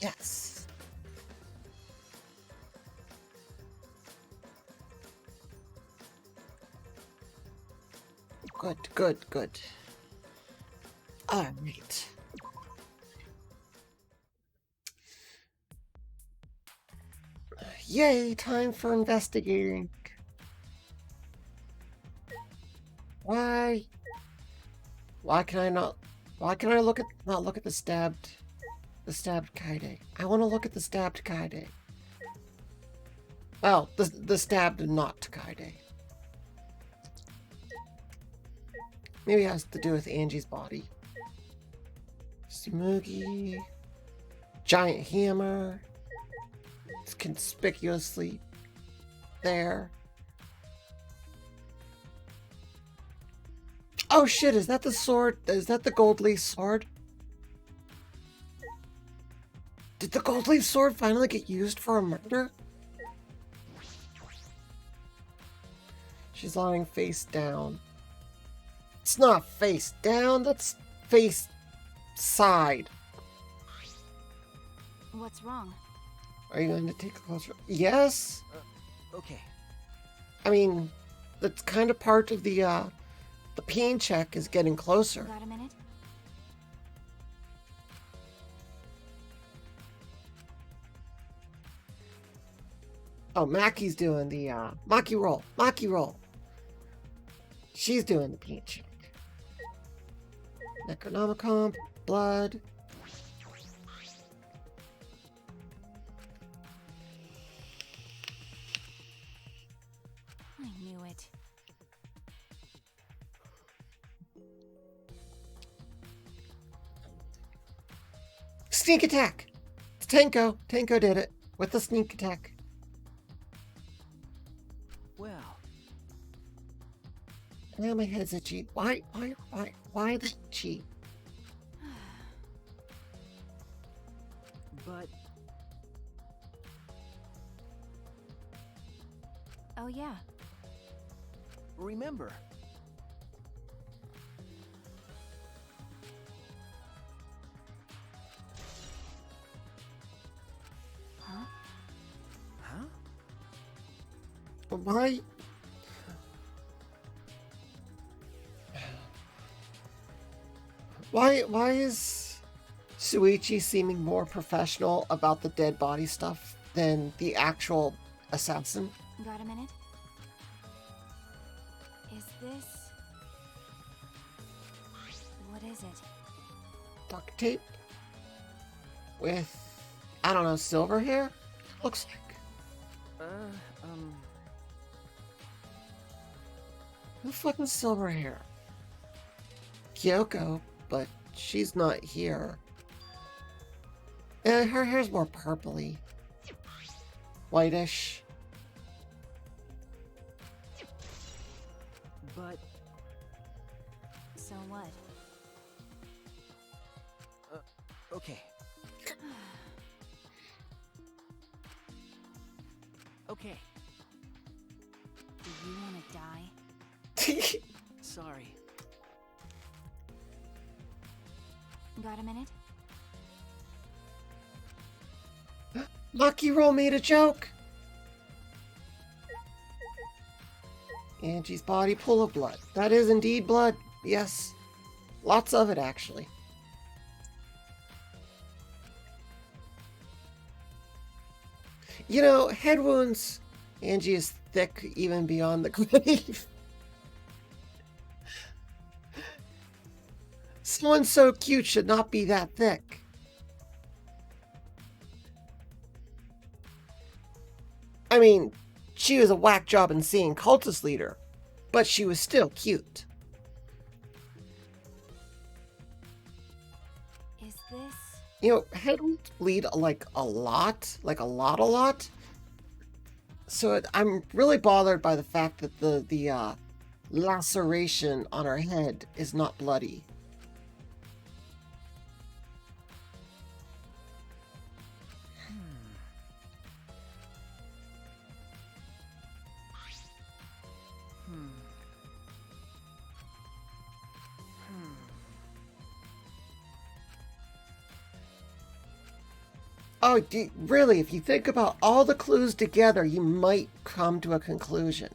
Yes. Good, good, good. All right. Yay, time for investigating. Why? Why can I not? Why can I not look at the stabbed Kaide? I want to look at the stabbed Kaide. Well, the stabbed not Kaide. Maybe it has to do with Angie's body. Smoogie. Giant hammer. It's conspicuously there. Oh shit, is that the sword? Is that the gold leaf sword? Did the gold leaf sword finally get used for a murder? She's lying face down. It's not face down, that's face side. What's wrong? Are you going to take a closer? Yes? Okay. I mean, that's kind of part of the pain check is getting closer. Got a minute? Oh, Maki's doing the Maki roll. Maki roll. She's doing the pain check. Necronomicon, blood. I knew it. Sneak attack! It's Tenko. Tenko did it with the sneak attack. Well. Now my head's itchy. Why the itchy? But Oh yeah. remember, Huh? huh? Why? Why is Suichi seeming more professional about the dead body stuff than the actual assassin? Got a minute? Is this... What is it? Duct tape? With, I don't know, silver hair? Looks like. Who fucking silver hair? Kyoko, but she's not here. Her hair's more purpley. Whitish. But So what? okay. Okay. Do you want to die? Sorry. Got a minute? Maki Roll made a joke! Angie's body full of blood. That is indeed blood. Yes. Lots of it, actually. You know, head wounds. Angie is thick even beyond the grave. Someone so cute should not be that thick. I mean, she was a whack job insane cultist leader, but she was still cute. Is this... You know, head wounds bleed like a lot. So I'm really bothered by the fact that the laceration on her head is not bloody. Oh, really, if you think about all the clues together, you might come to a conclusion.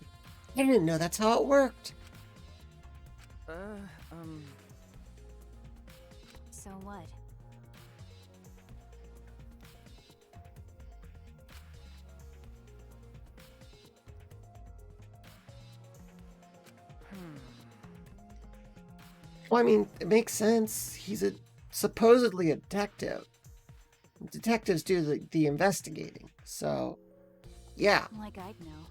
I didn't know that's how it worked. Uh, So what? Well, I mean, it makes sense. He's supposedly a detective. Detectives do the investigating. So, yeah, Like I'd know.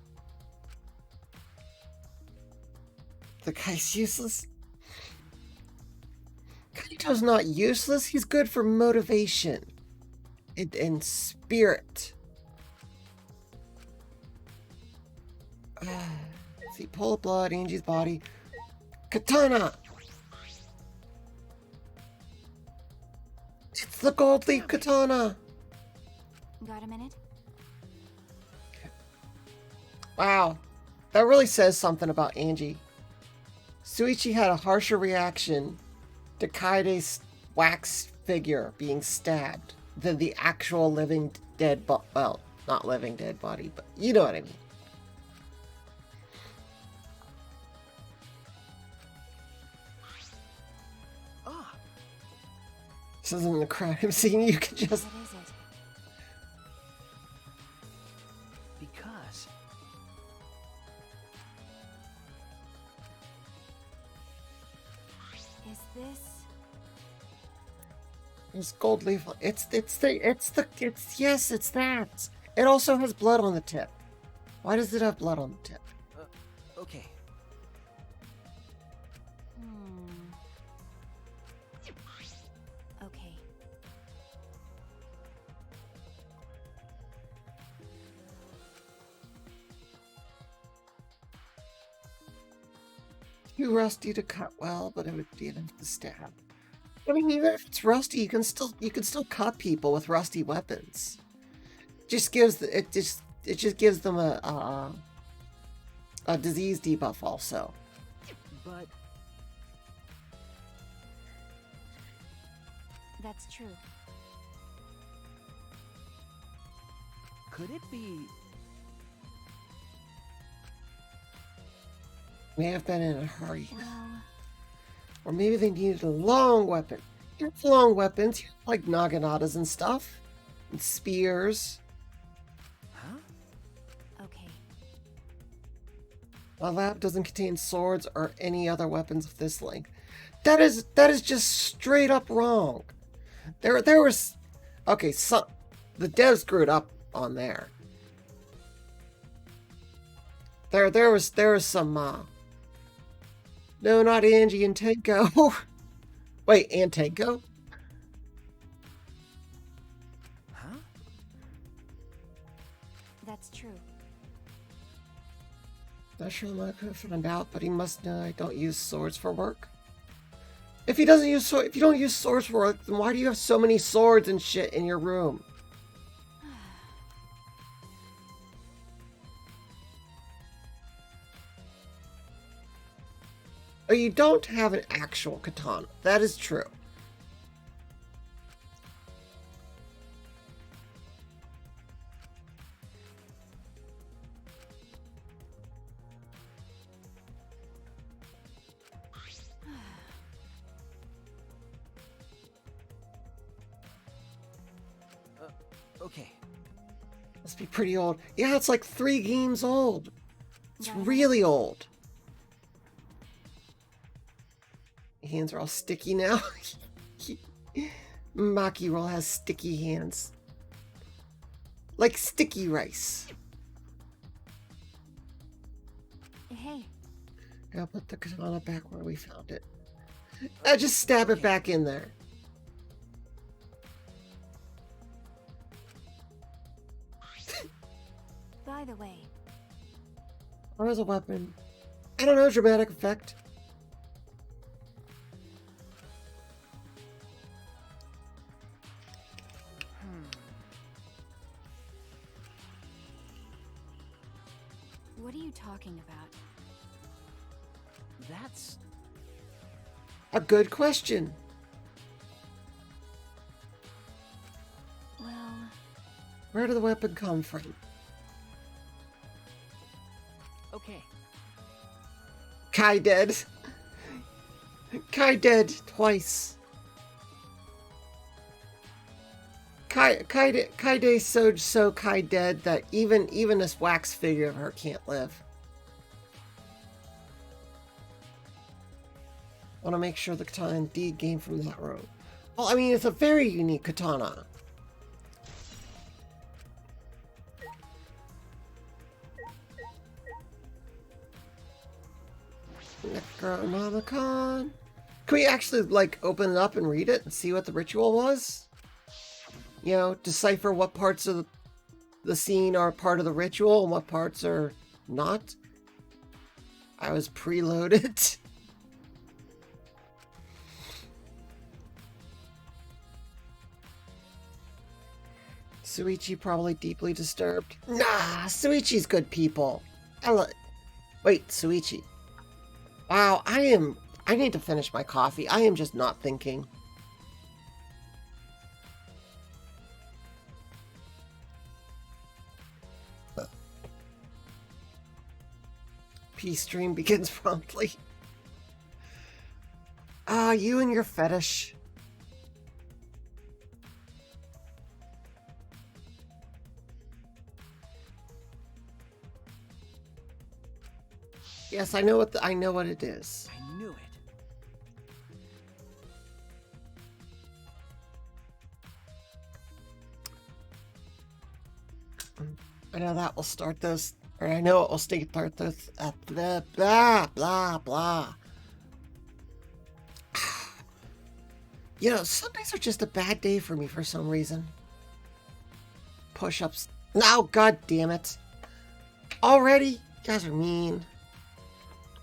the guy's useless. Kaito's not useless. He's good for motivation and spirit. See, pull of blood, Angie's body. Katana! It's the gold leaf katana! Got a minute? Wow, that really says something about Angie. Suichi had a harsher reaction to Kaide's wax figure being stabbed than the actual living dead well, not living dead body, but you know what I mean. ah, This isn't the crowd. I'm seeing you can just... What is it? because Is this? It's gold leaf. It's yes, it's that. It also has blood on the tip. Why does it have blood on the tip? okay. Okay. Too rusty to cut well, but it would be enough to stab. I mean, even if it's rusty, you can still cut people with rusty weapons. It just gives them a disease debuff also. But That's true. could it be? May have been in a hurry. Well, Or maybe they needed a long weapon. You have long weapons, like naganatas and stuff. And spears. Huh? okay. My lab doesn't contain swords or any other weapons of this length. That is just straight up wrong. There was... Okay, so the dev screwed up on there. There was some... No, not Angie and Tenko. Wait, and Tenko? Huh? That's true. Not sure I could have found out, but he must know I don't use swords for work. If you don't use swords for work, then why do you have so many swords and shit in your room? Or you don't have an actual katana. That is true. Okay. Must be pretty old. Yeah, it's like 3 games old. It's Yeah. really old. Hands are all sticky now. Maki roll has sticky hands. Like sticky rice. Hey, I'll put the katana back where we found it. Just stab it back in there. by the way, Or as a weapon. I don't know, dramatic effect. what are you talking about? That's A good question. Well, Where did the weapon come from? Okay. Kai dead. Kai dead twice. Kaide so Kai dead that even this wax figure of her can't live. Want to make sure the katana indeed came from that room. Well, I mean, it's a very unique katana. Necronomicon. Can we actually, like, open it up and read it and see what the ritual was? You know, decipher what parts of the scene are part of the ritual and what parts are not? I was preloaded. Suichi probably deeply disturbed. Nah, Suichi's good people. Wait, Suichi. Wow, I need to finish my coffee. I am just not thinking. Peace stream begins promptly. Ah, you and your fetish. Yes, I know what it is. I knew it. I know that will start those, or I know it will start those. Blah blah blah blah. You know, Sundays are just a bad day for me for some reason. Push-ups. No, god damn it. Already? You guys are mean.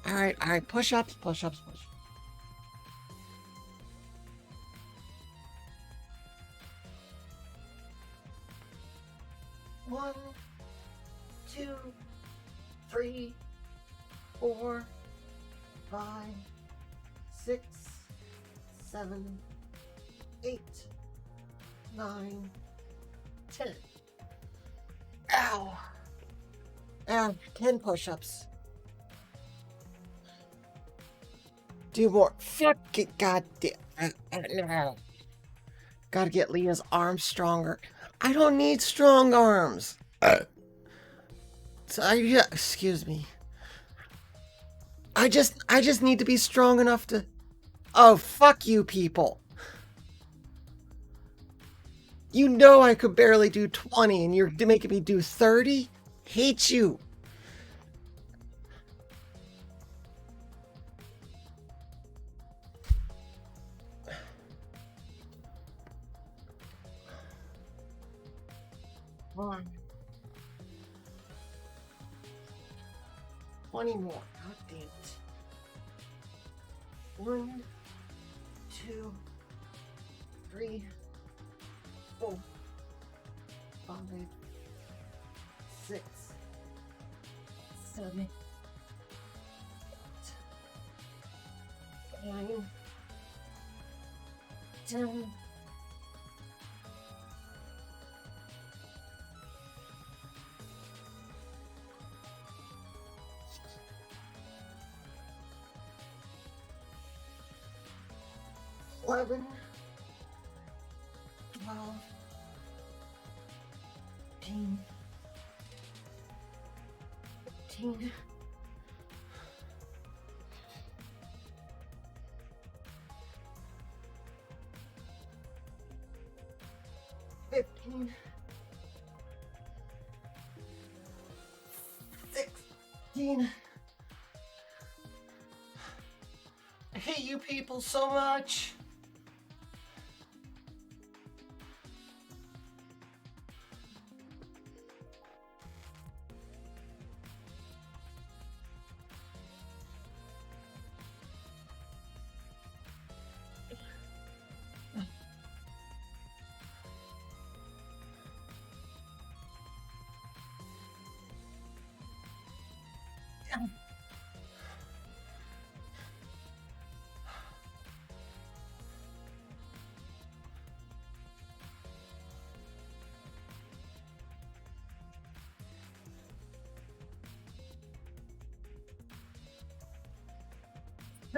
Alright, push-ups, push-ups, push. One, 2, 3, 4, 5, 6, 7, 8, 9, 10. Ow! 10 push-ups. Do more. Fuck it, goddamn. Gotta get Leah's arms stronger. I don't need strong arms. Excuse me. I just need to be strong enough to. Oh, fuck you people. You know I could barely do 20 and you're making me do 30? Hate you. Come on. 20 more. God damn it. 1, 2, 3, 4, 5, 6, 7, 8, 9, 10. 11, 12, 13, 14, 15, 16. I hate you people so much.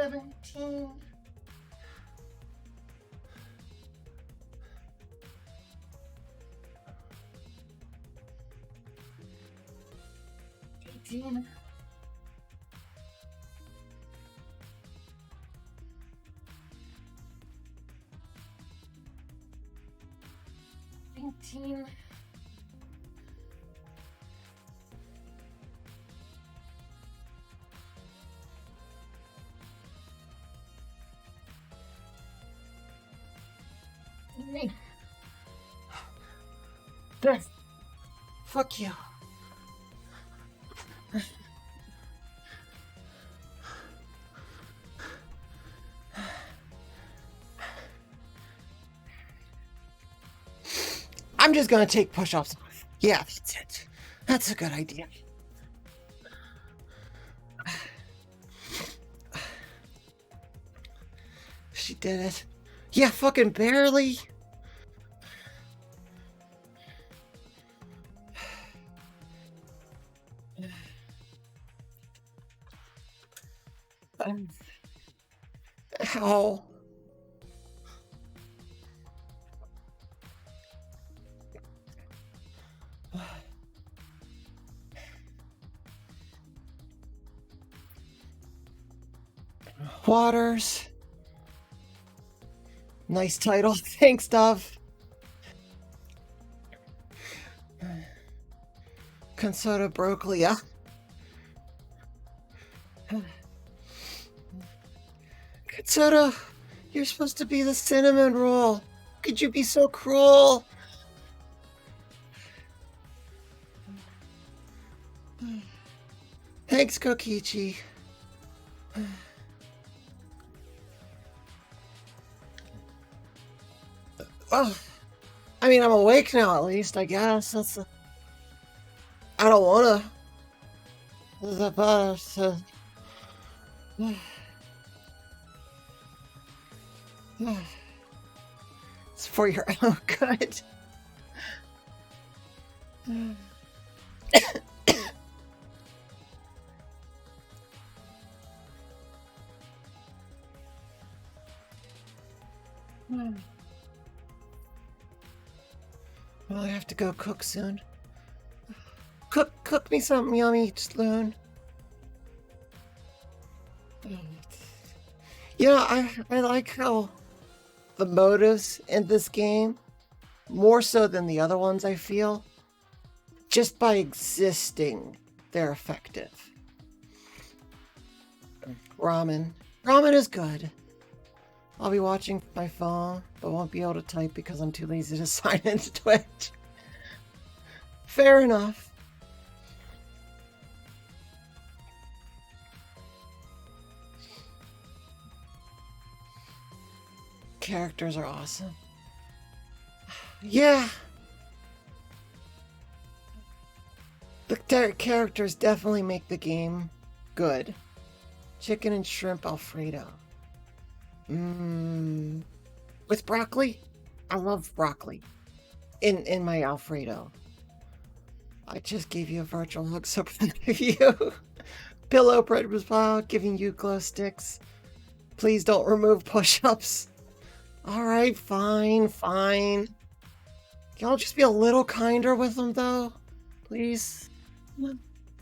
17. 18. 19. 20. Fuck you. I'm just gonna take push-ups. Yeah, that's it. That's a good idea. She did it. Yeah, fucking barely. Ow. Waters. Nice title. Thanks, Dove. Consoda Broclia. Consoda, you're supposed to be the cinnamon roll. Could you be so cruel? Thanks, Kokichi. Well, I mean, I'm awake now, at least, I guess. I don't wanna. It's for your own good. Well, I have to go cook soon. Cook me something yummy, Sloan. Yeah, I like how the motives in this game, more so than the other ones, I feel, just by existing, they're effective. Ramen. Ramen is good. I'll be watching my phone, but won't be able to type because I'm too lazy to sign into Twitch. Fair enough. Characters are awesome. Yeah. The characters definitely make the game good. Chicken and shrimp Alfredo. With broccoli? I love broccoli. In my Alfredo. I just gave you a virtual hug, so proud of you. Pillow bread was wild, giving you glow sticks. Please don't remove push-ups. Alright, fine. Y'all just be a little kinder with them, though? Please?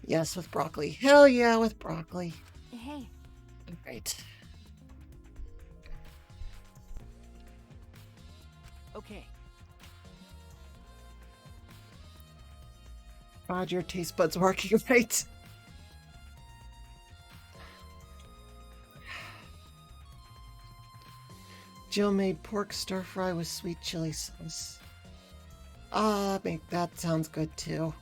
Yes, with broccoli. Hell yeah, with broccoli. Hey. Right. Okay. God, your taste buds working right. Jill made pork stir fry with sweet chili sauce. That sounds good too.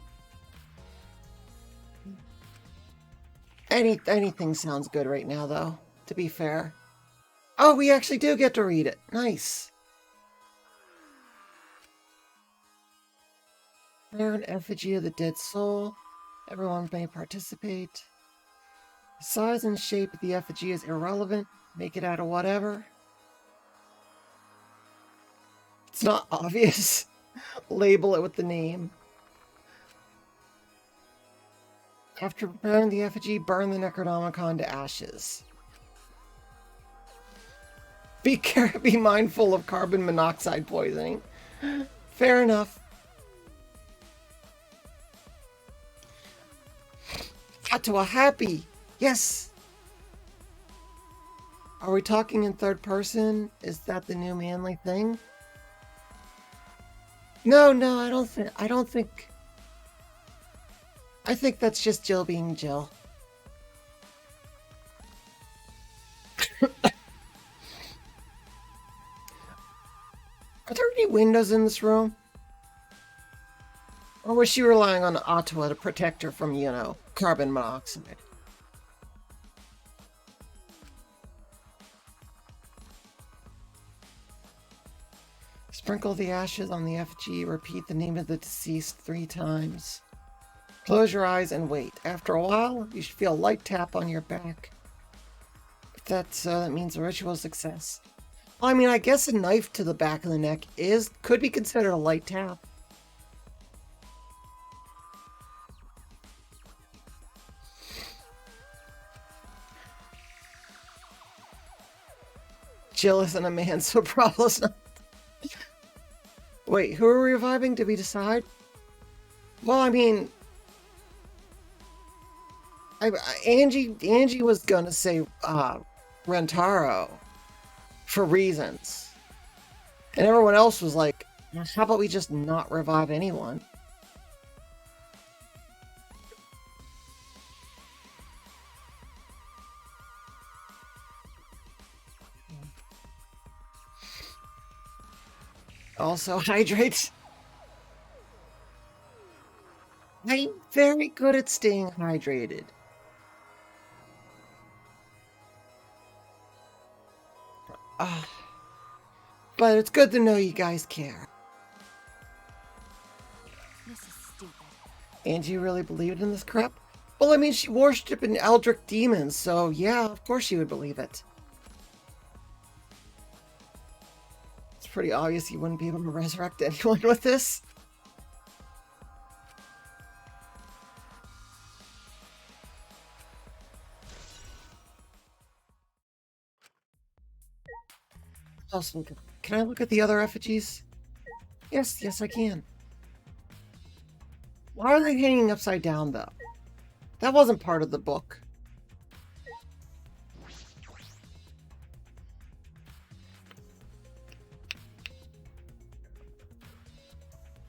Anything sounds good right now, though, to be fair. Oh, we actually do get to read it. Nice. They're an effigy of the dead soul. Everyone may participate. The size and shape of the effigy is irrelevant. Make it out of whatever. It's not obvious. Label it with the name. After preparing the effigy, burn the Necronomicon to ashes. Be mindful of carbon monoxide poisoning. Fair enough. Atua happy. Yes. Are we talking in third person? Is that the new manly thing? No, I don't think. I think that's just Jill being Jill. Are there any windows in this room? Or was she relying on Atua to protect her from, you know, carbon monoxide? Sprinkle the ashes on the effigy. Repeat the name of the deceased 3 times. Close your eyes and wait. After a while, you should feel a light tap on your back. If that's so, that means a ritual success. Well, I mean, I guess a knife to the back of the neck could be considered a light tap. Jill isn't a man, so problems not. Wait, who are we reviving? Did we decide? Well, I mean, Angie was gonna say Rentaro for reasons, and everyone else was like, "How about we just not revive anyone?" Also, hydrate. I'm very good at staying hydrated. But it's good to know you guys care. This is stupid. Angie really believed in this crap? Well, I mean, she worshipped an eldritch demons, so yeah, of course she would believe it. It's pretty obvious you wouldn't be able to resurrect anyone with this. Also, can I look at the other effigies? Yes, I can. Why are they hanging upside down, though? That wasn't part of the book.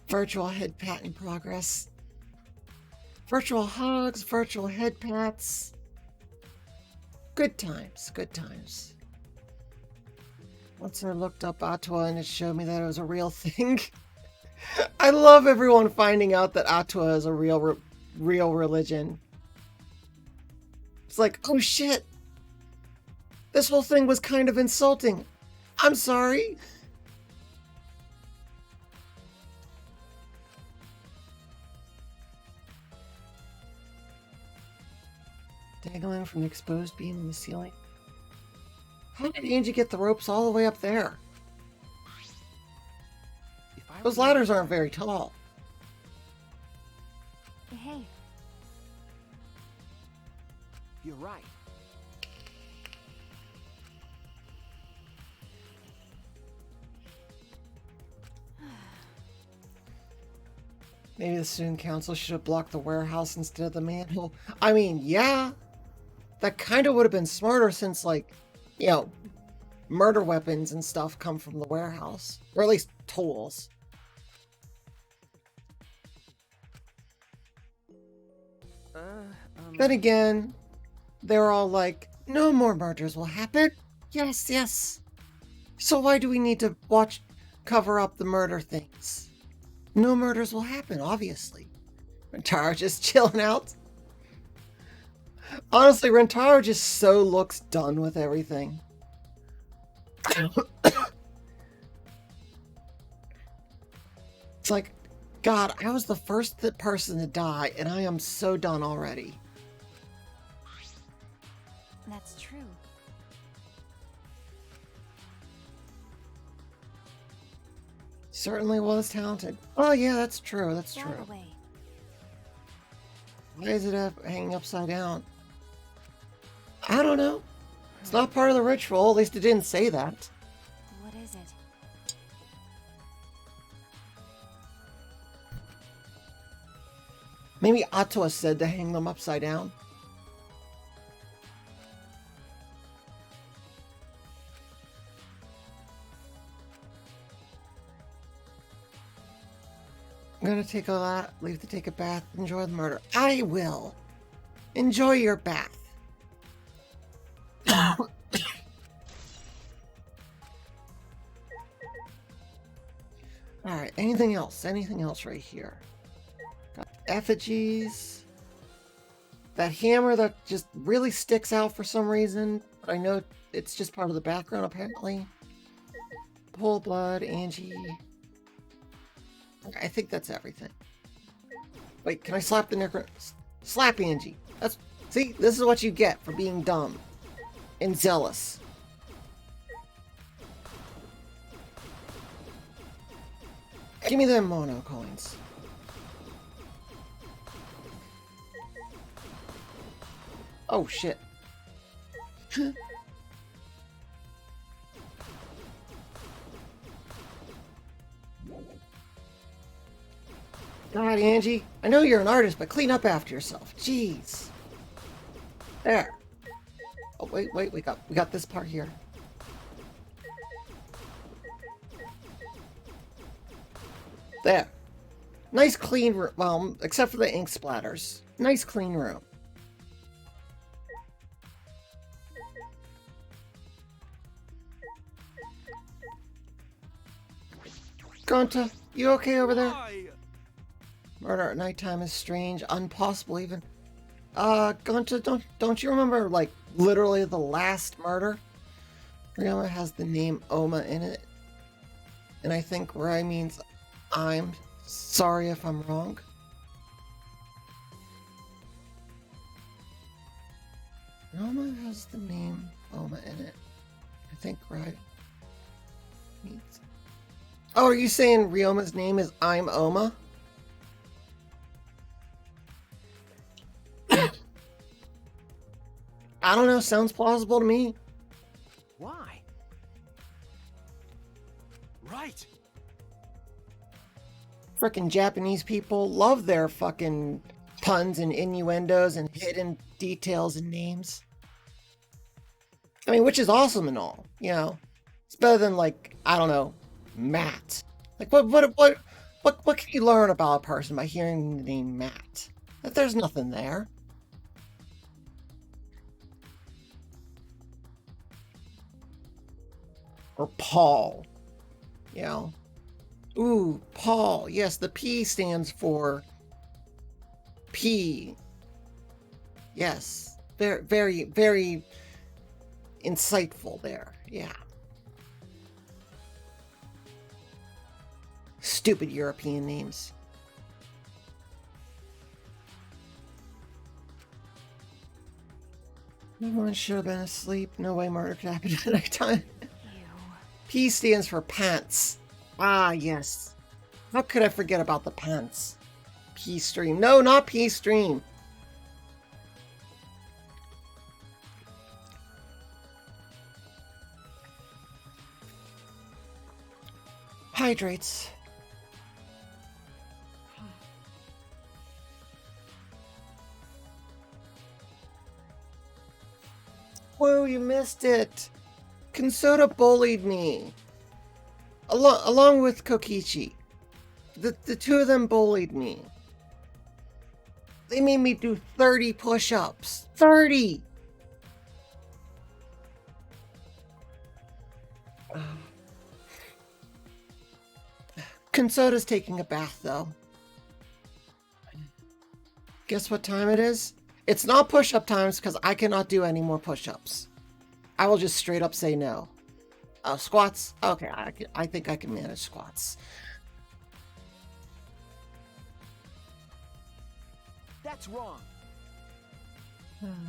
Virtual head pat in progress. Virtual hugs, virtual head pats. Good times, good times. Once I looked up Atua and it showed me that it was a real thing. I love everyone finding out that Atua is a real religion. It's like, oh shit! This whole thing was kind of insulting. I'm sorry. Dangling from the exposed beam in the ceiling. How did Angie get the ropes all the way up there? Those ladders aren't very tall. Hey. You're right. Maybe the student council should have blocked the warehouse instead of the manhole. I mean, yeah. That kind of would have been smarter since, like, you know, murder weapons and stuff come from the warehouse. Or at least tools. Then again, they're all like, no more murders will happen. Yes. So why do we need to cover up the murder things? No murders will happen, obviously. Rentaro just chilling out. Honestly, Rentaro just so looks done with everything. It's like, God, I was the first person to die, and I am so done already. That's true. Certainly was talented. Oh yeah, that's true. That's By true. the way, Why is it hanging upside down? I don't know. It's not part of the ritual. At least it didn't say that. Maybe Atua said to hang them upside down. I'm gonna take a lot, leave to take a bath, enjoy the murder. I will. Enjoy your bath. Alright, anything else? Anything else right here? Got effigies. That hammer that just really sticks out for some reason. But I know it's just part of the background apparently. Pull blood, Angie. I think that's everything. Wait, can I slap the necro? Slap Angie. See, this is what you get for being dumb and zealous. Give me them mono coins. Oh shit. God, Angie, I know you're an artist, but clean up after yourself. Jeez. There. Oh wait, we got this part here. There. Nice clean room. Well, except for the ink splatters. Nice clean room. Gonta, you okay over there? Why? Murder at nighttime is strange, impossible even. Gonta, don't you remember, like, literally the last murder? Ryoma has the name Oma in it. And I think Rai means I'm sorry if I'm wrong. Ryoma has the name Oma in it. I think Rai means... Oh, are you saying Ryoma's name is I'm Oma? I don't know, sounds plausible to me. Why? Right. Frickin' Japanese people love their fucking puns and innuendos and hidden details and names. I mean, which is awesome and all, you know. It's better than, like, I don't know, Matt. Like, what can you learn about a person by hearing the name Matt? That there's nothing there. Or Paul, you know. Ooh, Paul. Yes, the P stands for P. Yes, very, very, very insightful there. Yeah. Stupid European names. Everyone should have been asleep. No way murder could happen at night time. P stands for pants. Ah, yes. How could I forget about the pants? P stream. No, not P stream. Hydrates. Whoa, you missed it. Kinsoda bullied me. Along with Kokichi. The two of them bullied me. They made me do 30 push-ups. 30! Kinsoda's taking a bath, though. Guess what time it is? It's not push-up times because I cannot do any more push-ups. I will just straight up say no. Oh, squats? Okay, I think I can manage squats. That's wrong.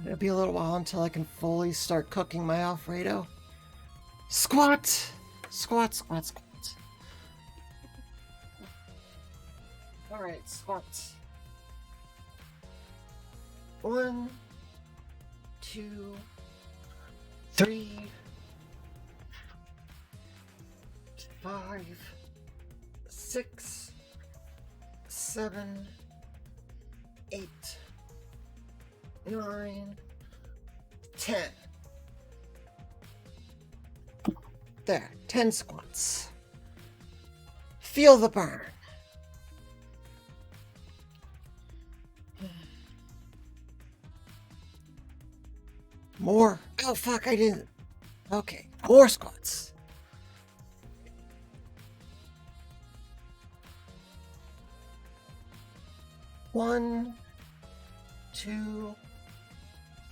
It'll be a little while until I can fully start cooking my Alfredo. Squat! Squat, squat, squat. Alright, squat. 1, 2, 3, 5, 6, 7, 8, 9, 10. There, 10 squats. Feel the burn. More. Oh, fuck, I didn't. Okay, more squats. One, 2,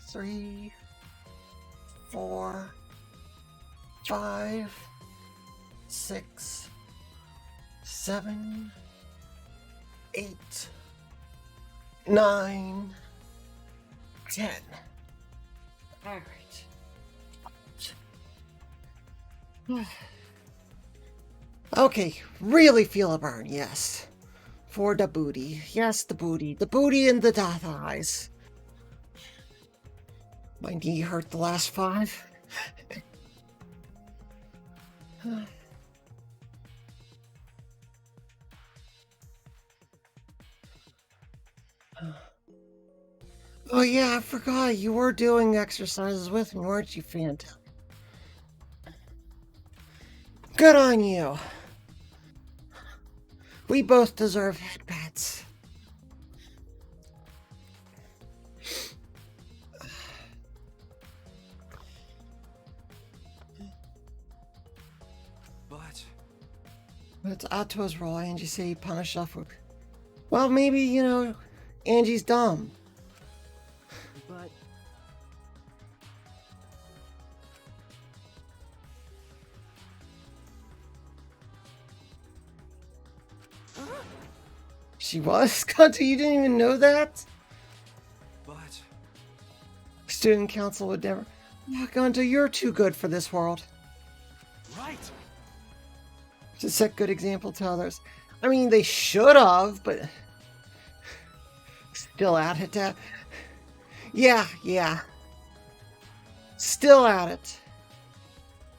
3, 4, 5, 6, 7, 8, 9, 10. All right. Okay, really feel a burn, yes. For the booty. Yes, the booty. The booty and the thighs. My knee hurt the last 5. Oh yeah, I forgot. You were doing exercises with me, weren't you, Phantom? Good on you. We both deserve head pats. But It's Atto's role. Angie say he punished Shuffle. Well, maybe, you know, Angie's dumb. but She was? Gunter, you didn't even know that? but Student council would never. Oh, Gunter, you're too good for this world. right. To set good example to others. I mean, they should have, but still at it. Yeah. Still at it.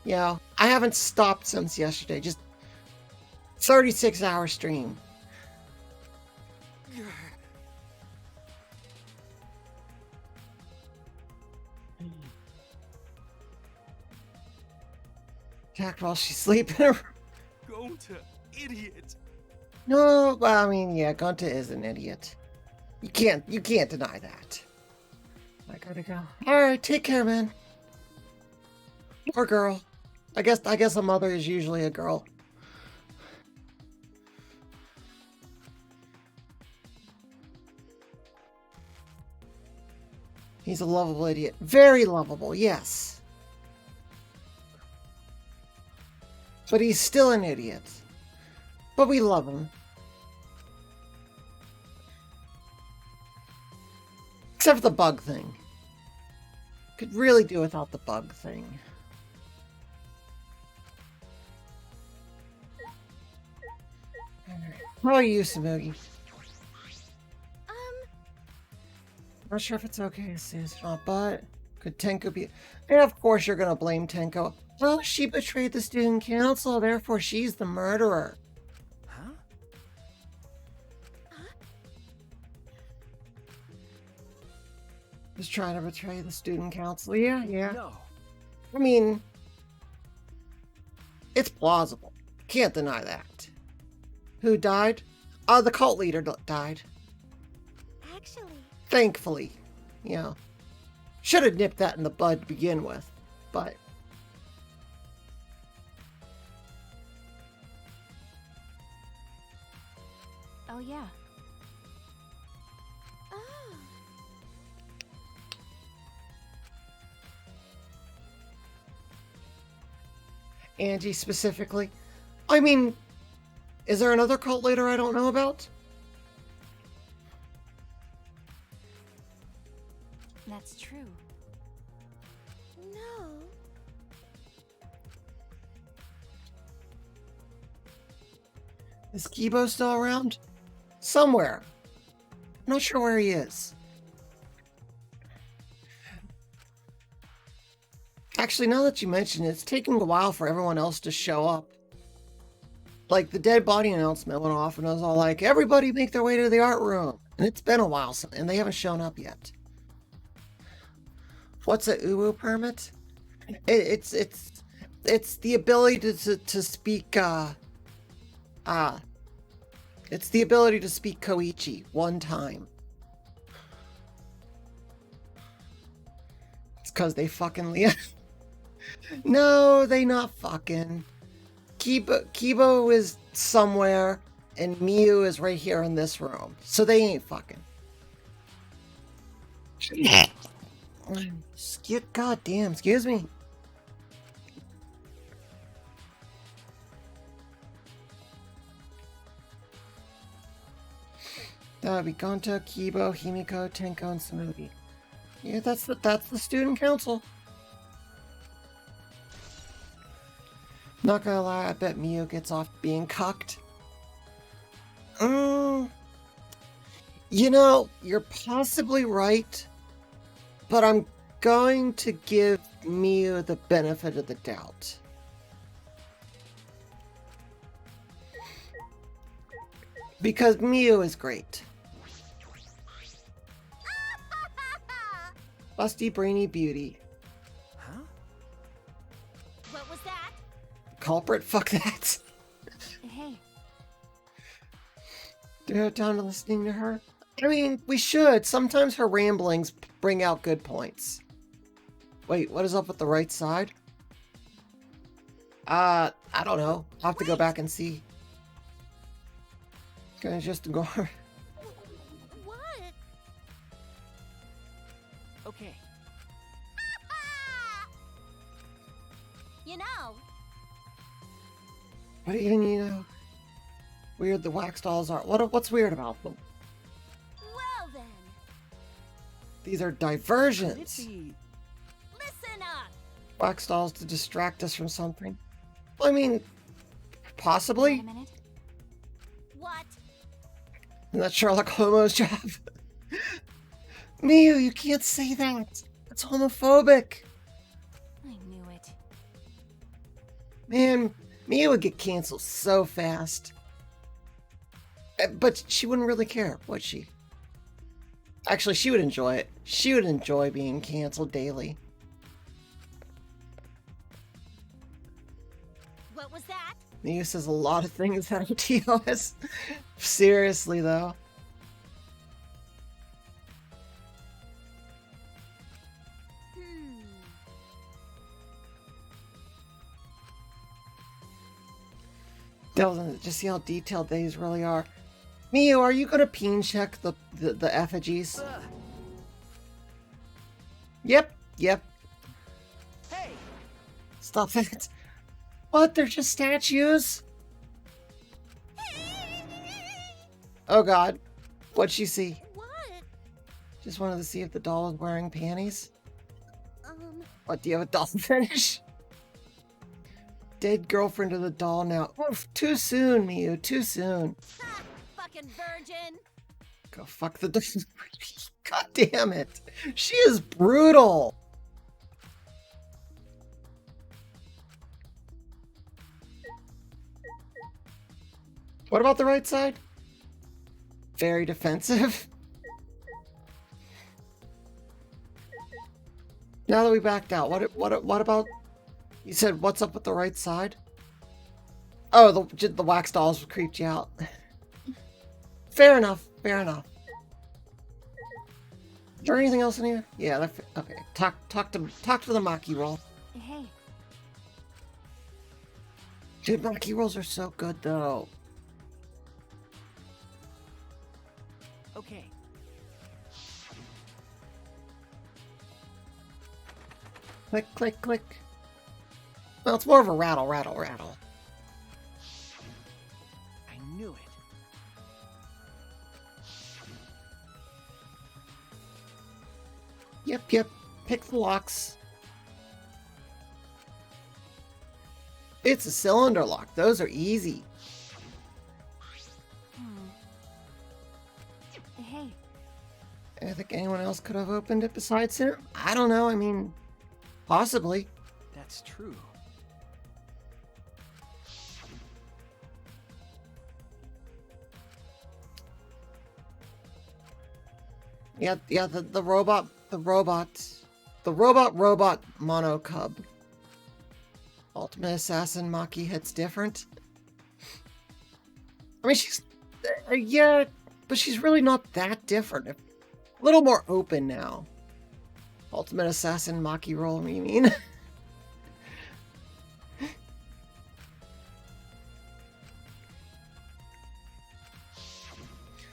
You know, I haven't stopped since yesterday. Just 36-hour stream. Attacked while she's sleeping. Gonta, idiot. No, well, I mean, yeah, Gunta is an idiot. You can't deny that. I gotta go. All right, take care, man. Or girl. I guess a mother is usually a girl. He's a lovable idiot. Very lovable, yes. But he's still an idiot. But we love him. Except for the bug thing. Could really do without the bug thing. How are you, Samugi? Not sure if it's okay to say this or not, but could Tenko be... And of course you're gonna blame Tenko. Well, she betrayed the student council, therefore she's the murderer. Huh? Was trying to betray the student council. Yeah. No. I mean, it's plausible. Can't deny that. Who died? The cult leader died. Actually, Thankfully. You know. Should have nipped that in the bud to begin with. But... oh yeah. Oh. Angie specifically. I mean, is there another cult leader I don't know about? That's true. No. Is Kibo still around? Somewhere. I'm not sure where he is. Actually, now that you mention it, it's taking a while for everyone else to show up. Like, the dead body announcement went off, and I was all like, everybody make their way to the art room. And it's been a while, and they haven't shown up yet. What's a uwu permit? It's the ability to speak, it's the ability to speak Koichi one time. It's because they fucking Leah. No, they not fucking. Kibo is somewhere, and Miyu is right here in this room. So they ain't fucking. God damn, excuse me. That would be Gonto, Kibo, Himiko, Tenko, and Smoothie. Yeah, that's the student council. Not gonna lie, I bet Miyu gets off being cucked. You know, you're possibly right, but I'm going to give Miyu the benefit of the doubt. Because Miyu is great. Busty Brainy Beauty. Huh? What was that? Culprit? Fuck that. Hey. Do you have time to listening to her? I mean, we should. Sometimes her ramblings bring out good points. Wait, what is up with the right side? I don't know. I'll have to go back and see. Gonna just ignore. What? Okay. You know. What even you know? Weird the wax dolls are. What's weird about them? Well then. These are Could it diversions. be... Listen up. Wax dolls to distract us from something. I mean, Wait possibly. a minute. What? Isn't that Sherlock Holmes' job? Miyu, you can't say that. That's homophobic. I knew it. Man, Miyu would get canceled so fast. But she wouldn't really care, would she? Actually, she would enjoy it. She would enjoy being canceled daily. What was that? Miyu says a lot of things out of TOS. Seriously, though. Doesn't just see how detailed these really are. Miyu, are you gonna peen check the effigies? Yep. Hey! Stop it. What? They're just statues? Oh god. What'd she see? What? Just wanted to see if the doll was wearing panties. What, do you have a doll fetish? Dead girlfriend of the doll now. Oof, too soon, Miyu, too soon. Ha! Fucking virgin. Go fuck the doll. God damn it. She is brutal. What about the right side? Very defensive. Now that we backed out, what about? You said what's up with the right side? Oh, the wax dolls creeped you out. Fair enough. Fair enough. Is there anything else in here? Yeah. Okay. Talk to the Maki roll. Hey. Dude, Maki rolls are so good though. Okay. Click, click, click. Well, it's more of a rattle. I knew it. Yep. Pick the locks. It's a cylinder lock. Those are easy. Hey. I think anyone else could have opened it besides him. I don't know. I mean, possibly. That's true. Yeah, the robot mono cub. Ultimate Assassin Maki hits different. I mean, she's, yeah, but she's really not that different. A little more open now. Ultimate Assassin Maki roll, you mean?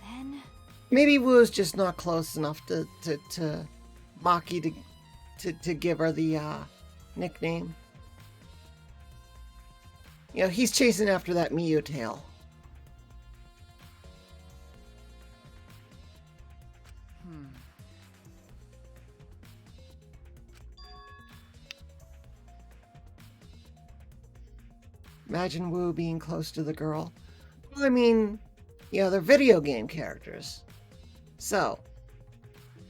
Then Maybe Wu's just not close enough to Maki to give her the nickname. You know, he's chasing after that Miyu tail. Imagine Wu being close to the girl. Well, I mean, you know, they're video game characters. So,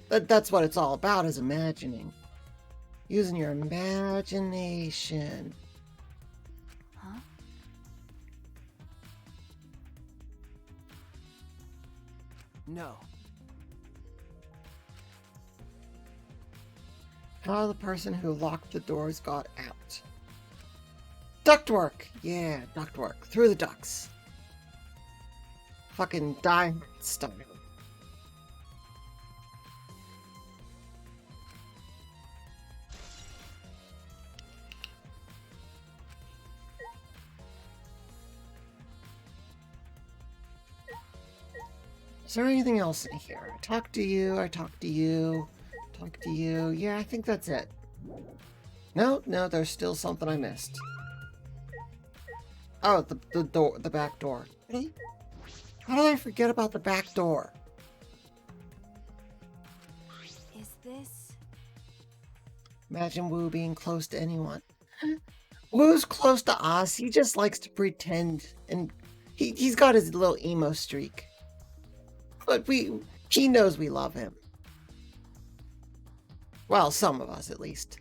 that's what it's all about, is imagining. Using your imagination. Huh? No. How the person who locked the doors got out. Ductwork! Yeah, ductwork. Through the ducts. Fucking die style. Is there anything else in here? I talk to you, I talk to you, talk to you. Yeah, I think that's it. No, there's still something I missed. Oh, the door, the back door. Really? How did I forget about the back door? Is this? Imagine Wu being close to anyone. Wu's close to us. He just likes to pretend, and he's got his little emo streak. But he knows we love him. Well, some of us at least.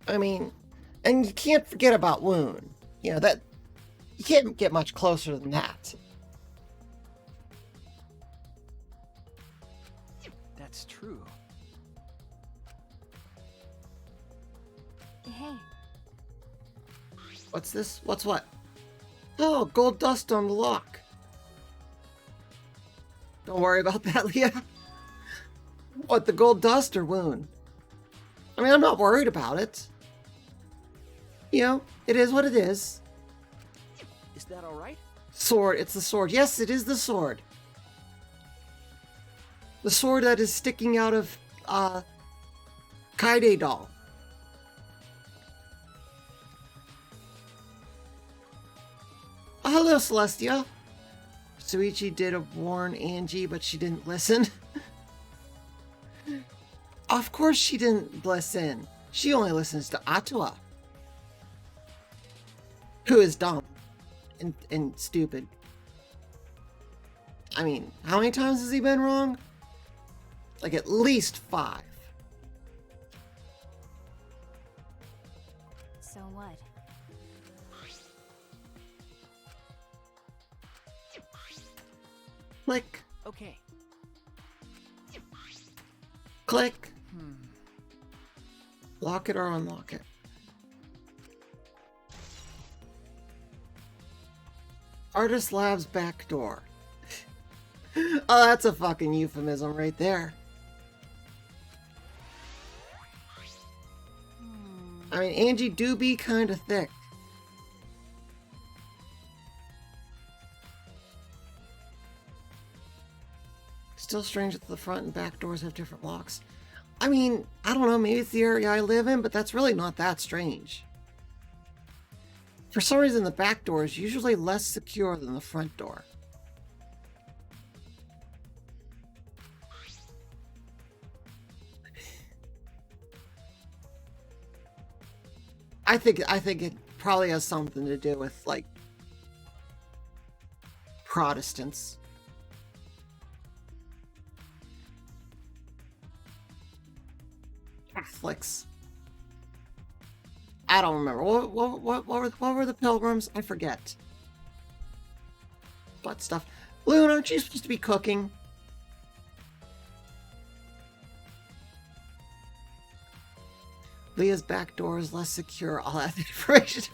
I mean, and you can't forget about Woon. You know, that you can't get much closer than that. That's true. Hey, What's this? What's what? Oh, gold dust on the lock. Don't worry about that, Leah. What, the gold dust or Woon? I mean, I'm not worried about it. You know, it is what it is. Is that all right? Sword, it's the sword. Yes, it is the sword. The sword that is sticking out of, Kaide doll. Oh, hello, Celestia. Suichi did warn Angie, but she didn't listen. Of course she didn't listen. She only listens to Atua, who is dumb and stupid. I mean, how many times has he been wrong? Like at least 5. so what? Click, Okay. click. Lock it or unlock it. Artist Lab's back door. Oh, that's a fucking euphemism right there. I mean, Angie do be kind of thick. Still strange that the front and back doors have different locks. I mean, I don't know, maybe it's the area I live in, but that's really not that strange. For some reason, the back door is usually less secure than the front door. I think it probably has something to do with, like, Protestants. Catholics. I don't remember. What were the pilgrims? I forget. Butt stuff. Loon, aren't you supposed to be cooking? Leah's back door is less secure. I'll add the information.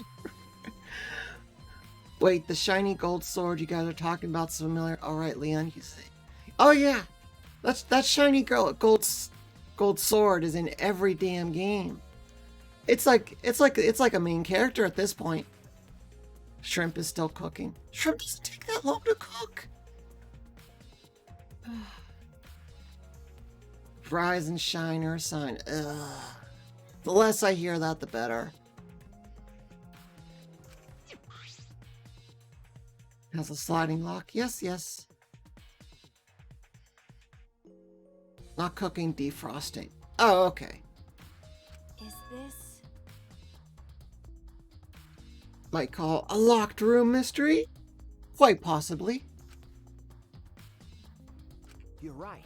Wait, the shiny gold sword you guys are talking about is familiar. All right, Leon, you say. Oh yeah, that shiny gold sword is in every damn game. It's like a main character at this point. Shrimp is still cooking. Shrimp doesn't take that long to cook. Rise and shine or a sign. Ugh. The less I hear that, the better. Has a sliding lock. Yes, yes. Not cooking, defrosting. Oh, okay. Is this... Might call a locked room mystery? Quite possibly. You're right.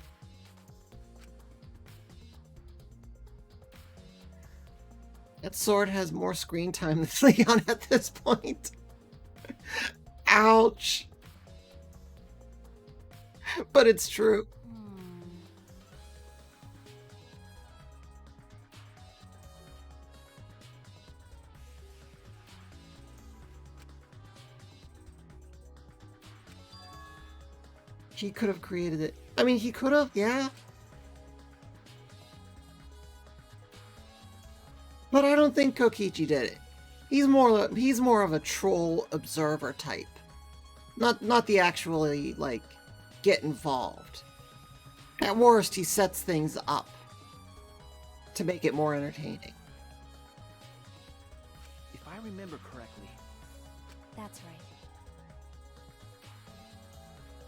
That sword has more screen time than Leon at this point. Ouch. But it's true. He could have created it. I mean, he could have, yeah. But I don't think Kokichi did it. He's more of a troll observer type. Not the actually, like, get involved. At worst, he sets things up to make it more entertaining. If I remember correctly. That's right.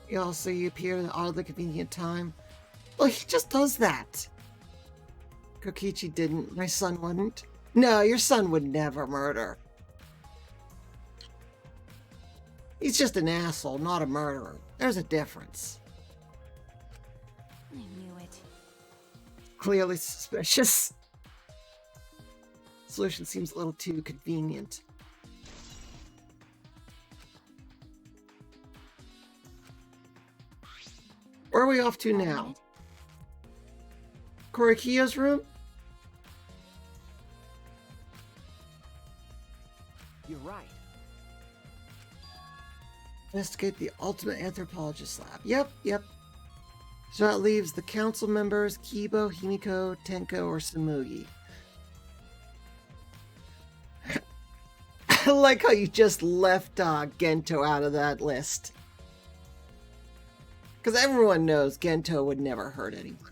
He also appear at an oddly convenient time. Well, he just does that. Kokichi didn't. My son wouldn't. No, your son would never murder. He's just an asshole, not a murderer. There's a difference. I knew it. Clearly suspicious. Solution seems a little too convenient. Where are we off to now? Korikiyo's room? You're right. Investigate the ultimate anthropologist lab. Yep. So that leaves the council members, Kibo, Himiko, Tenko, or Samugi. I like how you just left Gento out of that list. Because everyone knows Gento would never hurt anyone.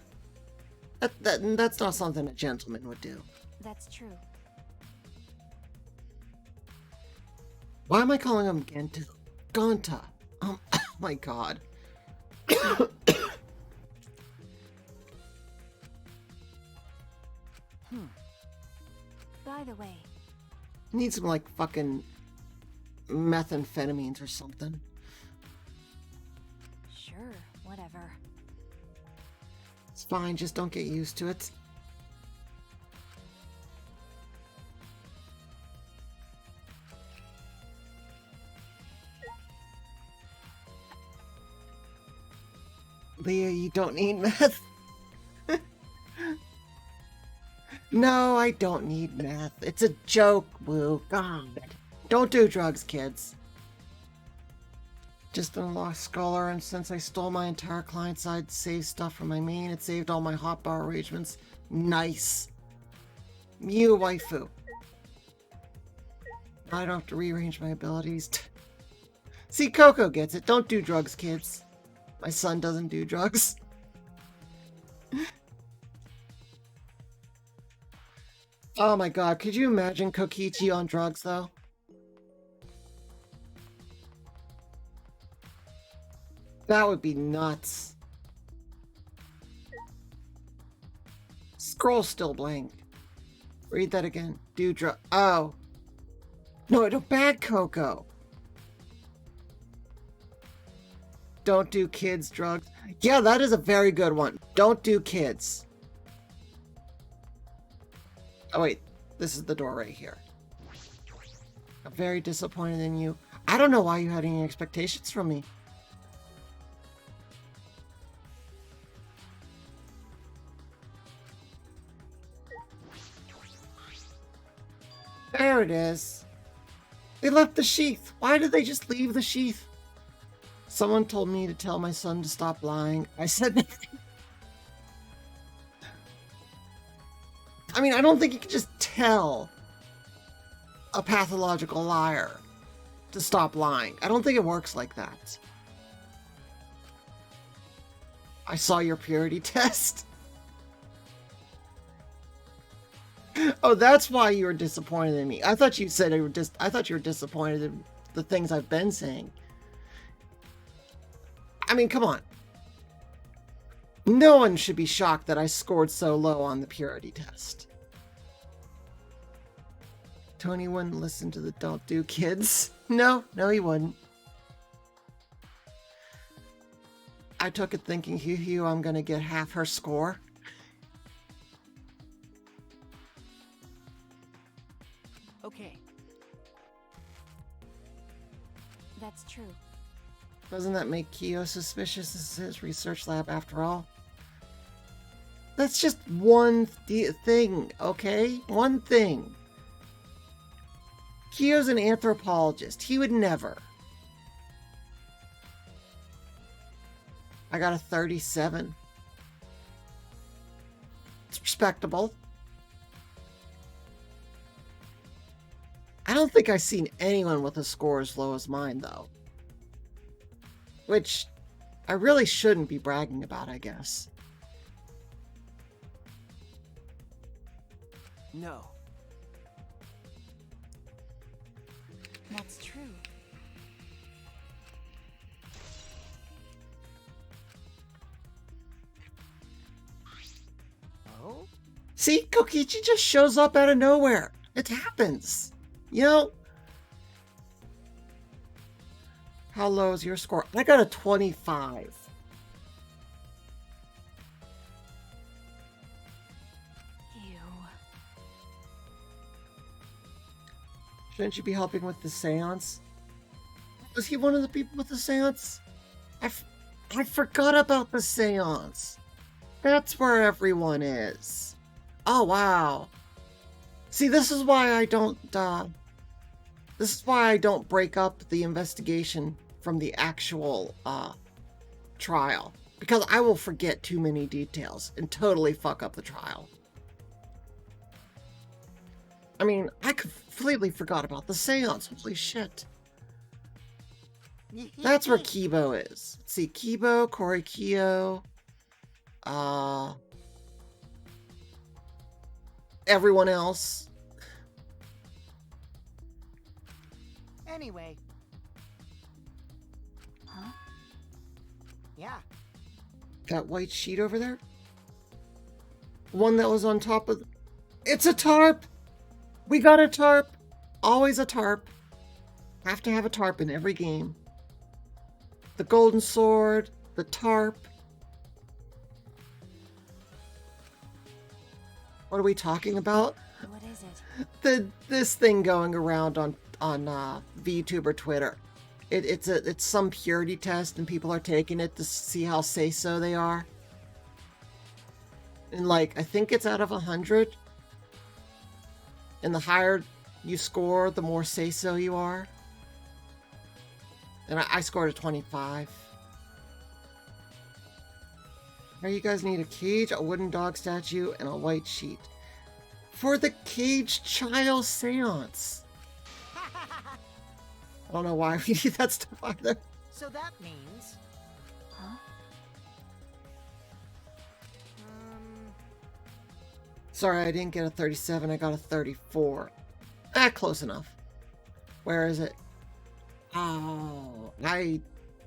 That's not something a gentleman would do. That's true. Why am I calling him Gento? Gonta. Oh my god. By the way, Need some like fucking methamphetamines or something. sure, whatever. It's fine, just don't get used to it. Leah, you don't need meth. No, I don't need meth. It's a joke, Woo. God. Don't do drugs, kids. Just a lost scholar, and since I stole my entire client-side save stuff from my main, it saved all my hotbar arrangements. Nice. Mew waifu. I don't have to rearrange my abilities. See, Coco gets it. Don't do drugs, kids. My son doesn't do drugs. Oh my god, could you imagine Kokichi on drugs, though? That would be nuts. Scroll still blank. Read that again. Do drug. Oh. No, don't bad Coco. Don't do kids drugs. Yeah, that is a very good one. Don't do kids. Oh wait, this is the door right here. I'm very disappointed in you. I don't know why you had any expectations from me. there it is. They left the sheath. Why did they just leave the sheath? Someone told me to tell my son to stop lying. I said nothing. I mean, I don't think you can just tell a pathological liar to stop lying. I don't think it works like that. I saw your purity test. Oh, that's why you were disappointed in me. I thought you said you were I thought you were disappointed in the things I've been saying. I mean, come on. No one should be shocked that I scored so low on the purity test. Tony wouldn't listen to the Don't Do kids. No, he wouldn't. I took it thinking, hoo, I'm gonna get half her score. Okay. That's true. Doesn't that make Kyo suspicious as his research lab after all? That's just one thing, okay? One thing. Kyo's an anthropologist. He would never. I got a 37. It's respectable. I don't think I've seen anyone with a score as low as mine, though. Which I really shouldn't be bragging about, I guess. No. That's true. Oh? See, Kokichi just shows up out of nowhere. It happens. You know? How low is your score? I got a 25. Ew. Shouldn't you be helping with the seance? Was he one of the people with the seance? I forgot about the seance. That's where everyone is. Oh, wow. See, this is why I don't, break up the investigation from the actual, trial. Because I will forget too many details and totally fuck up the trial. I mean, I completely forgot about the seance. Holy shit. That's where Kibo is. Let's see, Kibo, Korikyo, everyone else. Anyway. Huh? Yeah. That white sheet over there? One that was on top of... It's a tarp! We got a tarp! Always a tarp. Have to have a tarp in every game. The golden sword, the tarp. What are we talking about? What is it? This thing going around on VTuber Twitter. It's some purity test, and people are taking it to see how say-so they are. And like, I think it's out of 100. And the higher you score, the more say-so you are. And I scored a 25. Now you guys need a cage, a wooden dog statue, and a white sheet. For the caged child seance. I don't know why we need that stuff either. So that means... Huh? Sorry, I didn't get a 37, I got a 34. Close enough. Where is it? Oh, I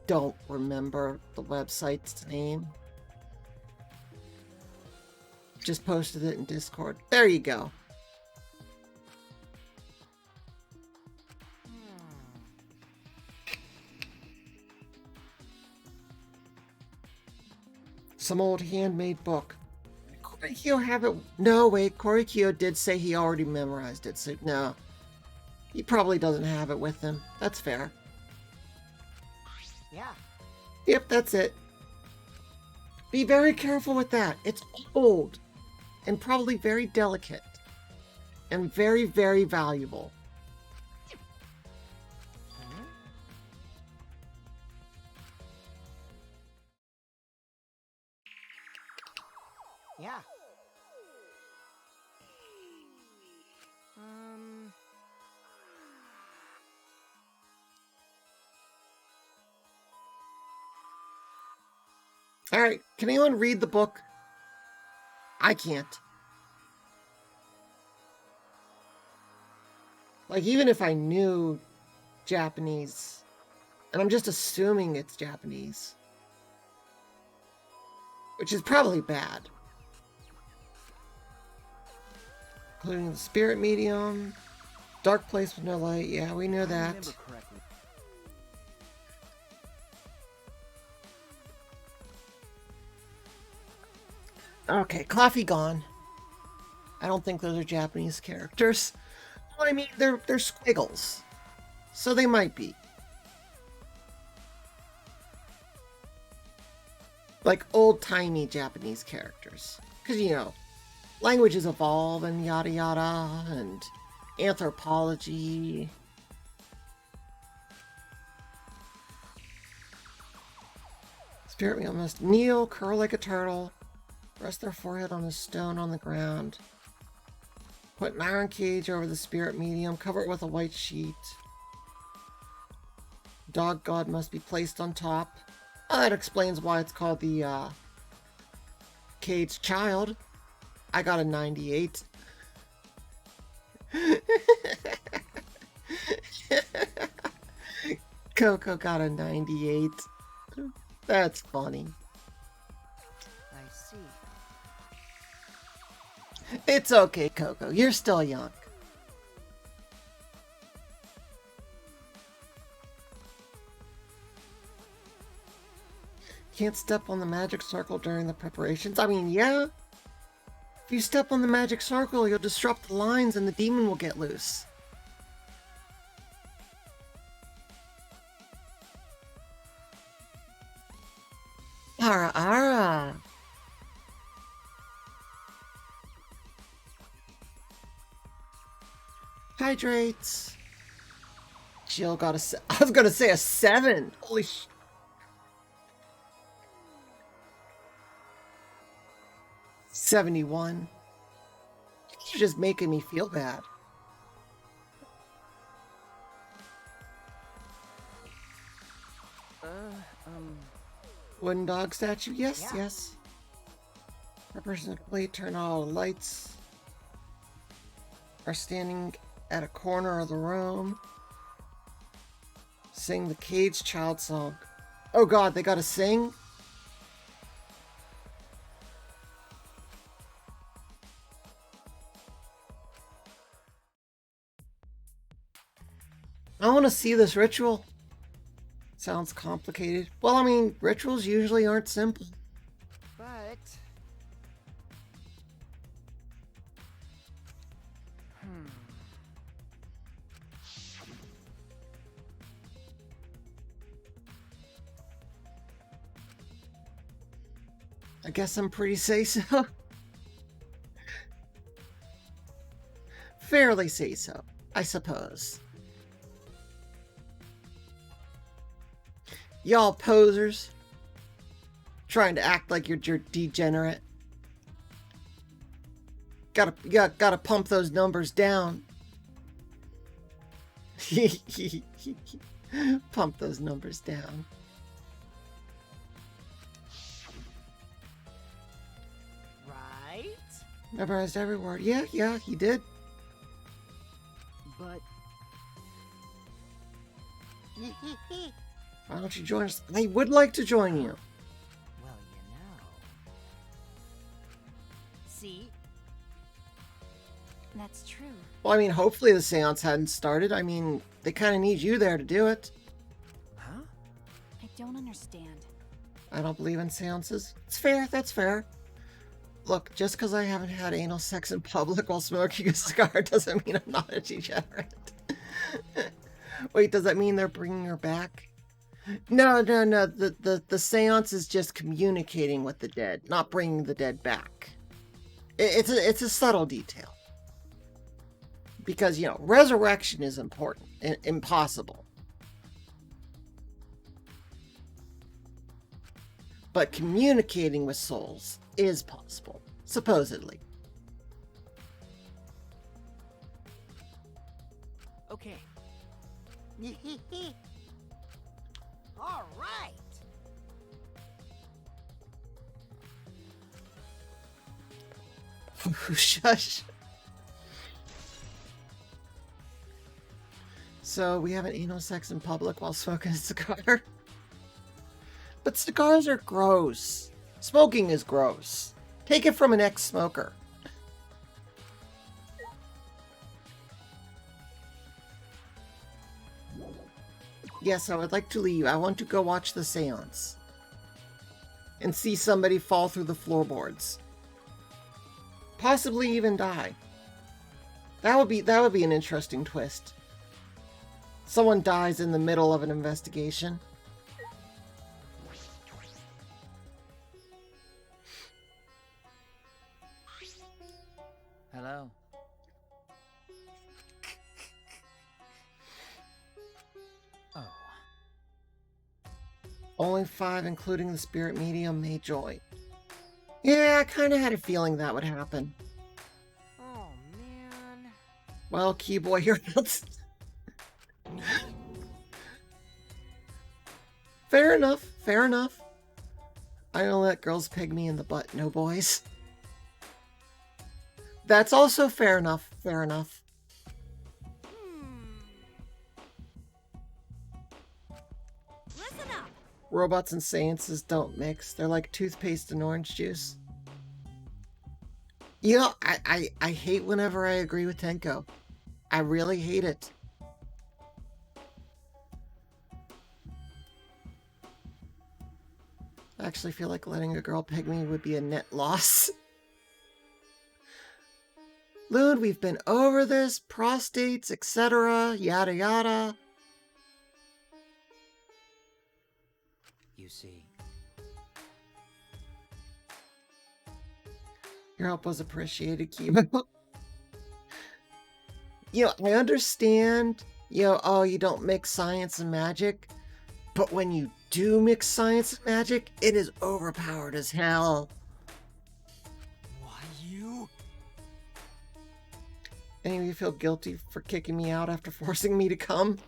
don't remember the website's name. Just posted it in Discord. There you go. Some old handmade book. Korikyo have it? No, wait. Korikyo did say he already memorized it, so no. He probably doesn't have it with him. That's fair. Yeah. Yep, that's it. Be very careful with that. It's old and probably very delicate and very, very valuable. Yeah. Alright, can anyone read the book? I can't. Like, even if I knew Japanese, and I'm just assuming it's Japanese, which is probably bad. Including the spirit medium, dark place with no light. Yeah, we know that. Okay, coffee gone. I don't think those are Japanese characters. Well, I mean, they're squiggles, so they might be. Like old-timey Japanese characters. Because, you know, languages evolve and yada yada, and anthropology. Spirit wheel must kneel, curl like a turtle, rest their forehead on a stone on the ground. Put an iron cage over the spirit medium, cover it with a white sheet. Dog god must be placed on top. Oh, that explains why it's called the caged child. I got a 98. Coco got a 98. That's funny. I see. It's okay, Coco. You're still young. Can't step on the magic circle during the preparations. I mean, yeah. If you step on the magic circle, you'll disrupt the lines and the demon will get loose. Ara ara. Hydrates. Jill got a I was gonna say a 7. Holy sh... 71. You're just making me feel bad. Wooden dog statue? Yes, Yeah. yes. Preparation complete. Turn on all the lights. Are standing at a corner of the room. Sing the caged child song. Oh god, they gotta sing? I want to see this ritual. Sounds complicated. Well, I mean, rituals usually aren't simple. But... I guess I'm pretty say-so. Fairly say-so, I suppose. Y'all posers. Trying to act like you're degenerate. Gotta pump those numbers down. Pump those numbers down. Right? Memorized every word. Yeah, he did. But... Why don't you join us? I would like to join you. Well, you know. See? That's true. Well, I mean, hopefully the seance hadn't started. I mean, they kind of need you there to do it. Huh? I don't understand. I don't believe in seances. It's fair, that's fair. Look, just because I haven't had anal sex in public while smoking a cigar doesn't mean I'm not a degenerate. Wait, does that mean they're bringing her back? No. The seance is just communicating with the dead, not bringing the dead back. It's a subtle detail. Because, you know, resurrection is important, impossible. But communicating with souls is possible. Supposedly. Okay. All right. Shush. So we have an anal sex in public while smoking a cigar. But cigars are gross. Smoking is gross. Take it from an ex-smoker. Yes, I would like to leave. I want to go watch the seance. And see somebody fall through the floorboards. Possibly even die. That would be an interesting twist. Someone dies in the middle of an investigation. Hello. Oh. Only 5, including the spirit medium, may join. Yeah, I kind of had a feeling that would happen. Oh, man. Well, Keyboy, you're not... Fair enough, fair enough. I don't let girls peg me in the butt, no boys. That's also fair enough, fair enough. Listen up. Robots and seances don't mix. They're like toothpaste and orange juice. You know, I hate whenever I agree with Tenko. I really hate it. I actually feel like letting a girl peg me would be a net loss. Loon, we've been over this. Prostates, etc. Yada yada. You see. Your help was appreciated, Kimo. You know, I understand, you know, oh, you don't mix science and magic. But when you do mix science and magic, it is overpowered as hell. Why you? Any of you feel guilty for kicking me out after forcing me to come?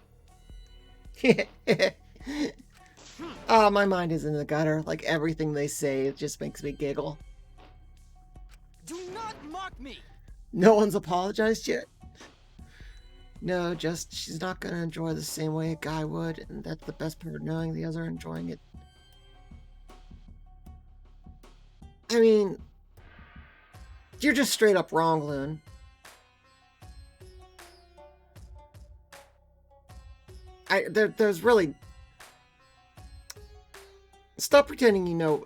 Oh, my mind is in the gutter. Like everything they say, it just makes me giggle. Do not mock me! No one's apologized yet? No, just she's not gonna enjoy the same way a guy would, and that's the best part of knowing the other enjoying it. I mean, you're just straight up wrong, Loon. There's really... Stop pretending you know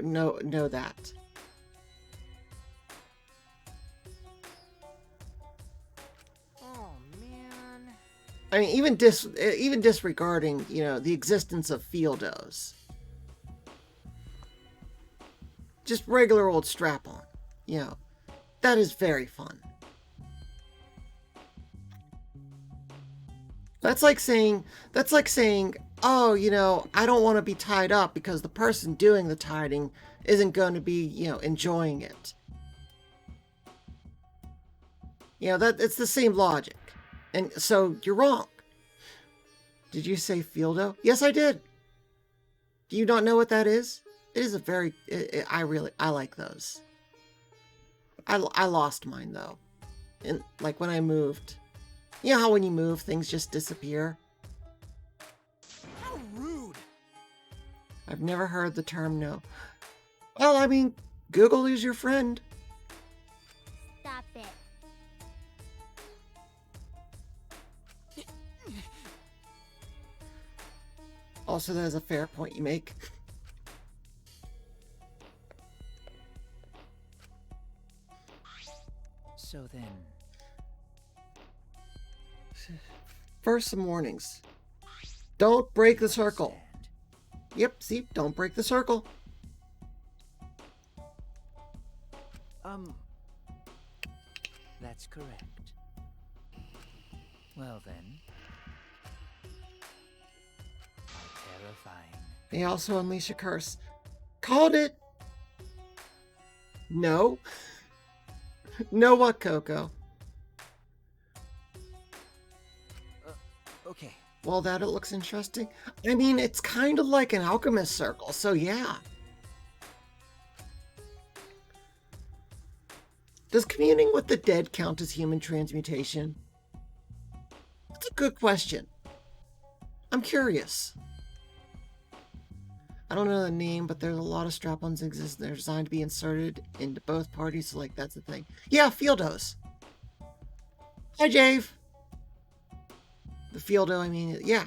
that. Oh, man. I mean, even disregarding, you know, the existence of fieldos. Just regular old strap-on, you know, that is very fun. That's like saying, oh, you know, I don't want to be tied up because the person doing the tiding isn't going to be, you know, enjoying it. You know, it's the same logic. And so you're wrong. Did you say fieldo? Yes, I did. Do you not know what that is? It is a very, I like those. I lost mine though. And like when I moved. You know how when you move, things just disappear? How rude! I've never heard the term no. Well, I mean, Google is your friend. Stop it. Also, that is a fair point you make. So then... First, some warnings. Don't break the circle. Yep, see? Don't break the circle. That's correct. Well then... How terrifying. They also unleash a curse. Called it! No. Know what, Coco? Okay. Well, that it looks interesting. I mean, it's kind of like an alchemist circle, so yeah. Does communing with the dead count as human transmutation? That's a good question. I'm curious. I don't know the name, but there's a lot of strap-ons exist. They're designed to be inserted into both parties, so like that's the thing. Yeah, field hose. Hi, Jave. The fieldo, I mean, yeah.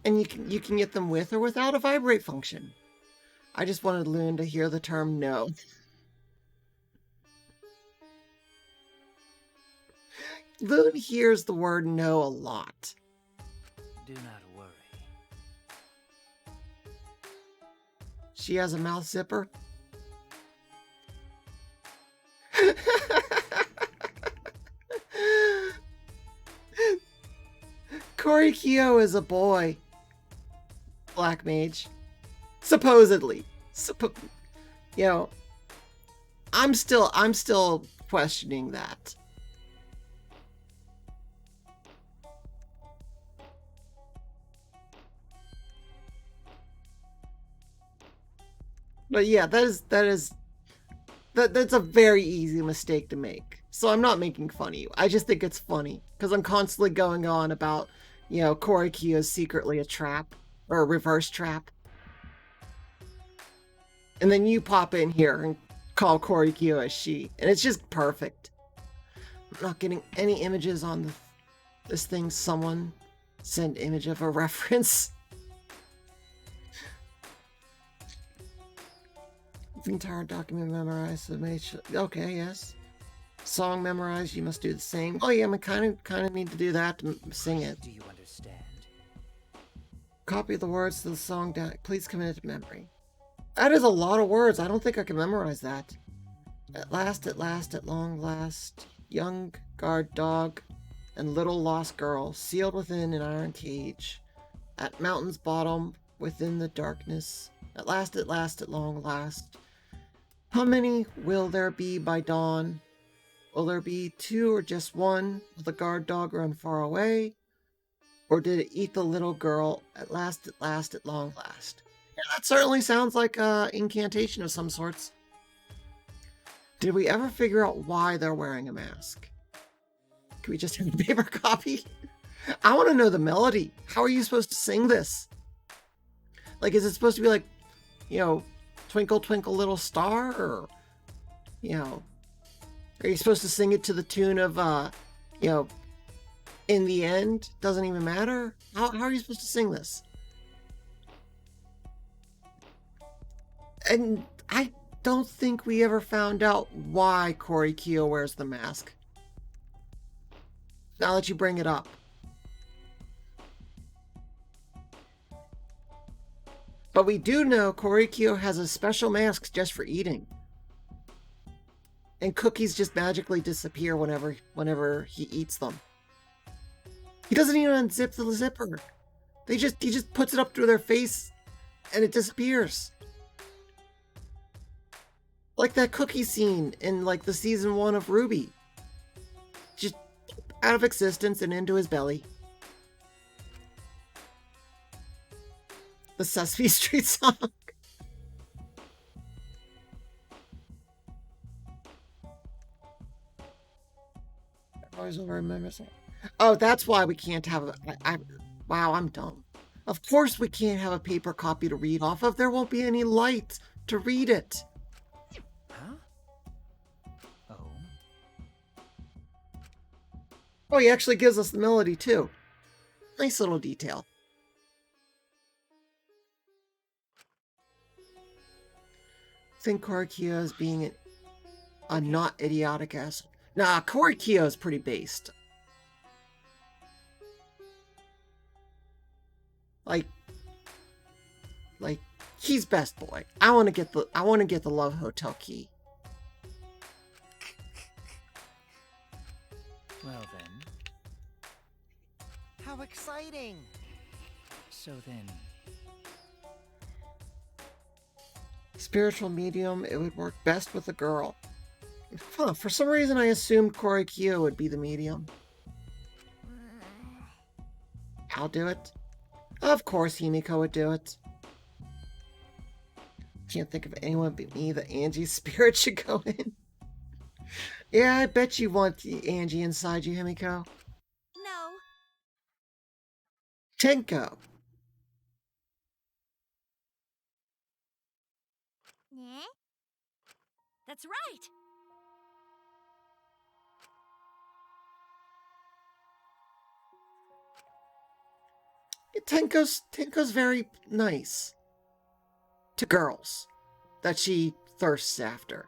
And you can get them with or without a vibrate function. I just wanted Loon to hear the term no. Loon hears the word no a lot. Do not worry. She has a mouth zipper. Corey Kyo is a boy. Black mage. Supposedly. You know, I'm still questioning that. But yeah, that's a very easy mistake to make. So I'm not making fun of you. I just think it's funny because I'm constantly going on about, you know, Corey Kyo is secretly a trap or a reverse trap. And then you pop in here and call Corey Kyo a she. And it's just perfect. I'm not getting any images on this thing. Someone send image of a reference. The entire document memorized. So made sure, okay, yes. Song memorized. You must do the same. Oh yeah, I kind of need to do that to sing it. Do you understand? Copy the words to the song down. Please commit it to memory. That is a lot of words. I don't think I can memorize that. At last, at long last, young guard dog and little lost girl sealed within an iron cage. At mountain's bottom, within the darkness. At last, at long last. How many will there be by dawn? Will there be two or just one? Will the guard dog run far away? Or did it eat the little girl at last, at long last? Yeah, that certainly sounds like an incantation of some sorts. Did we ever figure out why they're wearing a mask? Can we just have a paper copy? I want to know the melody. How are you supposed to sing this? Like, is it supposed to be like, you know, Twinkle, Twinkle, Little Star? Or, you know, are you supposed to sing it to the tune of, you know, In the End? Doesn't even matter? How are you supposed to sing this? And I don't think we ever found out why Corey Kyo wears the mask. Now that you bring it up. But we do know Corey Kyo has a special mask just for eating. And cookies just magically disappear whenever he eats them. He doesn't even unzip the zipper. He just puts it up to their face and it disappears. Like that cookie scene in like the season 1 of Ruby. Just out of existence and into his belly. The Sesame Street song. I always remember saying. Oh, that's why we can't have wow, I'm dumb. Of course we can't have a paper copy to read off of. There won't be any light to read it. Huh? Oh. Oh, he actually gives us the melody too. Nice little detail. Think Corey Kyo as being a not idiotic ass. Nah, Corey Kyo is pretty based. Like he's best boy. I want to get the Love Hotel key. Well then. How exciting! So then. Spiritual medium, it would work best with a girl. Huh, for some reason I assumed Korikyo would be the medium. I'll do it. Of course Himiko would do it. Can't think of anyone but me that Angie's spirit should go in. Yeah, I bet you want Angie inside you, Himiko. No. Tenko. Eh? That's right. Tenko's very nice. To girls. That she thirsts after.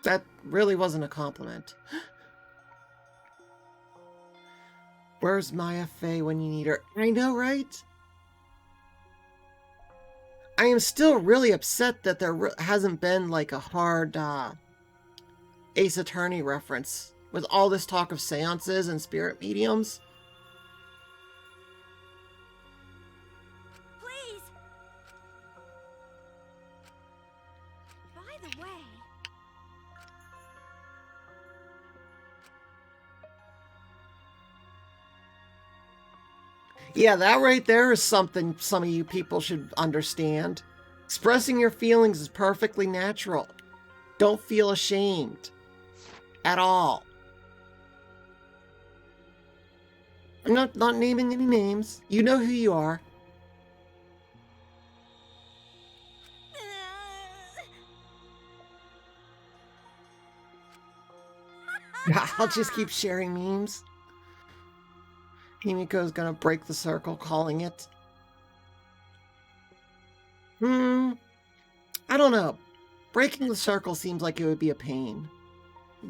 That really wasn't a compliment. Where's Maya Fey when you need her? I know, right? I am still really upset that there hasn't been like a hard Ace Attorney reference with all this talk of seances and spirit mediums. Please. By the way, Yeah, that right there is something some of you people should understand. Expressing your feelings is perfectly natural. Don't feel ashamed. At all. I'm not naming any names. You know who you are. I'll just keep sharing memes. Himiko's gonna break the circle, calling it. I don't know. Breaking the circle seems like it would be a pain.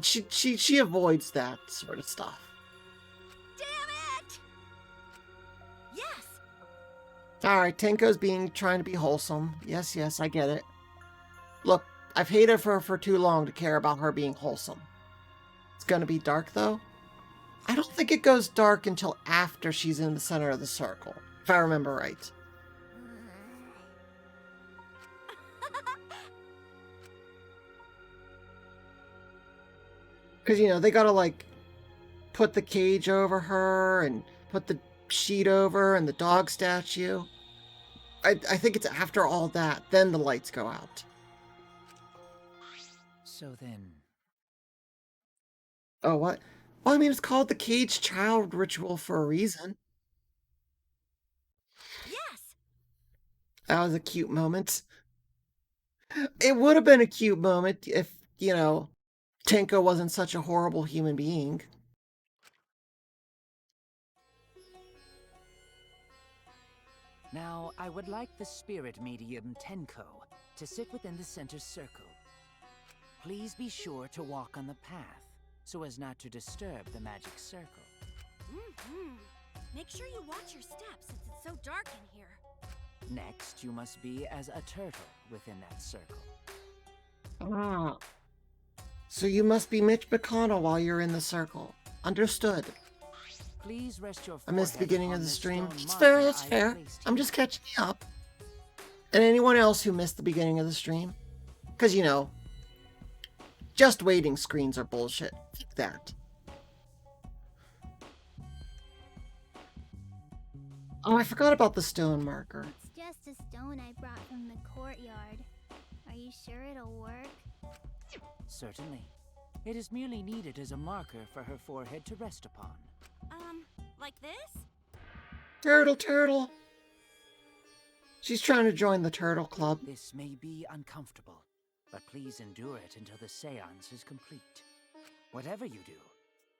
She avoids that sort of stuff. damn it! Yes. Alright, Tenko's trying to be wholesome. Yes, I get it. Look, I've hated her for too long to care about her being wholesome. It's gonna be dark, though? I don't think it goes dark until after she's in the center of the circle, if I remember right. Because, you know, they gotta, like, put the cage over her and put the sheet over and the dog statue. I think it's after all that, then the lights go out. So then, Oh, what? Well, I mean, it's called the cage child ritual for a reason. Yes. That was a cute moment. It would have been a cute moment if, you know, Tenko wasn't such a horrible human being. now I would like the spirit medium Tenko to sit within the center circle. Please be sure to walk on the path so as not to disturb the magic circle. Make sure you watch your steps since it's so dark in here. Next, you must be as a turtle within that circle. Ah. So you must be Mitch McConnell while you're in the circle. Understood. Please rest your I missed the forehead beginning on of the this stream. stone It's fair, that's marker fair. I placed I'm here. just catching up. And anyone else who missed the beginning of the stream. Because, you know, just waiting screens are bullshit. Fuck that. Oh, I forgot about the stone marker. It's just a stone I brought from the courtyard. Are you sure it'll work? Certainly. It is merely needed as a marker for her forehead to rest upon. Like this? Turtle. She's trying to join the turtle club. This may be uncomfortable, but please endure it until the seance is complete. Whatever you do,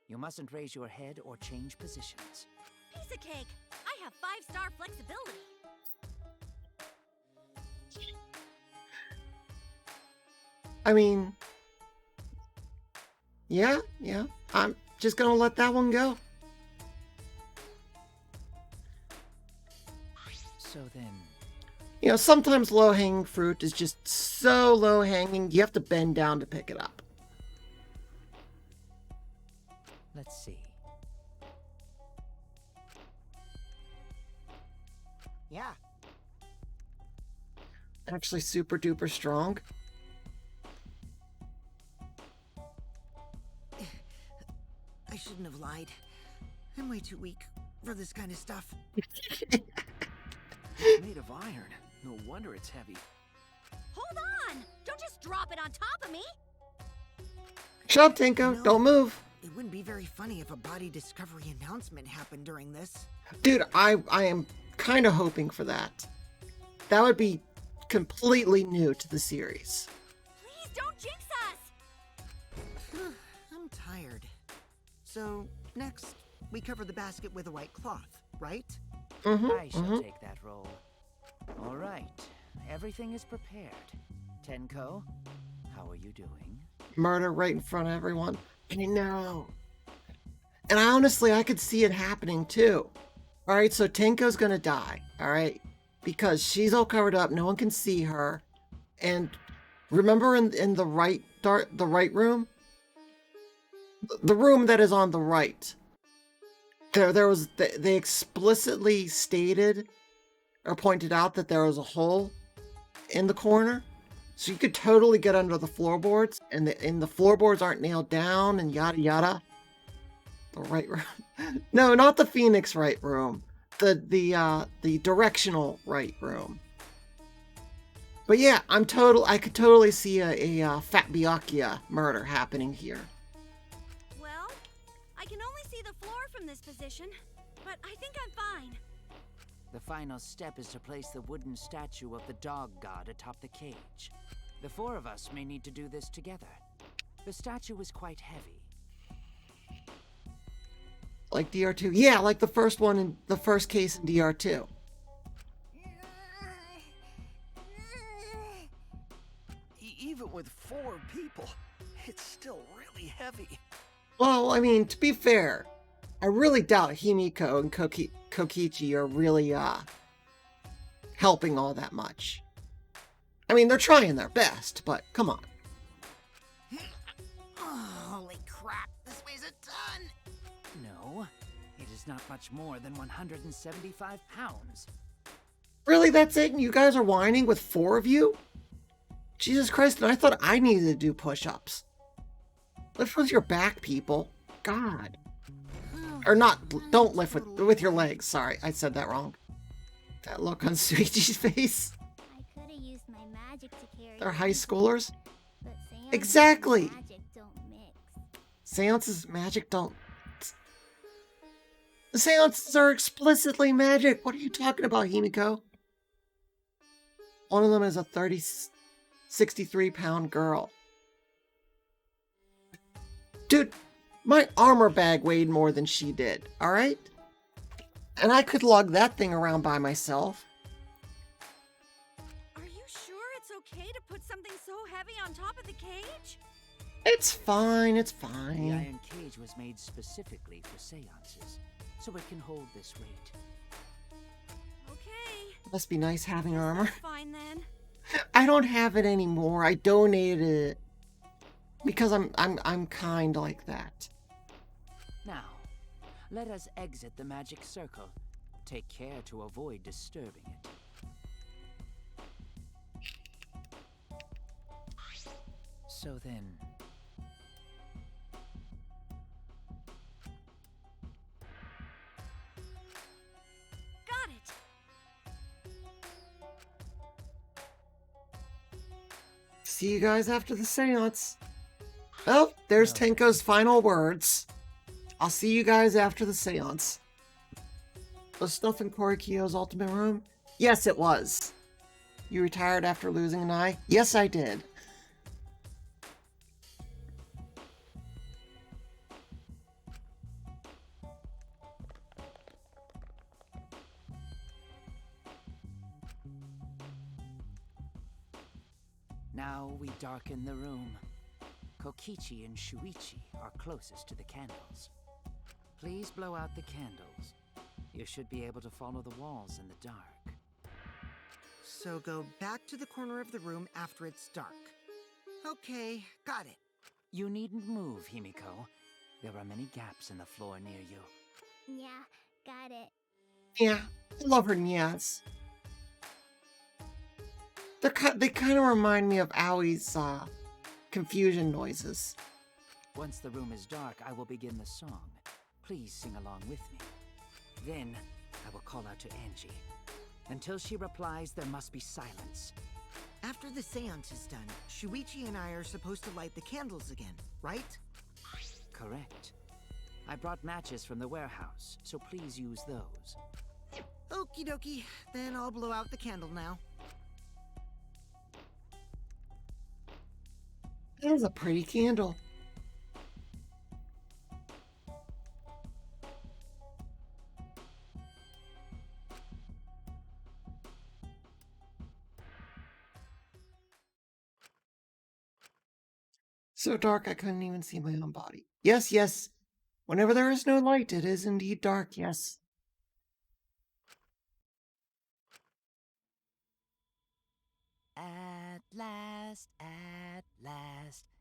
you mustn't raise your head or change positions. Piece of cake. I have 5-star flexibility. I mean, yeah. I'm just gonna let that one go. So then, You know, sometimes low-hanging fruit is just so low-hanging, you have to bend down to pick it up. let's see. Yeah. actually super duper strong. I shouldn't have lied. I'm way too weak for this kind of stuff. It's made of iron. No wonder it's heavy. Hold on! Don't just drop it on top of me! Shut up, Tinko. No. Don't move. It wouldn't be very funny if a body discovery announcement happened during this. Dude, I am kind of hoping for that. That would be completely new to the series. Please don't jinx us! I'm tired. So, next, we cover the basket with a white cloth, right? I shall take that role. All right, everything is prepared. Tenko, how are you doing? Murder right in front of everyone. I know. And I could see it happening too. All right, so Tenko's gonna die. All right, because she's all covered up. No one can see her. And remember in the right room, the room that is on the right. They explicitly stated or pointed out that there was a hole in the corner. So you could totally get under the floorboards, and the floorboards aren't nailed down, and yada yada. The right room, no, not the Phoenix right room, the directional right room. But yeah, I could totally see a Fat Byakuya murder happening here. Well, I can only see the floor from this position, but I think I'm fine. The final step is to place the wooden statue of the dog god atop the cage. The four of us may need to do this together. The statue is quite heavy. Like DR2, yeah, like the first one in the first case in DR2. Even with 4 people, it's still really heavy. Well, I mean, to be fair, I really doubt Himiko and Kokichi are really helping all that much. I mean, they're trying their best, but come on. Oh, holy crap, this weighs a ton! No, it is not much more than 175 pounds. Really, that's it? And you guys are whining with 4 of you? Jesus Christ, and I thought I needed to do push-ups. Lift with your back, people. God. Or not, don't lift with your legs. Sorry, I said that wrong. That look on Suichi's face. I could have used my magic to carry They're you, high schoolers. but seances Exactly. and magic don't mix. Seances and magic don't... The seances are explicitly magic. What are you talking about, Himiko? One of them is a 63-pound girl. Dude, my armor bag weighed more than she did, alright? And I could lug that thing around by myself. Are you sure it's okay to put something so heavy on top of the cage? It's fine, it's The fine. iron cage was made specifically for seances, so it can hold this weight. Okay. Must be nice having armor. Fine then. I don't have it anymore. I donated it. Because I'm kind like that. Now, let us exit the magic circle. Take care to avoid disturbing it. So then... Got it. See you guys after the seance. Oh, there's Tenko's final words. I'll see you guys after the seance. Was stuff in Korikyo's ultimate room? Yes, it was. You retired after losing an eye? Yes, I did. Now we darken the room. Kokichi and Shuichi are closest to the candles. Please blow out the candles. You should be able to follow the walls in the dark. So go back to the corner of the room after it's dark. Okay, got it. You needn't move, Himiko. There are many gaps in the floor near you. Yeah, got it. Yeah, I love her nyas. They kind of remind me of Aui's confusion noises. Once the room is dark, I will begin the song. Please sing along with me. Then, I will call out to Angie. Until she replies, there must be silence. After the seance is done, Shuichi and I are supposed to light the candles again, right? Correct. I brought matches from the warehouse, so please use those. Okie dokie, then I'll blow out the candle now. That is a pretty candle. So dark I couldn't even see my own body. Yes, yes. Whenever there is no light, it is indeed dark, yes. At last,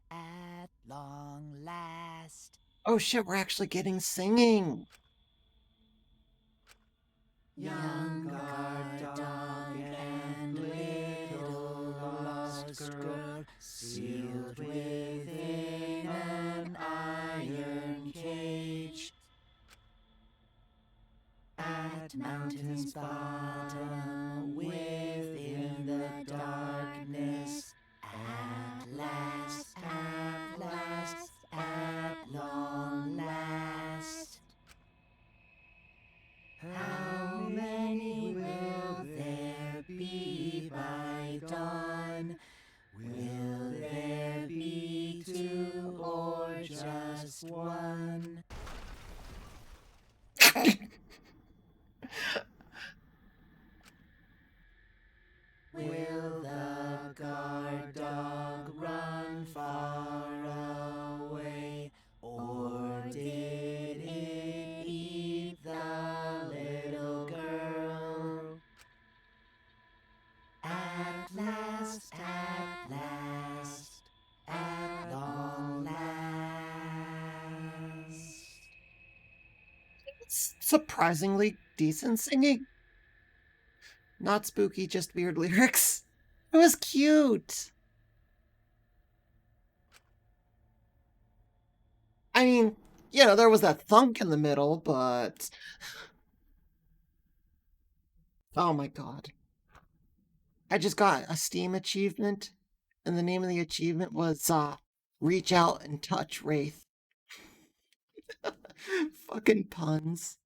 at long last. Oh shit, we're actually getting singing. Young guard dog and little lost girl, sealed within an iron cage. At mountain's bottom, within the darkness, at last, at long last. How many will there be by dawn? Will there be two or just one? Will the guard dog run far away, or did it eat the little girl? At last, at long last. It's surprisingly decent singing. Not spooky, just weird lyrics. It was cute. I mean, you know, there was that thunk in the middle, but... Oh my god. I just got a Steam achievement, and the name of the achievement was, Reach Out and Touch Wraith. Fucking puns.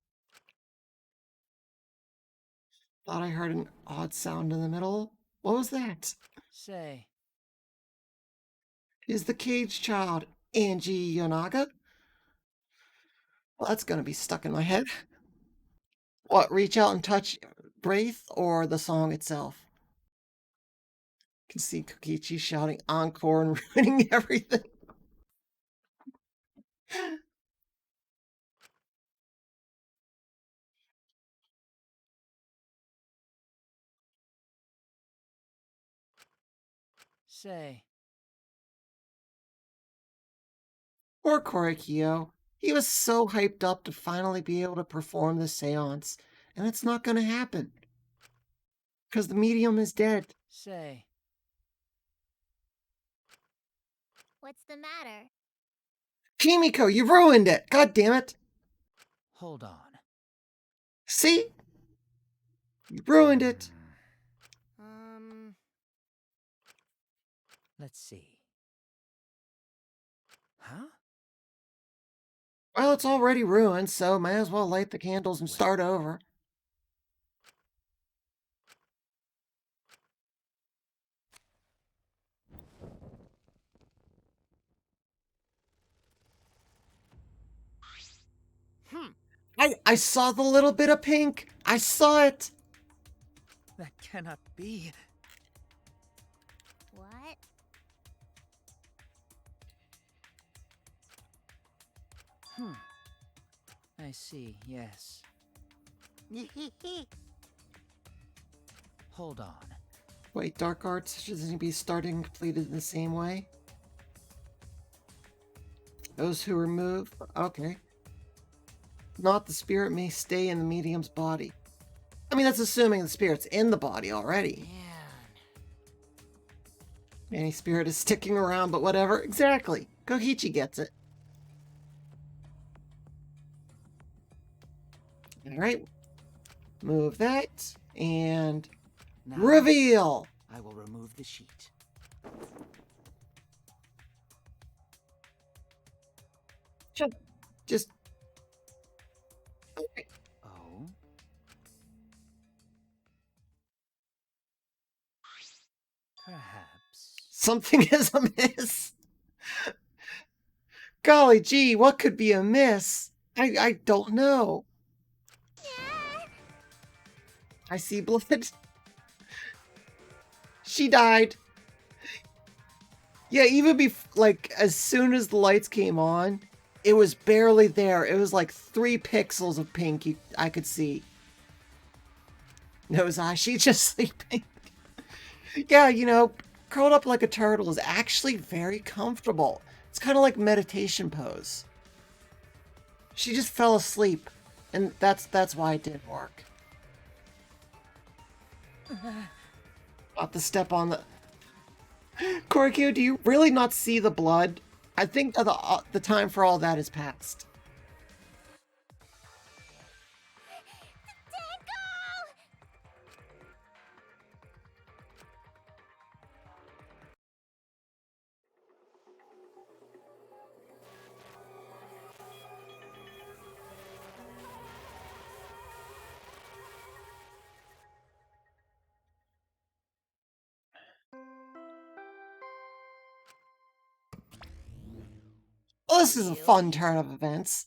Thought I heard an odd sound in the middle. What was that? Say. Is the cage child Angie Yonaga? Well, that's gonna be stuck in my head. What, Reach Out and Touch Wraith or the song itself? You can see Kokichi shouting encore and ruining everything. Say. Poor Korikyo. He was so hyped up to finally be able to perform the seance, and it's not gonna happen. Because the medium is dead. Say. What's the matter? Kimiko, you ruined it! God damn it! Hold on. See? You ruined it. Let's see. Huh? Well, it's already ruined, so may as well light the candles and start over. I saw the little bit of pink. I saw it. That cannot be. What? I see, yes. Hold on. Wait, Dark Arts shouldn't be starting and completed in the same way? Those who remove... Okay. Not the spirit may stay in the medium's body. I mean, that's assuming the spirit's in the body already. Man. Manny Spirit is sticking around, but whatever. Exactly. Kokichi gets it. Alright. Move that. And Now, reveal! I will remove the sheet. Just... Okay. Oh? Perhaps. Something is amiss. Golly gee, what could be amiss? I don't know. I see blood. She died. Yeah, even like as soon as the lights came on, it was barely there. It was like 3 pixels of pink I could see. Nose eye, she's just sleeping. Yeah, you know, curled up like a turtle is actually very comfortable. It's kind of like meditation pose. She just fell asleep, and that's why it didn't work. Not to step on the... Korikyo, do you really not see the blood? I think the time for all that is past. Well, this is a fun turn of events.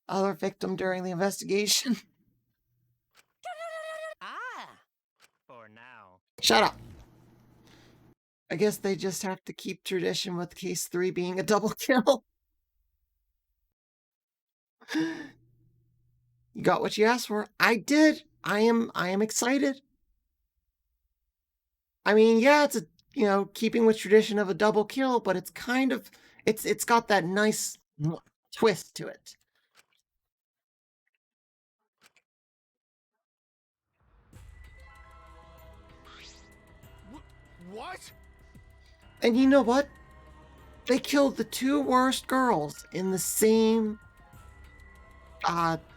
Other victim during the investigation. For now. Shut up. I guess they just have to keep tradition with case 3 being a double kill. You got what you asked for. I did. I am excited. I mean, yeah, it's a, you know, keeping with tradition of a double kill, but it's kind of it's got that nice twist to it. What? And you know what? They killed the 2 worst girls in the same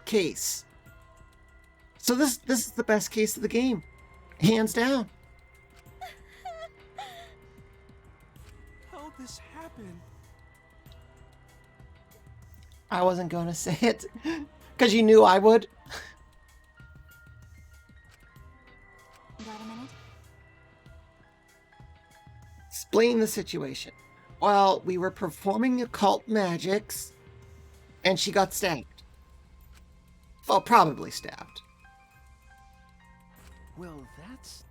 case. So this is the best case of the game. Hands down. How'd this happen? I wasn't going to say it because you knew I would. Got a minute? Explain the situation. Well, we were performing occult magics and she got stabbed. Well, probably stabbed. Well, that's...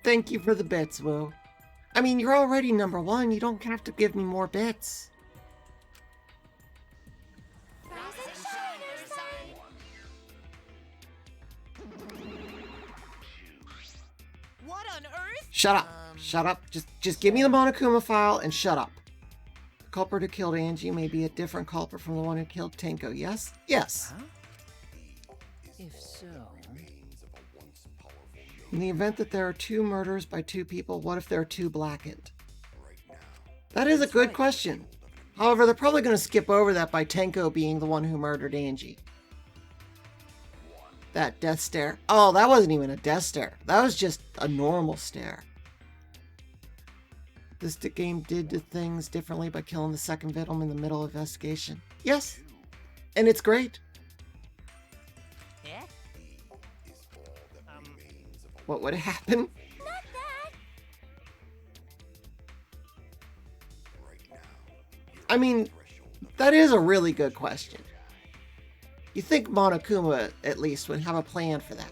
Thank you for the bits, Woo. I mean, you're already number 1. You don't have to give me more bits. What on earth? Shut up. Shut up. Just give me the Monokuma file and shut up. The culprit who killed Angie may be a different culprit from the one who killed Tenko, yes? Yes. Huh? If so... In the event that there are 2 murders by 2 people, what if there are 2 blackened? That is a good question. However, they're probably going to skip over that by Tenko being the one who murdered Angie. That death stare. Oh, that wasn't even a death stare. That was just a normal stare. This game did the things differently by killing the second victim in the middle of investigation. Yes. And it's great. Yeah? What would happen? I mean, that is a really good question. You think Monokuma, at least, would have a plan for that.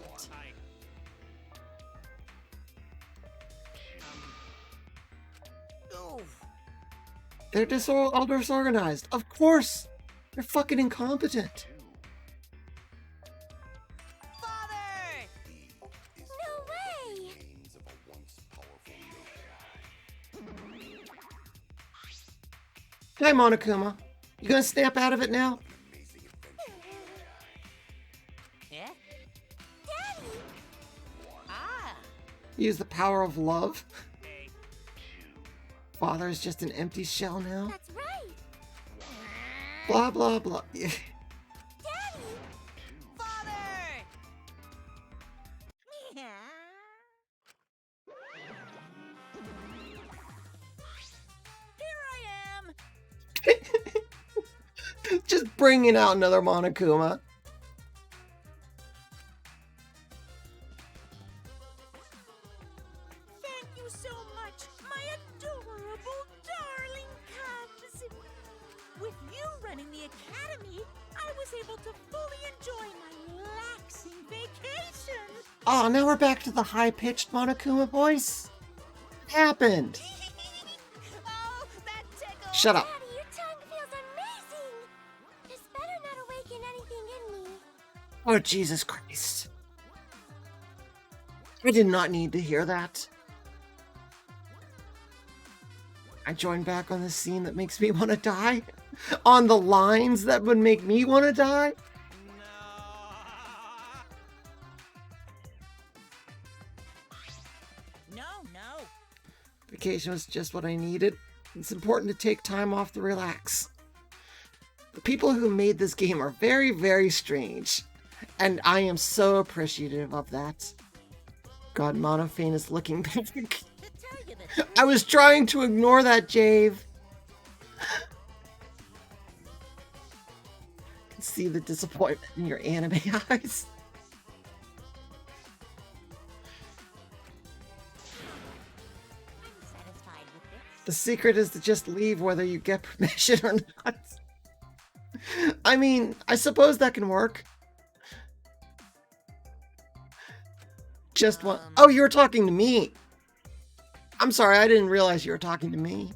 They're all disorganized. Of course! They're fucking incompetent. Father! No way! Hi, Monokuma. You gonna snap out of it now? Yeah? Use the power of love. Father is just an empty shell now. That's right. Blah, blah, blah. Daddy! Father! Here I am. Just bringing out another Monokuma. Thank you so much, my adorable, darling cubs. With you running the academy, I was able to fully enjoy my relaxing vacation. Oh, now we're back to the high-pitched Monokuma voice. What happened? Oh, that tickles. Shut up. Daddy, your tongue feels amazing! This better not awaken anything in me. Oh, Jesus Christ. I did not need to hear that. I joined back on the scene that makes me want to die. On the lines that would make me want to die. No, no. Vacation was just what I needed. It's important to take time off to relax. The people who made this game are very, very strange. And I am so appreciative of that. God, Monofane is looking back. To tell you the truth, I was trying to ignore that, Jave. I can see the disappointment in your anime eyes. I'm satisfied with this. The secret is to just leave whether you get permission or not. I mean, I suppose that can work. Just one. Oh, you were talking to me. I'm sorry, I didn't realize you were talking to me.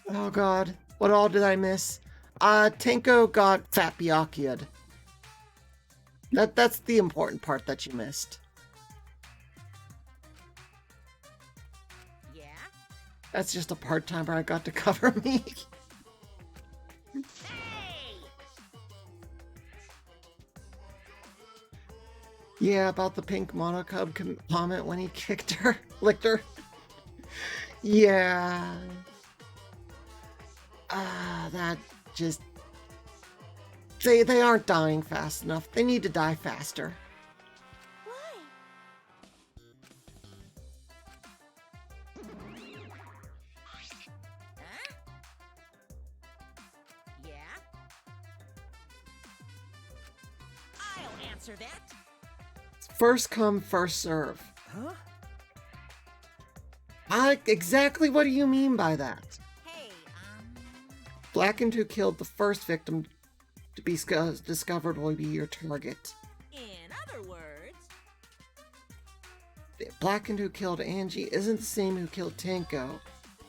Oh god, what all did I miss? Tenko got Fat Byaku'd. That's the important part that you missed. Yeah? That's just a part-timer I got to cover me. Hey! Yeah, about the pink monocub comment when he kicked her, licked her. Yeah. That just... They aren't dying fast enough. They need to die faster. Why? Huh? Yeah? I'll answer that. First come, first serve. Huh? Exactly what do you mean by that? Hey, Blackened who killed the first victim to be discovered will be your target. in other words, If Blackened who killed Angie isn't the same who killed Tenko,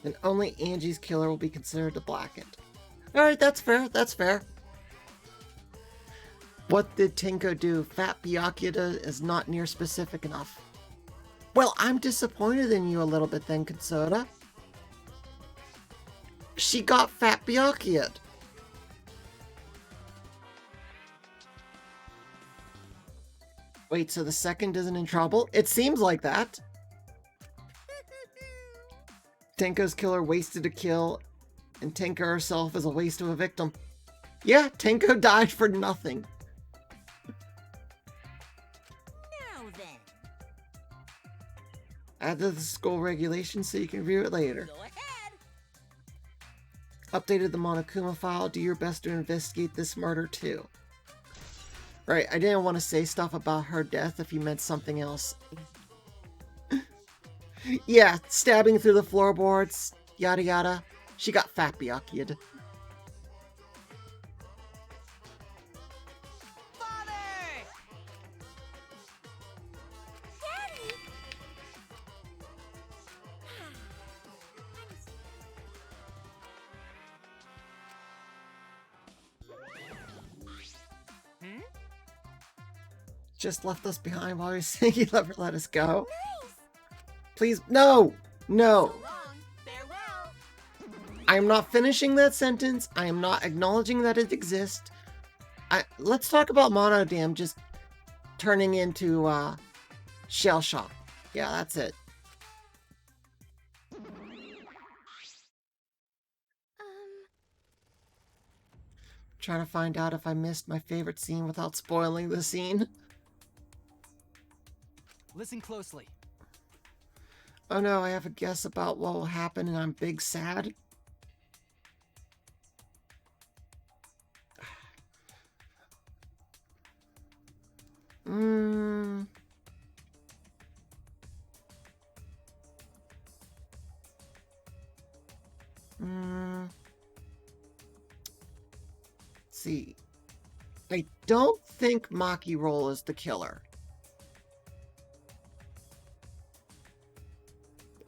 then only Angie's killer will be considered a Blackened. Alright, that's fair, that's fair. What did Tenko do? Fat Byaku'd is not near specific enough. Well, I'm disappointed in you a little bit then, Katsuda. She got Fat Byaku'd. Wait, so the second isn't in trouble? It seems like that. Tenko's killer wasted a kill, and Tenko herself is a waste of a victim. Yeah, Tenko died for nothing. now then, Add to the school regulations so you can review it later. go ahead. Updated the Monokuma file. Do your best to investigate this murder too. Right, I didn't want to say stuff about her death if you meant something else. Yeah, stabbing through the floorboards, yada yada. She got Fat Byaku'd. Father! Daddy! Just left us behind while he's saying he'd never let us go. Nice! Please, no! No! So long. Farewell. I am not finishing that sentence. I am not acknowledging that it exists. Let's talk about Monodam just turning into shell shock. Yeah, that's it. Trying to find out if I missed my favorite scene without spoiling the scene. Listen closely. Oh no, I have a guess about what will happen and I'm big sad. See. I don't think Maki Roll is the killer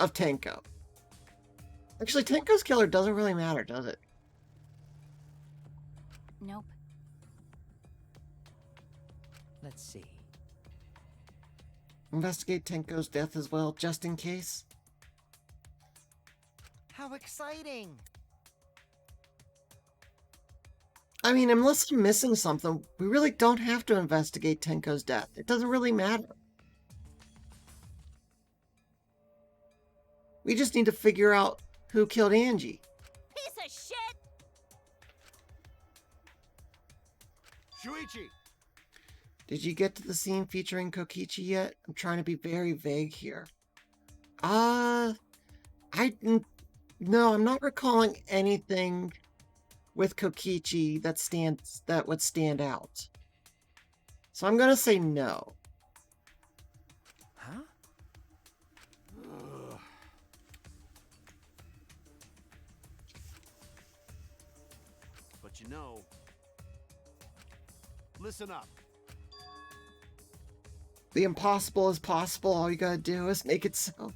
of Tenko. Actually, Tenko's killer doesn't really matter, does it? Nope. Let's see. Investigate Tenko's death as well, just in case. How exciting! I mean, unless I'm missing something, we really don't have to investigate Tenko's death. It doesn't really matter. We just need to figure out who killed Angie. Piece of shit! Shuichi! Did you get to the scene featuring Kokichi yet? I'm trying to be very vague here. No, I'm not recalling anything with Kokichi that would stand out. So I'm gonna say no. Huh? But you know, listen up. The impossible is possible. All you gotta do is make it so.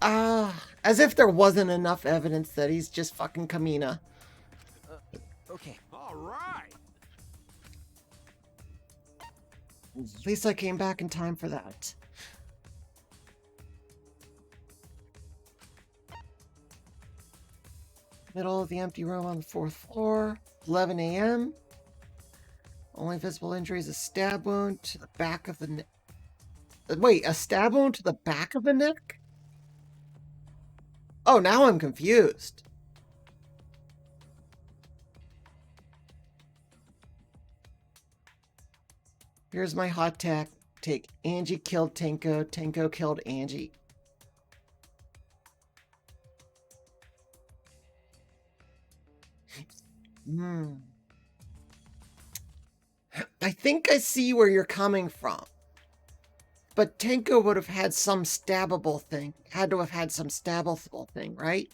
As if there wasn't enough evidence that he's just fucking Kamina. Okay. All right. At least I came back in time for that. Middle of the empty room on the 4th floor, 11 a.m. Only visible injury is a stab wound to the back of the neck. Wait, a stab wound to the back of the neck? Oh, now I'm confused. Here's my hot take. Angie killed Tenko. Tenko killed Angie. I think I see where you're coming from. But Tenko would have had some stabbable thing. Had to have had some stabbable thing, right?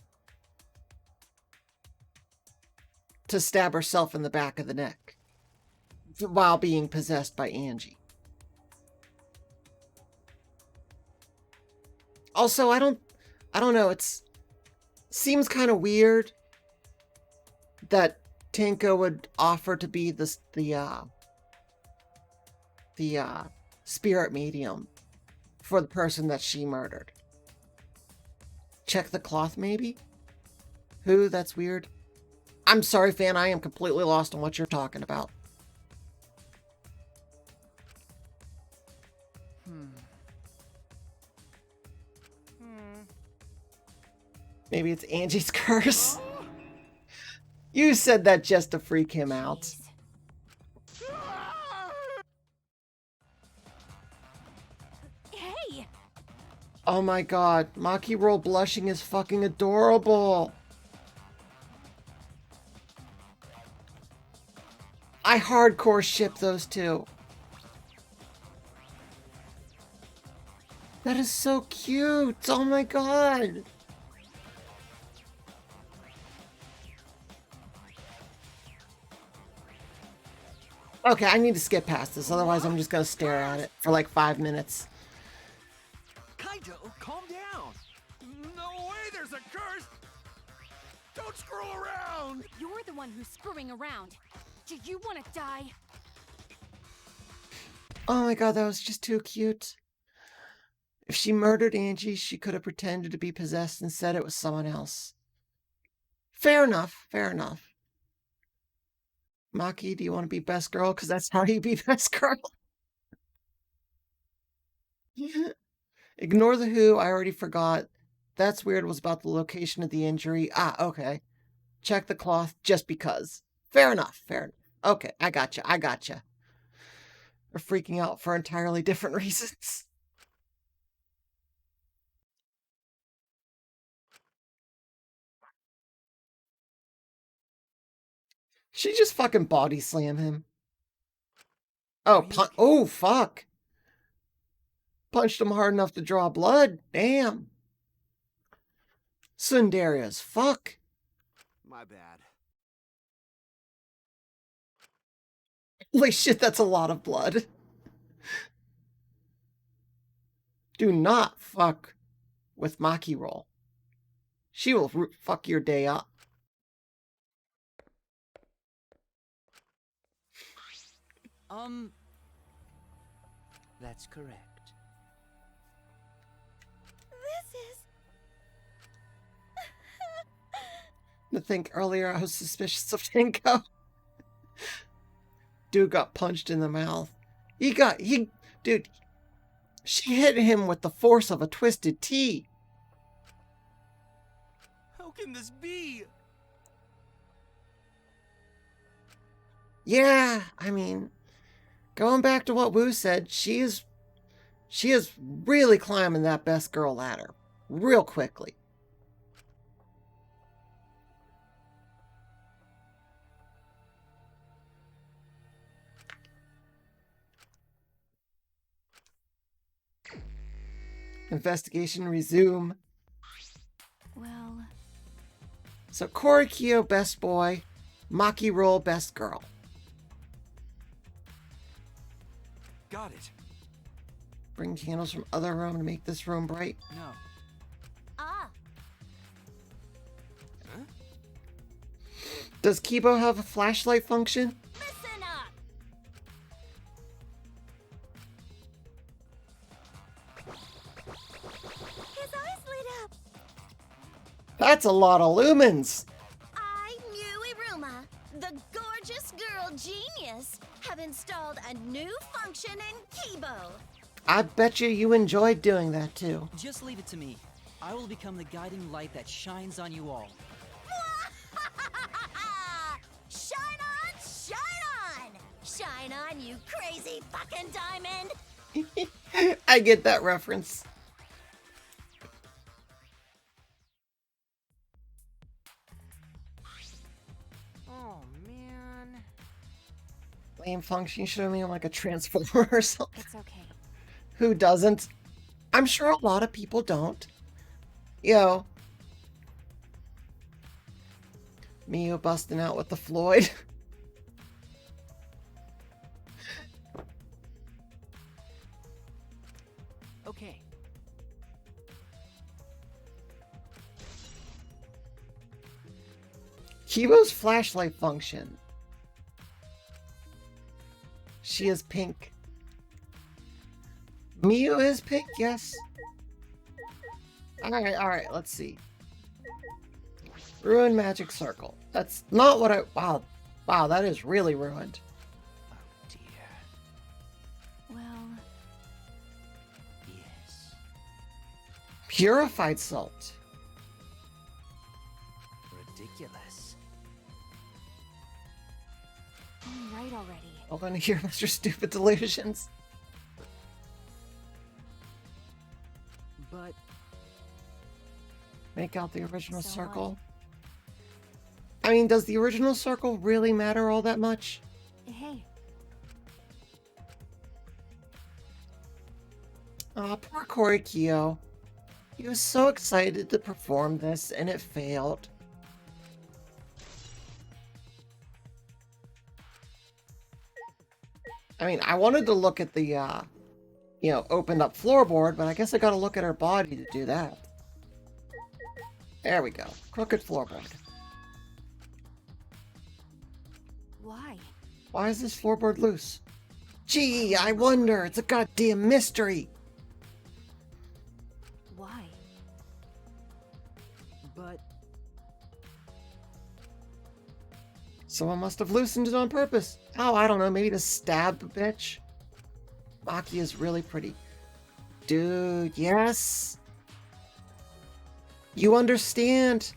To stab herself in the back of the neck. While being possessed by Angie. Also, I don't know, seems kind of weird that Tenko would offer to be the spirit medium for the person that she murdered. Check the cloth, maybe? Who? That's weird. I'm sorry, fan, I am completely lost on what you're talking about. Maybe it's Angie's curse. You said that just to freak him out. Hey! Oh my god, Maki Roll blushing is fucking adorable. I hardcore ship those two. That is so cute. Oh my god. Okay, I need to skip past this, otherwise I'm just gonna stare at it for like 5 minutes. Kaito, calm down. No way there's a curse. Don't screw around. You're the one who's screwing around. Do you want to die? Oh my god, that was just too cute. If she murdered Angie, she could have pretended to be possessed and said it was someone else. Fair enough, fair enough. Maki, do you want to be best girl? Because that's how you be best girl. Ignore the who, I already forgot. That's weird was about the location of the injury. Ah, okay. Check the cloth just because. Fair enough, fair enough. Okay, I gotcha. They're freaking out for entirely different reasons. She just fucking body slam him. Oh, oh, fuck. Punched him hard enough to draw blood. Damn. Tsundere as fuck. My bad. Holy shit, that's a lot of blood. Do not fuck with Maki Roll. She will fuck your day up. That's correct. This is... To think earlier I was suspicious of Tenko. Dude got punched in the mouth. Dude, she hit him with the force of a twisted T. How can this be? Yeah, I mean, going back to what Wu said, she is really climbing that best girl ladder real quickly. Investigation resume. Well... So Korikyo, best boy. Maki Roll, best girl. Got it. Bring candles from other room to make this room bright. No. Ah! Huh? Does Kibo have a flashlight function? Listen up! His eyes lit up! That's a lot of lumens. I, Iruma, the gorgeous girl genius, have installed a new function in Kibo. I bet you enjoyed doing that too. Just leave it to me. I will become the guiding light that shines on you all. Shine on, shine on! Shine on, you crazy fucking diamond! I get that reference. Oh, man. Lame function, you should have made him like a transformer or something. It's okay. Who doesn't? I'm sure a lot of people don't. Yo. Mio busting out with the Floyd. Okay. Kibo's flashlight function. She is pink. Mio is pink, yes. Alright, let's see. Ruined magic circle. That's not what I... Wow, that is really ruined. Oh dear. Well, Yes. Purified salt. Ridiculous. I'm right already. Hold on here, Mr. Stupid Delusions. But Make out the original So circle. I mean, does the original circle really matter all that much? Hey, Aw, poor Korikyo. He was so excited to perform this, and it failed. I mean, I wanted to look at the, opened up floorboard, but I guess I gotta look at her body to do that. There we go. Crooked floorboard. why? Why is this floorboard loose? Gee, I wonder. It's a goddamn mystery. Why? but Someone must have loosened it on purpose. Oh, I don't know. Maybe to stab the bitch. Maki is really pretty. dude, yes. You understand.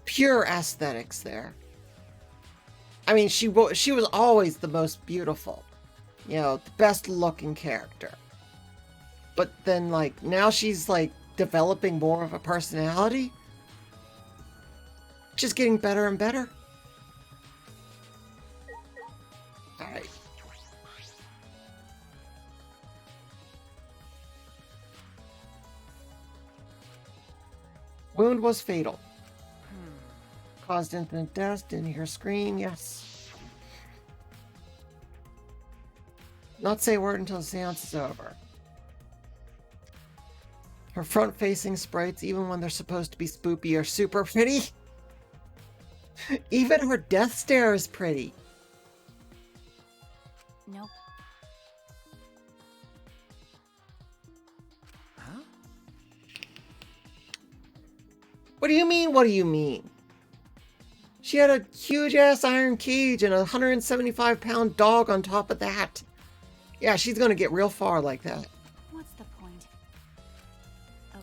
Pure aesthetics there. I mean, she was always the most beautiful. You know, the best looking character. But then, like, now she's, like, developing more of a personality. Just getting better and better. Alright. Wound was fatal. Caused instant death, didn't hear scream, yes. Not say a word until the seance is over. Her front-facing sprites, even when they're supposed to be spoopy, are super pretty. Even her death stare is pretty. Nope. Huh? What do you mean, what do you mean? She had a huge-ass iron cage and a 175-pound dog on top of that. Yeah, she's gonna get real far like that. What's the point? Okay.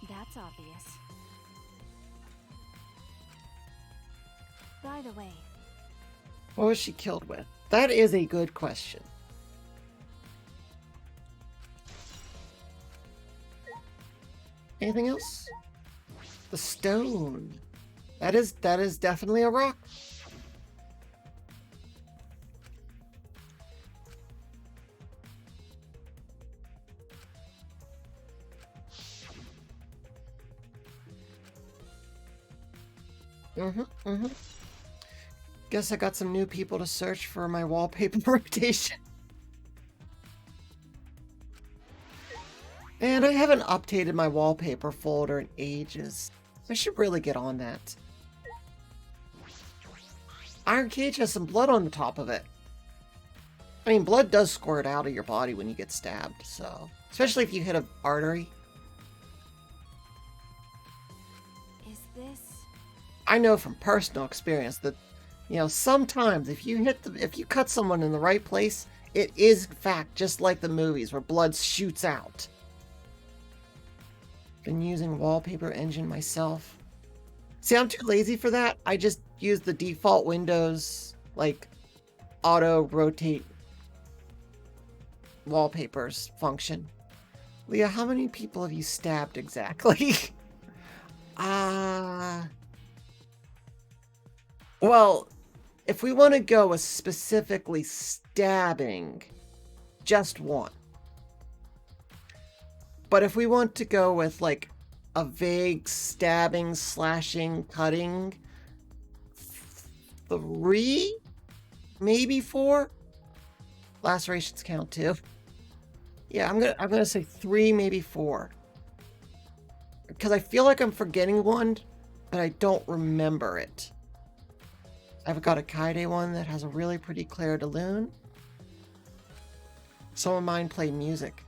That's obvious. By the way, What was she killed with? That is a good question. Anything else? The stone. That is definitely a rock. Guess I got some new people to search for my wallpaper rotation. And I haven't updated my wallpaper folder in ages. I should really get on that. Iron Cage has some blood on the top of it. I mean, blood does squirt out of your body when you get stabbed, so... Especially if you hit an artery. is this... I know from personal experience that, you know, sometimes if you cut someone in the right place, it is in fact just like the movies where blood shoots out. Been using wallpaper engine myself. See, I'm too lazy for that. I just use the default Windows, like, auto rotate wallpapers function. Leah, how many people have you stabbed exactly? Well, if we want to go with specifically stabbing, just one. But if we want to go with, like, a vague stabbing, slashing, cutting, 3? Maybe 4? Lacerations count too. Yeah, I'm gonna say 3, maybe 4. Because I feel like I'm forgetting one, but I don't remember it. I've got a Kaide one that has a really pretty Clair de Lune. Some of mine play music.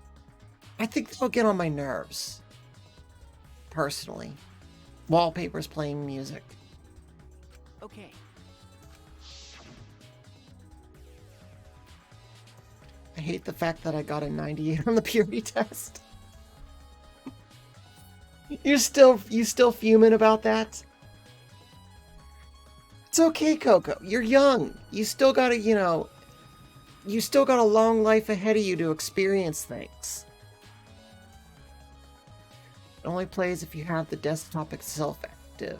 I think they'll get on my nerves. Personally. Wallpapers playing music. Okay. I hate the fact that I got a 98 on the purity test. You still fuming about that? It's okay, Coco. You're young. You still got a long life ahead of you to experience things. It only plays if you have the desktop itself active.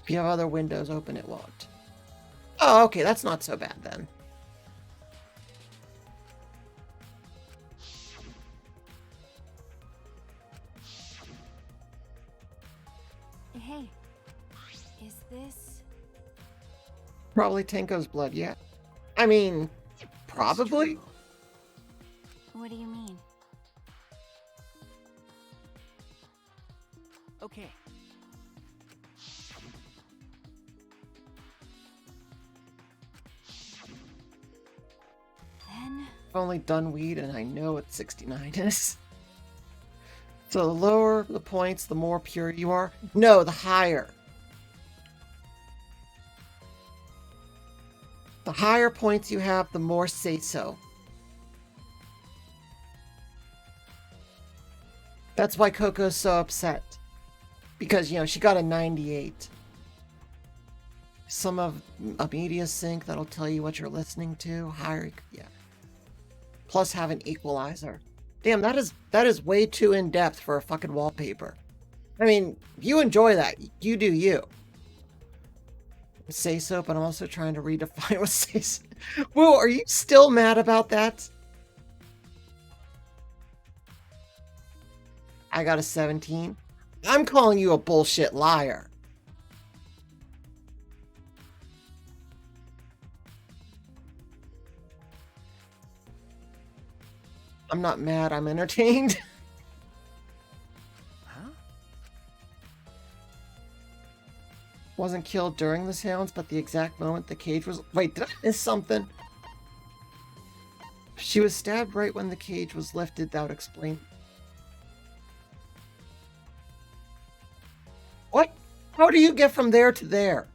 If you have other windows open, it won't. Oh, okay, that's not so bad then. Hey, is this... Probably Tenko's blood, yeah. I mean, probably? What do you mean? Okay. Then... I've only done weed and I know what 69 is. So the lower the points, the more pure you are. No, the higher. The higher points you have, the more say so. That's why Coco's so upset. Because, you know, she got a 98. Some of a media sync that'll tell you what you're listening to. Higher, yeah. Plus have an equalizer. Damn, that is way too in-depth for a fucking wallpaper. I mean, you enjoy that. You do you. Say so, but I'm also trying to redefine what say so. Woo, are you still mad about that? I got a 17. I'm calling you a bullshit liar. I'm not mad, I'm entertained. Huh? Wasn't killed during the seance, but the exact moment the cage was... Wait, did I miss something? She was stabbed right when the cage was lifted. That would explain. What? How do you get from there to there?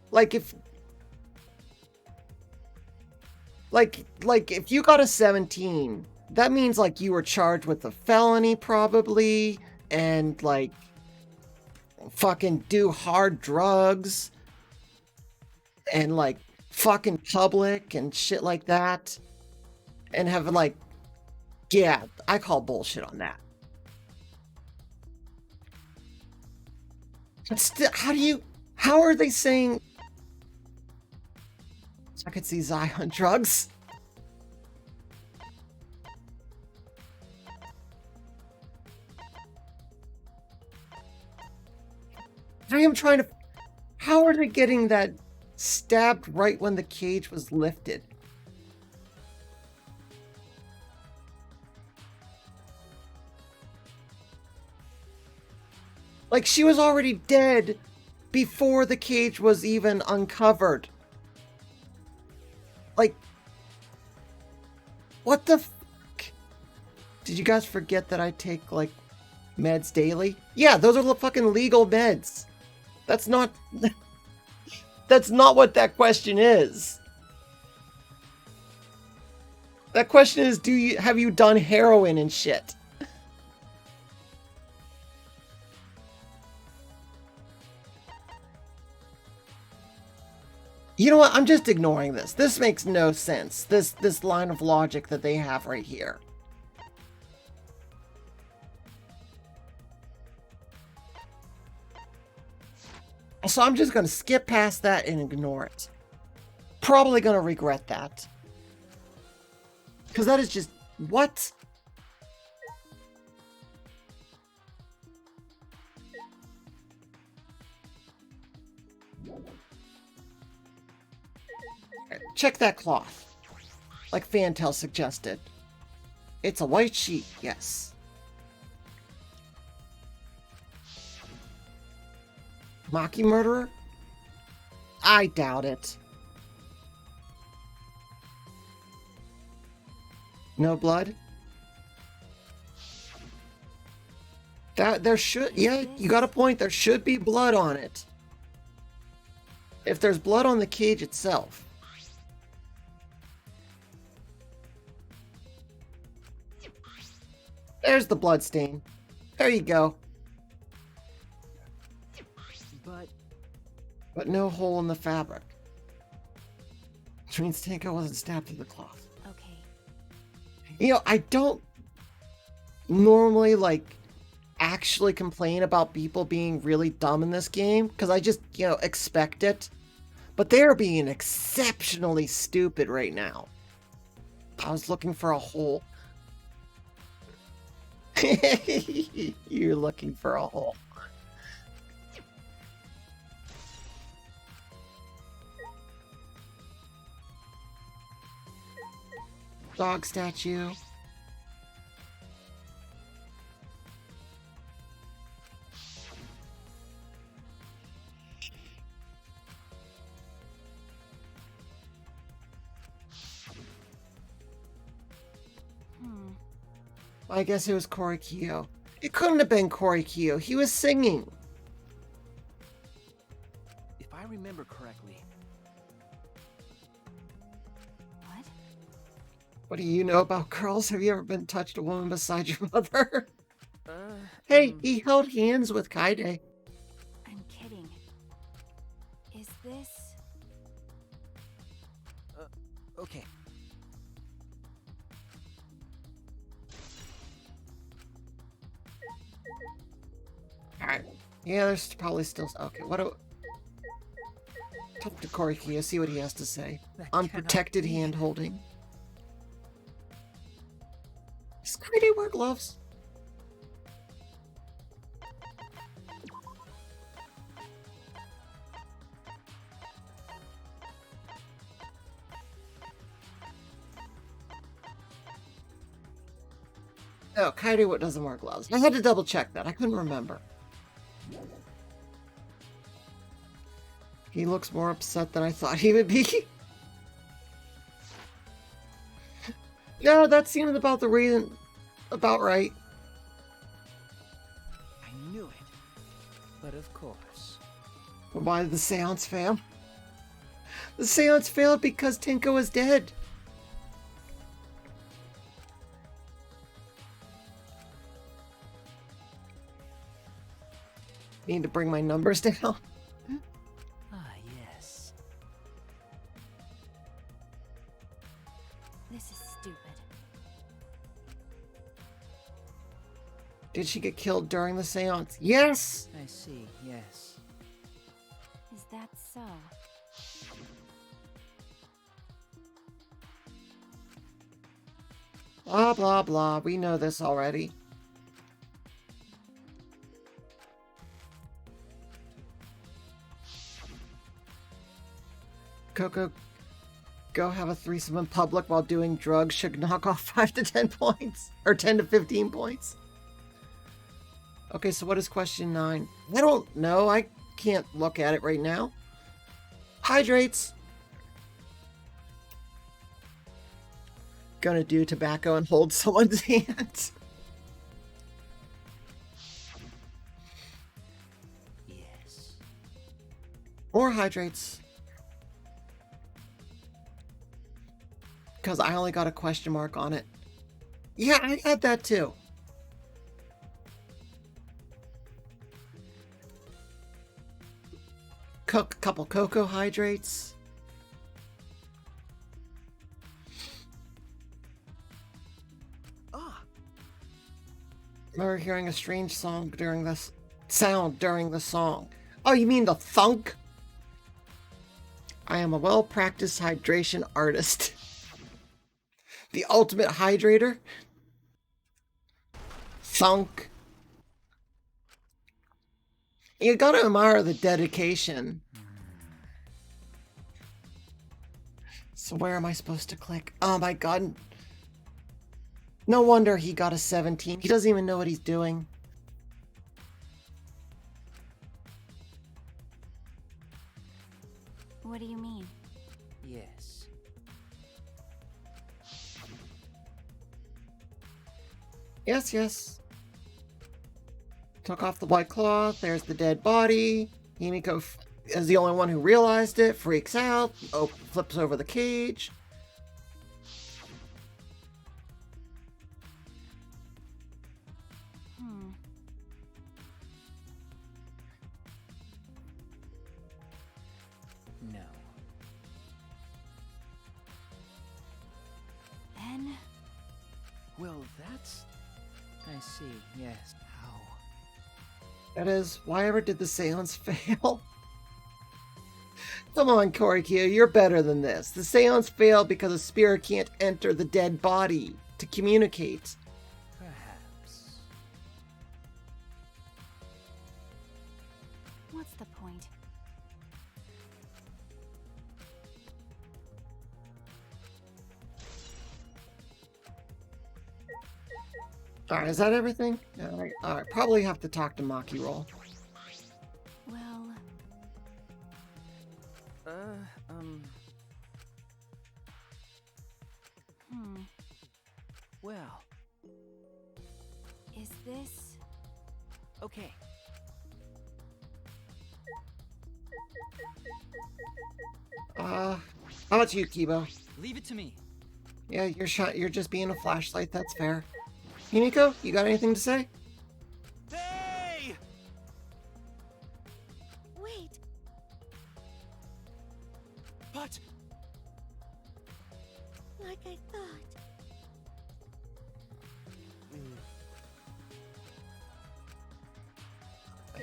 Like if if you got a 17, that means like you were charged with a felony probably, and like fucking do hard drugs and like fucking public and shit like that, and have like, yeah, I call bullshit on that. But still, how are they saying? I could see Zai on drugs. I am trying to... How are they getting that stabbed right when the cage was lifted? Like, she was already dead before the cage was even uncovered. Like, what the fuck? Did you guys forget that I take, like, meds daily? Yeah, those are the fucking legal meds. That's not... That's not what that question is. That question is, have you done heroin and shit? You know what? I'm just ignoring this. This makes no sense. This line of logic that they have right here. So I'm just going to skip past that and ignore it. Probably going to regret that. Because that is just... What? Check that cloth. Like Fantel suggested. It's a white sheet, yes. Maki murderer? I doubt it. No blood? There should... Yeah, you got a point. There should be blood on it. If there's blood on the cage itself. There's the blood stain. There you go. But no hole in the fabric. Which means Tenko wasn't stabbed through the cloth. Okay. You know, I don't normally, like, actually complain about people being really dumb in this game, because I just, you know, expect it. But they're being exceptionally stupid right now. I was looking for a hole. You're looking for a hole. Dog statue. I guess it was Korikyo. It couldn't have been Korikyo. He was singing. If I remember correctly, What? What do you know about girls? Have you ever been touched a woman beside your mother? Hey, he held hands with Kaide. I'm kidding. Is this... okay. Alright. Yeah, there's probably still... Okay, what do... Talk to Korikyo, see what he has to say. That Unprotected cannot be. hand holding. Does Kaide wear gloves? No, Kaide doesn't wear gloves. I had to double check that. I couldn't remember. He looks more upset than I thought he would be. No, that seems about the reason. About right. I knew it. But of course. Why did the seance fail? The seance failed because Tinko is dead. Need to bring my numbers down. Ah, yes. This is stupid. Did she get killed during the seance? Yes! I see, yes. Is that so? Blah, blah, blah. We know this already. Coco, go have a threesome in public while doing drugs should knock off 5 to 10 points. Or 10 to 15 points. Okay, so what is question 9? I don't know. I can't look at it right now. Hydrates. Gonna do tobacco and hold someone's hand. Yes. More hydrates. Because I only got a question mark on it. Yeah, I had that too. Cook a couple cocoa hydrates. Ah, Remember hearing a strange song during this sound during the song. Oh, you mean the thunk? I am a well-practiced hydration artist. The ultimate hydrator. Thunk. You gotta admire the dedication. So where am I supposed to click? Oh my god. No wonder he got a 17. He doesn't even know what he's doing. What do you mean? Yes. Yes, yes. Took off the white cloth. There's the dead body. Himiko is the only one who realized it. Freaks out. Oh, flips over the cage. No. Then... well, that's... I see, yes. How? That is, why ever did the seance fail? Come on, Korikyo, you're better than this. The seance failed because a spirit can't enter the dead body to communicate. Perhaps. what's the point? Alright, is that everything? Alright, probably have to talk to Maki Roll. Well... Well, Is this... Okay. How about you, Kibo? Leave it to me. Yeah, you're just being a flashlight, that's fair. Himiko, you got anything to say? Hey! Wait, But like I thought.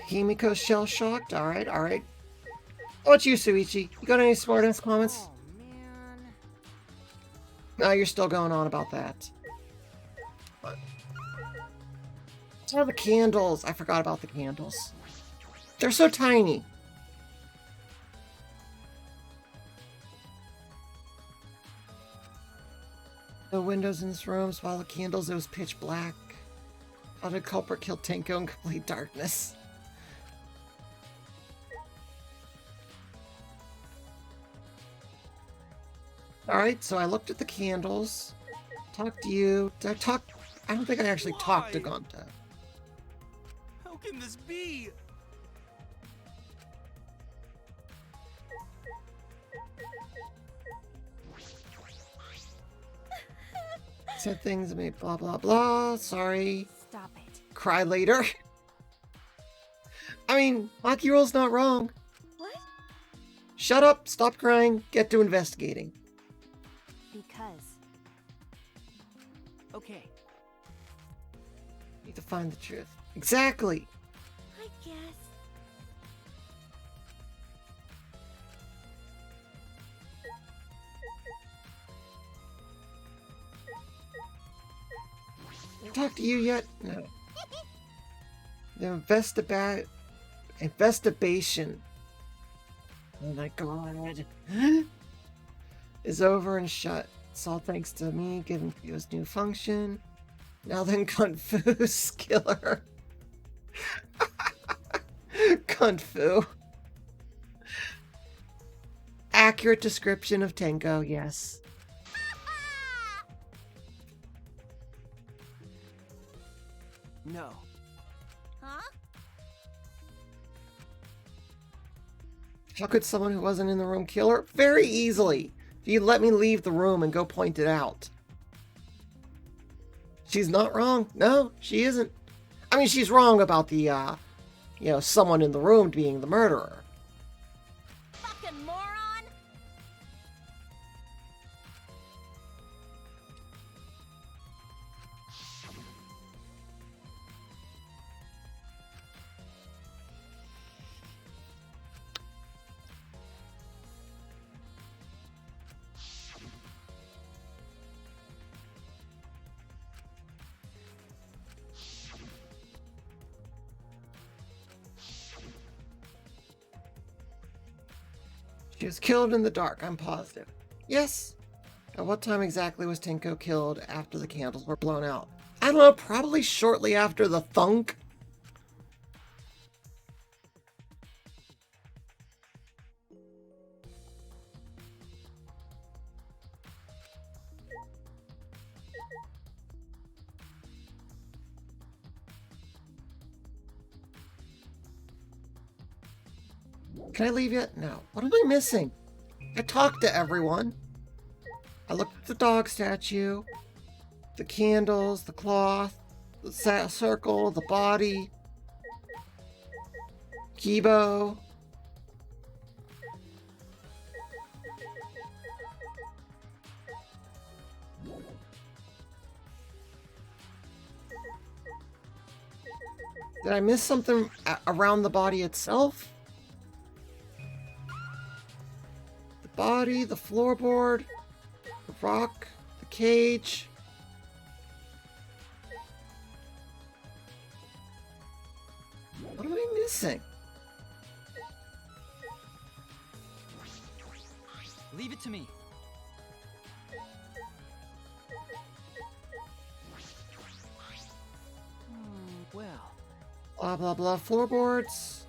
Himiko's shell-shocked? Alright, alright. How about you, Suichi? You got any smart-ass comments? Oh, man. No, you're still going on about that. But... Oh, the candles! I forgot about the candles. They're so tiny. No windows in this room, so all the candles, it was pitch black. How did culprit kill Tenko in complete darkness? Alright, so I looked at the candles. Talked to you. Did I talk? I don't think I actually talked to Why? Gonta. how can this be? Said things that made blah blah blah. Sorry. Stop it. Cry later. I mean, Maki Roll's not wrong. What? Shut up, stop crying, get to investigating. Because. Okay. Need to find the truth. Exactly. I guess. Talk to you yet? No. The investigation. Oh my god. Is over and shut. It's all thanks to me giving you his new function. Now then, Kung Fu Skiller. Kung Fu. Accurate description of Tenko, yes. No. Huh? How could someone who wasn't in the room kill her? Very easily. If you let me leave the room and go point it out. She's not wrong. No, she isn't. I mean, she's wrong about the, someone in the room being the murderer. Fucking moron! She was killed in the dark, I'm positive. Yes. At what time exactly was Tenko killed after the candles were blown out? I don't know, probably shortly after the thunk. Can I leave yet? No. What am I missing? I talked to everyone. I looked at the dog statue, the candles, the cloth, the circle, the body, Kibo. Did I miss something around the body itself? The body, the floorboard, the rock, the cage. What am I missing? Leave it to me. Well. Blah, blah, blah. Floorboards.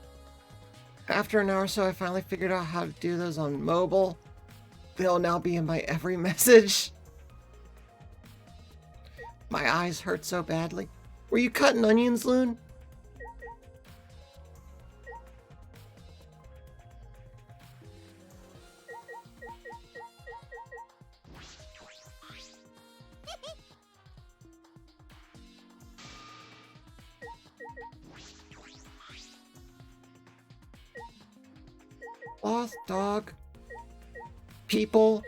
After an hour or so, I finally figured out how to do those on mobile. They'll now be in my every message. My eyes hurt so badly. Were you cutting onions, Loon? Sloth, dog, people.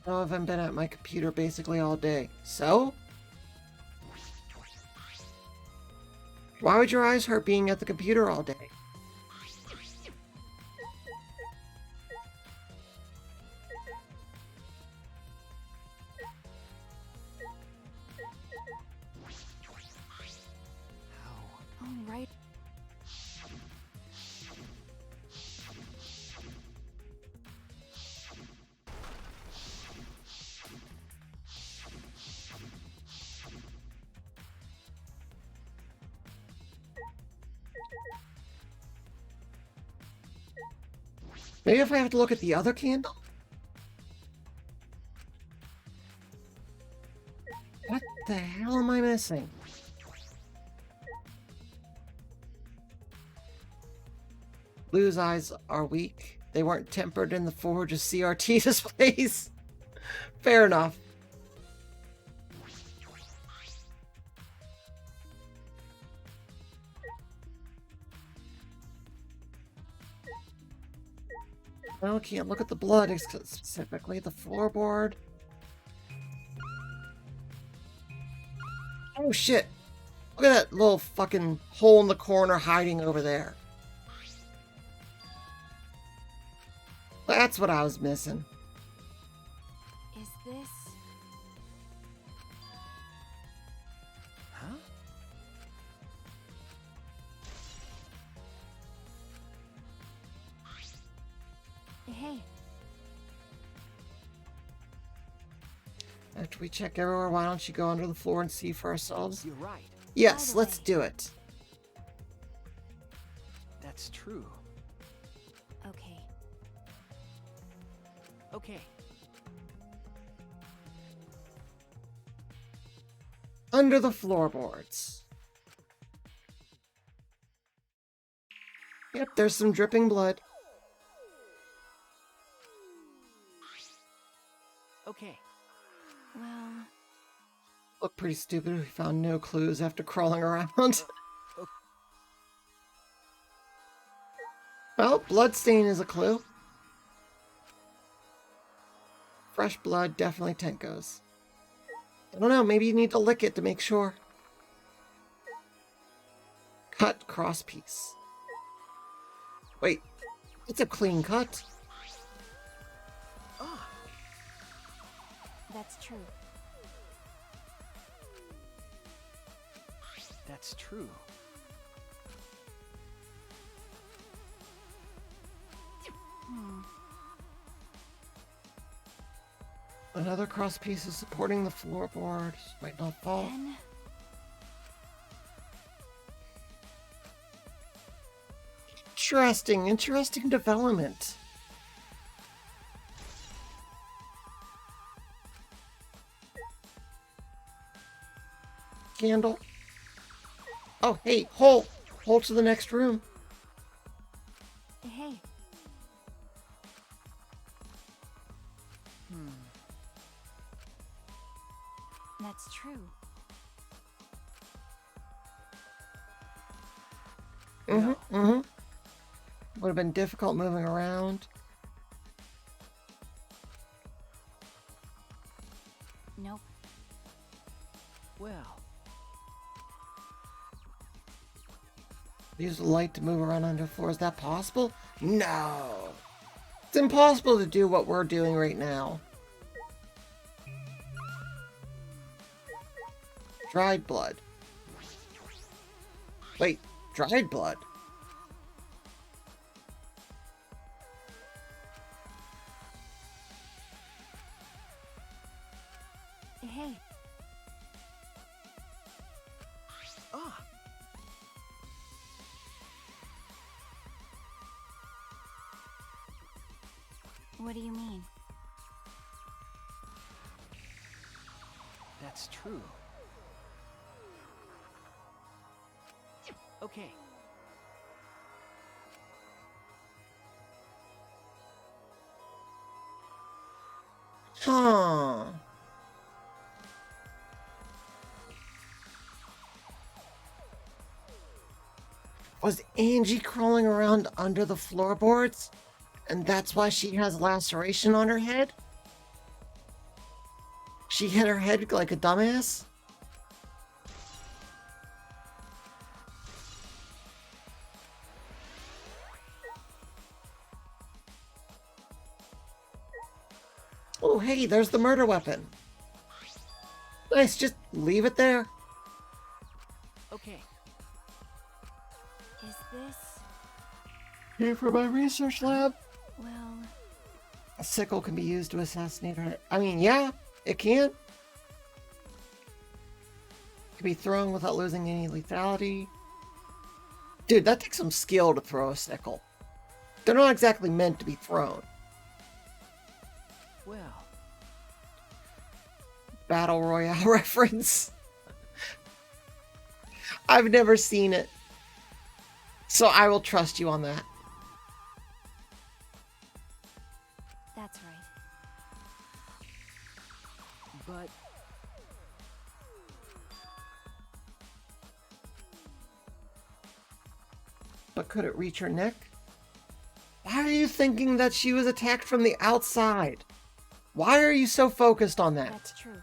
No, I haven't been at my computer basically all day. So? Why would your eyes hurt being at the computer all day? All right. Maybe if I have to look at the other candle? What the hell am I missing? Blue's eyes are weak. They weren't tempered in the forge of CRT displays. Fair enough. No, can't look at the blood, specifically the floorboard. Oh shit! Look at that little fucking hole in the corner hiding over there. That's what I was missing. Is this... Huh? Hey, After we check everywhere, why don't you go under the floor and see for ourselves? You're right. Yes, By the let's way. do it. That's true. okay. Okay. Under the floorboards. Yep, there's some dripping blood. Okay. Well, Look pretty stupid if we found no clues after crawling around. Well, bloodstain is a clue. Fresh blood, definitely Tenko's. I don't know, maybe you need to lick it to make sure. Cut cross piece. Wait, it's a clean cut. Ah, that's true. that's true. Hmm. Another cross piece is supporting the floorboard. Might not fall. Then... Interesting development. Candle. Oh, hey, hole! Hole to the next room. Hey, that's true. Would have been difficult moving around. Nope. Well, Use the light to move around under the floor. Is that possible? No. It's impossible to do what we're doing right now. Dried blood. Wait, dried blood? Hey, ah, what do you mean? that's true. Okay. Huh. Was Angie crawling around under the floorboards? And that's why she has laceration on her head? She hit her head like a dumbass? Oh, hey, there's the murder weapon. Nice, just leave it there. Okay. Is this... Here for my research lab. well... A sickle can be used to assassinate her. I mean, yeah, it can. It can be thrown without losing any lethality. Dude, that takes some skill to throw a sickle. They're not exactly meant to be thrown. Well, Battle Royale reference. I've never seen it. So I will trust you on that. That's right. but But could it reach her neck? Why are you thinking that she was attacked from the outside? Why are you so focused on that? That's true.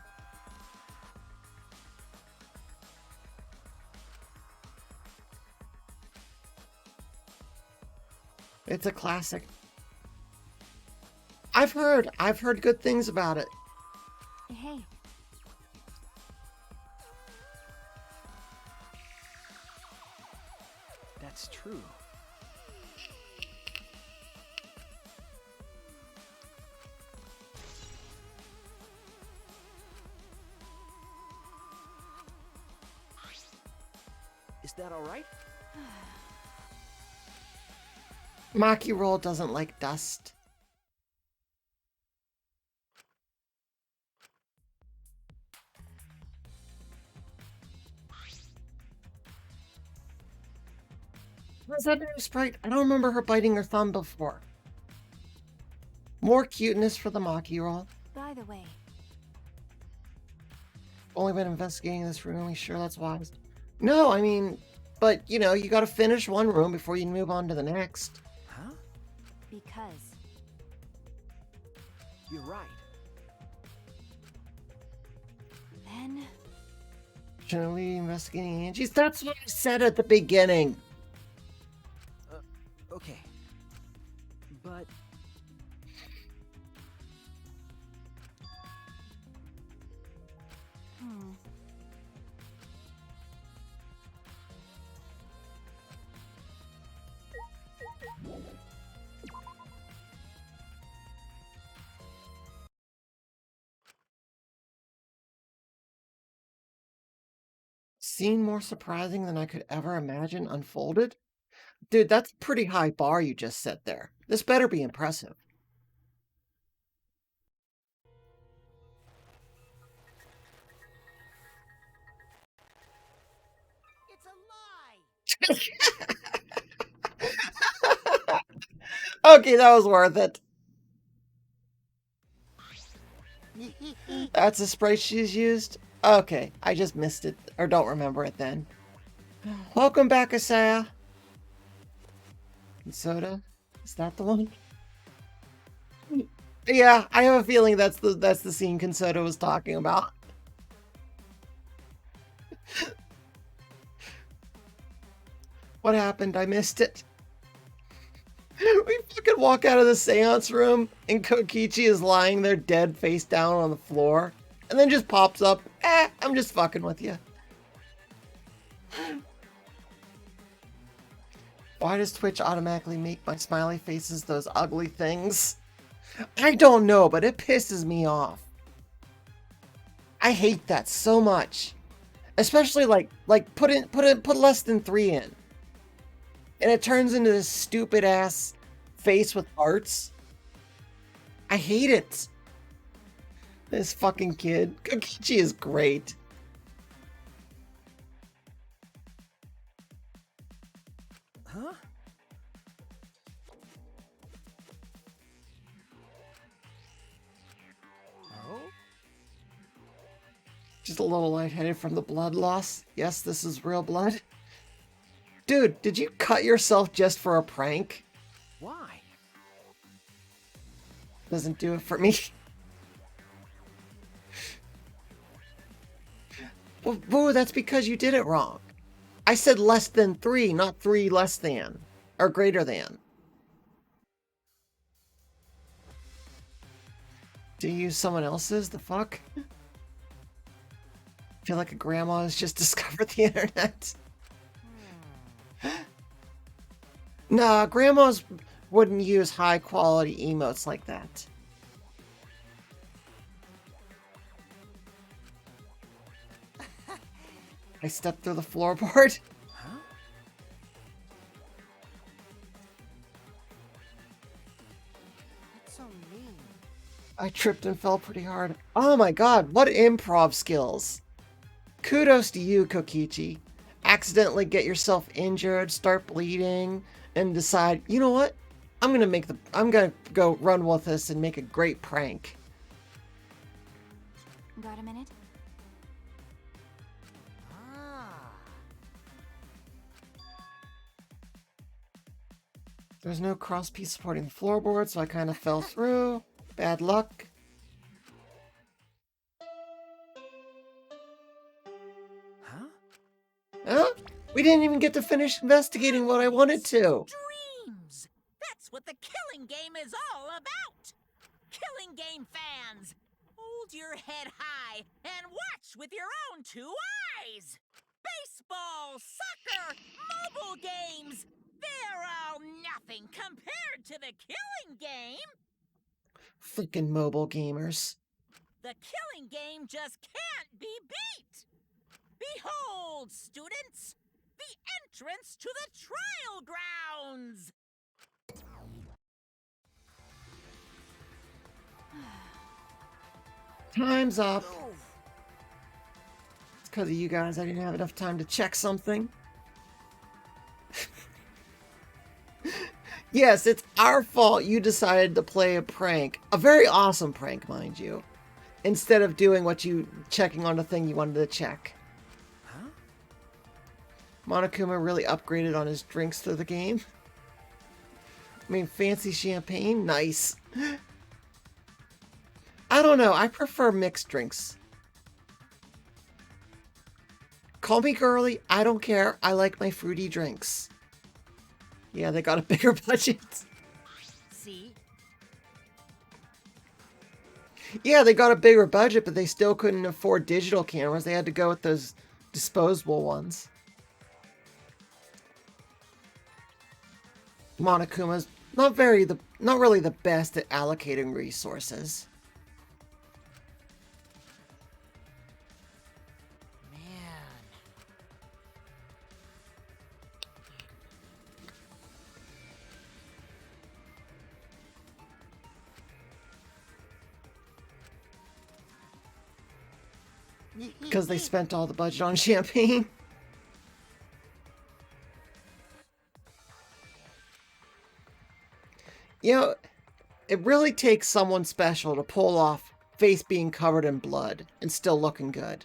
It's a classic. I've heard good things about it. Hey, That's true. Is that all right? Maki Roll doesn't like dust. Was that new sprite? I don't remember her biting her thumb before. More cuteness for the Maki Roll. by the way, Only been investigating this room. You sure that's wise? No, I mean, but you know, you gotta finish one room before you move on to the next. Huh? because You're right. then Generally investigating Angie's. That's what I said at the beginning. Okay. But Scene more surprising than I could ever imagine unfolded? Dude, that's a pretty high bar you just set there. This better be impressive. It's a lie! Okay, that was worth it. That's a sprite she's used? Okay, I just missed it, or don't remember it then. Welcome back, Asaya. Soda? Is that the one? Yeah, I have a feeling that's the scene Kinsoda was talking about. What happened? I missed it. We fucking walk out of the seance room and Kokichi is lying there dead face down on the floor. And then just pops up. I'm just fucking with you. Why does Twitch automatically make my smiley faces those ugly things? I don't know, but it pisses me off. I hate that so much. Especially like put less than 3 in. And it turns into this stupid ass face with hearts. I hate it. This fucking kid. Kokichi is great. huh? Oh? Just a little lightheaded from the blood loss. Yes, this is real blood. Dude, did you cut yourself just for a prank? Why? Doesn't do it for me. Well, boo, that's because you did it wrong. I said less than 3, not 3 less than. Or greater than. Do you use someone else's? The fuck? I feel like a grandma has just discovered the internet. Nah, grandmas wouldn't use high quality emotes like that. I stepped through the floorboard. Huh? That's so mean. I tripped and fell pretty hard. Oh my god, what improv skills. Kudos to you, Kokichi. Accidentally get yourself injured, start bleeding, and decide, you know what? I'm gonna go run with this and make a great prank. Got a minute? Ah. There's no cross piece supporting the floorboard, so I kind of fell through. Bad luck. Huh? Huh? We didn't even get to finish investigating what I wanted to. Dreams! That's what the killing game is all about! Killing game fans! Hold your head high and watch with your own 2 eyes! Baseball, soccer, mobile games! They're all nothing compared to the killing game! Freaking mobile gamers. The killing game just can't be beat! Behold, students, the entrance to the trial grounds! Time's up. Oh, It's because of you guys. I didn't have enough time to check something. Yes, it's our fault you decided to play a prank. A very awesome prank, mind you. Instead of doing checking on the thing you wanted to check. huh? Monokuma really upgraded on his drinks through the game. I mean, fancy champagne? Nice. I don't know. I prefer mixed drinks. Call me girly. I don't care. I like my fruity drinks. Yeah, they got a bigger budget. See? Yeah, they got a bigger budget, but they still couldn't afford digital cameras. They had to go with those disposable ones. Monokuma's not really the best at allocating resources. Man. Because they spent all the budget on champagne. You know, it really takes someone special to pull off face being covered in blood and still looking good.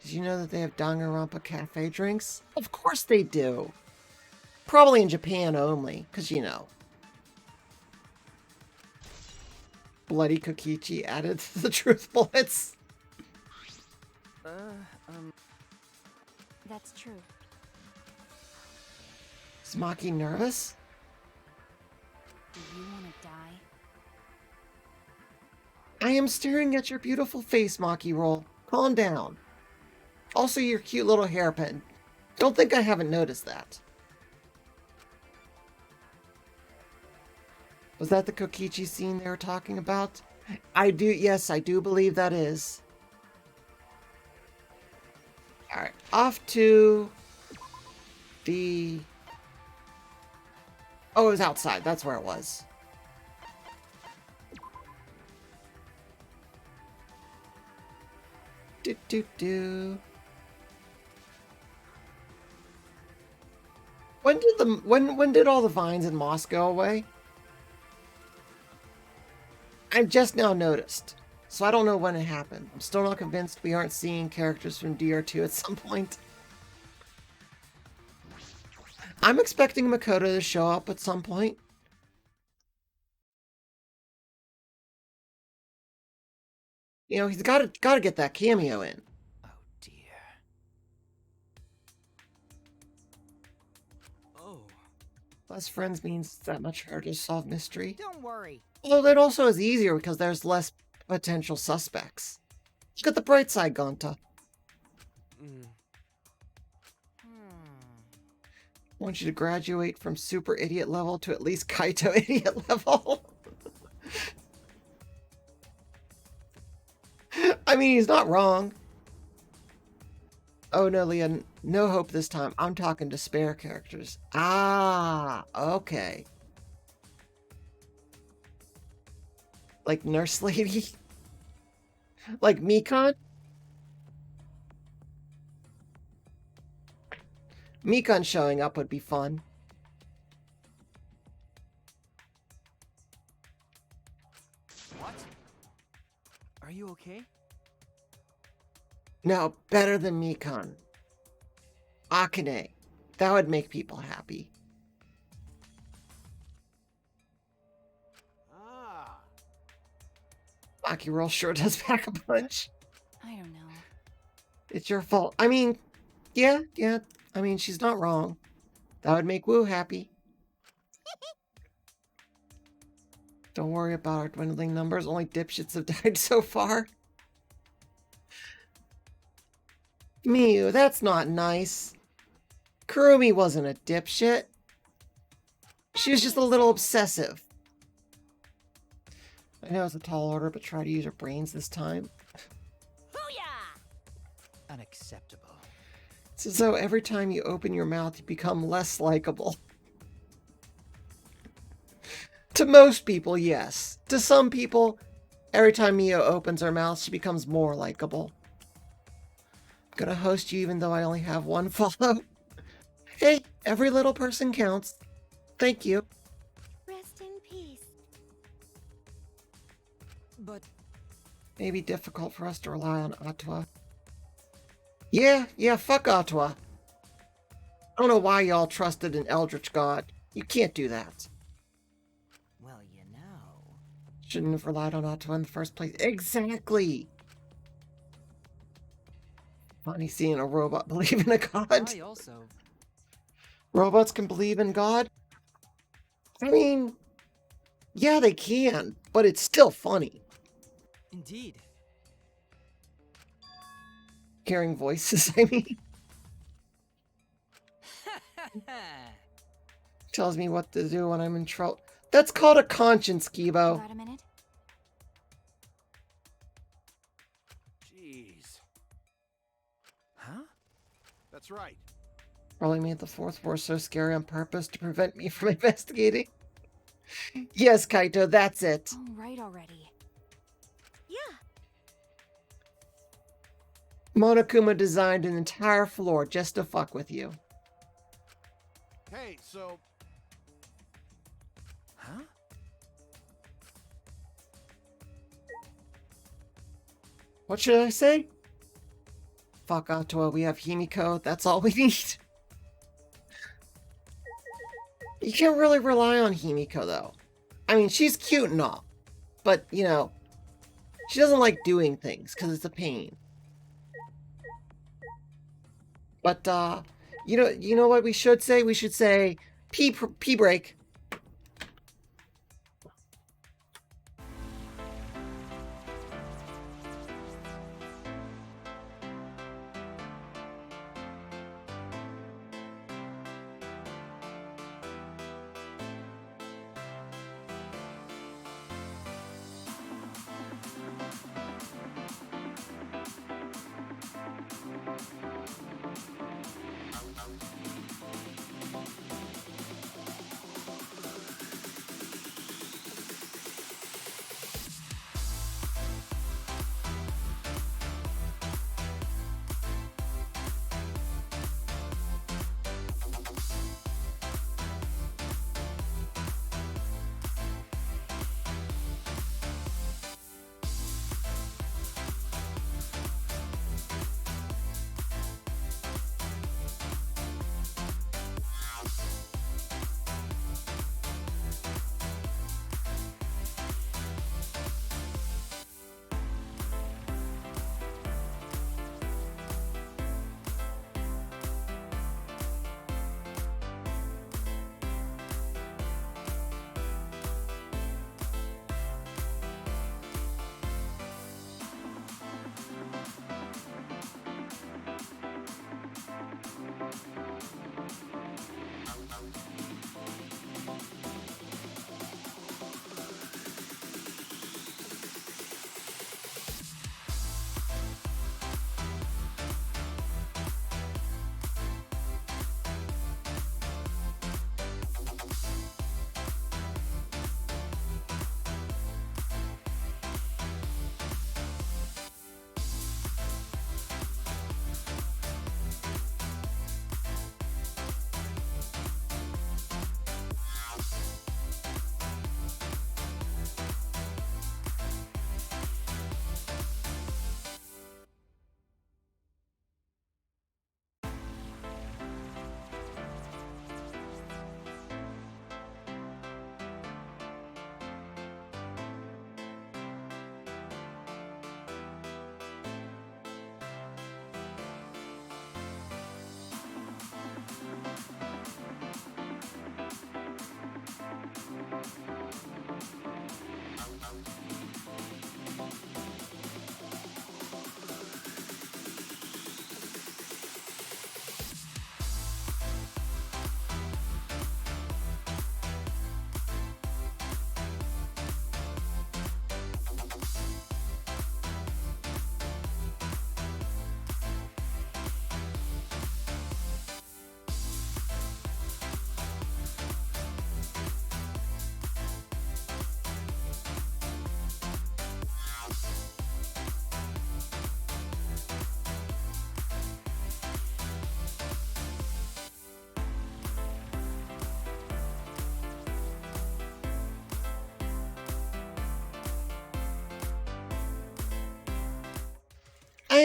Did you know that they have Danganronpa cafe drinks? Of course they do. Probably in Japan only, because you know. Bloody Kokichi added to the truth bullets. That's true. Is Maki nervous? Do you want to die? I am staring at your beautiful face, Maki Roll. Calm down. Also, your cute little hairpin. Don't think I haven't noticed that. Was that the Kokichi scene they were talking about? Yes, I do believe that is. Alright, off to the... Oh, it was outside. That's where it was. Do. When did all the vines in Moss go away? I've just now noticed, so I don't know when it happened. I'm still not convinced we aren't seeing characters from DR2 at some point. I'm expecting Makoto to show up at some point. You know, he's gotta get that cameo in. Oh dear. Oh. Less friends means that much harder to solve mystery. Don't worry. Well, it also is easier because there's less potential suspects. Look at the bright side, Gonta. Mm. I want you to graduate from super idiot level to at least Kaito idiot level. I mean, he's not wrong. Oh no, Leah, no hope this time. I'm talking to spare characters. Ah, okay. Like Nurse Lady? Like Mikan? Mikan showing up would be fun. What? Are you okay? No, better than Mikan. Akane. That would make people happy. Ah. Aki Roll sure does pack a punch. I don't know. It's your fault. I mean, yeah. I mean, she's not wrong. That would make Wu happy. Don't worry about our dwindling numbers. Only dipshits have died so far. Miu, that's not nice. Kurumi wasn't a dipshit. She was just a little obsessive. I know it's a tall order, but try to use your brains this time. Booyah! Unacceptable. It's as though every time you open your mouth, you become less likable. To most people, yes. To some people, every time Mio opens her mouth, she becomes more likable. I'm gonna host you even though I only have one follow. Hey, every little person counts. Thank you. Rest in peace. But May be difficult for us to rely on Atwa. Yeah, fuck Atwa. I don't know why y'all trusted an Eldritch God. You can't do that. Well, you know. Shouldn't have relied on Atwa in the first place. Exactly! Funny seeing a robot believe in a god. I also. Robots can believe in God? I mean, yeah, they can, but it's still funny. Indeed. Hearing voices, I mean. Tells me what to do when I'm in trouble. That's called a conscience, Kibo. Got a minute? Jeez. Huh? That's right. Probably made the fourth war so scary on purpose to prevent me from investigating. Yes, Kaito, that's it. Oh, right already. Yeah. Monokuma designed an entire floor just to fuck with you. Hey, so... Huh? What should I say? Fuck Atwa, we have Himiko, that's all we need. You can't really rely on Himiko, though. I mean, she's cute and all. But, you know, she doesn't like doing things, because it's a pain. But, you know what we should say? We should say, pee break.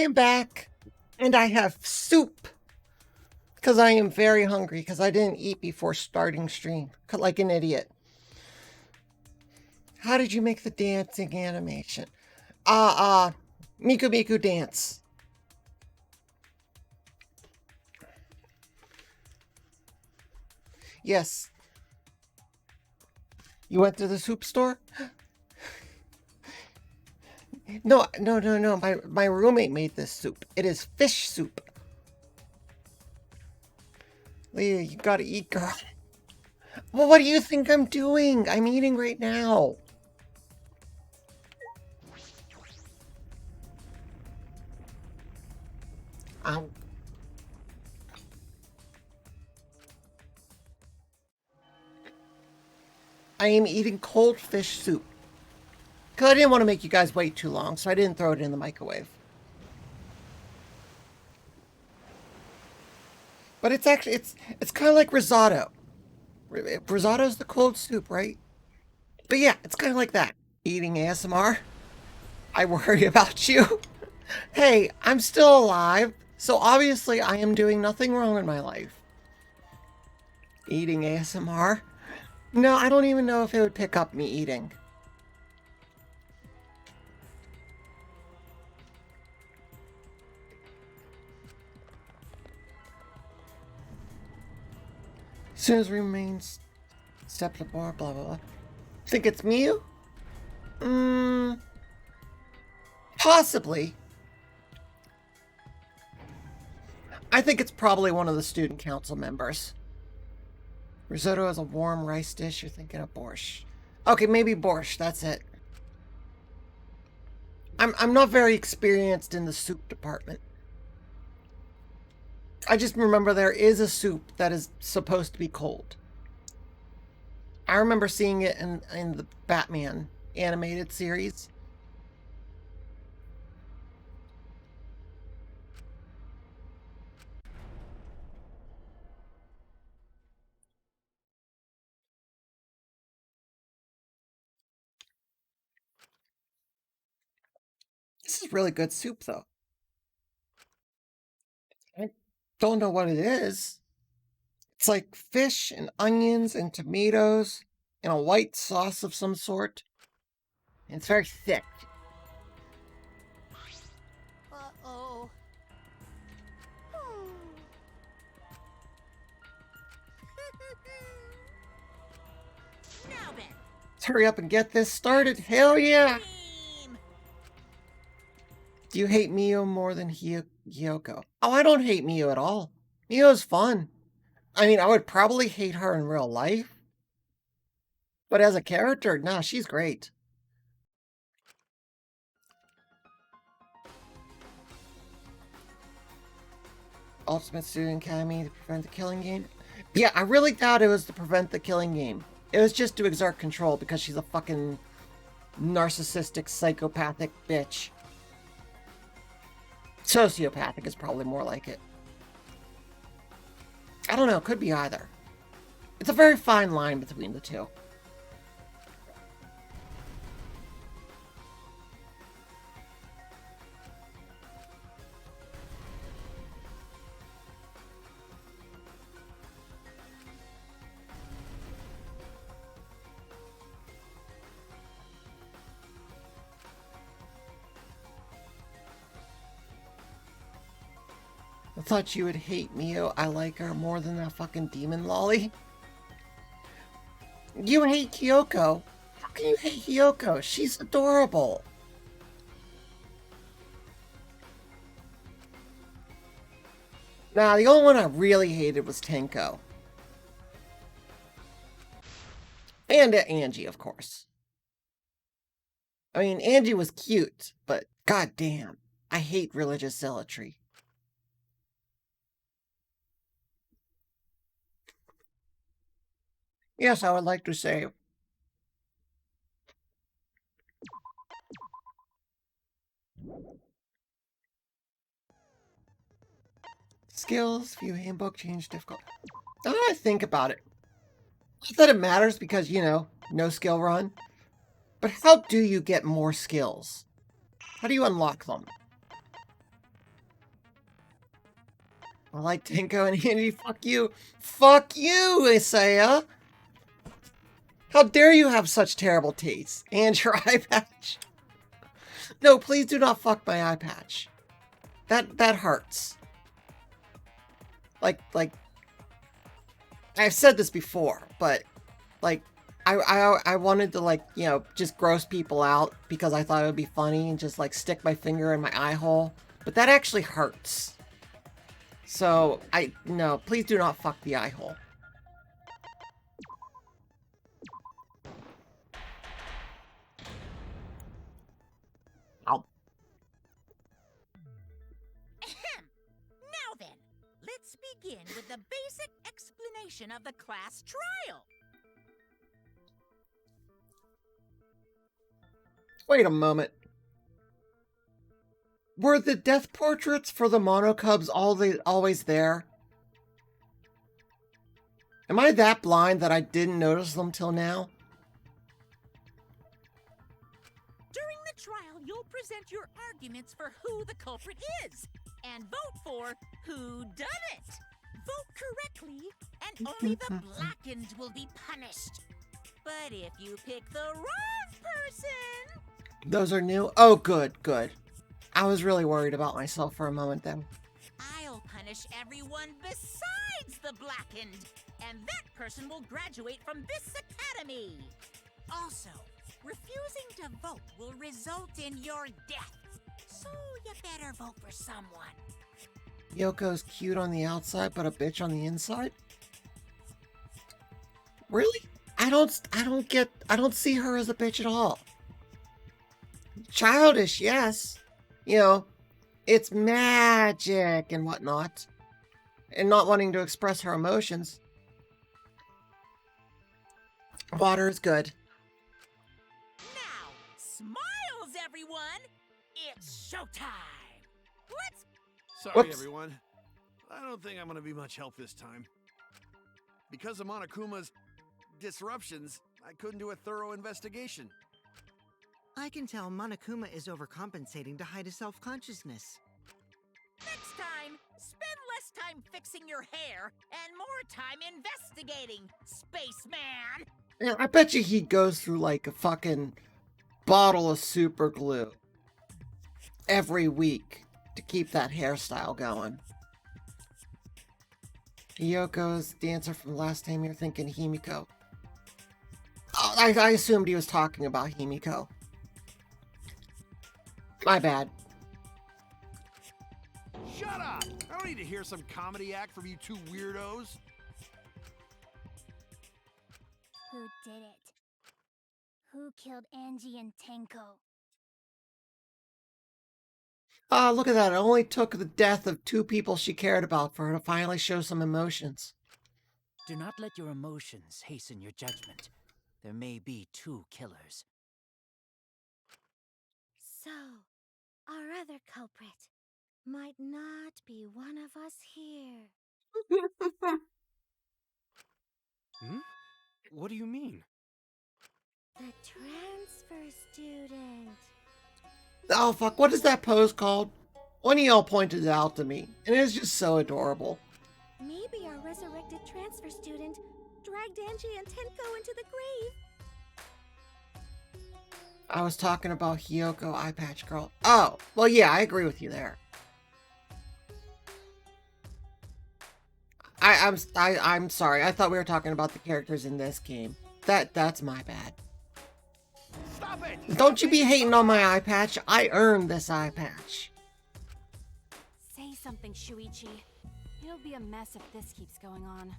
am back, and I have soup. Because I am very hungry, because I didn't eat before starting stream. Like an idiot. How did you make the dancing animation? Miku Miku dance. Yes. You went to the soup store? No. My roommate made this soup. It is fish soup. Leah, you gotta eat, girl. Well, what do you think I'm doing? I'm eating right now. I am eating cold fish soup. Because I didn't want to make you guys wait too long, so I didn't throw it in the microwave. But it's actually, it's kind of like risotto. Risotto's the cold soup, right? But yeah, it's kind of like that. Eating ASMR. I worry about you. Hey, I'm still alive, so obviously I am doing nothing wrong in my life. Eating ASMR? No, I don't even know if it would pick up me eating. As soon as remains step to bar, blah blah blah. Think it's Mew? Possibly. I think it's probably one of the student council members. Risotto is a warm rice dish. You're thinking of borscht. Okay, maybe borscht. That's it. I'm not very experienced in the soup department. I just remember there is a soup that is supposed to be cold. I remember seeing it in the Batman animated series. This is really good soup, though. I don't know what it is. It's like fish and onions and tomatoes and a white sauce of some sort. And it's very thick. Uh-oh. Now then. Let's hurry up and get this started. Hell yeah! Team. Do you hate Mio more than Hiyoko? Oh, I don't hate Mio at all. Mio's fun. I mean, I would probably hate her in real life. But as a character, nah, she's great. Ultimate Student Academy to prevent the killing game? Yeah, I really doubt it was to prevent the killing game. It was just to exert control because she's a fucking narcissistic, psychopathic bitch. Sociopathic is probably more like it. I don't know, could be either. It's a very fine line between the two. I thought you would hate Mio. I like her more than that fucking demon lolly. You hate Kyoko? How can you hate Kyoko? She's adorable. Nah, the only one I really hated was Tenko. And Angie, of course. I mean, Angie was cute, but goddamn, I hate religious zealotry. Yes, I would like to say. Skills, view handbook, change difficult. Now that I think about it, not that it matters because, you know, no skill run. But how do you get more skills? How do you unlock them? I like Tenko and Andy. Fuck you. Fuck you, Isaiah. How dare you have such terrible taste? And your eye patch. No, please do not fuck my eye patch. That hurts. Like, I've said this before, but, like, I wanted to, like, you know, just gross people out because I thought it would be funny and just, like, stick my finger in my eye hole. But that actually hurts. So, no, please do not fuck the eye hole. Ow. Ahem. Now then, let's begin with the basic explanation of the class trial. Wait a moment. Were the death portraits for the monocubs always there? Am I that blind that I didn't notice them till now? During the trial, you'll present your arguments for who the culprit is, and vote for who done it. Vote correctly, and only the blackened will be punished. But if you pick the wrong person... Those are new? Oh, good, good. I was really worried about myself for a moment then. I'll punish everyone besides the blackened, and that person will graduate from this academy. Also, refusing to vote will result in your death, so you better vote for someone. Yoko's cute on the outside, but a bitch on the inside? Really? I don't see her as a bitch at all. Childish, yes. You know, it's magic and whatnot. And not wanting to express her emotions. Water is good. Now, smiles, everyone! It's showtime! Let's... Sorry, Whoops. everyone. I don't think I'm gonna be much help this time. Because of Monokuma's disruptions, I couldn't do a thorough investigation. I can tell Monokuma is overcompensating to hide his self-consciousness. Next time, spend less time fixing your hair and more time investigating, spaceman! Yeah, I bet you he goes through like a fucking bottle of super glue every week to keep that hairstyle going. Yoko's the answer from last time you're thinking Himiko. Oh, I assumed he was talking about Himiko. My bad. Shut up! I don't need to hear some comedy act from you two weirdos. Who did it? Who killed Angie and Tenko? Ah, look at that. It only took the death of two people she cared about for her to finally show some emotions. Do not let your emotions hasten your judgment. There may be two killers. So, our other culprit might not be one of us here. Hmm? What do you mean? The transfer student. Oh, fuck. What is that pose called? One of y'all pointed it out to me, and it's just so adorable. Maybe our resurrected transfer student dragged Angie and Tenko into the grave. I was talking about Hiyoko Eye Patch Girl. Oh, well, yeah, I agree with you there. I'm sorry. I thought we were talking about the characters in this game. That's my bad. Stop it! Don't you be hating on my eye patch. I earned this eye patch. Say something, Shuichi. It'll be a mess if this keeps going on.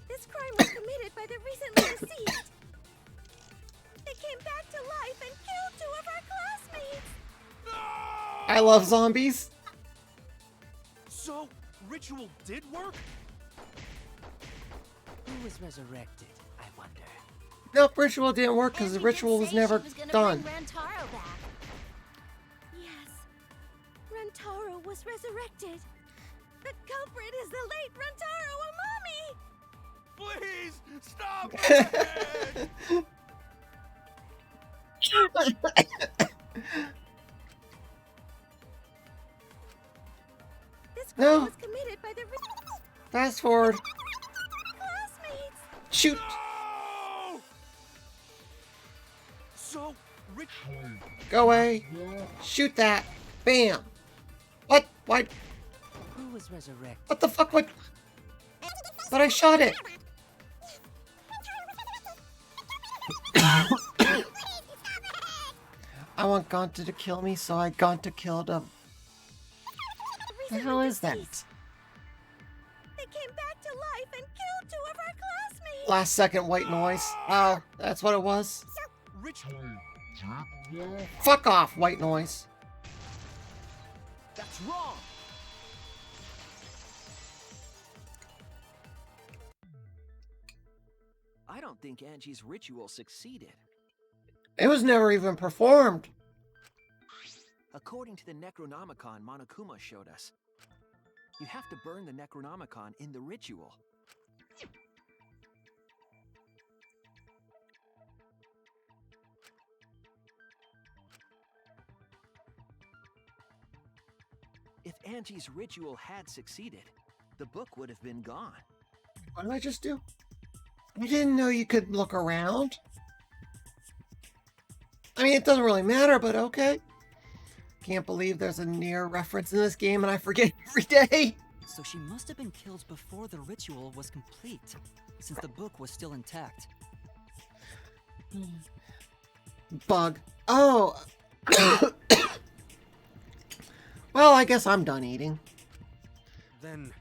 This crime was committed by the recently deceased. They came back to life and killed two of our classmates. I love zombies. So, ritual did work? Who was resurrected, I wonder? Nope, ritual didn't work because the Angie did ritual was say never she was gonna done. Bring Rantaro back. Yes, Rantaro was resurrected. The culprit is the late Rantaro Amami! Please stop it! This crime No. was committed by the Fast forward. classmates! Shoot. No! So, Go away. Shoot that. Bam. What? Why? Who was resurrected? What the fuck? What? But I shot it. I want Gonta to kill me, so I Gonta killed him. The hell is that? They came back to life and killed 2 of our classmates! Last second white noise. Oh, that's what it was. Fuck off, white noise. that's wrong. I don't think Angie's ritual succeeded. It was never even performed. According to the Necronomicon Monokuma showed us, you have to burn the Necronomicon in the ritual. If Angie's ritual had succeeded, the book would have been gone. What did I just do? I didn't know you could look around. I mean, it doesn't really matter, but okay. Can't believe there's a near reference in this game and I forget every day. So she must have been killed before the ritual was complete, since the book was still intact. Bug. Oh. Well, I guess I'm done eating. Then,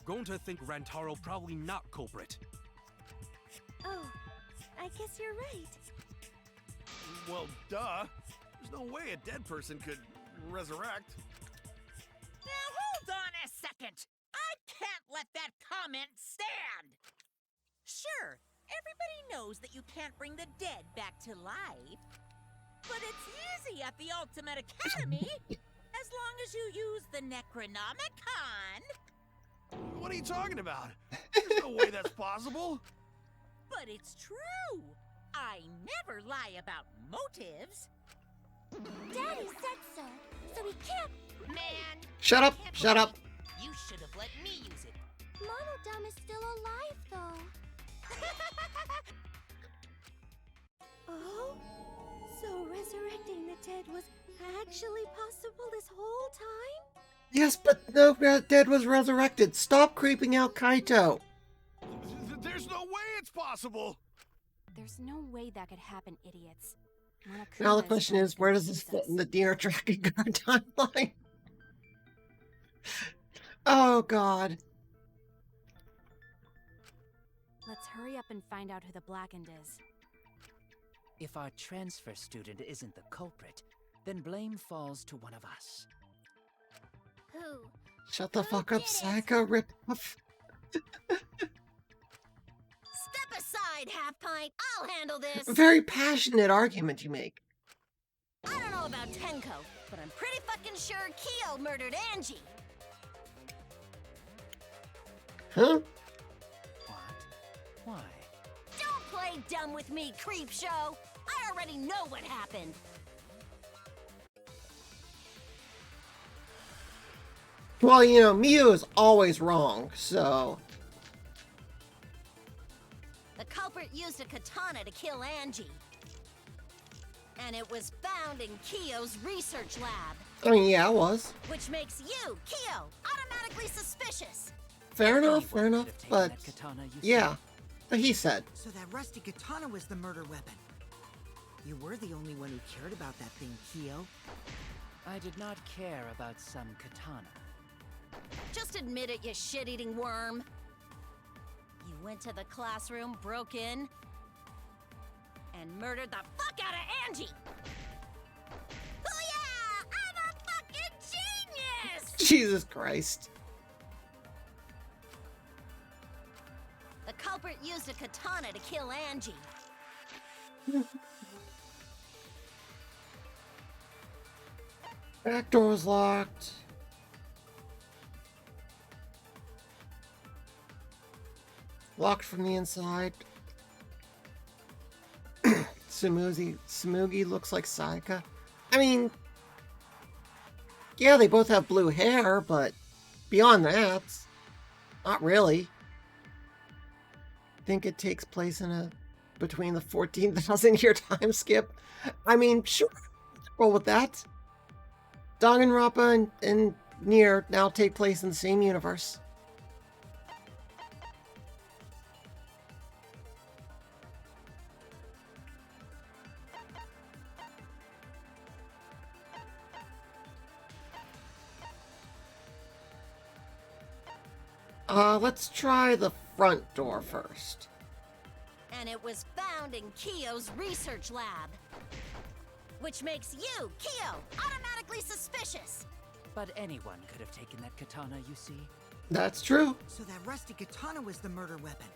going to think Rantaro probably not culprit. Oh, I guess you're right. Well, duh. There's no way a dead person could resurrect. Now hold on a second. I can't let that comment stand. Sure, everybody knows that you can't bring the dead back to life. But it's easy at the Ultimate Academy, as long as you use the Necronomicon. What are you talking about? There's no way that's possible. But it's true. I never lie about motives. Daddy said so, so we can't. Man, Shut up, shut up. you should have let me use it. Monodam is still alive, though. Oh? So resurrecting the dead was actually possible this whole time? Yes, but no dead was resurrected. Stop creeping out Kaito. There's no way it's possible. There's no way that could happen, idiots. Monokuma Now the is question trying is, to where does this confuse fit in us. the Dear Dragon Guard timeline? Oh, God. Let's hurry up and find out who the Blackened is. If our transfer student isn't the culprit, then blame falls to one of us. Who? Shut the Who fuck up, did it? Psycho ripoff. Step aside, Half Pint. I'll handle this. Very passionate argument you make. I don't know about Tenko, but I'm pretty fucking sure Kyo murdered Angie. Huh? What? Why? Don't play dumb with me, creep show. I already know what happened. Well, you know, Miu is always wrong, so... The culprit used a katana to kill Angie. And it was found in Kyo's research lab, I mean, yeah, it was. which makes you, Kyo, automatically suspicious. Fair enough, Anyone fair could enough, have taken but... that katana, you Yeah, said. but he said. So that rusty katana was the murder weapon. You were the only one who cared about that thing, Kyo. I did not care about some katana. Just admit it, you shit-eating worm. You went to the classroom, broke in, and murdered the fuck out of Angie! Oh yeah! I'm a fucking genius! Jesus Christ. The culprit used a katana to kill Angie. Back door was locked. Locked from the inside. Tsumugi looks like Sayaka. I mean, yeah, they both have blue hair, but beyond that, not really. Think it takes place in between the 14,000 year time skip? I mean, sure, roll with that. Danganronpa and Nier now take place in the same universe. Let's try the front door first. And it was found in Kiyo's research lab. Which makes you, Kiyo, automatically suspicious. But anyone could have taken that katana, you see. That's true. So that rusty katana was the murder weapon.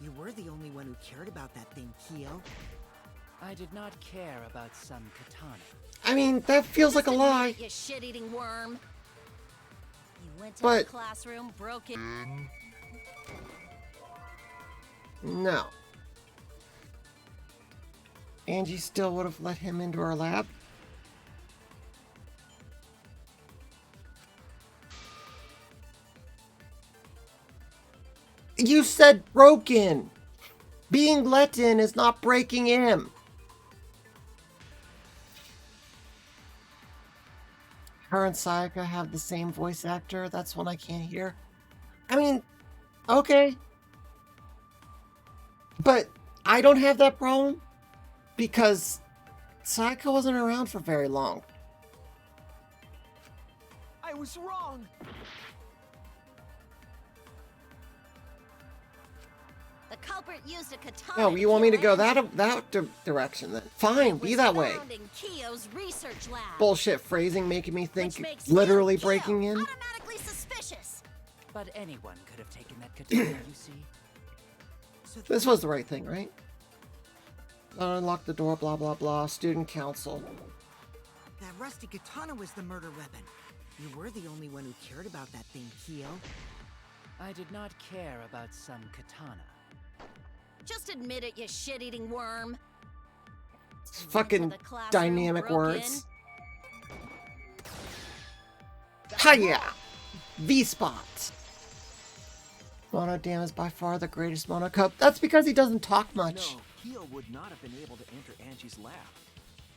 You were the only one who cared about that thing, Kiyo. I did not care about some katana. I mean, that feels like a lie. You shit-eating worm. You went to But the classroom, broke in. No. Angie still would have let him into her lab. You said broken. Being let in is not breaking in. Her and Sayaka have the same voice actor. That's one I can't hear. I mean, okay. But I don't have that problem because Sayaka wasn't around for very long. I was wrong. The culprit used a katana. Oh, you want me to go that direction then? Fine, be that way. Found in Kiyo's research lab. Bullshit phrasing making me think Which makes literally you, breaking Kiyo, in. automatically suspicious. But anyone could have taken that katana, you see. So This was the right thing, right? Unlock the door, blah, blah, blah. Student council. that rusty katana was the murder weapon. You were the only one who cared about that thing, Kiyo. I did not care about some katana. Just admit it, you shit-eating worm. Fucking dynamic words. Hiya! V-spot. Mono Dam is by far the greatest Mono Cup. That's because he doesn't talk much. No, Kiyo would not have been able to enter Angie's lab.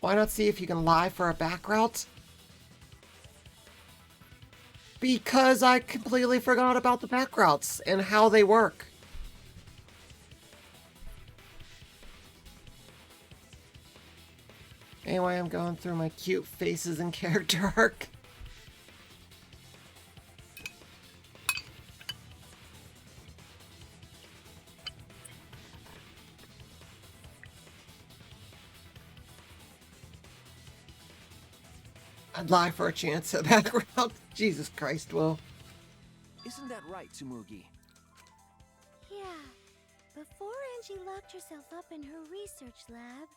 Why not see if you can lie for a back route? Because I completely forgot about the back routes and how they work. Anyway, I'm going through my cute faces and character arc. I'd lie for a chance at background. Jesus Christ, Will. Isn't that right, Tsumugi? Yeah. Before Angie locked herself up in her research lab,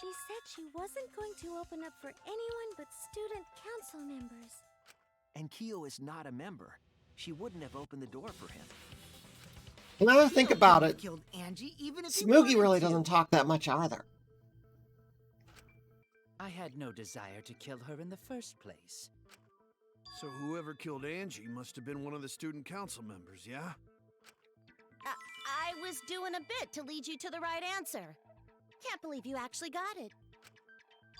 she said she wasn't going to open up for anyone but student council members. And Kiyo is not a member. She wouldn't have opened the door for him. Now that I think about it, Killed Angie, even if he Smoogie wanted really to. doesn't talk that much either. I had no desire to kill her in the first place. So whoever killed Angie must have been one of the student council members, yeah? I was doing a bit to lead you to the right answer. Can't believe you actually got it.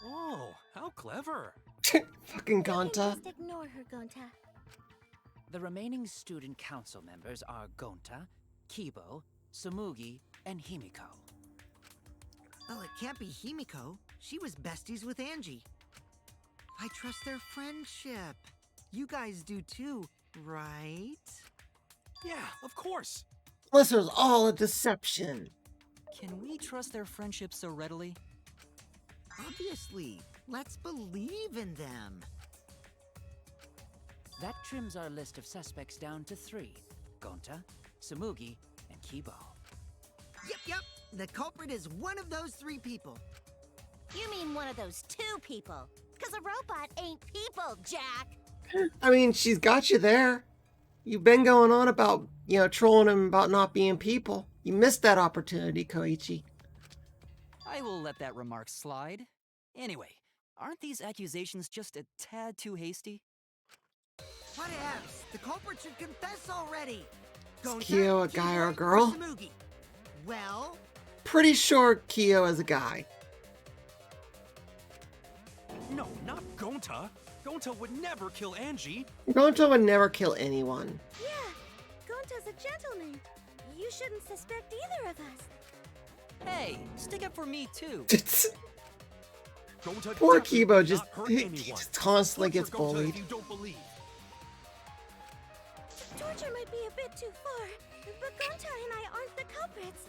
Oh, how clever. Fucking You can Gonta. just ignore her, Gonta. The remaining student council members are Gonta, Kibo, Tsumugi, and Himiko. Well, it can't be Himiko. She was besties with Angie. I trust their friendship. You guys do too, right? Yeah, of course. This was all a deception. Can we trust their friendship so readily? Obviously. Let's believe in them. That trims our list of suspects down to 3. Gonta, Tsumugi, and Kibo. Yep. The culprit is one of those 3 people. You mean one of those 2 people? Because a robot ain't people, Jack. I mean, she's got you there. You've been going on about, trolling him about not being people. You missed that opportunity, Koichi. I will let that remark slide. Anyway, aren't these accusations just a tad too hasty? What else? The culprit should confess already. Is Kyo a guy or a girl? Tsumugi? Well, Pretty sure Kyo is a guy. No, not Gonta. Gonta would never kill Angie. Gonta would never kill anyone. Yeah, Gonta's a gentleman. You shouldn't suspect either of us. Hey, stick up for me too. Gonta Poor definitely Kibo did just, not hurt he anyone. just constantly Torture gets Gonta bullied. if you don't believe. Torture might be a bit too far, but Gonta and I aren't the culprits.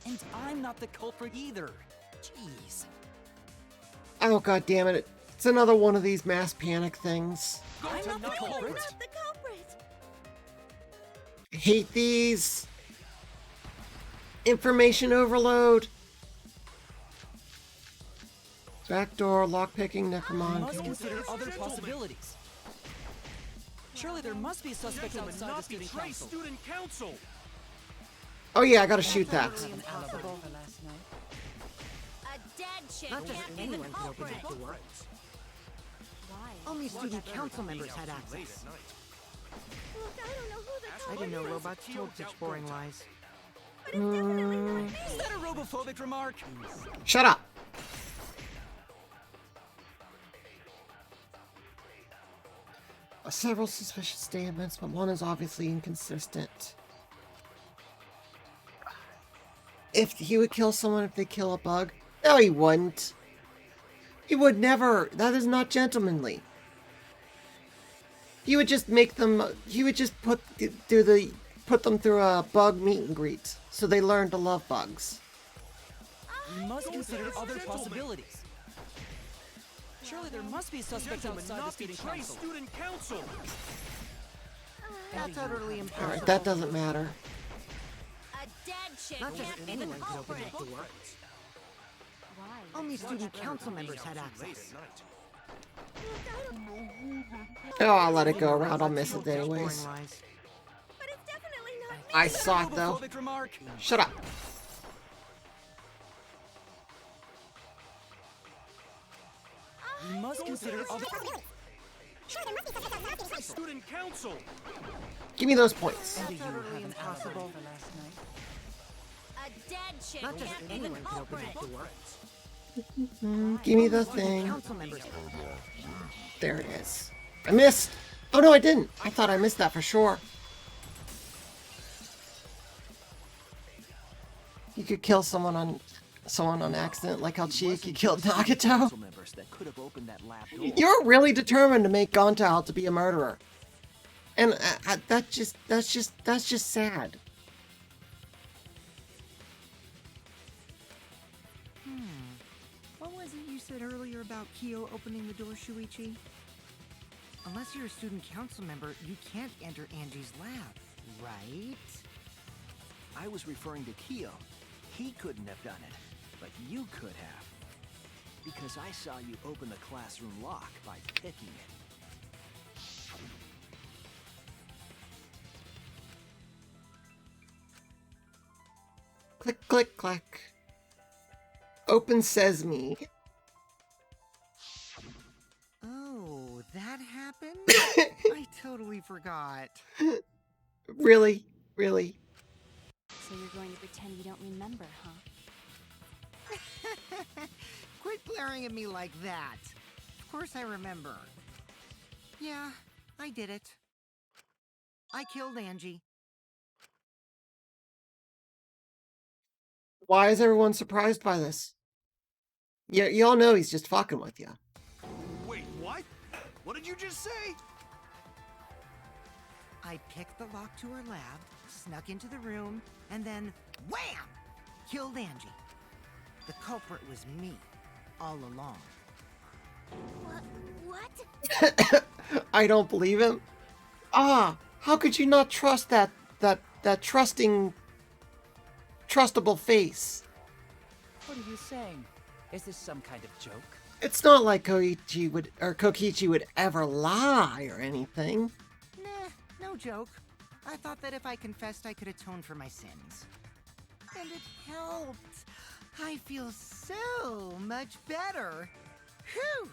And I'm not the culprit either. Jeez. Oh, god damn it. It's another one of these mass panic things. I'm not the culprit. Not the culprit. I hate these. Information overload. Backdoor, lockpicking, We necromon. must consider other possibilities. Surely there must be suspects Gentlemen, outside the not student betray council. student council. Oh yeah, I gotta shoot that. Totally impossible. For last night. A dead chick Not just can't be the anyone could open culprit. that door. Why? Only student council members had access. Look, I don't know who the I culprit didn't know is, robots told such boring lies. but it's definitely not me. Is that a robophobic remark? Shut up. Several suspicious statements, but one is obviously inconsistent. If he would kill someone if they kill a bug? No, he wouldn't. He would never. That is not gentlemanly. He would just make them. He would just put them through a bug meet and greet, so they learn to love bugs. We must consider other possibilities. Surely there must be suspects Gentlemen, outside the not student betray council. student council. That's utterly impossible. All right, that doesn't matter. A dead chick Not just can't be the anyone could open culprit. that door. Why? Only student council members had access. Oh, I'll let it go around. I'll miss it Told such boring anyways. lies. But it's definitely not me. I saw it though. Robophobic remark. Shut up. We must consider other. Student council. Give me those points. That's utterly impossible. For last night. A dead chick Not just can't be the anyone could open culprit. that door. Give me the Student thing. council members. There it is. I missed. Oh no, I didn't. I thought I missed that for sure. You could kill someone on accident, like how Chiaki killed Nagato. Council members that could have opened that lab door. You're really determined to make Gonta out to be a murderer, and that's just sad. What was it you said earlier about Kyo opening the door, Shuichi? Unless you're a student council member, you can't enter Angie's lab, right? I was referring to Kyo. He couldn't have done it, but you could have. Because I saw you open the classroom lock by picking it. Click, click, clack. Open Sesame. Oh, that happened? I totally forgot. Really, really. So you're going to pretend you don't remember, huh? Quit glaring at me like that. Of course I remember. Yeah, I did it. I killed Angie. Why is everyone surprised by this? Yeah, y'all know he's just fucking with you. Wait, what? What did you just say? I picked the lock to her lab, snuck into the room, and then wham! Killed Angie. The culprit was me, all along. What? I don't believe him. Ah, how could you not trust that trustable face? What are you saying? Is this some kind of joke? It's not like Kokichi would ever lie or anything. Nah, no joke. I thought that if I confessed, I could atone for my sins. And it helped. I feel so much better. Whew!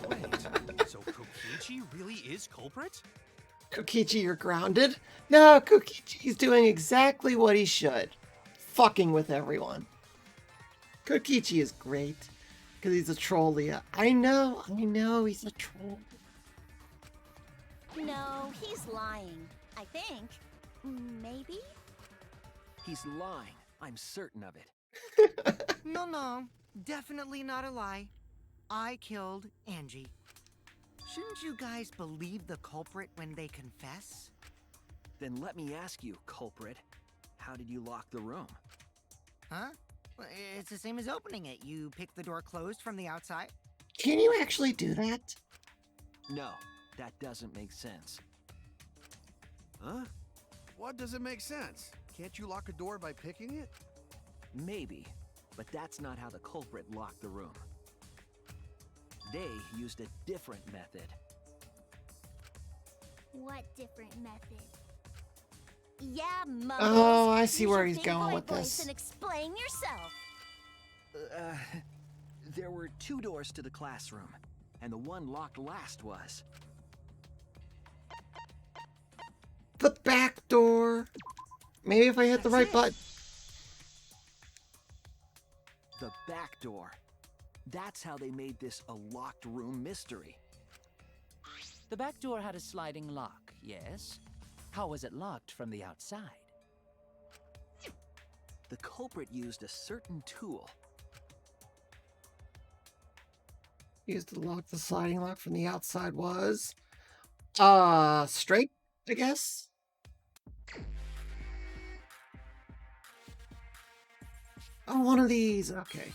Wait, so Kokichi really is culprit? Kokichi, you're grounded. No, Kokichi's doing exactly what he should. Fucking with everyone. Kokichi is great. Because he's a troll, Leah. I know, he's a troll. No, he's lying. I think. Maybe? He's lying. I'm certain of it. No. Definitely not a lie. I killed Angie. Shouldn't you guys believe the culprit when they confess? Then let me ask you, culprit. How did you lock the room? Huh? Well, it's the same as opening it. You pick the door closed from the outside. Can you actually do that? No, that doesn't make sense. Huh? What doesn't make sense? Can't you lock a door by picking it? Maybe, but that's not how the culprit locked the room. They used a different method. What different method? Yeah, Mumbles. Oh, I see Use where your he's big going boy with voice this. And explain yourself. There were 2 doors to the classroom, and the one locked last was... The back door. Maybe if I hit the That's right it. button. The back door. That's how they made this a locked room mystery. The back door had a sliding lock, yes? How was it locked from the outside? The culprit used a certain tool. Used to lock the sliding lock from the outside was... straight, I guess? Oh, one of these. Okay.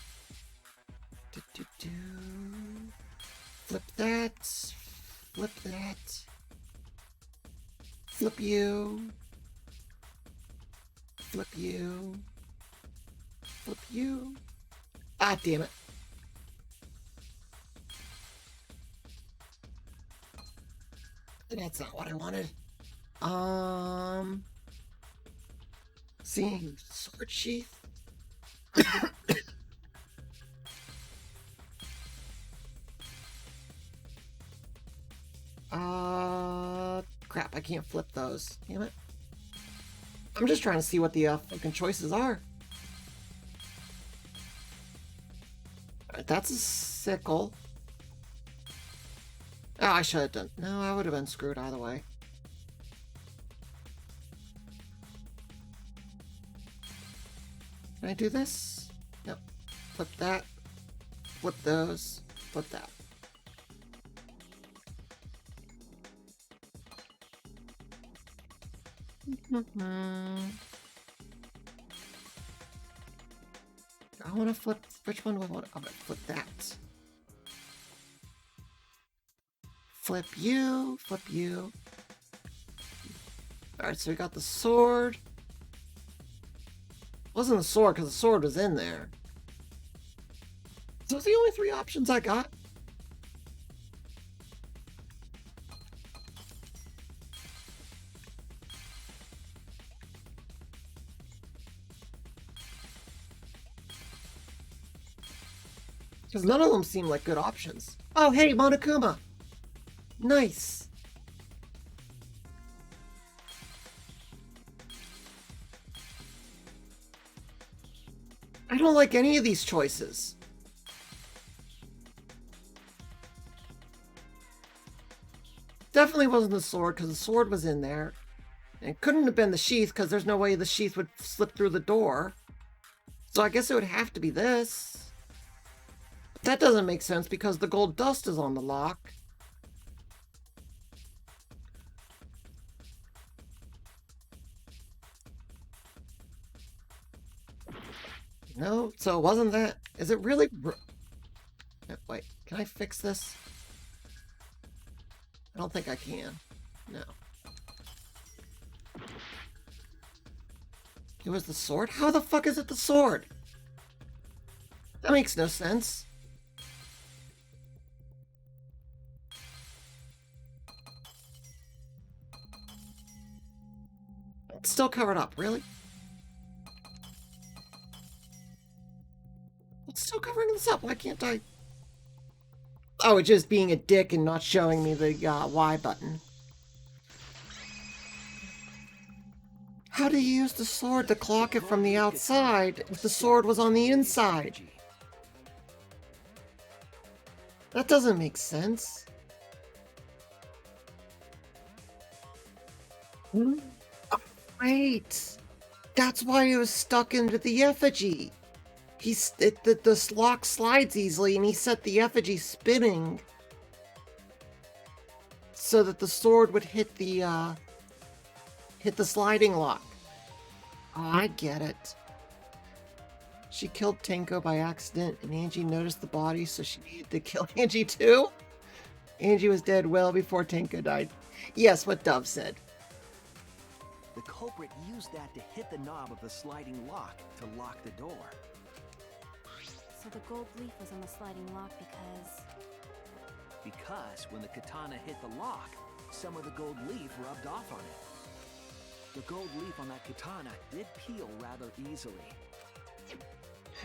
Flip that. Flip that. Flip you. Flip you. Flip you. Ah, damn it. That's not what I wanted. Seeing sword sheath. Crap, I can't flip those. Damn it. I'm just trying to see what the fucking choices are. Alright, that's a sickle. Oh, I should have done. No, I would have been screwed either way. Can I do this? Nope. Flip that. Flip those. Flip that. I want to flip. Which one do I want? I'm going to flip that. Flip you. Flip you. Alright, so we got the sword. Wasn't the sword because the sword was in there. So it's the only 3 options I got. Because none of them seem like good options. Oh, hey, Monokuma! Nice! I don't like any of these choices. Definitely wasn't the sword, because the sword was in there. And it couldn't have been the sheath, because there's no way the sheath would slip through the door. So I guess it would have to be this. But that doesn't make sense, because the gold dust is on the lock. No, so it wasn't that. Is it really... Wait, can I fix this? I don't think I can. No. It was the sword? How the fuck is it the sword? That makes no sense. It's still covered up, really? It's still covering this up. Why can't I? Oh, it's just being a dick and not showing me the Y button. How do you use the sword to clock it from the outside if the sword was on the inside? That doesn't make sense. Oh, wait. That's why he was stuck into the effigy. The lock slides easily, and he set the effigy spinning so that the sword would hit the sliding lock. Oh, I get it. She killed Tenko by accident, and Angie noticed the body, so she needed to kill Angie too? Angie was dead well before Tenko died. Yes, what Dove said. The culprit used that to hit the knob of the sliding lock to lock the door. So the gold leaf was on the sliding lock because... Because when the katana hit the lock, some of the gold leaf rubbed off on it. The gold leaf on that katana did peel rather easily.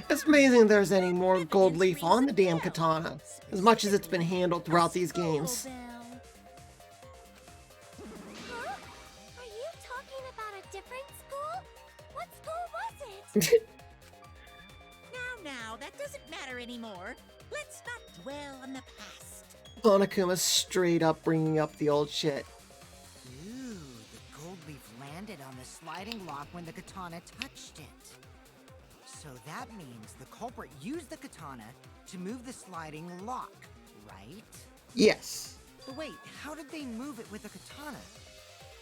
It's amazing there's any more gold leaf on the damn katana, as much as it's been handled throughout these games. Huh? Are you talking about a different school? What school was it? Now, that doesn't matter anymore. Let's not dwell on the past. Monokuma's straight up bringing up the old shit. Ooh, the gold leaf landed on the sliding lock when the katana touched it. So that means the culprit used the katana to move the sliding lock, right? Yes. But wait, how did they move it with the katana?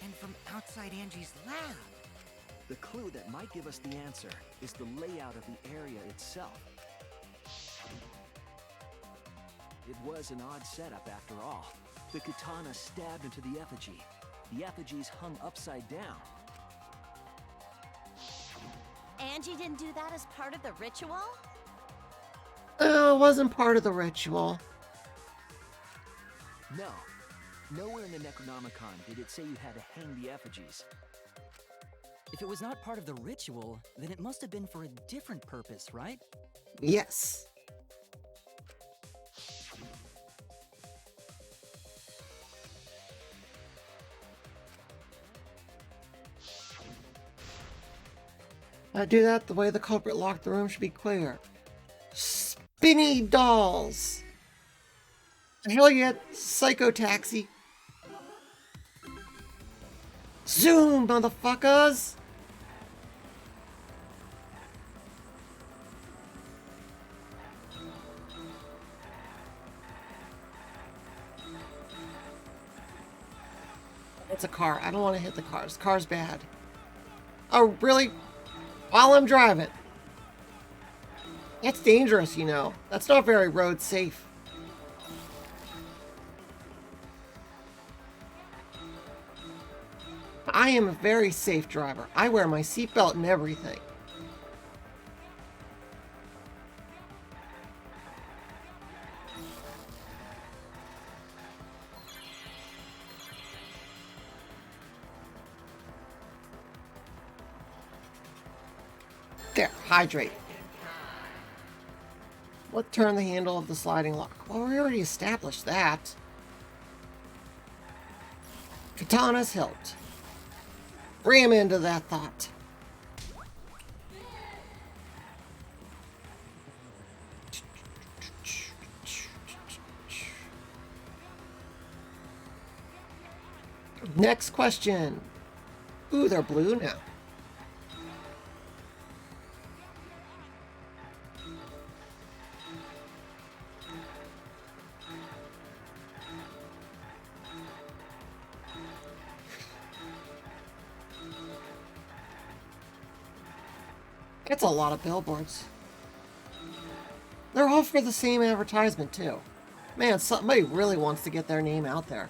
And from outside Angie's lab? The clue that might give us the answer is the layout of the area itself. It was an odd setup after all. The katana stabbed into the effigy. The effigy's hung upside down. Angie didn't do that as part of the ritual? It wasn't part of the ritual. No. Nowhere in the Necronomicon did it say you had to hang the effigies. If it was not part of the ritual, then it must have been for a different purpose, right? Yes. I do that the way the culprit locked the room should be clear. Spinny dolls! Hell yeah, Psycho Taxi! Zoom, motherfuckers! It's a car. I don't want to hit the cars. Car's bad. Oh, really? While I'm driving. That's dangerous, you know. That's not very road safe. I am a very safe driver. I wear my seatbelt and everything. There, hydrate. What turn the handle of the sliding lock? Well, we already established that. Katana's hilt. Ram into that thought. Next question. Ooh, they're blue now. That's a lot of billboards. They're all for the same advertisement, too. Man, somebody really wants to get their name out there.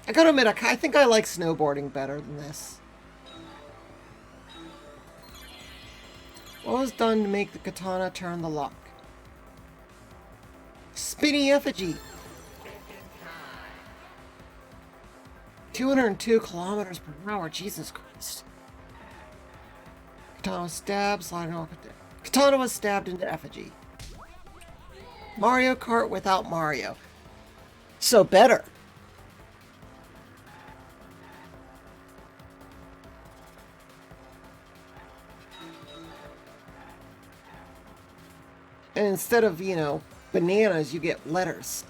I gotta admit, I think I like snowboarding better than this. What was done to make the katana turn the lock? Spinny effigy. 202 kilometers per hour. Jesus Christ. Katana was stabbed, sliding off. Katana was stabbed into effigy. Mario Kart without Mario. So better. And instead of, you know, bananas, you get letters.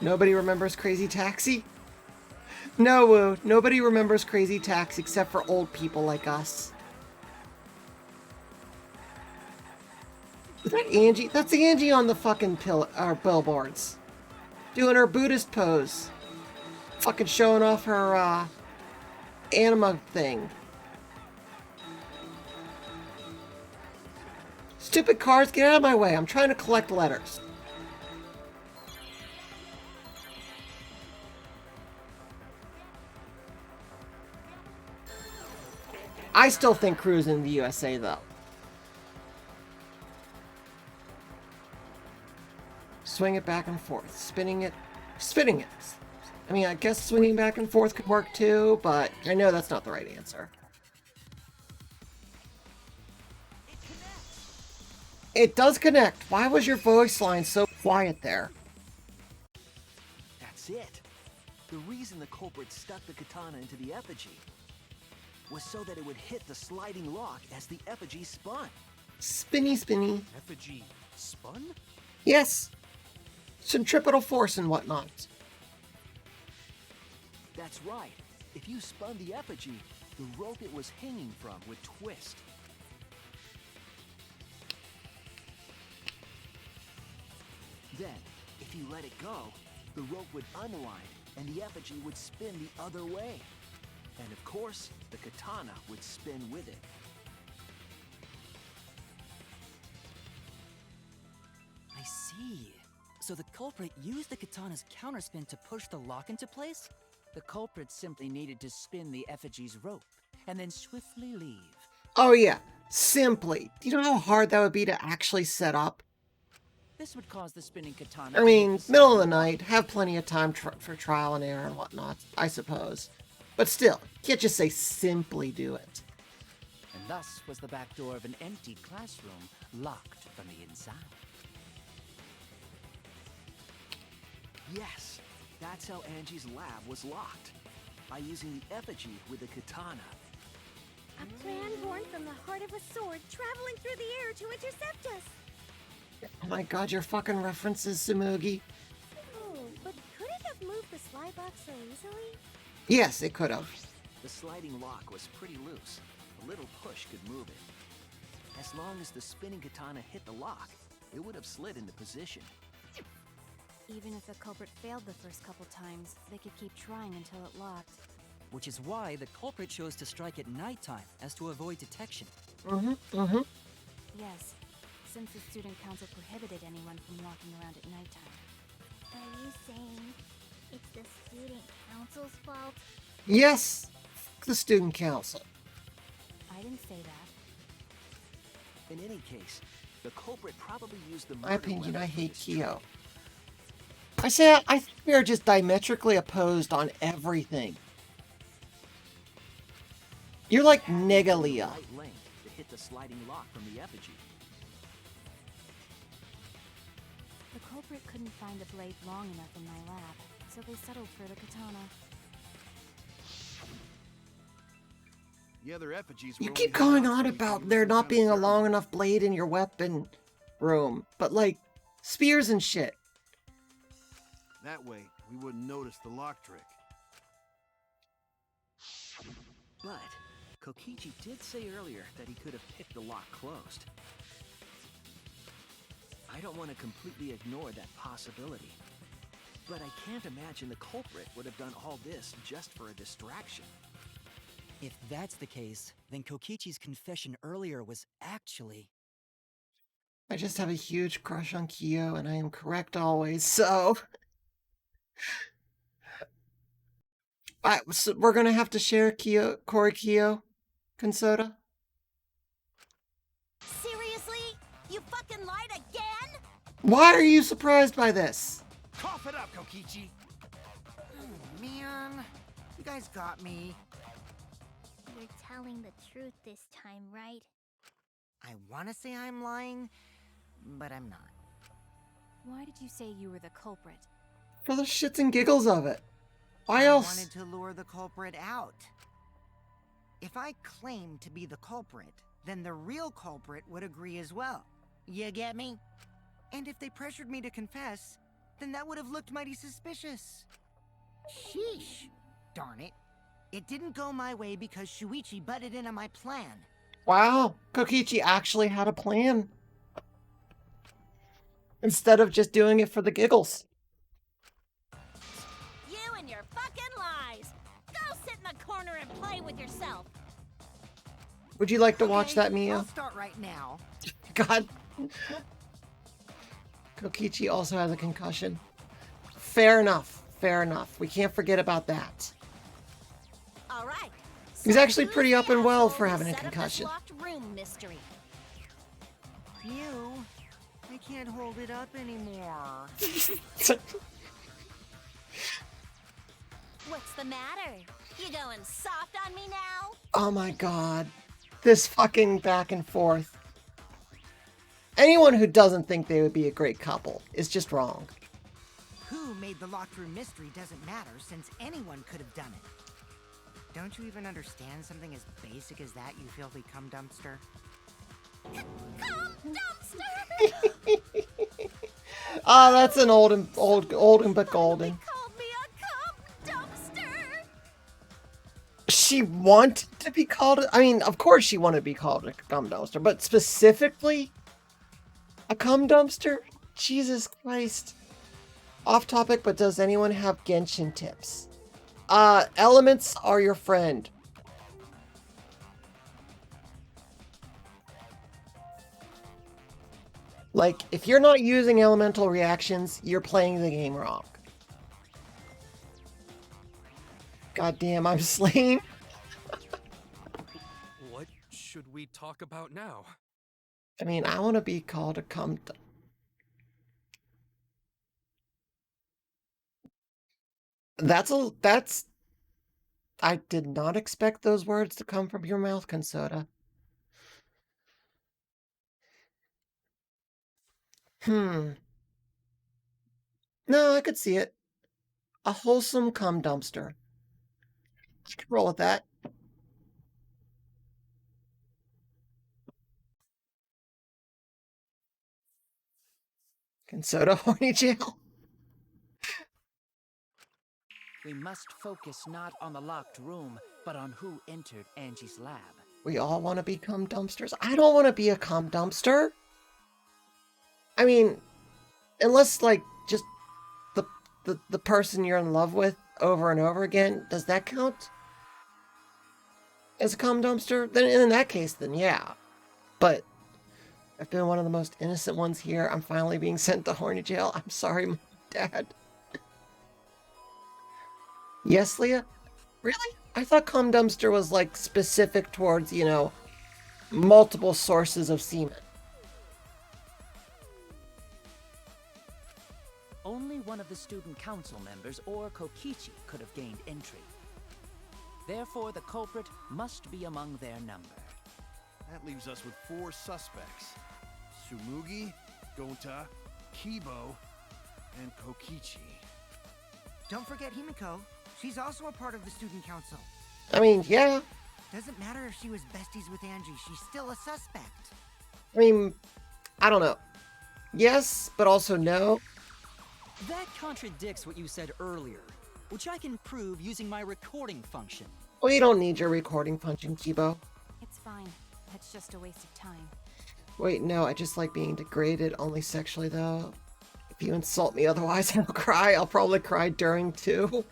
Nobody remembers Crazy Taxi? No, Woo. Nobody remembers Crazy Taxi except for old people like us. Is that Angie? That's Angie on the fucking billboards. Doing her Buddhist pose. Fucking showing off her, anima thing. Stupid cars, get out of my way. I'm trying to collect letters. I still think cruising in the USA, though. Swing it back and forth. Spinning it. Spinning it. I mean, I guess swinging back and forth could work too, but I know that's not the right answer. It does connect. Why was your voice line so quiet there? That's it. The reason the culprit stuck the katana into the effigy was so that it would hit the sliding lock as the effigy spun. Spinny, spinny. Effigy spun? Yes. Centripetal force and whatnot. That's right. If you spun the effigy, the rope it was hanging from would twist. Then, if you let it go, the rope would unwind and the effigy would spin the other way. And of course, the katana would spin with it. I see. So the culprit used the katana's counterspin to push the lock into place? The culprit simply needed to spin the effigy's rope and then swiftly leave. Oh yeah, simply. Do you know how hard that would be to actually set up? This would cause the spinning katana. I mean, middle of the night, have plenty of time for trial and error and whatnot, I suppose. But still, can't just say simply do it. And thus was the back door of an empty classroom locked from the inside. Yes, that's how Angie's lab was locked. By using the effigy with the katana. A plan born from the heart of a sword traveling through the air to intercept us. Oh my god, your fucking references, Sumugi. Oh, but could it have moved the slide box so easily? Yes, it could have. The sliding lock was pretty loose. A little push could move it. As long as the spinning katana hit the lock, it would have slid into position. Even if the culprit failed the first couple times, they could keep trying until it locked. Which is why the culprit chose to strike at nighttime, as to avoid detection. Yes, since the student council prohibited anyone from walking around at nighttime. Are you saying it's the student council's fault? Yes, the student council. I didn't say that. In any case, the culprit probably used the My murder opinion, weapon I for hate this Kyo. trick. I think we are just diametrically opposed on everything. You're like Negalia. Right length to hit the sliding lock from the effigy. The culprit couldn't find a blade long enough in my lab, so they settled for the katana. The other effigies You were keep only going held out on so you could about use there some not kind of being a ceremony. long enough blade in your weapon room, but like spears and shit. That way, we wouldn't notice the lock trick. But Kokichi did say earlier that he could have picked the lock closed. I don't want to completely ignore that possibility. But I can't imagine the culprit would have done all this just for a distraction. If that's the case, then Kokichi's confession earlier was actually... I just have a huge crush on Kyo, and I am correct always, so... So we're gonna have to share Corey Kyo, Consoda. Seriously? You fucking lied again? Why are you surprised by this? Cough it up, Kokichi. Oh, man, you guys got me. You're telling the truth this time, right? I want to say I'm lying, but I'm not. Why did you say you were the culprit? For the shits and giggles of it. Why I else? wanted to lure the culprit out. If I claimed to be the culprit, then the real culprit would agree as well. You get me? And if they pressured me to confess, then that would have looked mighty suspicious. Sheesh. Darn it. It didn't go my way because Shuichi butted in on my plan. Wow, Kokichi actually had a plan. Instead of just doing it for the giggles. You and your fucking lies. Go sit in the corner and play with yourself. Would you like to watch Okay, that, Mia? I'll start right now. God. Kokichi also has a concussion. Fair enough. Fair enough. We can't forget about that. All right. He's So actually who's pretty the up and well asshole for who having a set up this concussion. locked room mystery? You. I can't hold it up anymore. What's the matter? You going soft on me now? Oh my god. This fucking back and forth. Anyone who doesn't think they would be a great couple is just wrong. Who made the locked room mystery doesn't matter, since anyone could have done it. Don't you even understand something as basic as that, you filthy cum dumpster? Come, dumpster! Ah, that's an old but golden. Called me a cum dumpster! She wanted to be called. I mean, of course she wanted to be called a cum dumpster, but specifically a cum dumpster? Jesus Christ. Off topic, but does anyone have Genshin tips? Elements are your friend. Like, if you're not using elemental reactions, you're playing the game wrong. God damn, I'm slain. What should we talk about now? I mean, I want to be called a cum. That's. I did not expect those words to come from your mouth, Consoda. No, I could see it. A wholesome cum dumpster. I could roll with that. Consoda horny jail. We must focus not on the locked room, but on who entered Angie's lab. We all want to be cum dumpsters. I don't want to be a cum dumpster. I mean, unless like just the person you're in love with over and over again, does that count as a cum dumpster? Then in that case, then yeah. But I've been one of the most innocent ones here. I'm finally being sent to horny jail. I'm sorry, Mom, Dad. Yes, Leah? Really? I thought cum dumpster was like specific towards, you know, multiple sources of semen. Only one of the student council members or Kokichi could have gained entry. Therefore, the culprit must be among their number. That leaves us with 4 suspects. Tsumugi, Gonta, Kibo, and Kokichi. Don't forget Himiko. She's also a part of the student council. I mean, yeah. Doesn't matter if she was besties with Angie, she's still a suspect. I mean, I don't know. Yes, but also no. That contradicts what you said earlier, which I can prove using my recording function. Well, you don't need your recording function, Kibo. It's fine. It's just a waste of time. Wait, no, I just like being degraded, only sexually, though. If you insult me otherwise, I'll cry. I'll probably cry during, too.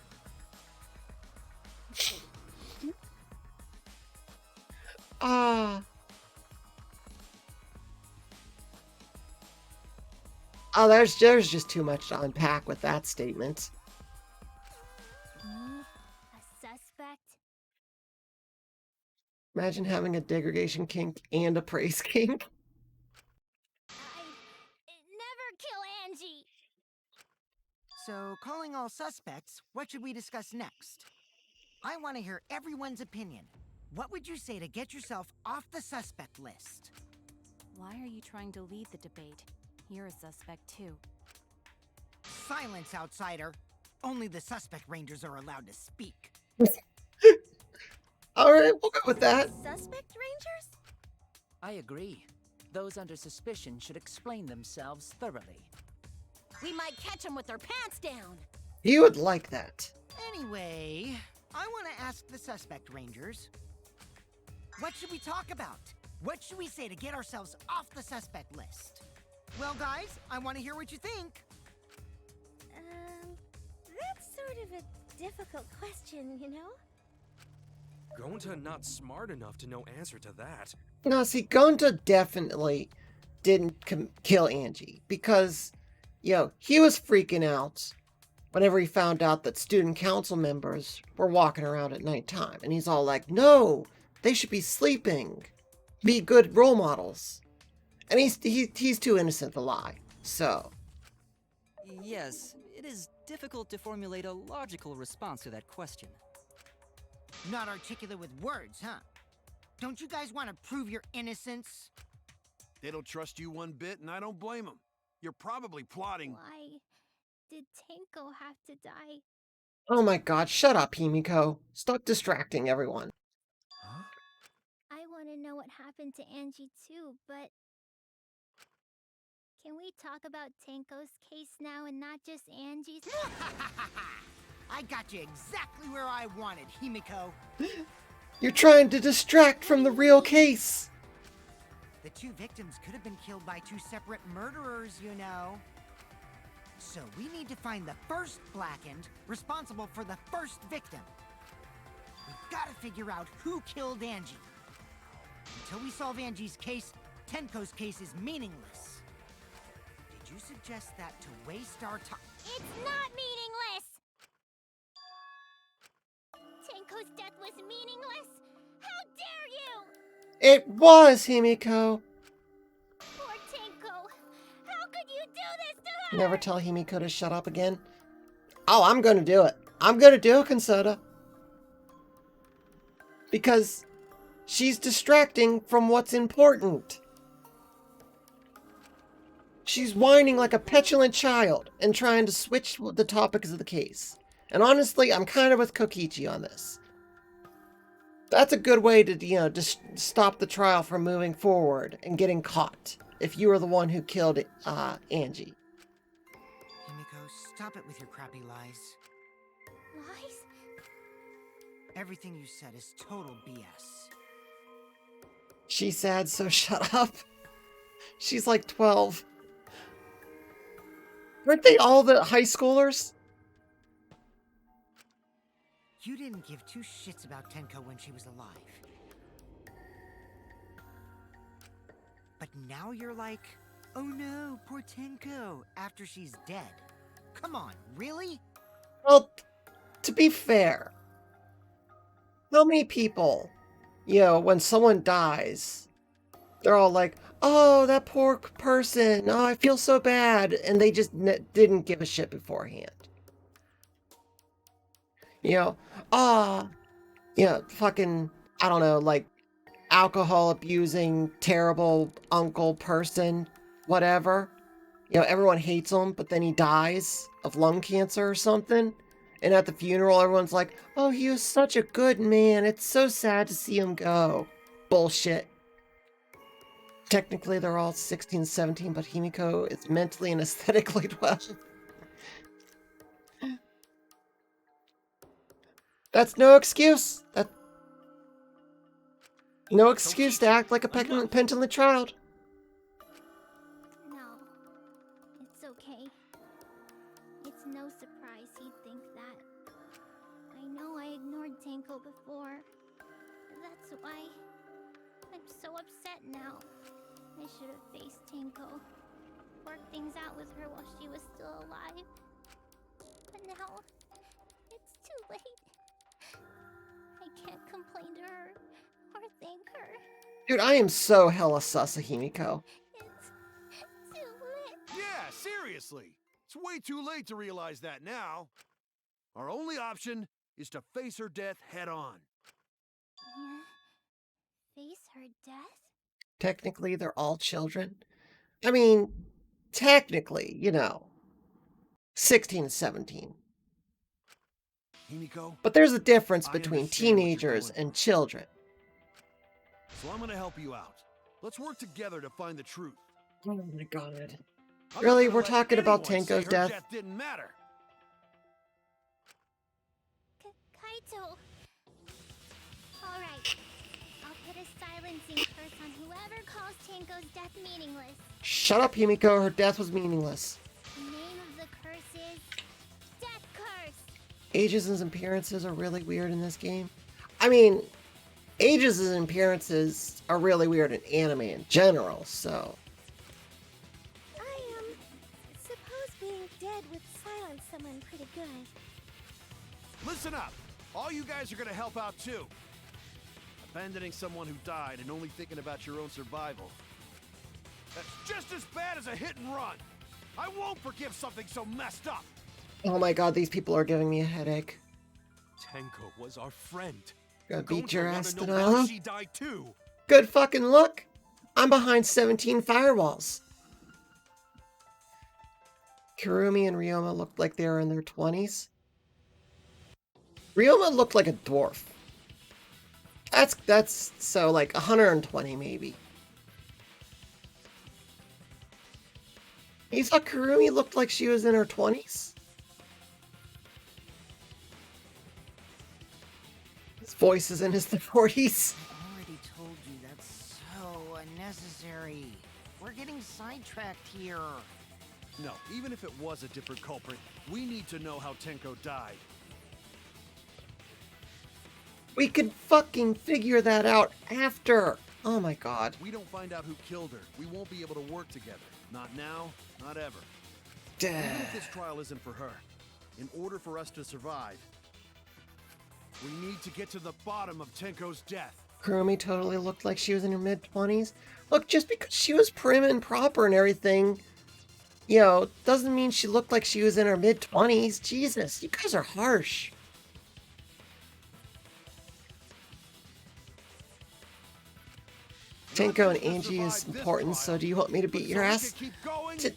Oh, there's just too much to unpack with that statement. Me? A suspect? Imagine having a degradation kink and a praise kink. I never kill So, calling all suspects, what should we discuss next? I want to hear everyone's opinion. What would you say to get yourself off the suspect list? Why are you trying to lead the debate? You're a suspect too. Silence, outsider. Only the suspect rangers are allowed to speak. Alright, we'll go with that. Suspect rangers? I agree. Those under suspicion should explain themselves thoroughly. We might catch them with their pants down. You would like that. Anyway, I want to ask the suspect rangers. What should we talk about? What should we say to get ourselves off the suspect list? Well, guys, I want to hear what you think. That's sort of a difficult question, you know? Gonta not smart enough to know answer to that. No, see, Gonta definitely didn't kill Angie because, he was freaking out whenever he found out that student council members were walking around at nighttime. And he's all like, no, they should be sleeping. Be good role models. And he's too innocent to lie, so. Yes, it is difficult to formulate a logical response to that question. Not articulate with words, huh? Don't you guys want to prove your innocence? They don't trust you one bit, and I don't blame them. You're probably plotting. Why did Tenko have to die? Oh my god, shut up, Himiko. Stop distracting everyone. Huh? I want to know what happened to Angie too, but... Can we talk about Tenko's case now and not just Angie's? I got you exactly where I wanted, Himiko. You're trying to distract from the real case. The two victims could have been killed by two separate murderers, you know. So we need to find the first Blackened responsible for the first victim. We've got to figure out who killed Angie. Until we solve Angie's case, Tenko's case is meaningless. Did you suggest that to waste our time? It's not meaningless! Tenko's death was meaningless? How dare you! It was, Himiko. Poor Tenko! How could you do this to her? Never tell Himiko to shut up again. Oh, I'm gonna do it. I'm gonna do it, Consoda. Because she's distracting from what's important. She's whining like a petulant child and trying to switch the topics of the case. And honestly, I'm kind of with Kokichi on this. That's a good way to, just stop the trial from moving forward and getting caught if you were the one who killed Angie. Himiko, stop it with your crappy lies. Lies? Everything you said is total BS. She's sad, so shut up. She's like 12. Aren't they all the high schoolers? You didn't give two shits about Tenko when she was alive. But now you're like, oh no, poor Tenko, after she's dead. Come on, really? Well, to be fair, how many people, when someone dies, they're all like, oh, that poor person, oh, I feel so bad, and they just didn't give a shit beforehand. Fucking, I don't know, like, alcohol abusing, terrible uncle person, whatever. Everyone hates him, but then he dies of lung cancer or something. And at the funeral, everyone's like, oh, he was such a good man. It's so sad to see him go. Bullshit. Technically, they're all 16, 17, but Himiko is mentally and aesthetically 12. That's no excuse. No excuse to act like a petulant child. No. It's okay. It's no surprise he'd think that. I know I ignored Tenko before. That's why I'm so upset now. I should have faced Tenko. Worked things out with her while she was still alive. But now, it's too late. I can't complain to her or thank her. Dude, I am so hella sus of Himiko. It's too late. Yeah, seriously. It's way too late to realize that now. Our only option is to face her death head on. Face her death? Technically, they're all children. I mean, technically, 16 and 17. Himiko, But there's a difference I between understand what you're teenagers going through. and children. so I'm gonna help you out. Let's work together to find the truth. Oh my god. I'm Really? not gonna We're let talking about anyone say Tenko's her death? didn't matter. Kaito. Alright. I'll put a silencing curse on whoever calls Tenko's death meaningless. Shut up, Himiko. Her death was meaningless. The name of the curse is Death Curse. Ages and appearances are really weird in this game. I mean, ages and appearances are really weird in anime in general, so... I suppose being dead would silence someone pretty good. Listen up. All you guys are gonna help out too. Abandoning someone who died and only thinking about your own survival. That's just as bad as a hit and run. I won't forgive something so messed up. Oh my god, these people are giving me a headache. Tenko was our friend. Gonna Going beat to your wanna ass, know why Denial. she died too. Good fucking luck. I'm behind 17 firewalls. Kurumi and Ryoma looked like they were in their 20s. Ryoma looked like a dwarf. That's so like 120 maybe. You thought Kurumi looked like she was in her 20s? His voice is in his 40s. I already told you that's so unnecessary. We're getting sidetracked here. No, even if it was a different culprit, we need to know how Tenko died. We could fucking figure that out after. Oh my god. We don't find out who killed her, we won't be able to work together. Not now, not ever. Duh. Even if this trial isn't for her, in order for us to survive, we need to get to the bottom of Tenko's death. Kurumi totally looked like she was in her mid-20s. Look, just because she was prim and proper and everything, doesn't mean she looked like she was in her mid-20s. Jesus, you guys are harsh. Tenko and Angie is important, so do you want me to beat your ass?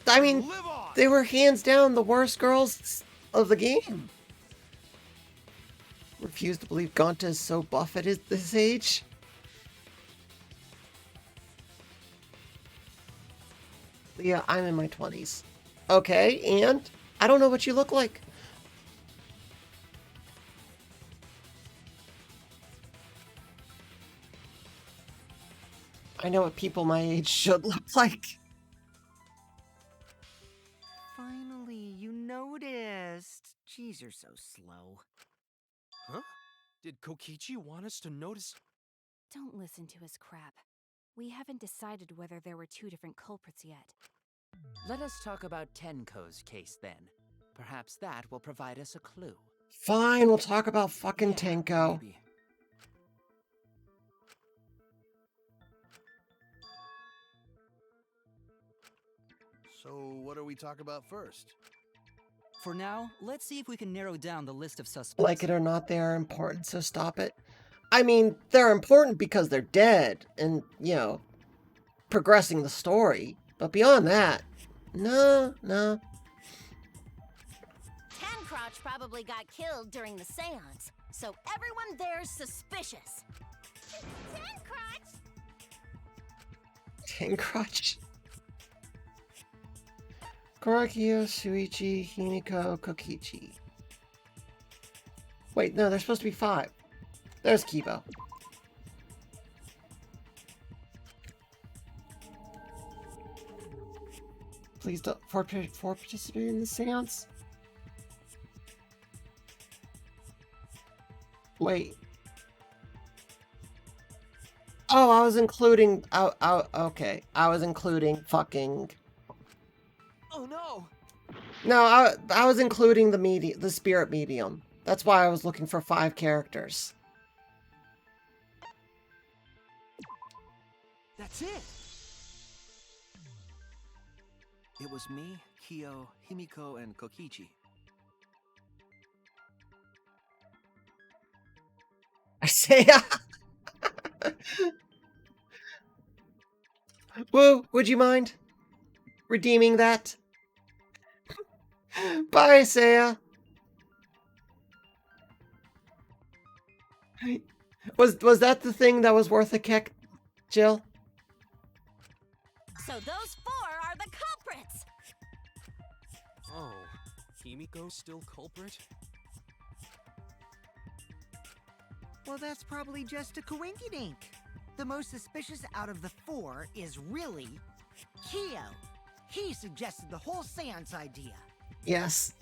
I mean, they were hands down the worst girls of the game. Refuse to believe Gonta is so buff at this age. Yeah, I'm in my 20s. Okay, and I don't know what you look like. I know what people my age should look like. Finally, you noticed. Jeez, you're so slow. Huh? Did Kokichi want us to notice? Don't listen to his crap. We haven't decided whether there were two different culprits yet. Let us talk about Tenko's case then. Perhaps that will provide us a clue. Fine, we'll talk about fucking Tenko. Maybe. So, what do we talk about first? For now, let's see if we can narrow down the list of suspects. Like it or not, they are important, so stop it. I mean, they're important because they're dead and, progressing the story. But beyond that, no. Tancrotch probably got killed during the seance, so everyone there's suspicious. Tenkroch. Korakio, Shuichi, Himiko, Kokichi. Wait, no, there's supposed to be 5. There's Kibo. Please don't for participating in the seance. Wait. Oh, I was including. Okay. I was including fucking. Oh no! No, I was including the spirit medium. That's why I was looking for 5 characters. That's it! It was me, Kyo, Himiko, and Kokichi. I say, Woo, would you mind redeeming that? Bye, Saya. Was that the thing that was worth a kick, Jill? So those four are the culprits! Oh, Himiko's still culprit? Well, that's probably just a coinkydink. The most suspicious out of the four is really Kyo. He suggested the whole seance idea. Yes.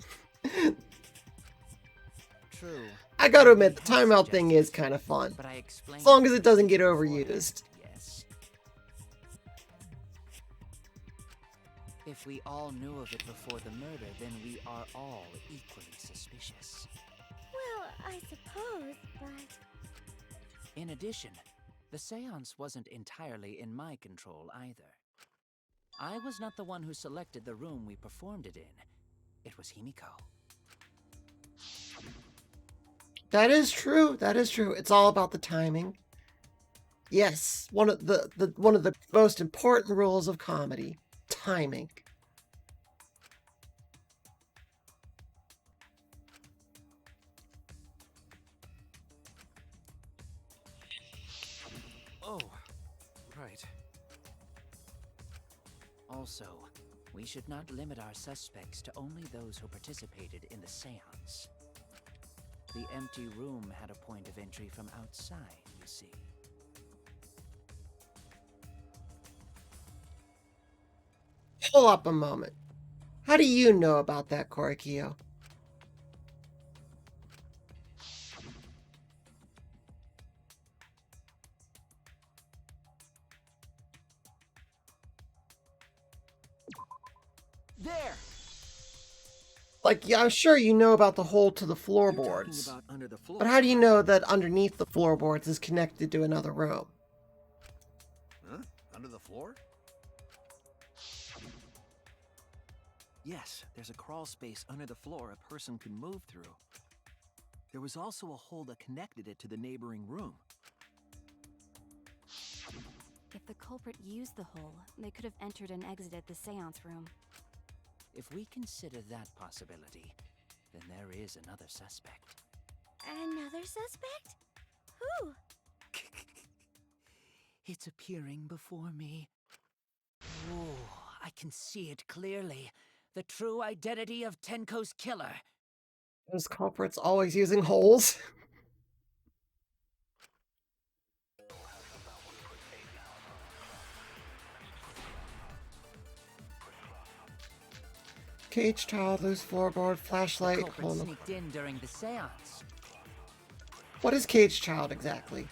True. I gotta admit, the timeout thing is kind of fun. But I explained As long as it doesn't get beforehand, overused. Yes. If we all knew of it before the murder, then we are all equally suspicious. Well, I suppose, but... In addition, the seance wasn't entirely in my control either. I was not the one who selected the room we performed it in. It was Himiko. That is true. That is true. It's all about the timing. Yes, one of the most important rules of comedy: timing. Oh, right. Also, we should not limit our suspects to only those who participated in the seance. The empty room had a point of entry from outside, you see. Hold up a moment. How do you know about that, Korikio? There! Like, yeah, I'm sure you know about the hole to the You're talking floorboards. about under the floor. But how do you know that underneath the floorboards is connected to another room? Huh? Under the floor? Yes, there's a crawl space under the floor a person can move through. There was also a hole that connected it to the neighboring room. If the culprit used the hole, they could have entered and exited the seance room. If we consider that possibility, then there is another suspect. Another suspect? Who? It's appearing before me. Oh, I can see it clearly. The true identity of Tenko's killer. Those culprits always using holes. Cage tile, loose floorboard, The flashlight. culprit Hold on. sneaked in during the seance. What is Cage Child exactly?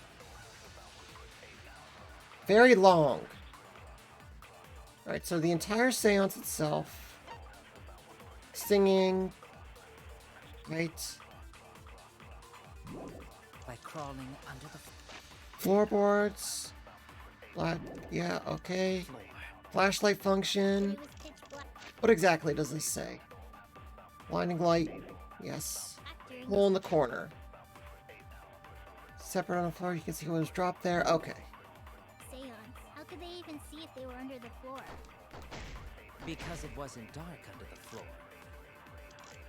Very long. Alright, so the entire seance itself. Singing. Right. By crawling under the Floorboards. Yeah, okay. floor. Flashlight function. It was pitch black. What exactly does this say? Blinding light. Yes. Actor. Hole in the corner. Separate on the floor. You can see what was dropped there. Okay. Seance. How could they even see if they were under the floor? Because it wasn't dark under the floor.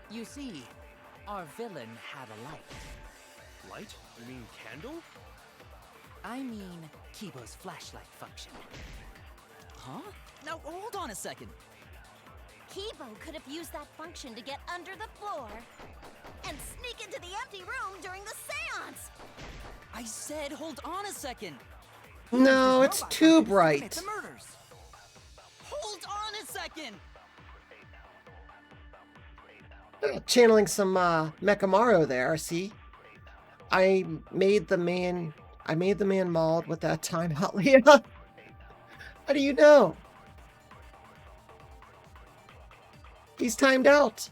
You see, our villain had a light. Light? You mean candle? I mean, Kibo's flashlight function. Huh? Now, hold on a second. Kibo could have used that function to get under the floor and sneak into the empty room during the seance! I said hold on a second. No, it's too bright. It's the murders. Hold on a second. Channeling some Mechamaru there, see? I made the man mauled with that timeout, Leah. How do you know? He's timed out.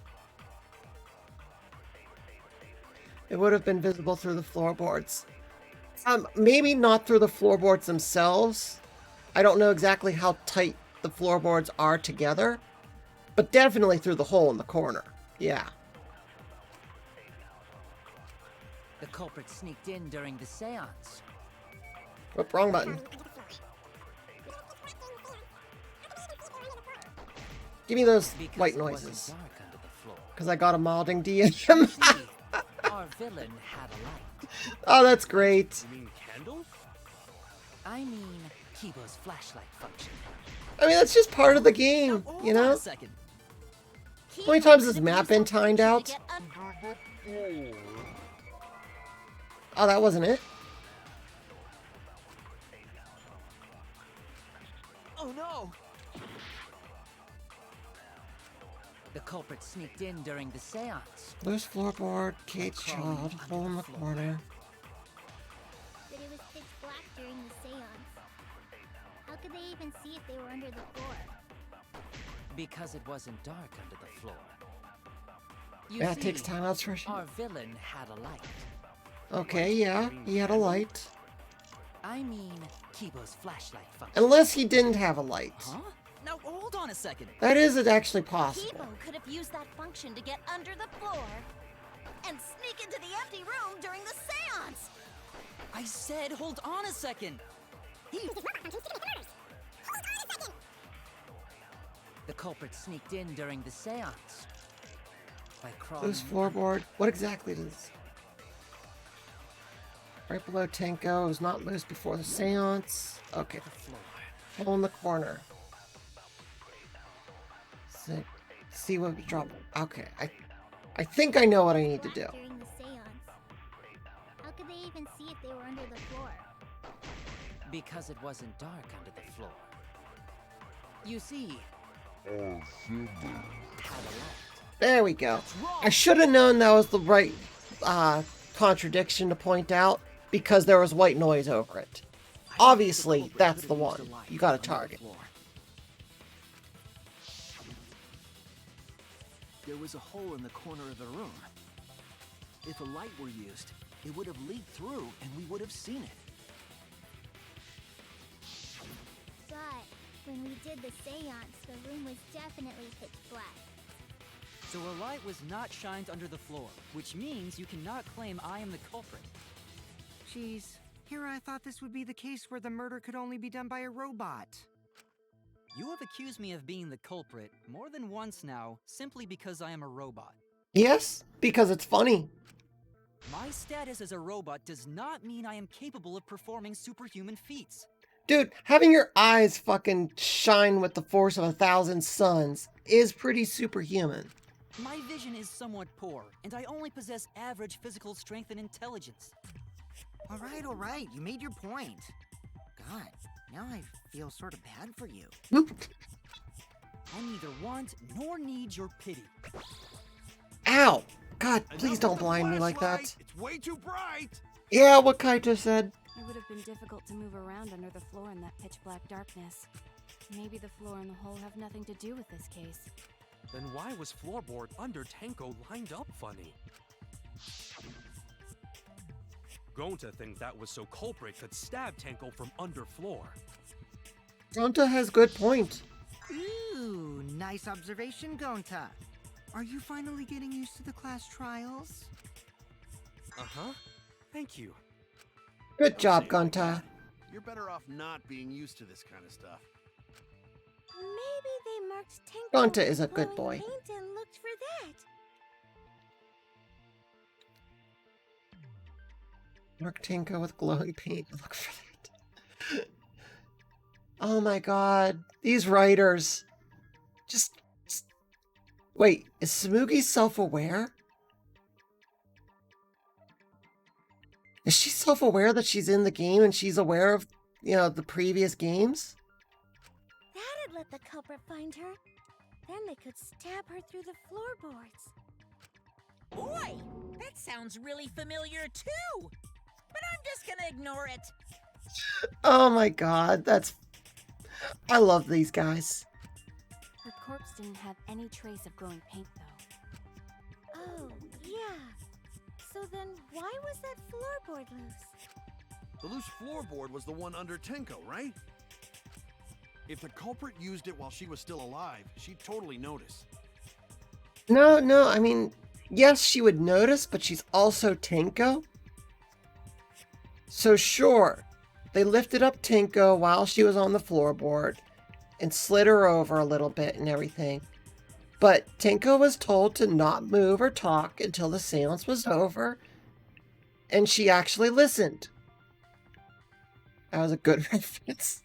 It would have been visible through the floorboards. Maybe not through the floorboards themselves. I don't know exactly how tight the floorboards are together. But definitely through the hole in the corner. Yeah. The culprit sneaked in during the seance. Whoop, wrong button. Give me those Because white it wasn't noises. dark under the floor. Because I got a modding You DM. see, our villain had a light. Oh, that's great. You mean candle? I mean, Kibo's flashlight function. I mean, that's just part of the game, Now, you hold on know? a second. How many times has map been timed out? Oh, that wasn't it? Oh no! The culprit sneaked in during the seance. Loose floorboard, cage child, hole in the corner. But it was pitch black during the seance. How could they even see if they were under the floor? Because it wasn't dark under the floor. You Yeah, it see, takes time out for sure. our villain had a light. Okay, yeah, he had a light. I mean, Kibo's flashlight function. Unless he didn't have a light. Huh? Now hold on a second. That is actually possible. Kibo could have used that function to get under the floor and sneak into the empty room during the seance. I said hold on a second. The culprit sneaked in during the seance. By crawling. Loose floorboard. What exactly does... Right below Tenko. It was not loose before the seance. Okay. Hole in the corner. See what we drop. Okay. I think I know what I need to do. During the seance. How could they even see if they were under the floor? Because it wasn't dark under the floor. You see, had a light. There we go. I should have known that was the right contradiction to point out because there was white noise over it. Obviously, that's the one. You got to target. There was a hole in the corner of the room. If a light were used, it would have leaked through and we would have seen it. But when we did the seance, the room was definitely pitch black. So a light was not shined under the floor, which means you cannot claim I am the culprit. Jeez, here I thought this would be the case where the murder could only be done by a robot. You have accused me of being the culprit more than once now, simply because I am a robot. Yes, because it's funny. My status as a robot does not mean I am capable of performing superhuman feats. Dude, having your eyes fucking shine with the force of 1,000 suns is pretty superhuman. My vision is somewhat poor, and I only possess average physical strength and intelligence. All right, you made your point. God, now I feel sort of bad for you. I neither want nor need your pity. Ow! God, please Enough don't with the blind me like that. flashlight. It's way too bright. Yeah, what Kaito said. It would have been difficult to move around under the floor in that pitch black darkness. Maybe the floor and the hole have nothing to do with this case. Then why was floorboard under Tenko lined up funny? Going to think that was so culprit could stab Tenko from under floor. Gonta has good point. Ooh, nice observation, Gonta. Are you finally getting used to the class trials? Uh-huh. Thank you. Good job, Don't say it like Gonta. that. You're better off not being used to this kind of stuff. Maybe they marked Tenko Gonta with is a good glowing boy. paint and looked for that. Mark Tinko with glowing paint. Look for that. Oh my god. These writers. Just... Wait, is Smoogie self-aware? Is she self-aware that she's in the game and she's aware of, you know, the previous games? That'd let the culprit find her. Then they could stab her through the floorboards. Boy, that sounds really familiar too. But I'm just gonna ignore it. Oh my god, that's... I love these guys. Her corpse didn't have any trace of glowing paint, though. Oh, yeah. So then why was that floorboard loose? The loose floorboard was the one under Tenko, right? If the culprit used it while she was still alive, she'd totally notice. No, I mean, yes, she would notice, but she's also Tenko. So sure, they lifted up Tenko while she was on the floorboard and slid her over a little bit and everything. But Tenko was told to not move or talk until the seance was over, and she actually listened. That was a good reference.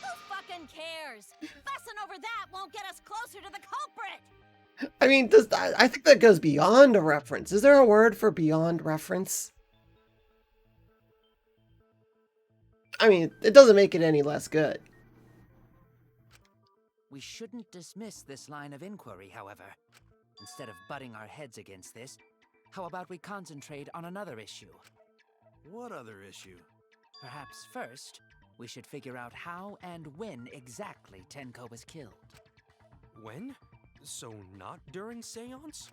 Who fucking cares? Fussing over that won't get us closer to the culprit! I mean, I think that goes beyond a reference. Is there a word for beyond reference? I mean, it doesn't make it any less good. We shouldn't dismiss this line of inquiry, however. Instead of butting our heads against this, how about we concentrate on another issue? What other issue? Perhaps first, we should figure out how and when exactly Tenko was killed. When? So not during seance?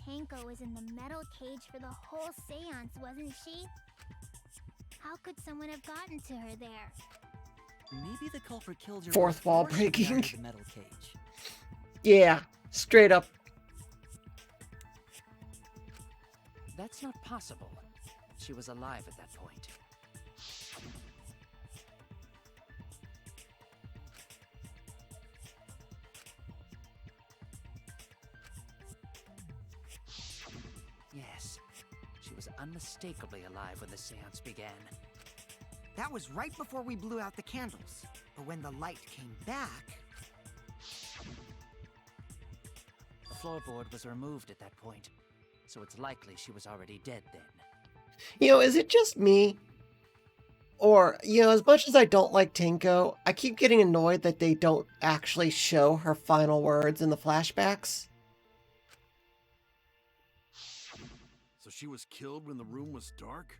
Tenko was in the metal cage for the whole seance, wasn't she? How could someone have gotten to her there? Maybe the culprit killed her Fourth wall before she got breaking. into the metal cage. Yeah, straight up. That's not possible. She was alive at that point. Yes, she was unmistakably alive when the seance began. That was right before we blew out the candles. But when the light came back... The floorboard was removed at that point, so it's likely she was already dead then. You know, is it just me? Or, you know, as much as I don't like Tenko, I keep getting annoyed that they don't actually show her final words in the flashbacks. So she was killed when the room was dark?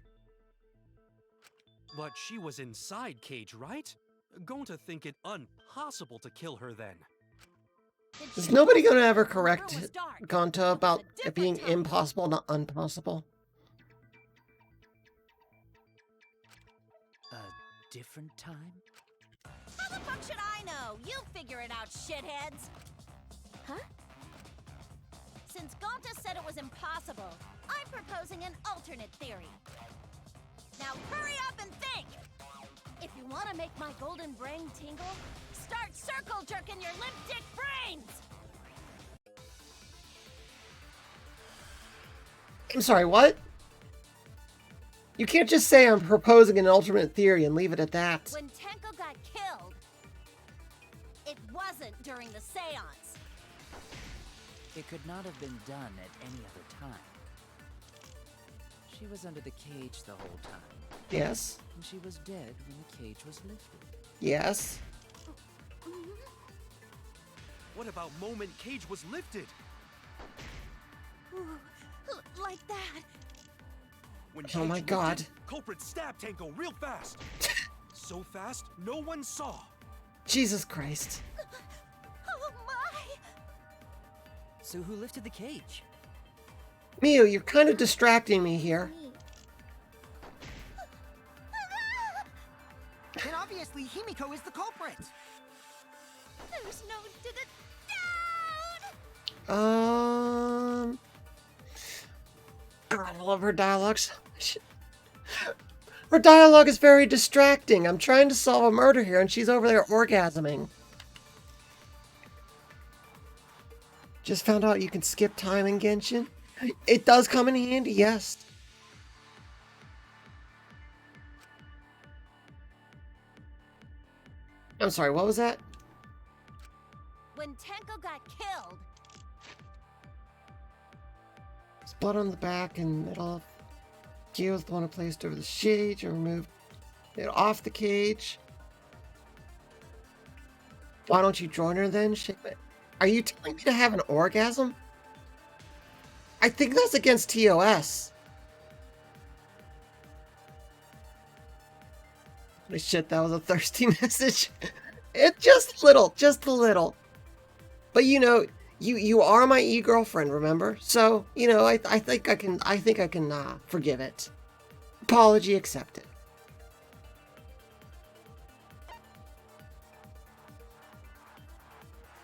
But she was inside cage, right? Going to think it impossible to kill her then. Is nobody going to ever correct Gonta about it being impossible, not impossible? A different time? How the fuck should I know? You figure it out, shitheads! Huh? Since Gonta said it was impossible, I'm proposing an alternate theory. Now hurry up and think! If you want to make my golden brain tingle, start circle jerking your limp dick brains! I'm sorry, what? You can't just say I'm proposing an alternate theory and leave it at that. When Tenko got killed, it wasn't during the seance. It could not have been done at any other time. She was under the cage the whole time. Yes. And she was dead when the cage was lifted. Yes. What about moment cage was lifted? Ooh, like that. When Oh my cage God. lifted, culprit stabbed Tenko real fast. So fast, no one saw. Jesus Christ. Oh my! So who lifted the cage? Miu, you're kind of distracting me here. Then obviously Himiko is the culprit! There's no God, I love her dialogues. Her dialogue is very distracting. I'm trying to solve a murder here and she's over there orgasming. Just found out you can skip time in Genshin. It does come in handy, yes. I'm sorry, what was that? When Tenko got killed, There's blood on the back and middle. Gio was the one who placed over the cage and removed it off the cage. Why don't you join her then? Are you telling me to have an orgasm? I think that's against TOS. Holy shit, that was a thirsty message. It just a little. But you know, you are my e-girlfriend, remember? So, you know, I think I can forgive it. Apology accepted.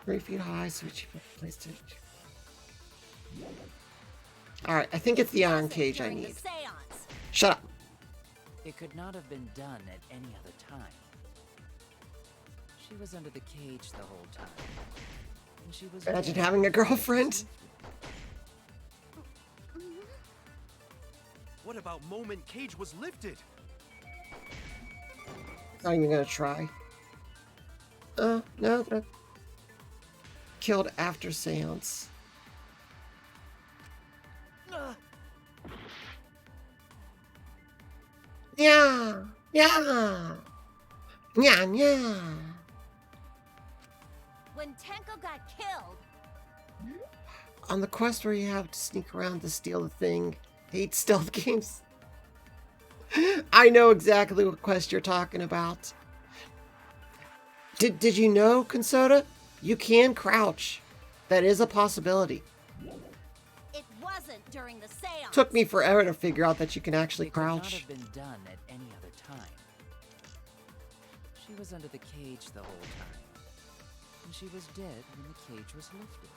3 feet high, so she placed it. Alright, I think it's the iron cage I need. Shut up. It could not have been done at any other time. She was under the cage the whole time. And she was Imagine having a girlfriend. What about moment Cage was lifted? Not even gonna try. No, no. Killed after seance. Yeah, yeah, yeah. When Tenko got killed, On the quest where you have to sneak around to steal the thing, hate stealth games. I know exactly what quest you're talking about. Did you know, Consoda? You can crouch. That is a possibility. it wasn't during the seance. Took me forever to figure out that you can actually It could not crouch. have been done at any other time. She was under the cage the whole time. And she was dead when the cage was lifted.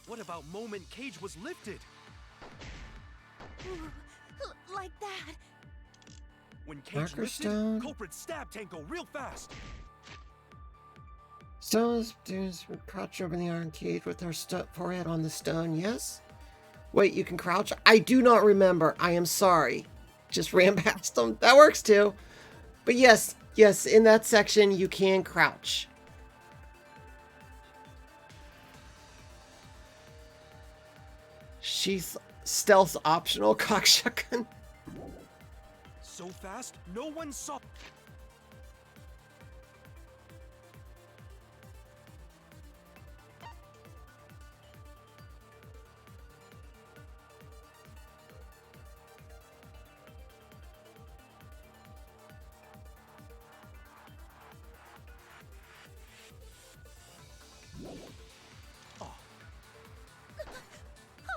What about moment Cage was lifted? Like that. When Cage Marker lifted, stone. culprit stabbed Tenko real fast. Stone's dudes would crouch over the iron cage with her forehead on the stone, yes? Wait, you can crouch? I do not remember. I am sorry. Just ran past them. That works too. But yes, in that section you can crouch. She's stealth optional, cockshuckin'. So fast, no one saw.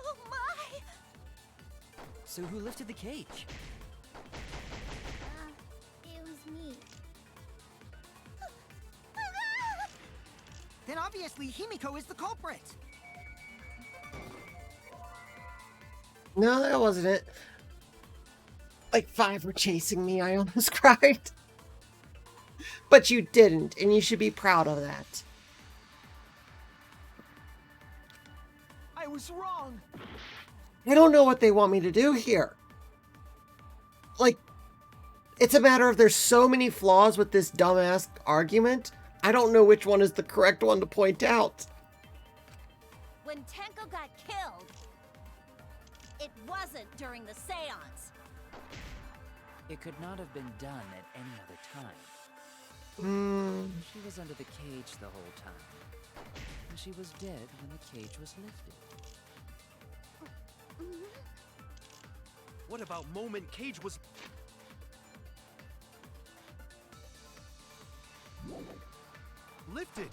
Oh my! So who lifted the cage? It was me. Then obviously Himiko is the culprit. No, that wasn't it. Like 5 were chasing me. I almost cried. But you didn't, and you should be proud of that. I was wrong. I don't know what they want me to do here. Like, it's a matter of there's so many flaws with this dumbass argument. I don't know which one is the correct one to point out. When Tenko got killed, it wasn't during the seance. It could not have been done at any other time. She was under the cage the whole time. And she was dead when the cage was lifted. What about moment Cage was lifted?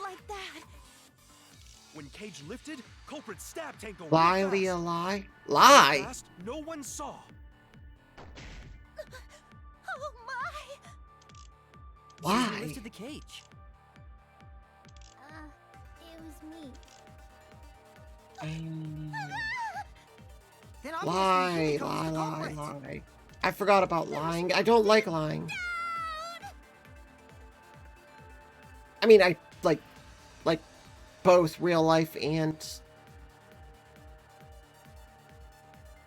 Like that. When Cage lifted, culprit stabbed Tenko Lie, real fast. Leah, lie. So Lie? fast, no one saw. Oh my! So who Why? lifted the cage? It was me. Then Lie, obviously Himiko is the lie, culprit. lie. I forgot about lying. I don't like lying. I mean, I like both real life and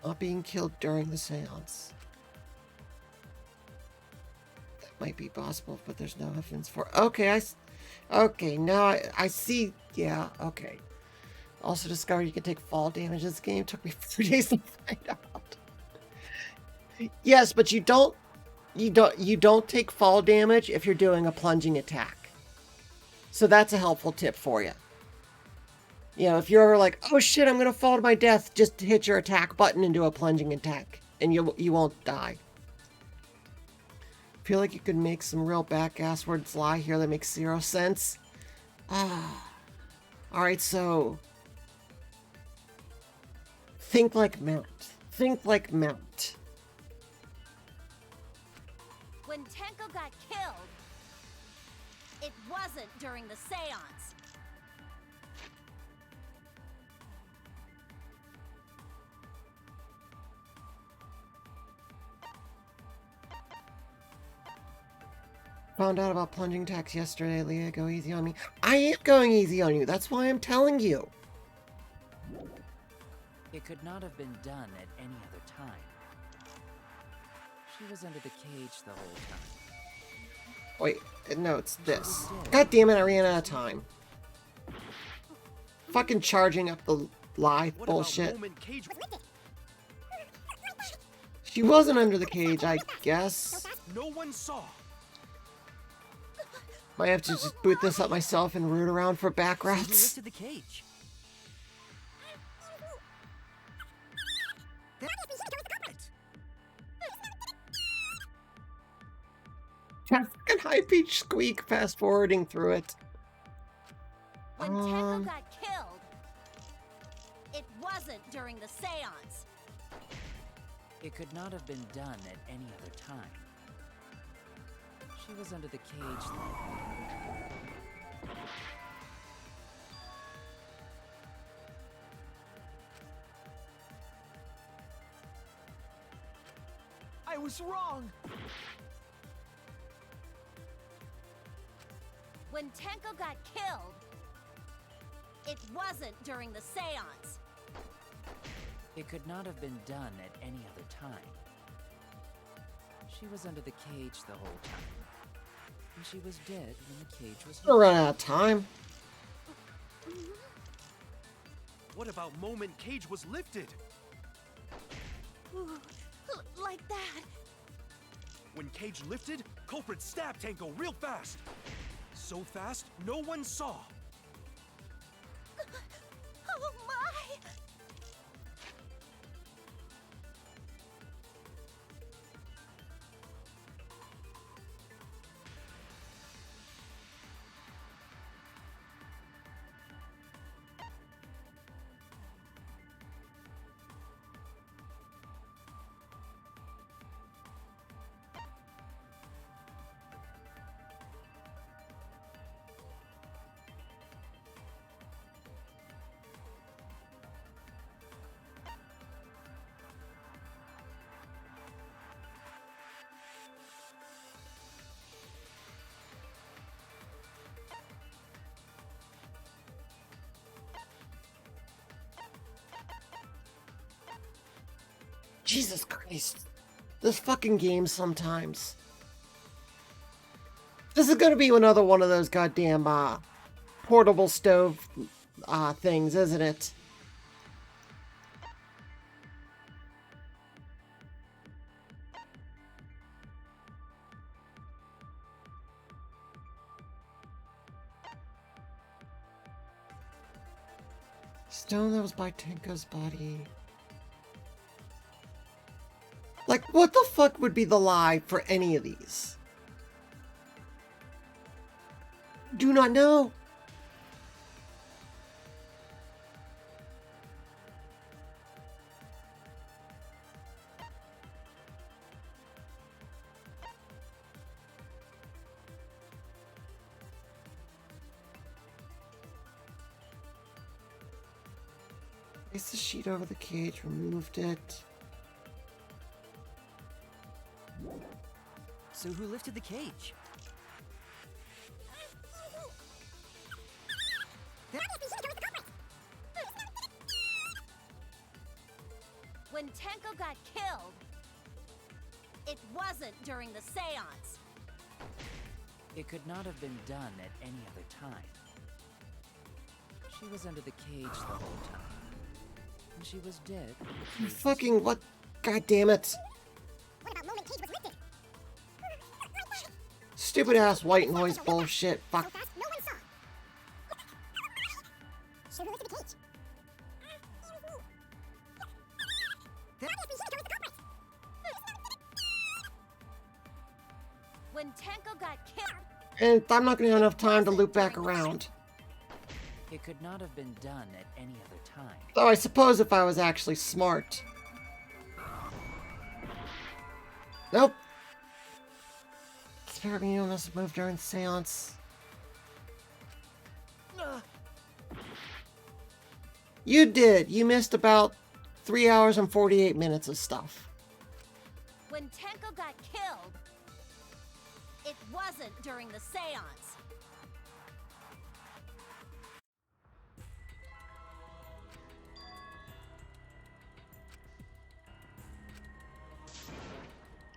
not being killed during the seance. That might be possible, but there's no evidence for. Okay, okay, now I see. Yeah, okay. Also discovered you can take fall damage in this game. Took me 3 days to find out. Yes, but you don't take fall damage if you're doing a plunging attack. So that's a helpful tip for you. You know, if you're ever like, oh shit, I'm gonna fall to my death, just hit your attack button and do a plunging attack, and you won't die. Feel like you could make some real back-ass words lie here that makes 0 sense. Alright, so think like Mount. Think like Mount. When Tenko got killed, it wasn't during the seance. Found out about plunging attacks yesterday, Leah. Go easy on me. I am going easy on you. That's why I'm telling you. It could not have been done at any other time. She was under the cage the whole time. Wait, no, it's this. God damn it, I ran out of time. Fucking charging up the lie bullshit. She wasn't under the cage, I guess. No one saw. Might have to just boot this up myself and root around for back Who routes. lifted the cage? Fucking high-pitched squeak fast forwarding through it. When Tenko got killed, it wasn't during the seance. It could not have been done at any other time. She was under the cage the whole time. I was wrong. When Tenko got killed, it wasn't during the seance. It could not have been done at any other time. She was under the cage the whole time. And she was dead when the cage was We're running out of time. What about moment Cage was lifted? Ooh, like that. When Cage lifted, culprit stabbed Tenko real fast. So fast, no one saw. Oh my! Jesus Christ. This fucking game sometimes. This is gonna be another one of those goddamn, portable stove, things, isn't it? Stone that was by Tenko's body. Like, what the fuck would be the lie for any of these? Do not know. Placed the sheet over the cage, removed it. So who lifted the cage? When Tenko got killed, it wasn't during the seance. It could not have been done at any other time. She was under the cage the whole time. And she was dead. when the cage was Fucking what? God damn it. What about moment Cage was lifted? Stupid ass white noise bullshit. Fuck. So fast, no one saw. So who lifted the cage? When Tenko got killed, And I'm not gonna have enough time to loop back around. It could not have been done at any other time. Though I suppose if I was actually smart. Nope. Spirit medium must have moved during the seance. You did. You missed about 3 hours and 48 minutes of stuff. When Tenko got killed, it wasn't during the seance.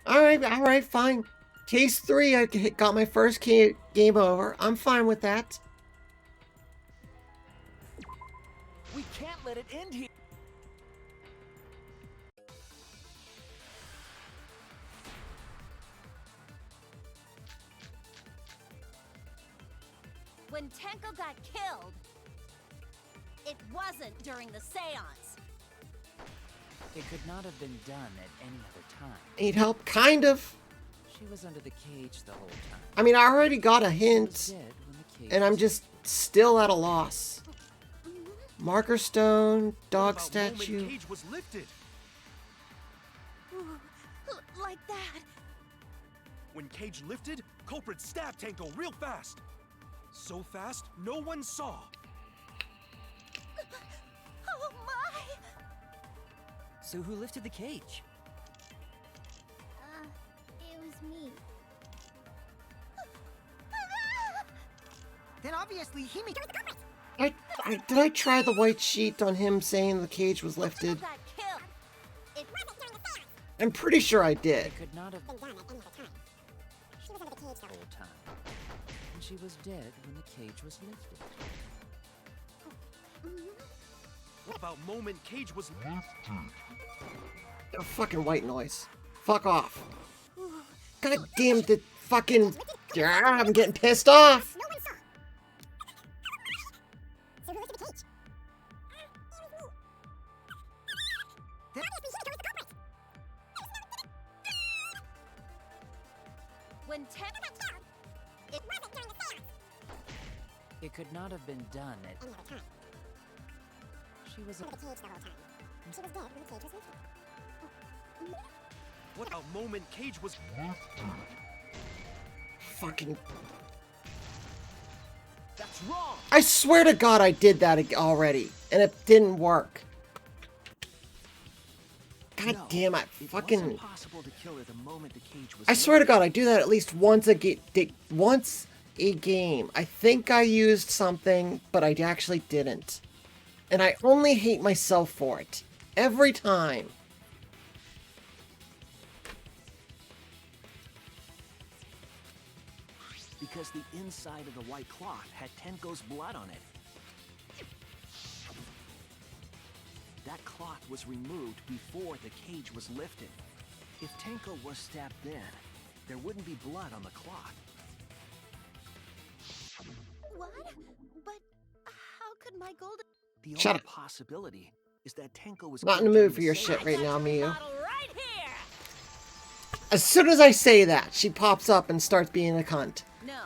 Alright, fine. Case 3, I got my first game over. I'm fine with that. We can't let it end here. When Tenko got killed, it wasn't during the seance. It could not have been done at any other time. Need help? Kind of. She was under the cage the whole time. I mean, I already got a She was hint, dead when the cage and I'm was just still at a loss. Marker stone, dog What about moment statue. Cage was lifted? Like that. When Cage lifted, culprit stabbed Tenko real fast. So fast, no one saw. Oh my! So who lifted the cage? It was me. Then obviously he made. Did I try the white sheet on him saying the cage was lifted? Tenko got killed. It wasn't during the seance. I'm pretty sure I did. It could not have been done at any other time. She was under the cage the whole time. And she was dead when the cage was lifted. What about moment Cage was lifted? A fucking white noise. Fuck off. God damn the fucking... I'm getting pissed off. No one saw. So who lifted the cage? When Tenko got killed, it wasn't during the seance. It could not have been done at Any other time. She was Under the cage the whole time. She was dead when the cage was lifted. What about moment Cage was lifted? Fucking... That's wrong! I swear to God I did that already, and it didn't work. God No, damn, I It fucking... wasn't possible to kill her the moment the cage was I swear to lifted. God, I do that at least once a game. I think I used something, but I actually didn't. And I only hate myself for it. Every time. Because the inside of the white cloth had Tenko's blood on it. That cloth was removed before the cage was lifted. If Tenko was stabbed then, there wouldn't be blood on the cloth. What? But how could my golden... The Shut only up. possibility is that Tenko was Not in the killed mood during for the your seance. shit right now, Miyu. Model right here! As soon as I say that, she pops up and starts being a cunt. No,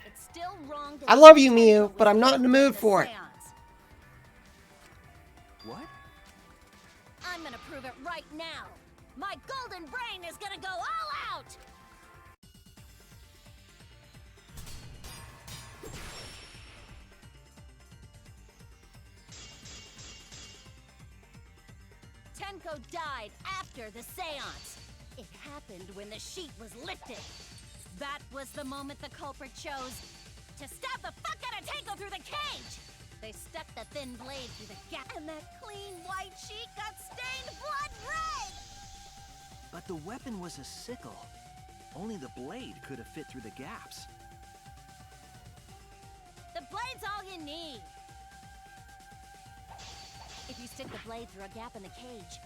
it's still wrong to... I love you, say Miyu, Tenko but was I'm not in the killed mood during for it. seance. What? I'm gonna prove it right now. My golden brain is gonna go all out! Tenko died after the seance. It happened when the sheet was lifted. That was the moment the culprit chose to stab the fuck out of Tenko through the cage. They stuck the thin blade through the gap, and that clean white sheet got stained blood red. But the weapon was a sickle. Only the blade could have fit through the gaps. The blade's all you need. If you stick the blade through a gap in the cage,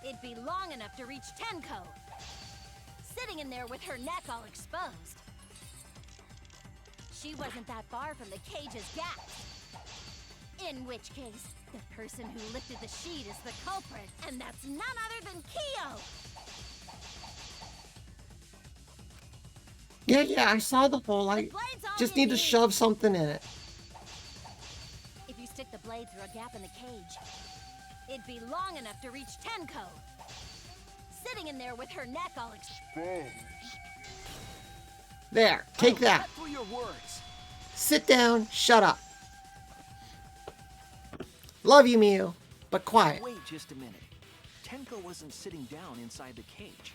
it'd be long enough to reach Tenko, sitting in there with her neck all exposed. She wasn't that far from the cage's gaps. In which case, the person who lifted the sheet is the culprit, and that's none other than Kyo! Yeah, I saw the hole. I The blade's all just you need to shove something in it. If you stick the blade through a gap in the cage, it'd be long enough to reach Tenko, sitting in there with her neck all exposed. There, take Oh, that. get through your words. Sit down, shut up. Love you, Miu, but quiet. Wait just a minute. Tenko wasn't sitting down inside the cage.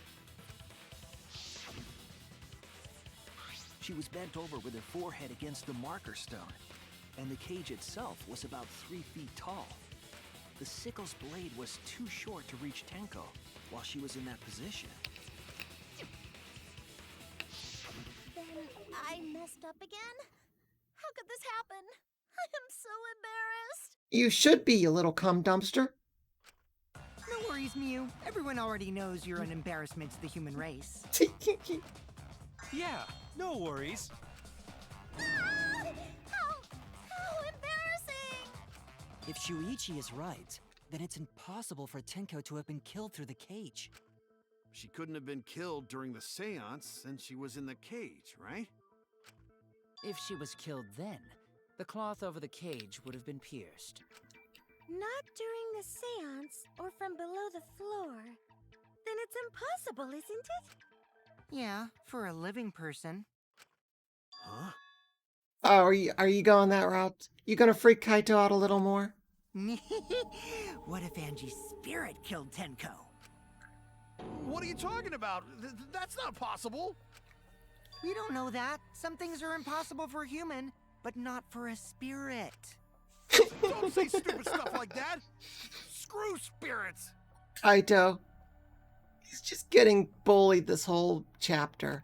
She was bent over with her forehead against the marker stone, and the cage itself was about 3 feet tall. The sickle's blade was too short to reach Tenko while she was in that position. Then I messed up again? How could this happen? I am so embarrassed. You should be, you little cum dumpster. No worries, Mew. Everyone already knows you're an embarrassment to the human race. Yeah, no worries. How embarrassing! If Shuichi is right, then it's impossible for Tenko to have been killed through the cage. She couldn't have been killed during the seance since she was in the cage, right? If she was killed then, the cloth over the cage would have been pierced. Not during the seance or from below the floor. Then it's impossible, isn't it? Yeah, for a living person. Huh? Oh, are you going that route? You gonna freak Kaito out a little more? What if Angie's spirit killed Tenko? What are you talking about? That's not possible. We don't know that. Some things are impossible for a human, but not for a spirit. Don't say stupid stuff like that. Screw spirits. Kaito. He's just getting bullied this whole chapter.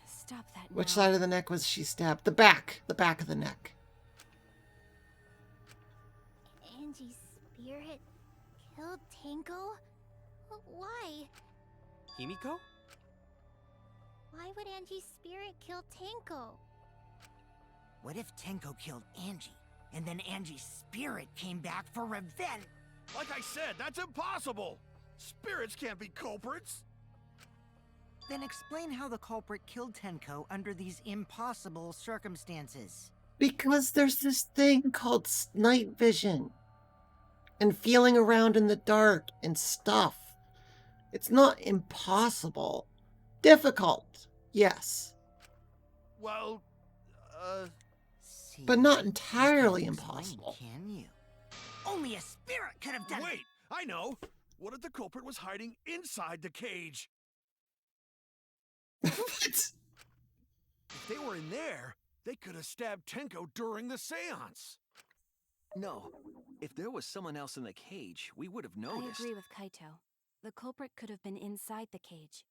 Stop that Which now. side of the neck was she stabbed? The back of the neck. Angie's spirit killed Tenko? Why? Himiko? Why would Angie's spirit kill Tenko? What if Tenko killed Angie, and then Angie's spirit came back for revenge? Like I said, that's impossible. Spirits can't be culprits. Then explain how the culprit killed Tenko under these impossible circumstances. Because there's this thing called night vision. And feeling around in the dark and stuff. It's not impossible. Difficult, yes. Well, See, But not you entirely can't explain, impossible. Can you? Only a spirit could have done. wait, I know. What if the culprit was hiding inside the cage? What? If they were in there, they could have stabbed Tenko during the seance. No, if there was someone else in the cage, we would have I noticed. agree with Kaito. The culprit could have been inside the cage.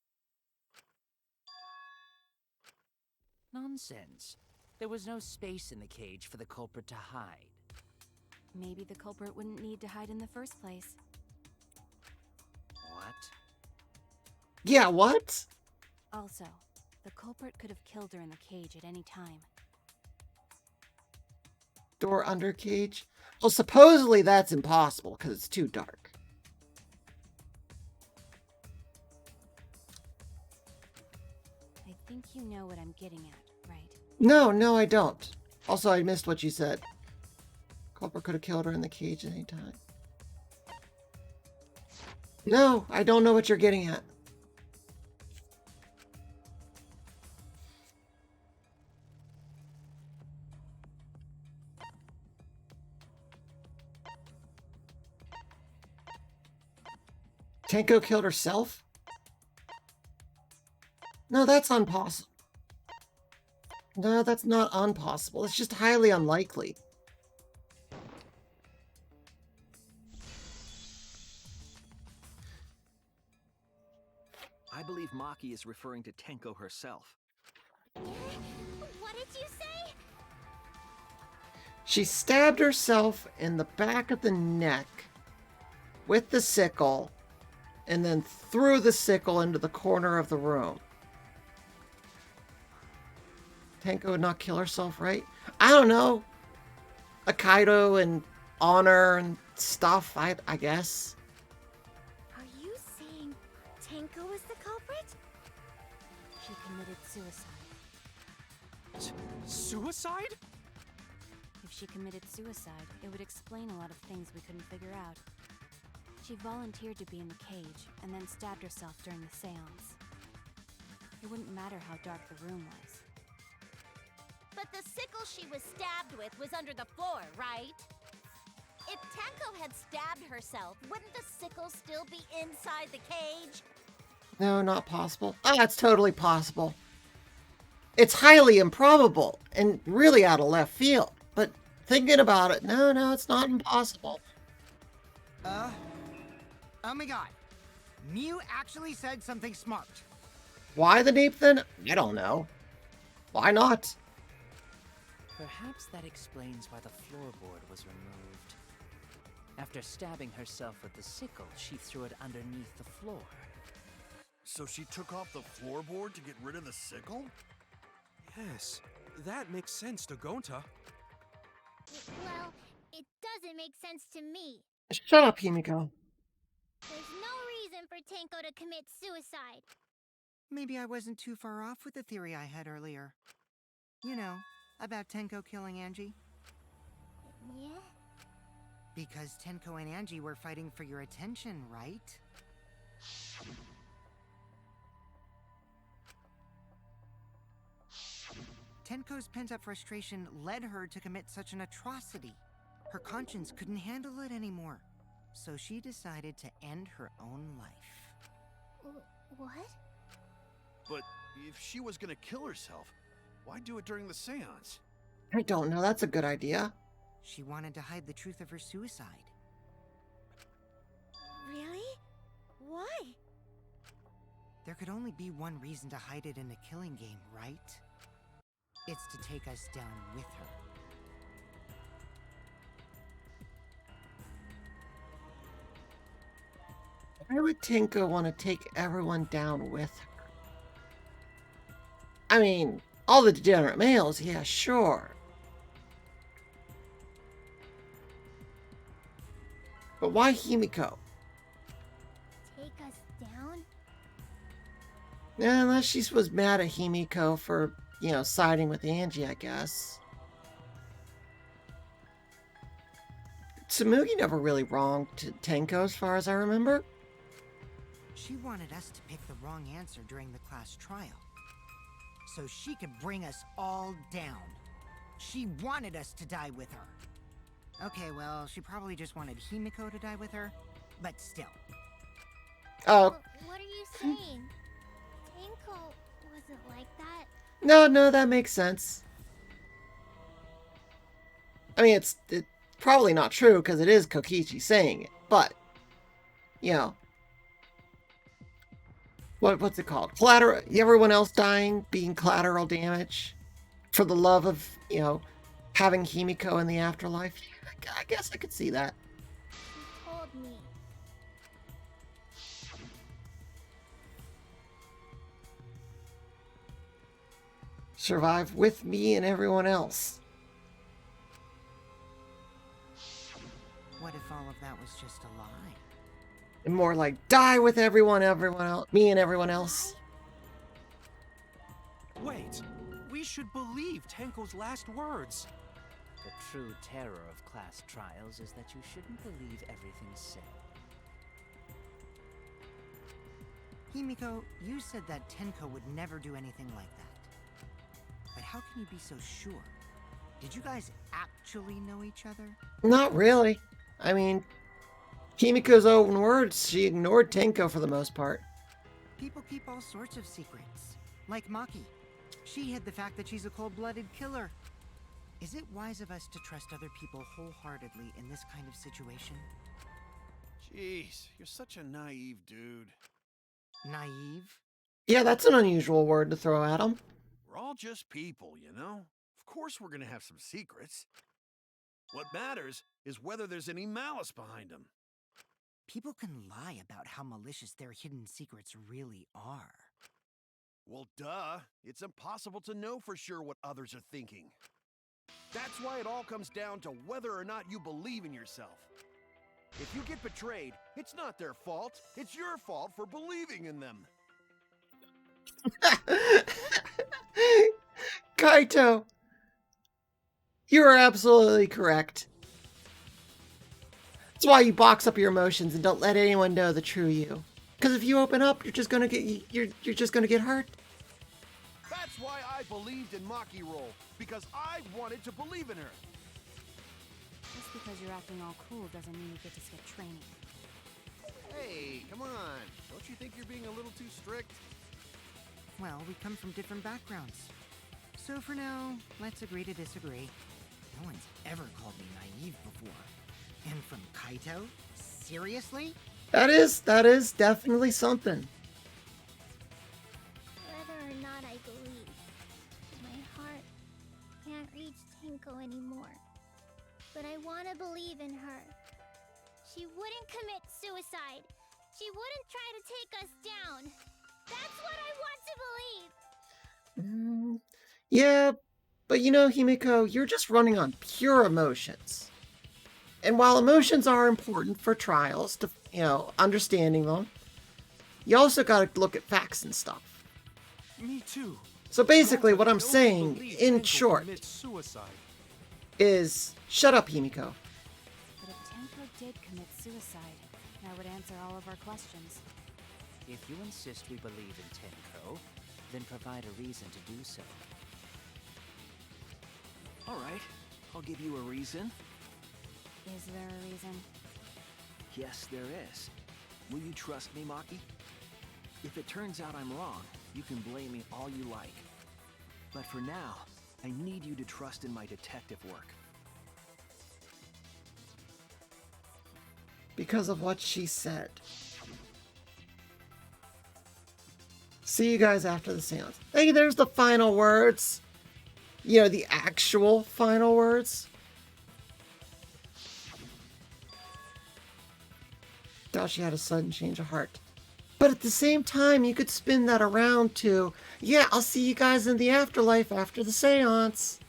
Nonsense. There was no space in the cage for the culprit to hide. Maybe the culprit wouldn't need to hide in the first place. What? Yeah, what? Also, the culprit could have killed her in the cage at any time. Door under cage? Well, supposedly that's impossible because it's too dark. I think you know what I'm getting at, right? No, I don't. Also, I missed what you said. Culprit could have killed her in the cage at any time. No, I don't know what you're getting at. Tenko killed herself? No, that's impossible. No, that's not impossible. It's just highly unlikely. I believe Maki is referring to Tenko herself. What did you say? She stabbed herself in the back of the neck with the sickle and then threw the sickle into the corner of the room. Tenko would not kill herself, right? I don't know. Akaido and honor and stuff, I guess. Are you saying Tenko was the culprit? She committed suicide. Suicide? If she committed suicide, it would explain a lot of things we couldn't figure out. She volunteered to be in the cage and then stabbed herself during the seance. It wouldn't matter how dark the room was. But the sickle she was stabbed with was under the floor, right? If Tenko had stabbed herself, wouldn't the sickle still be inside the cage? No, not possible. Oh, it's totally possible. It's highly improbable and really out of left field. But thinking about it, no, it's not impossible. Oh my god. Mew actually said something smart. Why the nape then? I don't know. Why not? Perhaps that explains why the floorboard was removed. After stabbing herself with the sickle, she threw it underneath the floor. So she took off the floorboard to get rid of the sickle? Yes, that makes sense to Gonta. Well, it doesn't make sense to me. Shut up, Himiko. There's no reason for Tenko to commit suicide. Maybe I wasn't too far off with the theory I had earlier. You know, about Tenko killing Angie. Yeah? Because Tenko and Angie were fighting for your attention, right? Tenko's pent-up frustration led her to commit such an atrocity. Her conscience couldn't handle it anymore. So she decided to end her own life. What? But if she was gonna kill herself, why do it during the seance? I don't know. That's a good idea. She wanted to hide the truth of her suicide. Really? Why? There could only be one reason to hide it in a killing game, right? It's to take us down with her. Why would Tenko want to take everyone down with her? I mean, all the degenerate males, yeah, sure. But why Himiko? Take us down? Yeah, unless she was mad at Himiko for, you know, siding with Angie, I guess. Tsumugi never really wronged Tenko as far as I remember. She wanted us to pick the wrong answer during the class trial. So she could bring us all down. She wanted us to die with her. Okay, well, she probably just wanted Himiko to die with her, but still. Oh. What are you saying? Tenko wasn't like that. No, that makes sense. I mean, it's probably not true because it is Kokichi saying it, but, you know. What's it called? Collateral. Everyone else dying, being collateral damage for the love of, you know, having Himiko in the afterlife. I guess I could see that. She told me. Survive with me and everyone else. What if all of that was just a lie? And more like die with everyone else, me and everyone else. Wait, we should believe Tenko's last words. The true terror of class trials is that you shouldn't believe everything said. Himiko, you said that Tenko would never do anything like that. But how can you be so sure? Did you guys actually know each other? Not really. I mean, Himiko's own words, she ignored Tenko for the most part. People keep all sorts of secrets. Like Maki. She hid the fact that she's a cold-blooded killer. Is it wise of us to trust other people wholeheartedly in this kind of situation? Jeez, you're such a naive dude. Naive? Yeah, that's an unusual word to throw at him. We're all just people, you know? Of course we're gonna have some secrets. What matters is whether there's any malice behind them. People can lie about how malicious their hidden secrets really are. Well, duh. It's impossible to know for sure what others are thinking. That's why it all comes down to whether or not you believe in yourself. If you get betrayed, it's not their fault. It's your fault for believing in them. Kaito, you are absolutely correct. That's why you box up your emotions and don't let anyone know the true you. Because if you open up, you're just gonna get hurt. That's why I believed in Maki Roll, because I wanted to believe in her. Just because you're acting all cool doesn't mean you get to skip training. Hey, come on. Don't you think you're being a little too strict? Well, we come from different backgrounds. So for now, let's agree to disagree. No one's ever called me naive before. And from Kaito? Seriously? That is definitely something. Whether or not I believe, my heart can't reach Tenko anymore. But I want to believe in her. She wouldn't commit suicide. She wouldn't try to take us down. That's what I want to believe. Yeah, but you know, Himiko, you're just running on pure emotions. And while emotions are important for trials, to, understanding them, you also got to look at facts and stuff. Me too. So basically, what I'm saying, in short, is shut up, Himiko. But if Tenko did commit suicide, that would answer all of our questions. If you insist we believe in Tenko, then provide a reason to do so. All right, I'll give you a reason. Is there a reason? Yes, there is. Will you trust me, Maki? If it turns out I'm wrong, you can blame me all you like. But for now, I need you to trust in my detective work. Because of what she said. See you guys after the seance. Hey, there's the final words. The actual final words. Thought she had a sudden change of heart. But at the same time, you could spin that around to, yeah, I'll see you guys in the afterlife after the seance.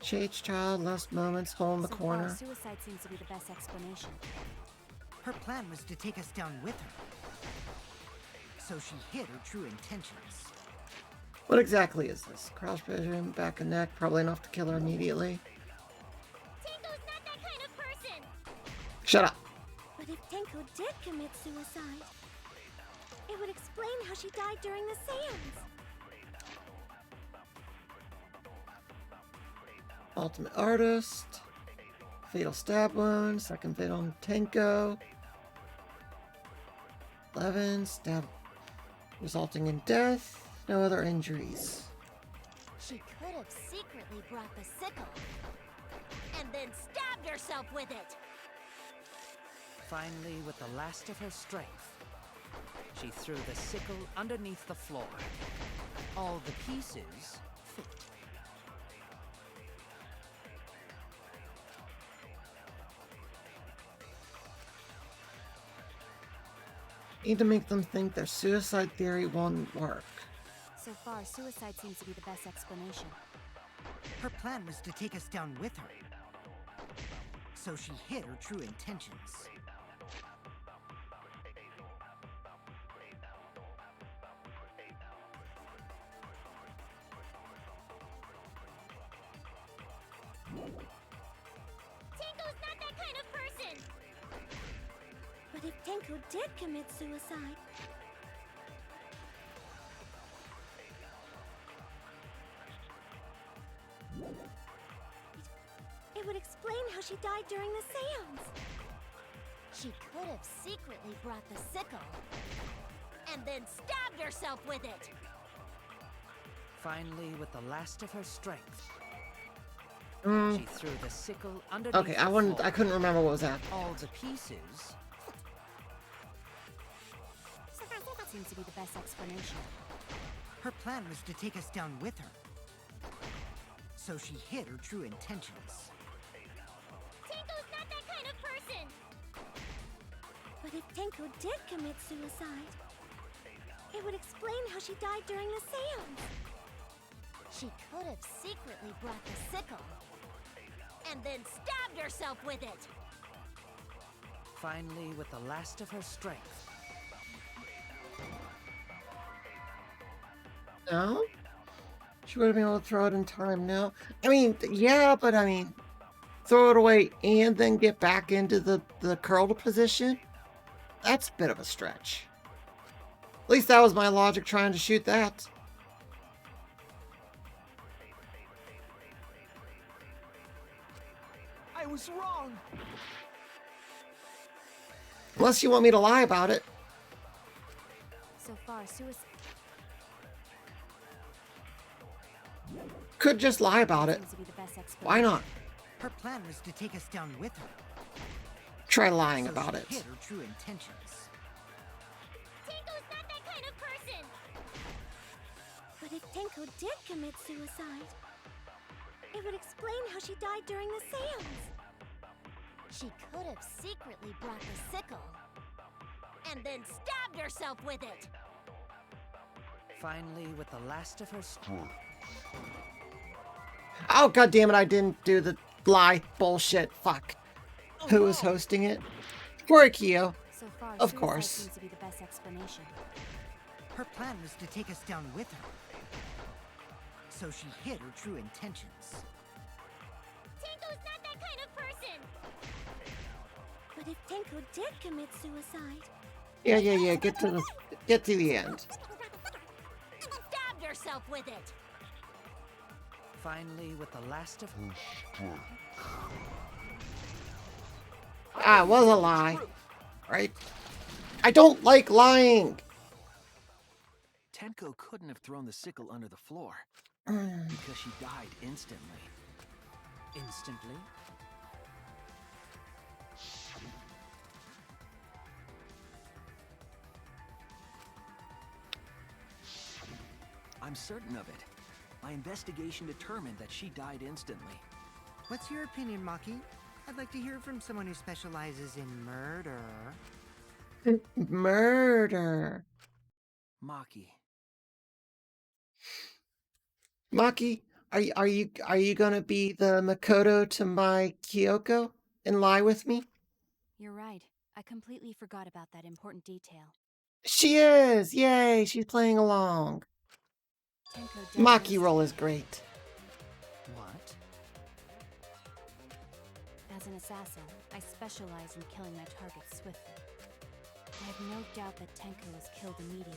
Shades child, last moments, hole in the corner. So far, suicide seems to be the best explanation. Her plan was to take us down with her. So she hid her true intentions. What exactly is this? Cross vision, back and neck, probably enough to kill her immediately. Tenko's not that kind of person. Shut up. But if Tenko did commit suicide, it would explain how she died during the seance. Ultimate Artist, Fatal Stab Wound, Second Fatal on Tenko, 11, Stab resulting in death, no other injuries. She could have secretly brought the sickle and then stabbed herself with it. Finally, with the last of her strength, she threw the sickle underneath the floor. All the pieces fit. Need to make them think their suicide theory won't work. So far, suicide seems to be the best explanation. Her plan was to take us down with her. So she hid her true intentions. Tenko's not that kind of person. But if Tenko did commit suicide, it would explain how she died during the seance. She could have secretly brought the sickle and then stabbed herself with it. Finally, with the last of her strength, she threw the sickle underneath Okay, the floor. I couldn't remember what was happening. All the pieces Seems to be the best explanation. Her plan was to take us down with her. So she hid her true intentions. Tenko's not that kind of person. But if Tenko did commit suicide, it would explain how she died during the seance. She could have secretly brought the sickle and then stabbed herself with it. finally, with the last of her strength, No? She would have been able to throw it in time, no? I mean, yeah, but I mean, throw it away and then get back into the curled position? That's a bit of a stretch. At least that was my logic trying to shoot that. I was wrong. Unless you want me to lie about it. So far, suicide. Could just lie about it. Seems to be the best Why explanation. not? Her plan was to take us down with her. Try lying So about she it. hid her true intentions. Tenko's not that kind of person! But if Tenko did commit suicide, it would explain how she died during the seance. She could have secretly brought the sickle and then stabbed herself with it. Finally, with the last of her strength. Oh, god damn it, I didn't do the lie bullshit. Fuck. Who was hosting it? Poor Akio. So far, Of suicide course. seems to be the best explanation. Her plan was to take us down with her. So she hid her true intentions. Tenko's not that kind of person! But if Tenko did commit suicide, Yeah. Get to the end. Stabbed herself with it. Finally, with the last of her strength. Ah, it was a lie. Right? I don't like lying. Tenko couldn't have thrown the sickle under the floor because she died instantly. Instantly? I'm certain of it. My investigation determined that she died instantly. What's your opinion, Maki? I'd like to hear from someone who specializes in murder. Murder. Maki. Maki, are you gonna be the Makoto to my Kyoko and lie with me? You're right. I completely forgot about that important detail. She is! Yay, she's playing along. Tenko Maki died roll is great. What? As an assassin, I specialize in killing my targets swiftly. I have no doubt that Tenko was killed immediately.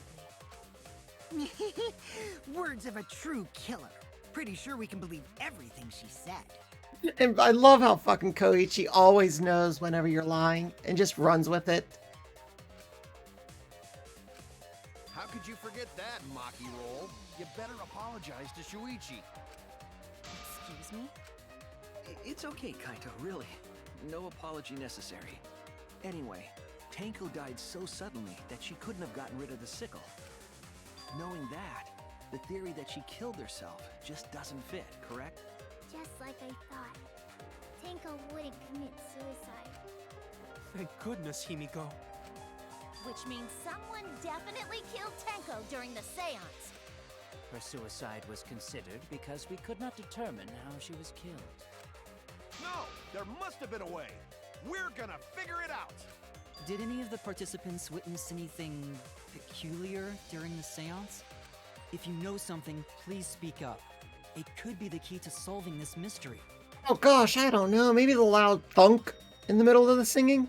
Words of a true killer. Pretty sure we can believe everything she said. And I love how fucking Koichi always knows whenever you're lying and just runs with it. How could you forget that, Maki Roll? You better apologize to Shuichi. Excuse me? It's okay, Kaito, really. No apology necessary. Anyway, Tenko died so suddenly that she couldn't have gotten rid of the sickle. Knowing that, the theory that she killed herself just doesn't fit, correct? just like I thought. Tenko wouldn't commit suicide. Thank goodness, Himiko. Which means someone definitely killed Tenko during the seance. Her suicide was considered because we could not determine how she was killed. No, there must have been a way. We're gonna figure it out. Did any of the participants witness anything peculiar during the seance? If you know something, please speak up. It could be the key to solving this mystery. Oh gosh, I don't know. Maybe the loud thunk in the middle of the singing?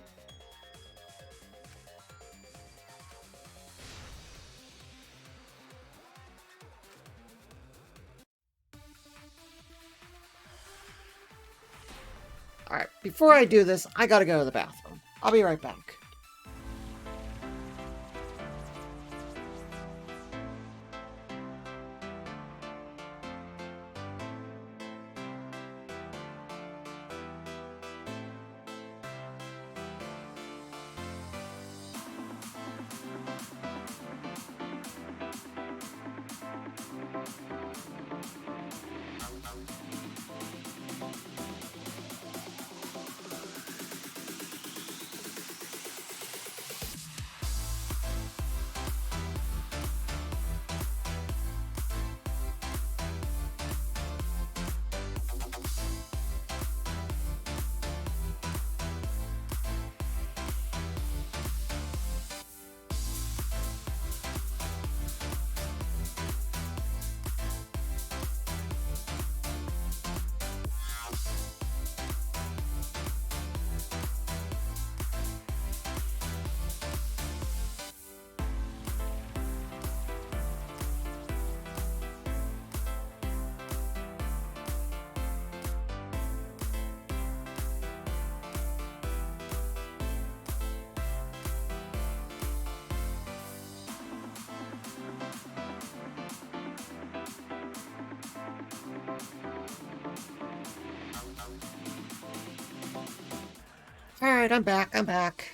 Alright, before I do this, I gotta go to the bathroom. I'll be right back. Alright, I'm back.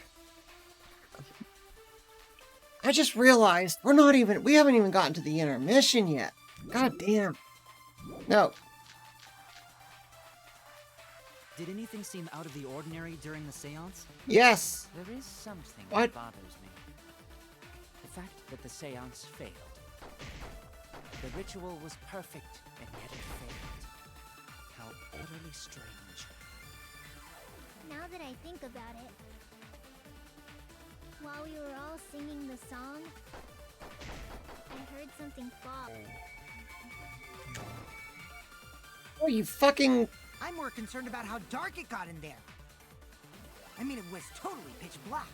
I just realized we haven't even gotten to the intermission yet. God damn. No. Did anything seem out of the ordinary during the seance? Yes. There is something What? that bothers me. The fact that the seance failed. The ritual was perfect, and yet it failed. How utterly strange. Now that I think about it, while we were all singing the song, I heard something fall. Oh, you fucking... I'm more concerned about how dark it got in there. I mean, it was totally pitch black.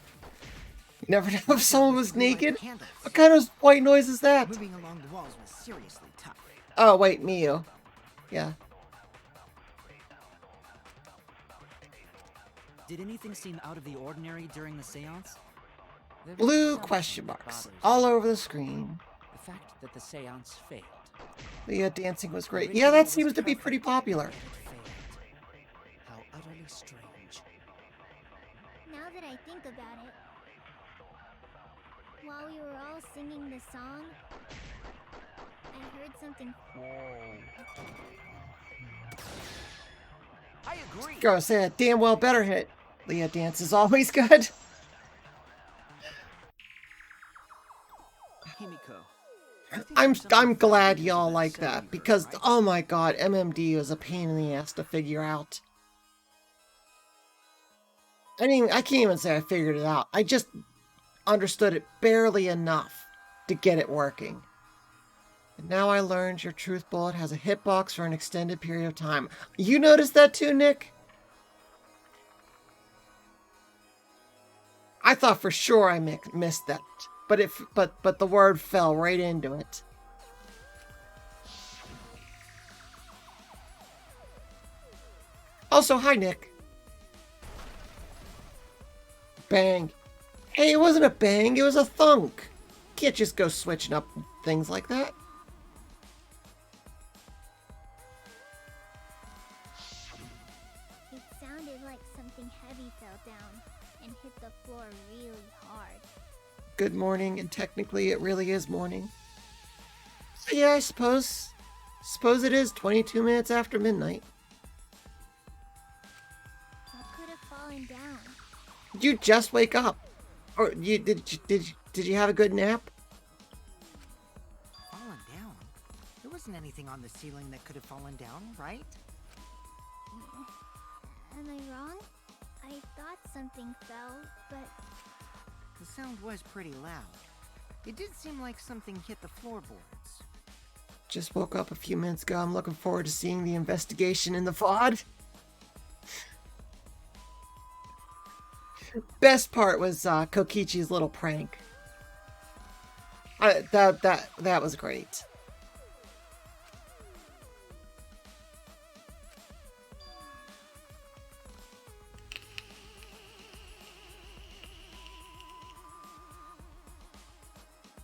You never know if someone was naked? Candles. What kind of white noise is that? Moving along the walls was seriously tough. Oh, wait, Miyu. Yeah. Did anything seem out of the ordinary during the seance? There is Blue something question that marks bothers me. all over the screen. The fact that the seance failed. The dancing was The great. ritual Yeah, that was seems to be pretty perfect, popular. and it failed. How utterly strange. Now that I think about it, while we were all singing the song, I heard something. I agree. Go say a damn well better hit. Leah dance is always good. Himiko. I'm glad y'all like that because oh my god, MMD was a pain in the ass to figure out. I mean, I can't even say I figured it out. I just understood it barely enough to get it working. And now I learned your truth bullet has a hitbox for an extended period of time. You noticed that too, Nick? I thought for sure I missed that, but the word fell right into it. Also, hi, Nick. Bang. Hey, it wasn't a bang, it was a thunk. Can't just go switching up things like that. It sounded like something heavy fell down and hit the floor really hard. Good morning, and technically it really is morning. So yeah, I suppose it is 22 minutes after midnight. What could have fallen down? Did you just wake up? Or did you have a good nap? Fallen down? There wasn't anything on the ceiling that could have fallen down, right? Am I wrong? I thought something fell, but The sound was pretty loud. It did seem like something hit the floorboards. Just woke up a few minutes ago. I'm looking forward to seeing the investigation in the VOD. Best part was Kokichi's little prank. That was great.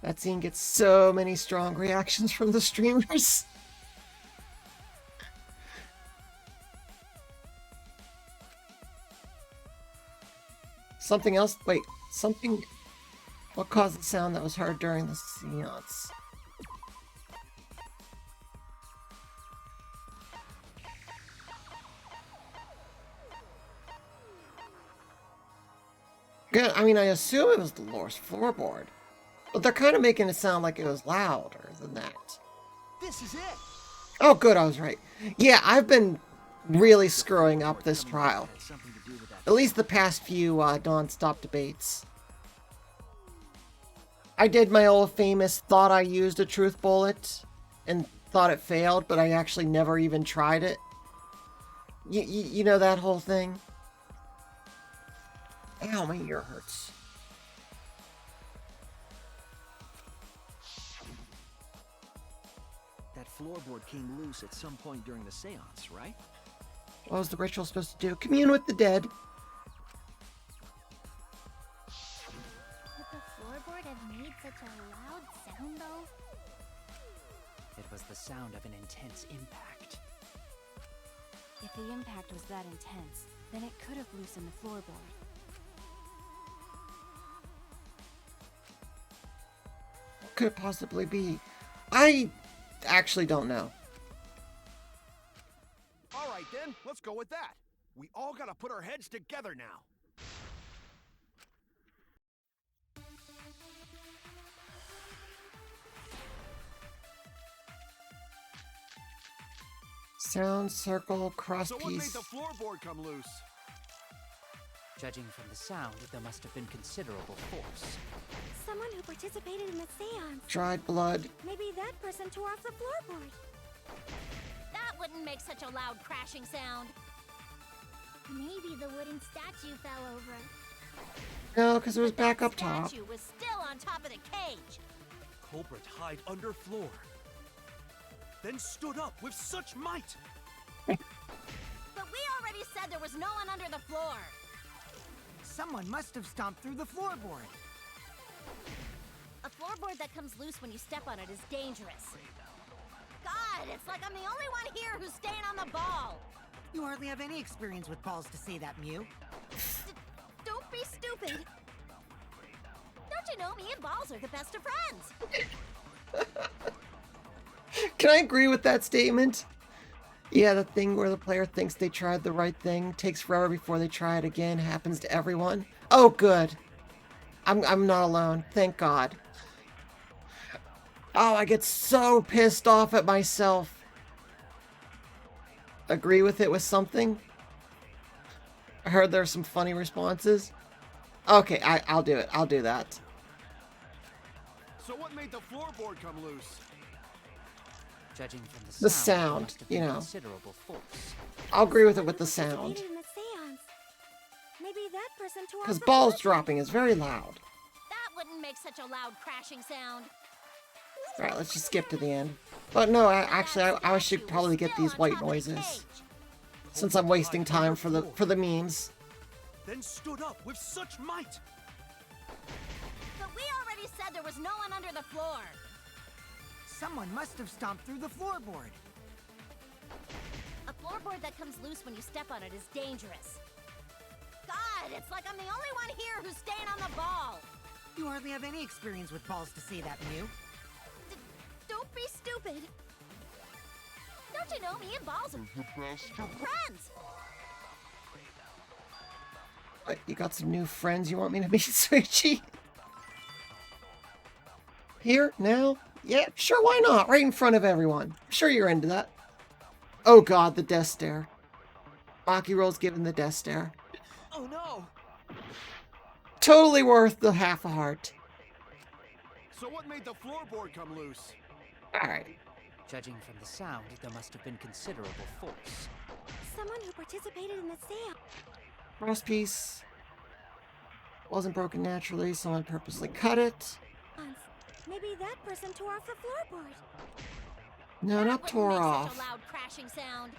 That scene gets so many strong reactions from the streamers. Something else? Wait, something... What caused the sound that was heard during the seance? Good. I mean, I assume it was the Lore's floorboard. But they're kind of making it sound like it was louder than that. This is it. Oh, good, I was right. Yeah, I've been really screwing up this trial. Had something to do with that. At least the past few non-stop debates. I did my old famous thought I used a truth bullet and thought it failed, but I actually never even tried it. You know that whole thing? Ow, my ear hurts. That floorboard came loose at some point during the seance, right? What was the ritual supposed to do? Commune with the dead. could the floorboard have made such a loud sound though? It was the sound of an intense impact. If the impact was that intense, then it could have loosened the floorboard. could it possibly be? I actually don't know. All right then, let's go with that. We all gotta put our heads together now. Sound, circle, cross So what made piece. the floorboard come loose? Judging from the sound, there must have been considerable force. Someone who participated in the seance. Dried blood. Maybe that person tore off the floorboard. That wouldn't make such a loud crashing sound. Maybe the wooden statue fell over. No, because it was But back that up top. statue was still on top of the cage. Culprit hide under floor. Then stood up with such might. But we already said there was no one under the floor. Someone must have stomped through the floorboard. A floorboard that comes loose when you step on it is dangerous. God, it's like I'm the only one here who's staying on the ball. You hardly have any experience with balls to say that, Mew. Don't be stupid. Don't you know me and Balls are the best of friends? Can I agree with that statement? Yeah, the thing where the player thinks they tried the right thing, takes forever before they try it again, happens to everyone. Oh, good. I'm not alone. Thank God. Oh, I get so pissed off at myself. Agree with it with something? I heard there's some funny responses. Okay, I'll do it. I'll do that. So what made the floorboard come loose? Judging from The there sound, must have you been know. considerable force. I'll agree with it with the sound. Participated in the seance. Maybe that person tore off Because the balls floorboard. dropping is very loud. That wouldn't make such a loud crashing sound. Alright, let's just skip to the end. But no, I should probably get these white noises. Since I'm wasting time for the memes. Then stood up with such might. But we already said there was no one under the floor. Someone must have stomped through the floorboard. A floorboard that comes loose when you step on it is dangerous. God, it's like I'm the only one here who's staying on the ball. You hardly have any experience with balls to say that, Mew. Don't be stupid. Don't you know me and Balls are the best of friends? What, you got some new friends you want me to meet, Suichi? Here? Now? Yeah, sure, why not? Right in front of everyone. I'm sure you're into that. Oh god, the death stare. Maki Roll's giving the death stare. Oh no! Totally worth the half a heart. So what made the floorboard come loose? Alright. Judging from the sound, there must have been considerable force. Someone who participated in the seance. Cross piece. Wasn't broken naturally, someone purposely cut it. Maybe that person tore off the floorboard. No, That not wouldn't tore make off. Such a loud crashing sound.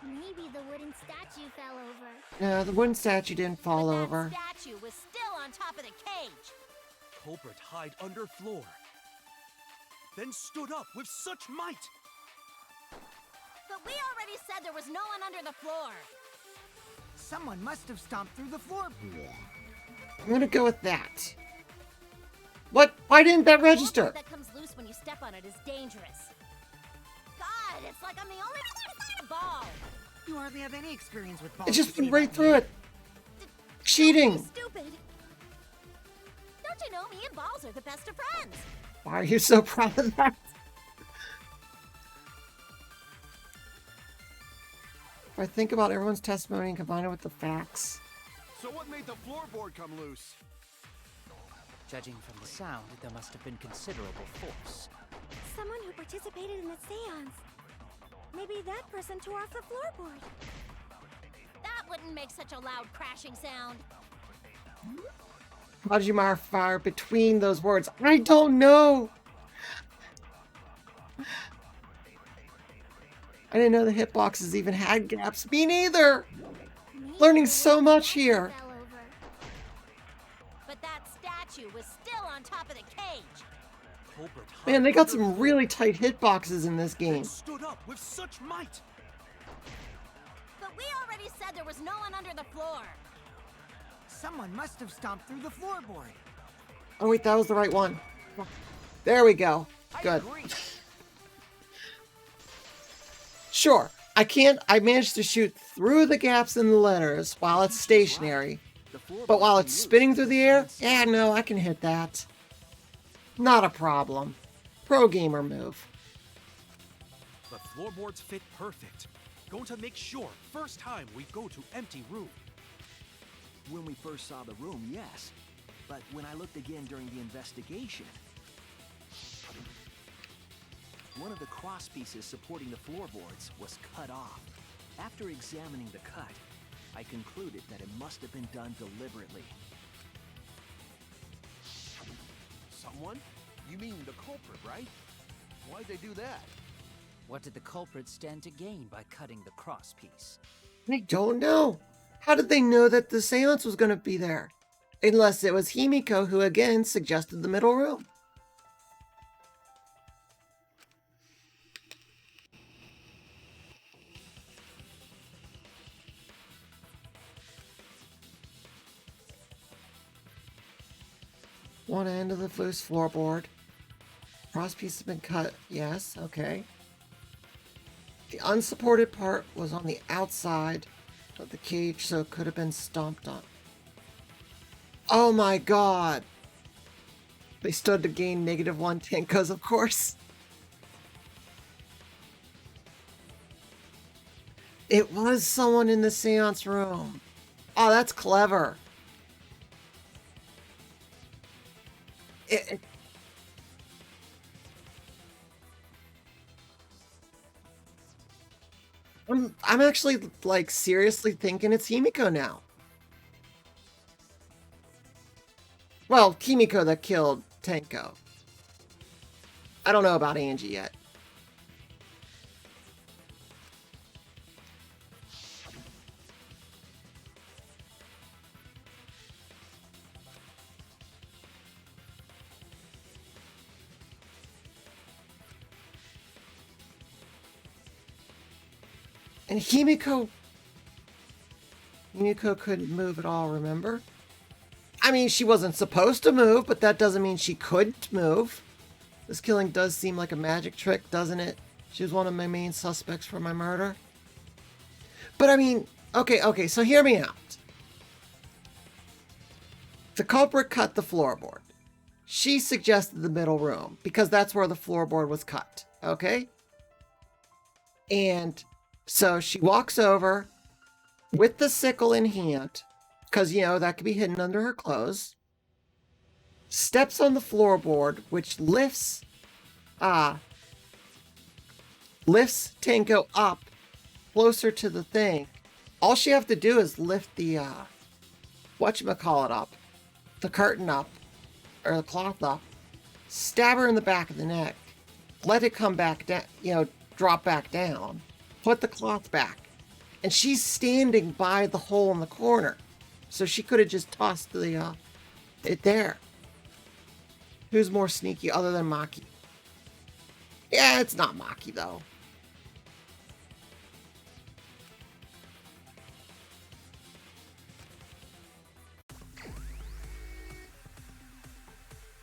Maybe the wooden statue fell over. No, the wooden statue didn't fall But over. that statue was still on top of the cage. Culprit hide under floor. Then stood up with such might. But we already said there was no one under the floor. Someone must have stomped through the floorboard. I'm gonna go with that. What? Why didn't that register? Floorboard that comes loose when you step on it is dangerous. God, it's like I'm the only ball. You hardly have any experience with balls. It just to say went right that, through Mew. it. Cheating. Stupid. Don't you know me and Balls are the best of friends? Why are you so proud of that? If I think about everyone's testimony and combine it with the facts. So what made the floorboard come loose? Judging from the sound, there must have been considerable force. Someone who participated in the seance. Maybe that person tore off the floorboard. That wouldn't make such a loud crashing sound. How did you fire between those words? I don't know. I didn't know the hitboxes even had gaps. Me neither. Learning so much here. Fell over. But that statue was still on top of the cage. Culprit hide Man, they got under some floor. really tight hitboxes in this game. Then stood up with such might. But we already said there was no one under the floor. Someone must have stomped through the floorboard. Oh wait, that was the right one. There we go. Good. Sure, I managed to shoot through the gaps in the letters while it's stationary. But while it's spinning through the air, yeah, no, I can hit that. Not a problem. Pro gamer move. The floorboards fit perfect. Going to make sure first time we go to empty room. When we first saw the room, yes. But when I looked again during the investigation, one of the cross pieces supporting the floorboards was cut off. After examining the cut, I concluded that it must have been done deliberately. Someone? You mean the culprit, right? Why'd they do that? What did the culprit stand to gain by cutting the cross piece? I don't know. How did they know that the seance was going to be there? Unless it was Himiko who again suggested the middle room. One end of the loose floorboard. Cross piece has been cut. Yes, okay. The unsupported part was on the outside of the cage, so it could have been stomped on. Oh my god! They stood to gain -1 Tenkos, of course. It was someone in the seance room. Oh, that's clever. I'm actually, like, seriously thinking it's Himiko now. Well, Kimiko that killed Tenko. I don't know about Angie yet. And Himiko couldn't move at all, remember? I mean, she wasn't supposed to move, but that doesn't mean she couldn't move. This killing does seem like a magic trick, doesn't it? She was one of my main suspects for my murder. But I mean, okay, so hear me out. The culprit cut the floorboard. She suggested the middle room, because that's where the floorboard was cut, okay? And so she walks over with the sickle in hand, because, you know, that could be hidden under her clothes, steps on the floorboard, which lifts Tenko up closer to the thing. All she have to do is lift the, whatchamacallit up, the curtain up, or the cloth up, stab her in the back of the neck, let it come back down, you know, drop back down, put the cloth back, and she's standing by the hole in the corner. So she could have just tossed the, it there. Who's more sneaky other than Maki? Yeah, it's not Maki, though.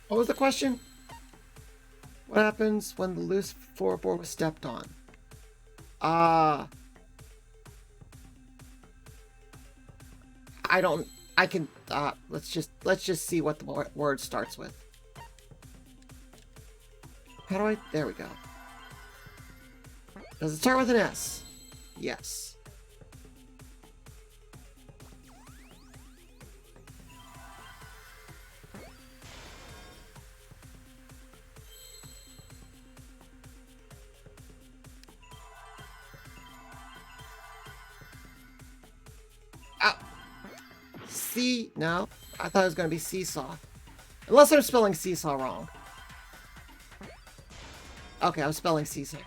What was the question? What happens when the loose floorboard was stepped on? Let's just see what the word starts with. There we go. Does it start with an S? Yes. No, I thought it was going to be seesaw. Unless I'm spelling seesaw wrong. Okay, I was spelling seesaw.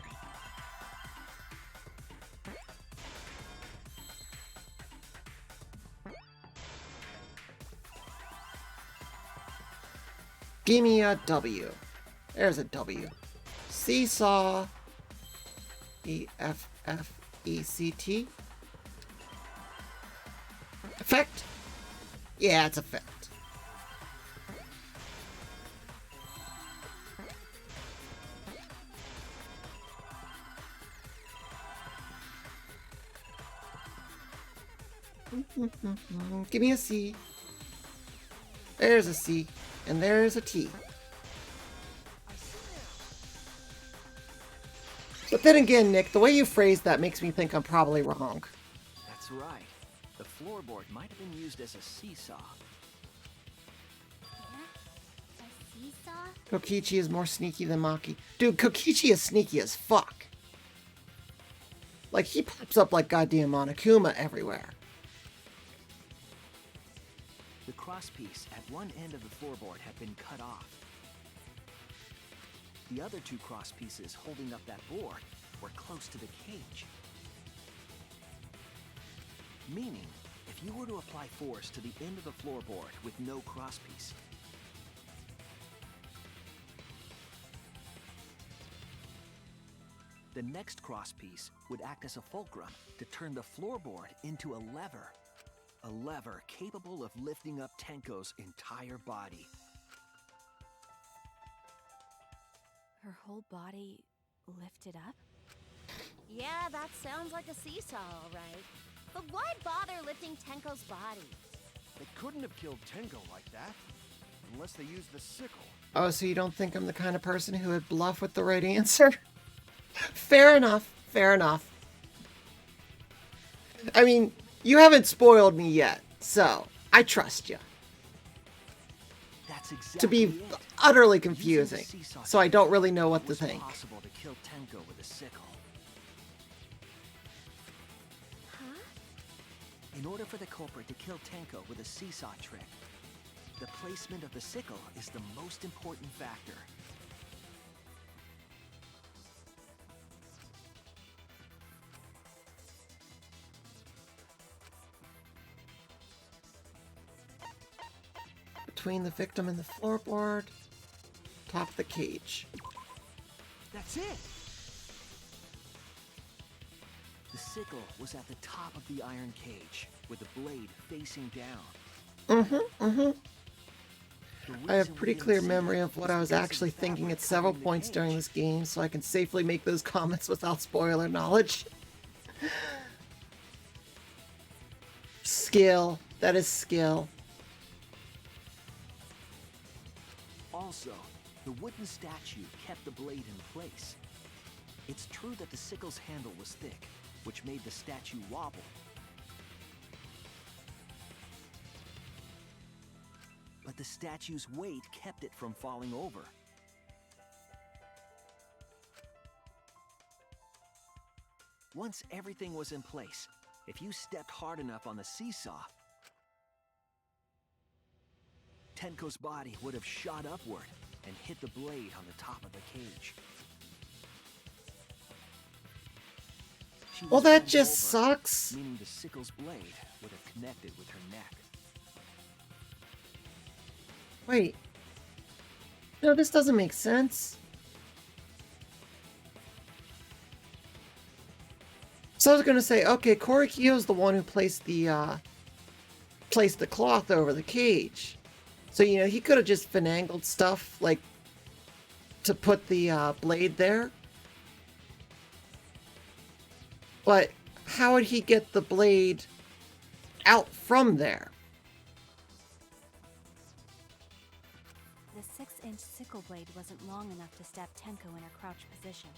Give me a W. There's a W. Seesaw. E-F-F-E-C-T. Effect? Yeah, it's effect. Give me a C. There's a C. And there's a T. But then again, Nick, the way you phrased that makes me think I'm probably wrong. That's right. The floorboard might have been used as a seesaw. A seesaw? Kokichi is more sneaky than Maki. Dude, Kokichi is sneaky as fuck. Like, he pops up like goddamn Monokuma everywhere. The crosspiece at one end of the floorboard had been cut off. The other two crosspieces holding up that board were close to the cage. Meaning, if you were to apply force to the end of the floorboard with no crosspiece, the next crosspiece would act as a fulcrum to turn the floorboard into a lever. A lever capable of lifting up Tenko's entire body. Her whole body lifted up? Yeah, that sounds like a seesaw, all right. But why bother lifting Tenko's body? They couldn't have killed Tenko like that. Unless they used the sickle. Oh, so you don't think I'm the kind of person who would bluff with the right answer? Fair enough. Fair enough. I mean, you haven't spoiled me yet, so I trust you. That's exactly To be it. utterly Using the confusing, seesaw so I don't really know it what to was think. possible to kill Tenko with a sickle. Huh? In order for the culprit to kill Tenko with a seesaw trick, the placement of the sickle is the most important factor. Between the victim and the floorboard, top of the cage. That's it! The sickle was at the top of the iron cage, with the blade facing down. I have pretty clear memory of what I was actually thinking at several points during this game, so I can safely make those comments without spoiler knowledge. Skill. That is skill. Also, the wooden statue kept the blade in place. It's true that the sickle's handle was thick, which made the statue wobble. But the statue's weight kept it from falling over. Once everything was in place, if you stepped hard enough on the seesaw, Tenko's body would have shot upward and hit the blade on the top of the cage. She Well, was that bent just over, sucks. meaning the sickle's blade would have connected with her neck. Wait. No, this doesn't make sense. So I was gonna say, okay, Korikyo's the one who placed the cloth over the cage. So, you know, he could have just finagled stuff, like, to put the blade there. But how would he get the blade out from there? The 6-inch sickle blade wasn't long enough to stab Tenko in her crouched position.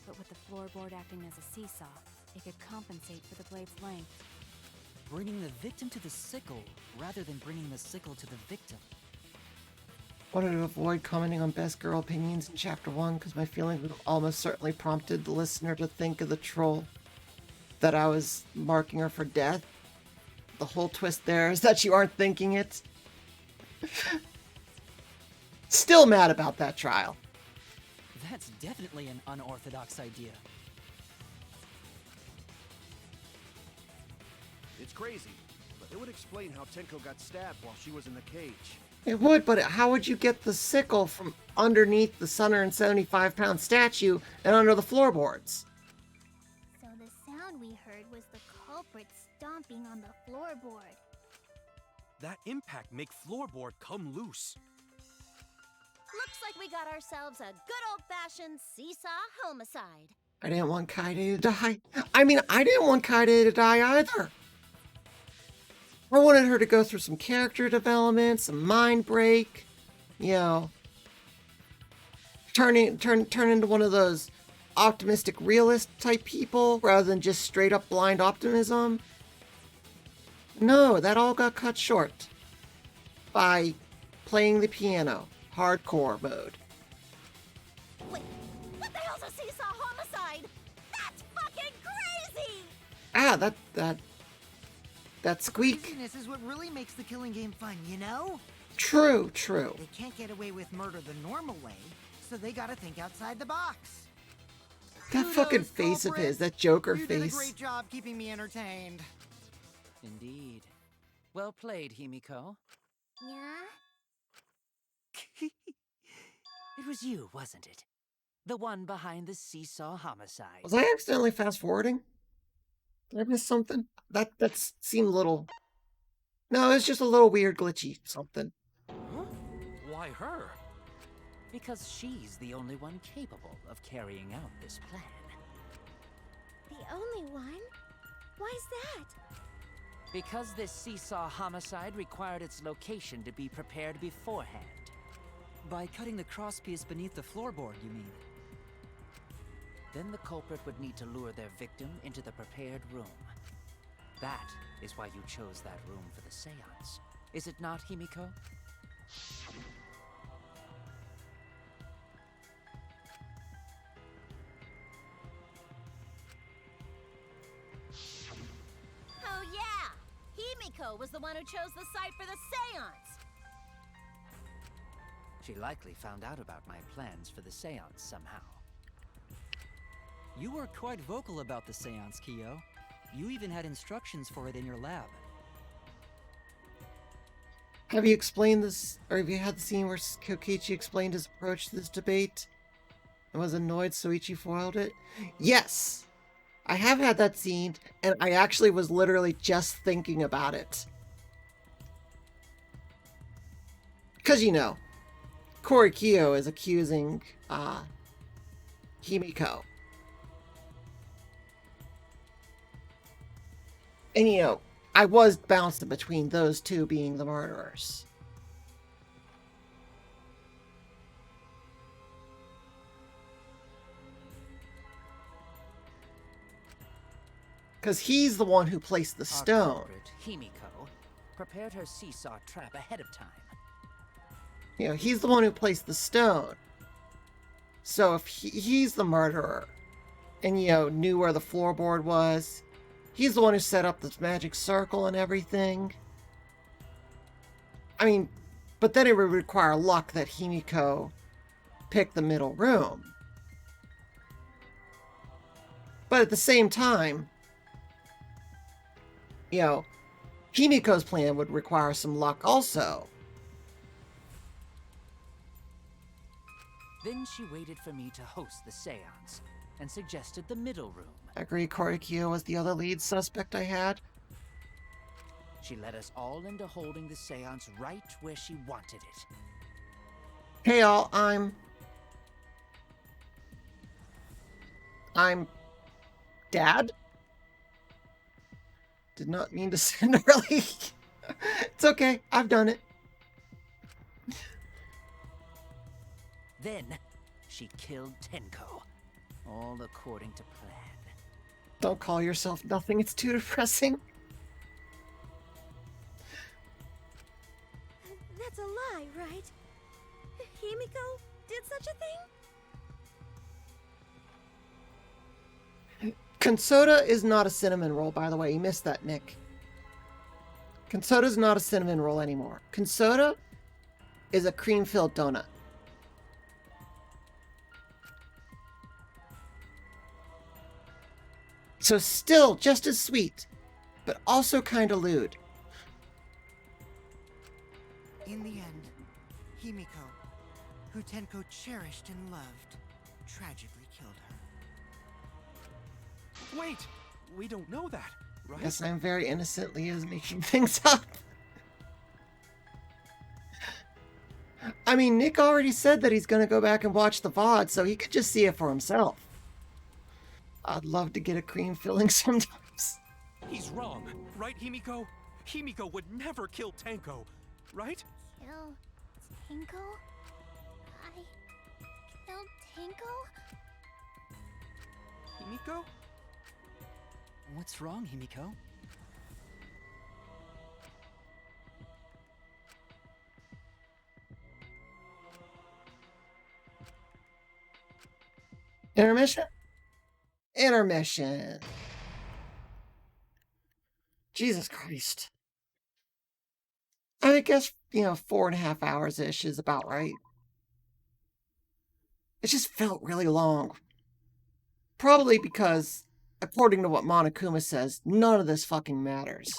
But with the floorboard acting as a seesaw, it could compensate for the blade's length. Bringing the victim to the sickle rather than bringing the sickle to the victim. Wanted to avoid commenting on best girl opinions in Chapter 1 because my feelings would have almost certainly prompted the listener to think of the troll that I was marking her for death. The whole twist there is that you aren't thinking it. Still mad about that trial. That's definitely an unorthodox idea. It's crazy, but it would explain how Tenko got stabbed while she was in the cage. It would, but how would you get the sickle from underneath the 175-pound statue and under the floorboards? So the sound we heard was the culprit stomping on the floorboard. That impact make floorboard come loose. Looks like we got ourselves a good old-fashioned seesaw homicide. I didn't want Kaede to die. I mean, I didn't want Kaede to die either. I wanted her to go through some character development, some mind break, you know, turn into one of those optimistic realist type people rather than just straight up blind optimism. No, that all got cut short by playing the piano, hardcore mode. Wait, what the hell's a seesaw homicide? That's fucking crazy! Ah, that squeak. Craziness is what really makes the killing game fun, you know? True, true. They can't get away with murder the normal way, so they gotta think outside the box. That fucking face of his, that Joker You face. did a great job keeping me entertained. Indeed. Well played, Himiko. Yeah? It was you, wasn't it? The one behind the seesaw homicide. Was I accidentally fast forwarding? Did I miss something? That seemed a little... No, it's just a little weird, glitchy something. Huh? Why her? Because she's the only one capable of carrying out this plan. The only one? Why's that? Because this seesaw homicide required its location to be prepared beforehand. By cutting the crosspiece beneath the floorboard, you mean? Then the culprit would need to lure their victim into the prepared room. That is why you chose that room for the seance. Is it not, Himiko? Oh yeah! Himiko was the one who chose the site for the seance! She likely found out about my plans for the seance somehow. You were quite vocal about the seance, Kyo. You even had instructions for it in your lab. Have you explained this, or have you had the scene where Kokichi explained his approach to this debate and was annoyed Soichi foiled it? Yes! I have had that scene, and I actually was literally just thinking about it. Because, you know, Korikyo is accusing Himiko. And, you know, I was bouncing between those two being the murderers. Because he's the one who placed the Our stone. culprit, Himiko, prepared her seesaw trap ahead of time. You know, he's the one who placed the stone. So if he's the murderer and, you know, knew where the floorboard was, he's the one who set up this magic circle and everything. I mean, but then it would require luck that Himiko picked the middle room. But at the same time, you know, Himiko's plan would require some luck also. Then she waited for me to host the seance and suggested the middle room. I agree, Korikyo was the other lead suspect I had. She led us all into holding the seance right where she wanted it. Hey all, I'm Dad? Did not mean to send early. It's okay, I've done it. Then, she killed Tenko, all according to plan. Don't call yourself nothing, it's too depressing. That's a lie, right? Himiko did such a thing? Consoda is not a cinnamon roll, by the way. You missed that, Nick. Consoda is not a cinnamon roll anymore. Consoda is a cream-filled donut. So still just as sweet, but also kind of lewd. In the end, Himiko, who Tenko cherished and loved, tragically killed her. Wait! We don't know that, right? Yes, I'm very innocently is making things up. I mean, Nick already said that he's going to go back and watch the VOD, so he could just see it for himself. I'd love to get a cream filling sometimes. He's wrong, right, Himiko? Himiko would never kill Tenko, right? Kill Tinko? I killed Tinko? Himiko? What's wrong, Himiko? Intermission? Intermission. Jesus Christ. I guess, 4.5 hours-ish is about right. It just felt really long. Probably because, according to what Monokuma says, none of this fucking matters.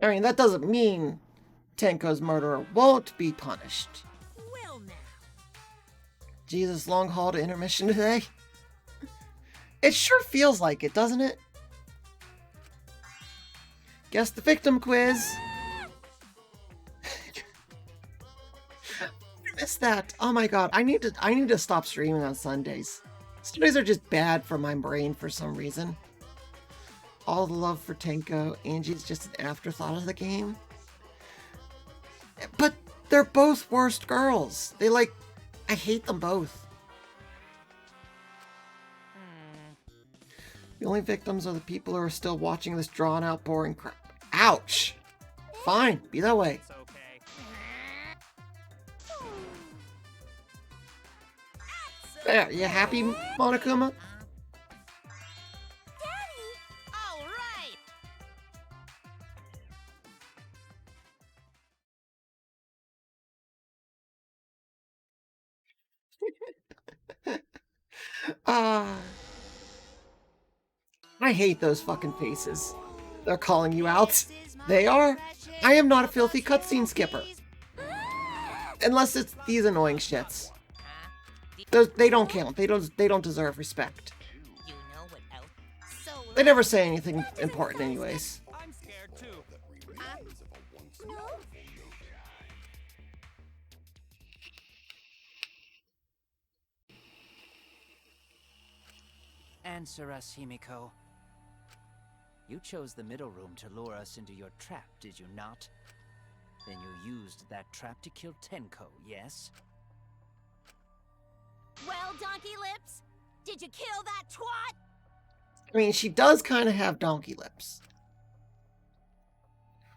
I mean, that doesn't mean Tenko's murderer won't be punished. Well now. Jesus, long haul to intermission today? It sure feels like it, doesn't it? Guess the victim quiz. I missed that. Oh my god, I need to stop streaming on Sundays. Sundays are just bad for my brain for some reason. All the love for Tenko. Angie's just an afterthought of the game. But they're both worst girls. I hate them both. The only victims are the people who are still watching this drawn out, boring crap. Ouch! Fine, be that way. It's okay. There, you happy, Monokuma? All right. I hate those fucking faces. They're calling you out. They are. I am not a filthy cutscene skipper. Unless it's these annoying shits. They don't count. They don't deserve respect. You know what else? They never say anything important anyways. I'm scared too. Answer us, Himiko. You chose the middle room to lure us into your trap, did you not? Then you used that trap to kill Tenko, yes? Well, Donkey Lips, did you kill that twat? I mean, she does kind of have donkey lips.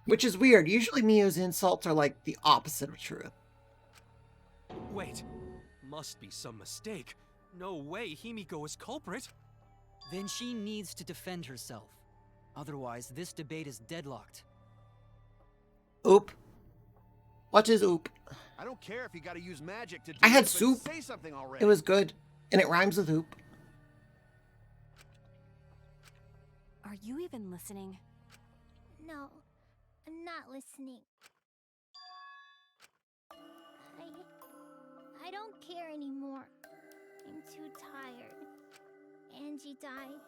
Which is weird. Usually Mio's insults are like the opposite of truth. Wait, must be some mistake. No way Himiko is culprit. Then she needs to defend herself. Otherwise, this debate is deadlocked. Oop. What is oop? I don't care if you gotta use magic to do I had it, but soup. Say something already. It was good. And it rhymes with oop. Are you even listening? No, I'm not listening. I don't care anymore. I'm too tired. Angie died.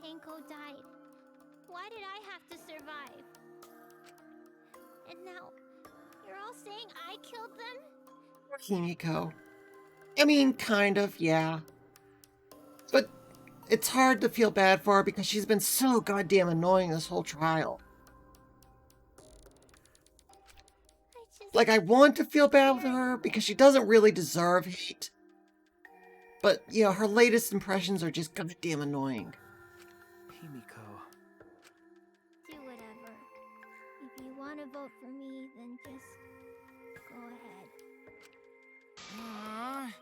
Tenko died. Why did I have to survive? And now, you're all saying I killed them? Himiko. I mean, kind of, yeah. But it's hard to feel bad for her because she's been so goddamn annoying this whole trial. Like, I want to feel bad with her because she doesn't really deserve hate. But, her latest impressions are just goddamn annoying. Himiko. Do whatever. If you want to vote for me, then just go ahead.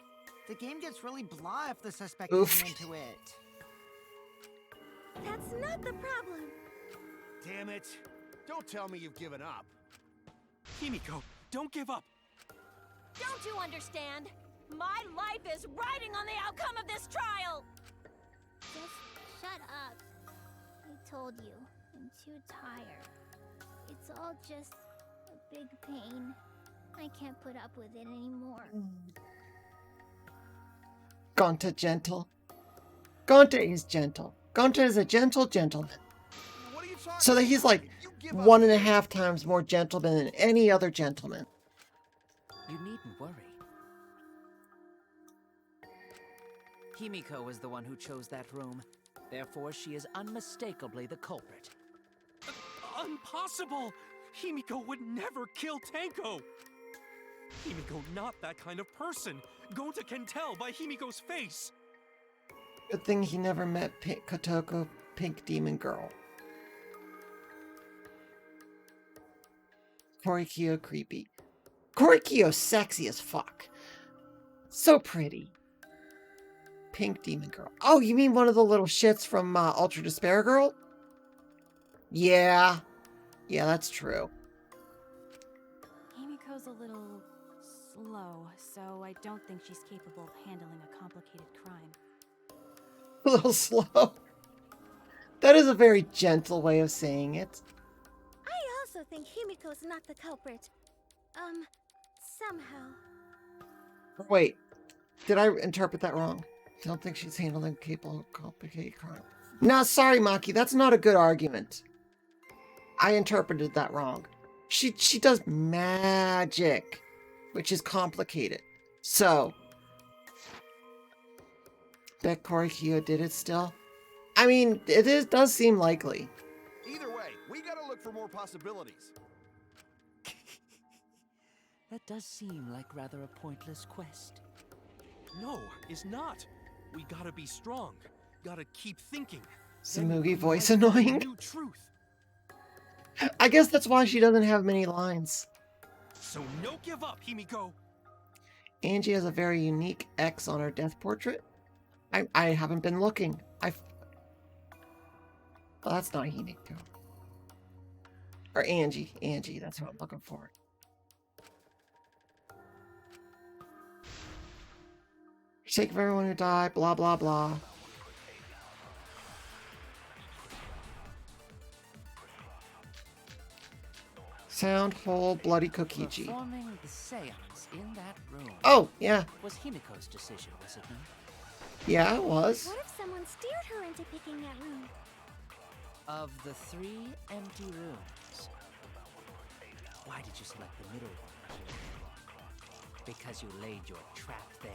The game gets really blah if the suspect Oof. isn't into it. That's not the problem. Damn it. Don't tell me you've given up. Himiko, don't give up. Don't you understand? My life is riding on the outcome of this trial! Just shut up. I told you, I'm too tired. It's all just a big pain. I can't put up with it anymore. Gonta gentle. Gonta is gentle. Gonta is a gentle gentleman. What are you talking So that he's like You give up. 1.5 times more gentleman than any other gentleman. You needn't worry. Himiko was the one who chose that room, Therefore, she is unmistakably the culprit. Impossible! Himiko would never kill Tanko! Himiko not that kind of person. Gonta can tell by Himiko's face. Good thing he never met Kotoko, Pink Demon Girl. Korikyo creepy. Korikyo sexy as fuck. So pretty. Pink Demon Girl. Oh, you mean one of the little shits from Ultra Despair Girl? Yeah. Yeah, that's true. Himiko's a little slow, so I don't think she's capable of handling a complicated crime. A little slow. That is a very gentle way of saying it. I also think Himiko's not the culprit. Somehow. Wait, did I interpret that wrong? I don't think she's handling capable of complicated crime. No, sorry, Maki, that's not a good argument. I interpreted that wrong. She does magic, which is complicated. So, bet Korikyo did it still. I mean, does seem likely. Either way, we gotta look for more possibilities. That does seem like rather a pointless quest. No, it's not. We gotta be strong. Gotta keep thinking. Samugi voice annoying. New truth. I guess that's why she doesn't have many lines. So no give up, Himiko. Angie has a very unique X on her death portrait. I haven't been looking. Well, that's not Himiko. Or Angie. Angie, that's what I'm looking for. Sake of everyone who died, blah, blah, blah. Sound hole, bloody Kokichi. Performing the seance in that room. Oh, yeah. Was Himiko's decision, was it not? Yeah, it was. What if someone steered her into picking that room? Of the 3 empty rooms, why did you select the middle one? Because you laid your trap there.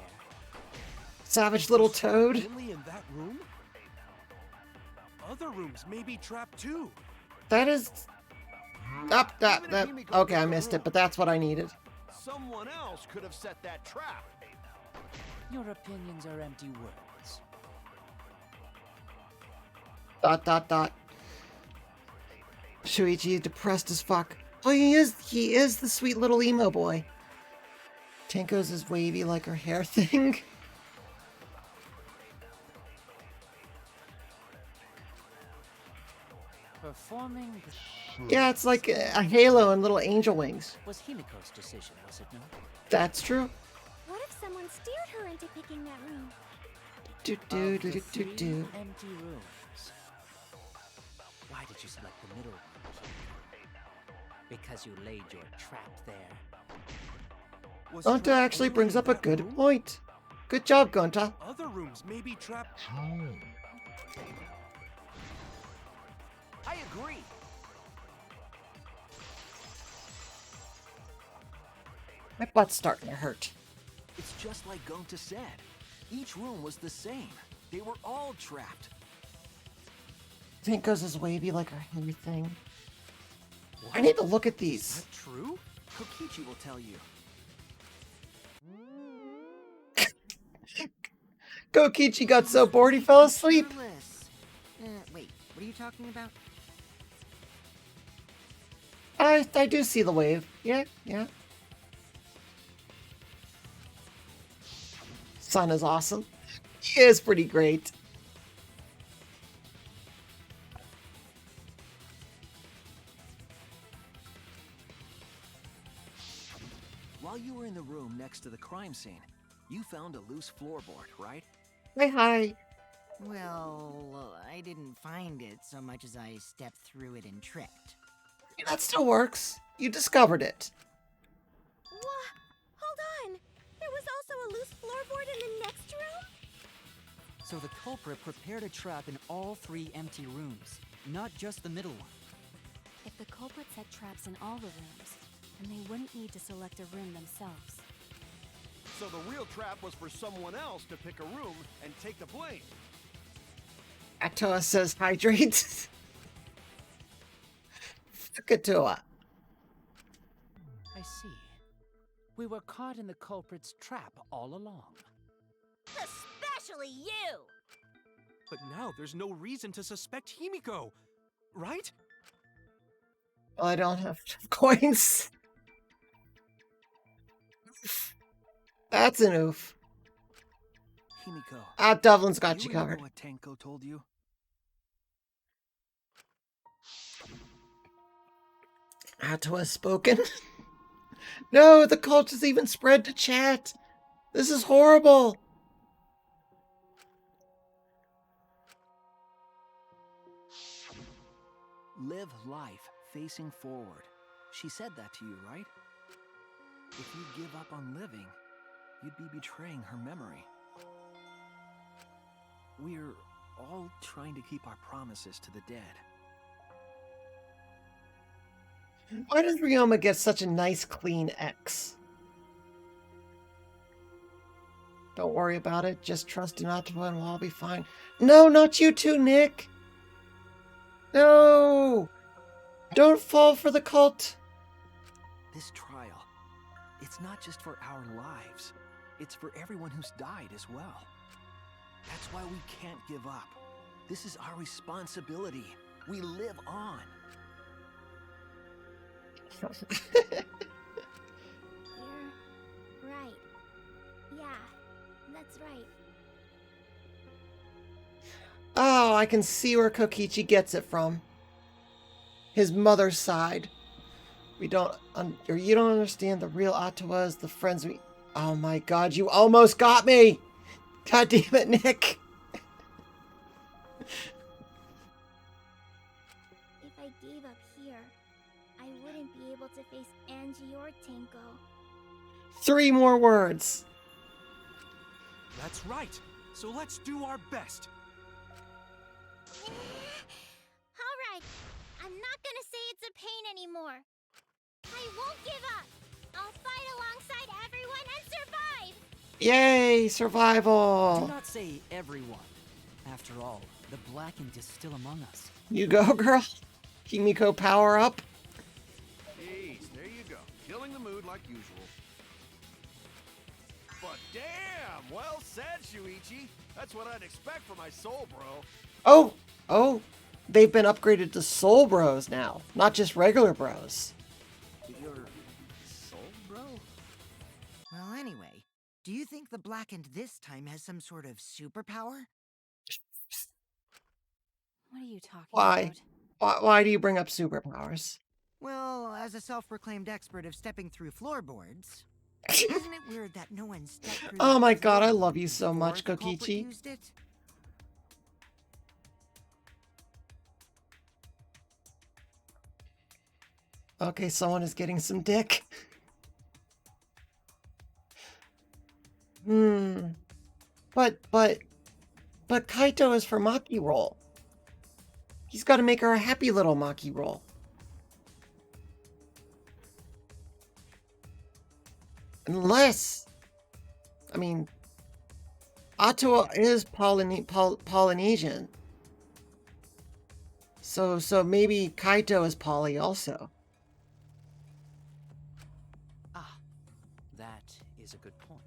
Savage little toad. Only in that room? Other rooms may be trapped too. That is... Okay, I missed it, but that's what I needed. Someone else could have set that trap. Your opinions are empty words. ... Shuichi is depressed as fuck. Oh, he is the sweet little emo boy. Tenko's is wavy like her hair thing. Performing the... Yeah, it's like a halo and little angel wings. Was Himiko's decision, was it not? What That's true. if someone steered her into picking that room? Of the 3 empty rooms, why did you select the middle one? Because you laid your trap there. Was Gonta trap actually only brings in up a that good room? point. Good job, Gonta. Other rooms may be trapped. I agree. My butt's starting to hurt. It's just like Gonta said. Each room was the same. They were all trapped. Tenko's is wavy like her hair thing. I need to look at Is these. that true? Kokichi will tell you. Kokichi got so bored he fell asleep. Careless. Wait, what are you talking about? I do see the wave. Yeah. Sun is awesome. He is pretty great. While you were in the room next to the crime scene, you found a loose floorboard, right? Hi. Well, I didn't find it so much as I stepped through it and tripped. That still works. You discovered it. What? Hold on! There was also a loose floorboard in the next room? So the culprit prepared a trap in all 3 empty rooms, not just the middle one. If the culprit set traps in all the rooms, then they wouldn't need to select a room themselves. So the real trap was for someone else to pick a room and take the blame. Atoa says hydrate. Fukutoa. I see. We were caught in the culprit's trap all along. Especially you! But now there's no reason to suspect Himiko, right? Well, I don't have coins. That's an oof. Himiko. Devlin's got do you remember covered. what Tenko told you? Atoa has spoken. No, the cult has even spread to chat. This is horrible. Live life facing forward. She said that to you, right? If you give up on living, you'd be betraying her memory. We're all trying to keep our promises to the dead. Why does Ryoma get such a nice, clean X? Don't worry about it. Just trust in Atoa and we'll all be fine. No, not you too, Nick. No. Don't fall for the cult. This trial, it's not just for our lives. It's for everyone who's died as well. That's why we can't give up. This is our responsibility. We live on. You're right. Yeah, that's right. Oh, I can see where Kokichi gets it from. His mother's side. You don't understand the real Atoa is the friends we... Oh my god, you almost got me! God damn it, Nick! If I gave up here, I wouldn't be able to face Angie or Tenko. 3 more words. That's right. So let's do our best. Alright, I'm not gonna say it's a pain anymore. I won't give up. I'll fight alongside everyone and survive. Yay, survival! Do not say everyone. After all, the Blackened is still among us. You go, girl. Himiko, power up. Jeez, there you go. Killing the mood like usual. But damn, well said, Shuichi. That's what I'd expect from my soul, bro. Oh, they've been upgraded to Soul Bros now, not just regular bros. Your soul, bro? Well, anyway, do you think the Blackened this time has some sort of superpower? What are you talking Why? about? Why do you bring up superpowers? Well, as a self-proclaimed expert of stepping through floorboards, isn't it weird that no one stepped through Oh that my god, I floor love you so before much, the culprit Kokichi. used it? Okay, someone is getting some dick. But Kaito is for Maki roll. He's got to make her a happy little Maki roll. Unless, I mean, Atoa is Polynesian. So maybe Kaito is poly also. Ah, that is a good point.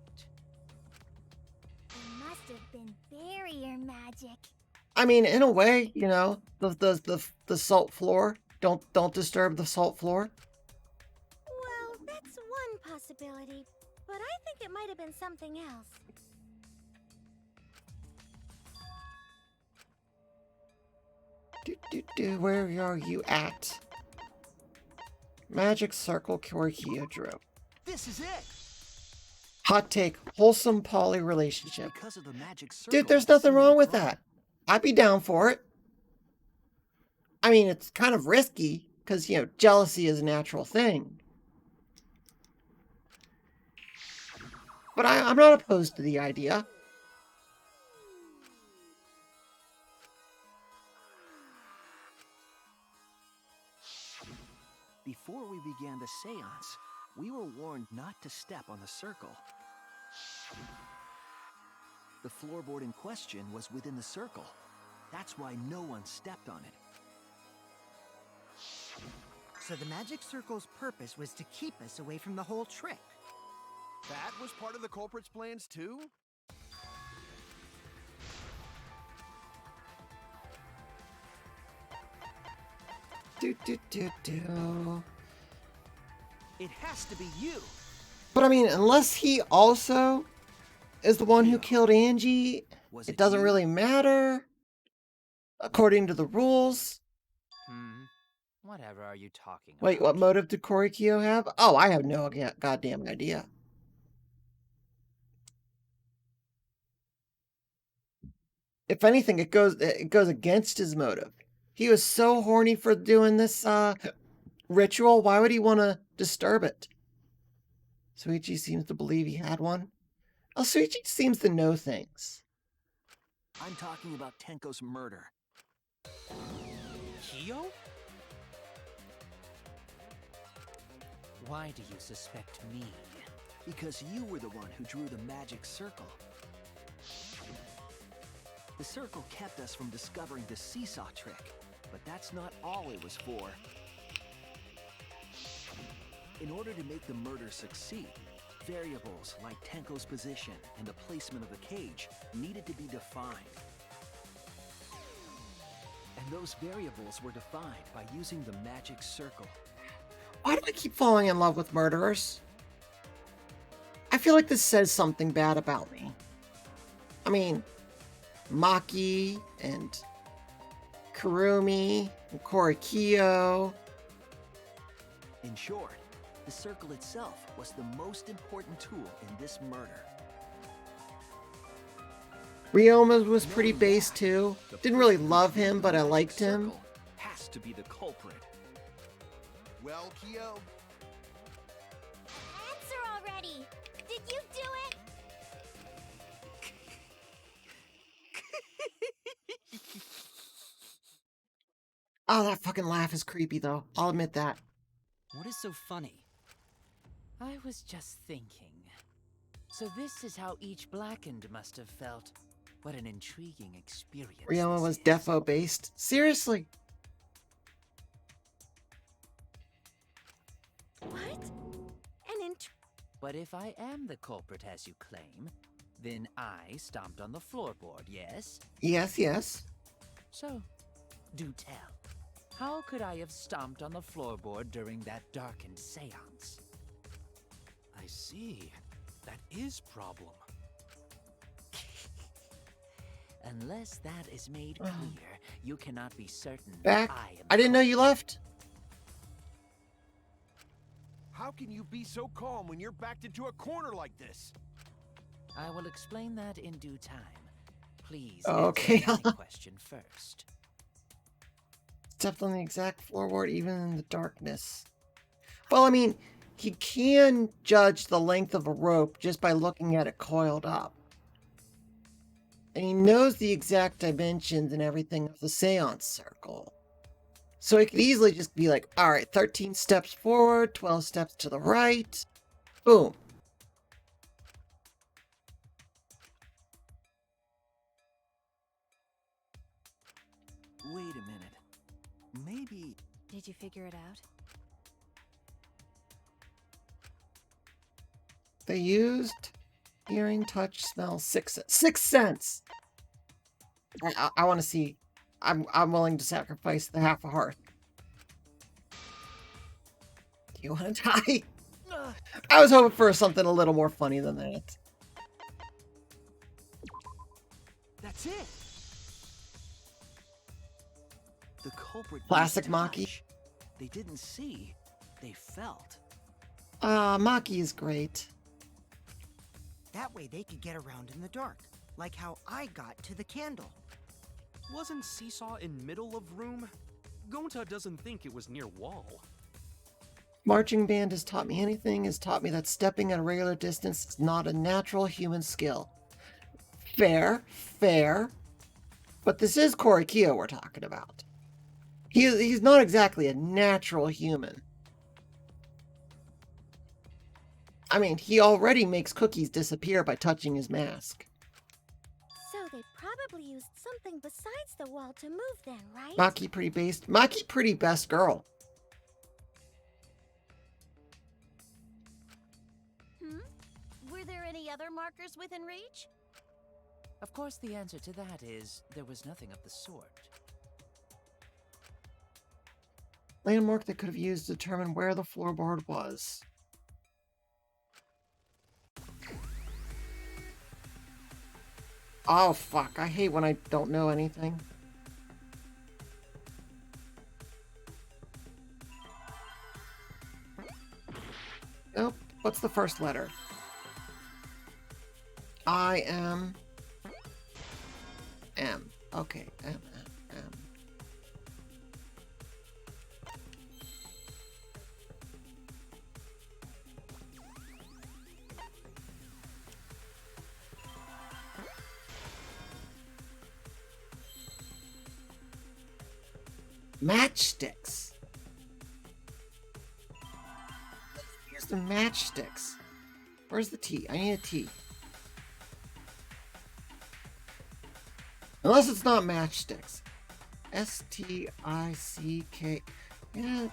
It must have been barrier magic. I mean, in a way, you know, the salt floor. Don't disturb the salt floor. Well, that's one possibility, but I think it might have been something else. Where are you at? Magic circle Kyorkia drew. This is it! Hot take, wholesome poly relationship. Because of the magic circle. Dude, there's nothing wrong with that. I'd be down for it. I mean, it's kind of risky, because, you know, jealousy is a natural thing. But I'm not opposed to the idea. Before we began the seance, we were warned not to step on the circle. The floorboard in question was within the circle. That's why no one stepped on it. So the magic circle's purpose was to keep us away from the whole trick. That was part of the culprit's plans too? Do. It has to be you. But I mean, unless he also is the one who killed Angie, it doesn't really matter. According to the rules. Whatever are you talking about? Wait, what motive did Korikyo have? Oh, I have no goddamn idea. If anything, it goes against his motive. He was so horny for doing this ritual. Why would he want to disturb it? Suichi seems to believe he had one. Oh, Suichi seems to know things. I'm talking about Tenko's murder. Kyo? Why do you suspect me? Because you were the one who drew the magic circle. The circle kept us from discovering the seesaw trick, but that's not all it was for. In order to make the murder succeed, variables like Tenko's position and the placement of the cage needed to be defined. And those variables were defined by using the magic circle. Why do I keep falling in love with murderers? I feel like this says something bad about me. I mean, Maki and Kurumi and Korikyo. In short, the circle itself was the most important tool in this murder. Ryoma was pretty base too. Didn't really love him, but I liked him. Has to be the culprit. Well, Kyo, Answer already! Did you do it? Oh, that fucking laugh is creepy though. I'll admit that. What is so funny? I was just thinking. So this is how each Blackened must have felt. What an intriguing experience. Ryoma was this is. defo based. Seriously. What? But if I am the culprit as you claim, then I stomped on the floorboard, yes? Yes. So, do tell. How could I have stomped on the floorboard during that darkened seance? I see. That is problem. Unless that is made clear, you cannot be certain Back? I am I didn't know you left. how can you be so calm when you're backed into a corner like this? I will explain that in due time. Please Okay. answer my question first. Stepped on the exact floorboard even in the darkness. Well, I mean, he can judge the length of a rope just by looking at it coiled up. And he knows the exact dimensions and everything of the seance circle. So he could easily just be like, all right, 13 steps forward, 12 steps to the right. Boom. Wait a minute. Maybe... Did you figure it out? They used hearing, touch, smell, sixth sense. I want to see. I'm willing to sacrifice the half a heart. Do you want to die? I was hoping for something a little more funny than that. That's it! The culprit... Classic used Maki. touch. They didn't see. They felt. Maki is great. That way they could get around in the dark, like how I got to the candle. Wasn't Seesaw in middle of room? Gonta doesn't think it was near wall. Marching band has taught me anything, has taught me that stepping at a regular distance is not a natural human skill. Fair. But this is Korikyo we're talking about. He's not exactly a natural human. I mean, he already makes cookies disappear by touching his mask. So they probably used something besides the wall to move then, right? Maki pretty best girl. Were there any other markers within reach? Of course, the answer to that is there was nothing of the sort. Landmark they could have used to determine where the floorboard was. Oh, fuck. I hate when I don't know anything. Nope. What's the first letter? M. Okay, M. Matchsticks. Here's the matchsticks. Where's the T? I need a T. Unless it's not matchsticks. S-T-I-C-K. Yeah.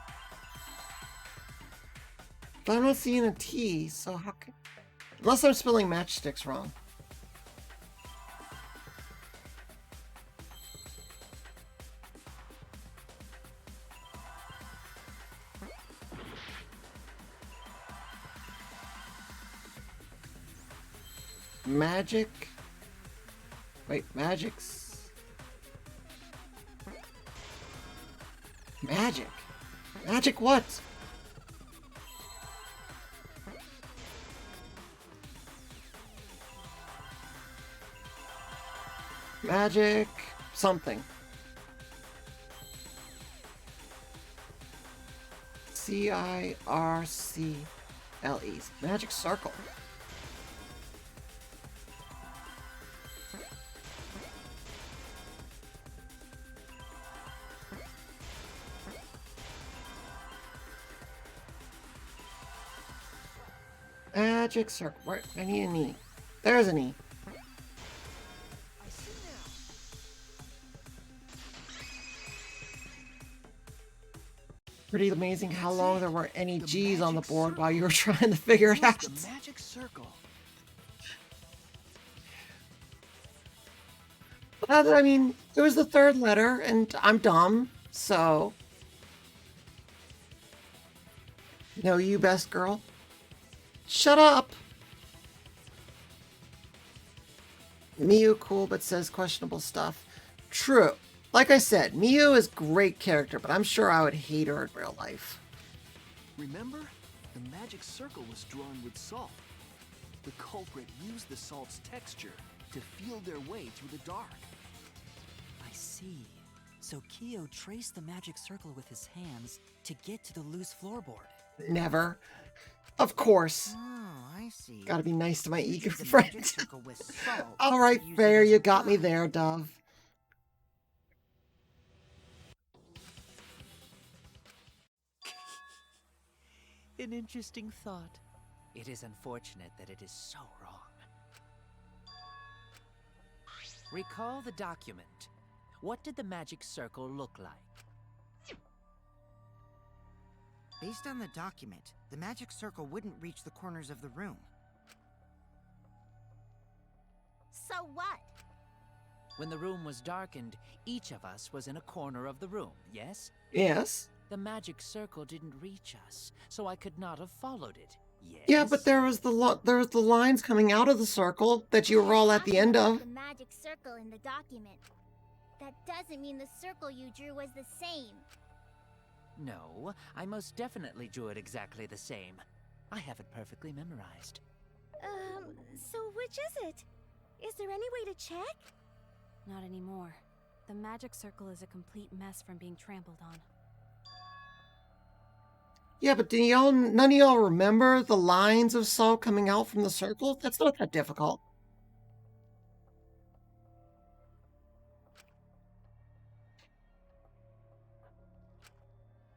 But I'm not seeing a T, so how can... Unless I'm spelling matchsticks wrong. Magic. Wait, magics. Magic. Magic what? Magic something. C-I-R-C-L-E. Magic circle. Magic circle. Where? I need an E. There's an E. I see now. Pretty amazing how long there weren't any The G's on the magic board while you were circle. trying to figure it Use out. the magic circle. But, I mean, it was the third letter, and I'm dumb, so... No, you best girl. Shut up! Miyu cool, but says questionable stuff. True. Like I said, Miyu is great character, but I'm sure I would hate her in real life. Remember? The magic circle was drawn with salt. The culprit used the salt's texture to feel their way through the dark. I see. So Kyo traced the magic circle with his hands to get to the loose floorboard. Never. Of course. Oh, I see. Gotta be nice to my You eager did the friend. magic circle with salt Alright, to use it fair, as a you got me guide. there, Dove. An interesting thought. It is unfortunate that it is so wrong. Recall the document. What did the magic circle look like? Based on the document, the magic circle wouldn't reach the corners of the room. So what? When the room was darkened, each of us was in a corner of the room, yes? Yes. The magic circle didn't reach us, so I could not have followed it, yes? Yeah, but there was the lines coming out of the circle that you were all at the end of. The magic circle in the document. That doesn't mean the circle you drew was the same. No, I most definitely drew it exactly the same. I have it perfectly memorized. So which is it? Is there any way to check? Not anymore. The magic circle is a complete mess from being trampled on. Yeah, but none of y'all remember the lines of salt coming out from the circle? That's not that difficult.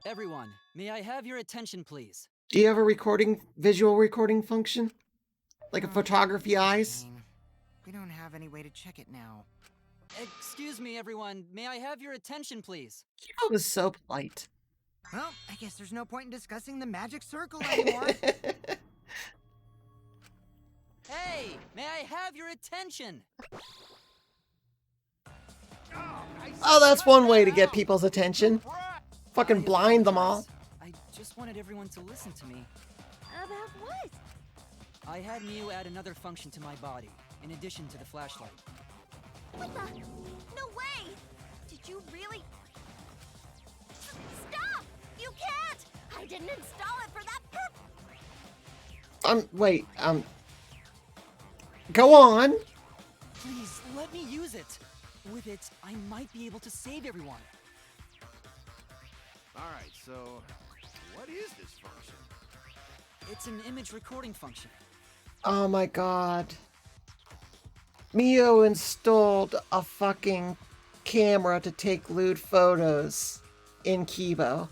Everyone, may I have your attention, please? Do you have a visual recording function? Like a photography eyes? We don't have any way to check it now. Excuse me, everyone. May I have your attention, please? Kibo was so polite. Well, I guess there's no point in discussing the magic circle anymore. Hey, may I have your attention? Oh, that's one way to get people's attention. Fucking blind them all. I just wanted everyone to listen to me. About what? I had Mew add another function to my body, in addition to the flashlight. What the? No way! Did you really? Stop! You can't! I didn't install it for that purpose! Wait, go on. Please, let me use it. With it, I might be able to save everyone. Alright, so what is this function? It's an image recording function. Oh my god. Mio installed a fucking camera to take lewd photos in Kibo.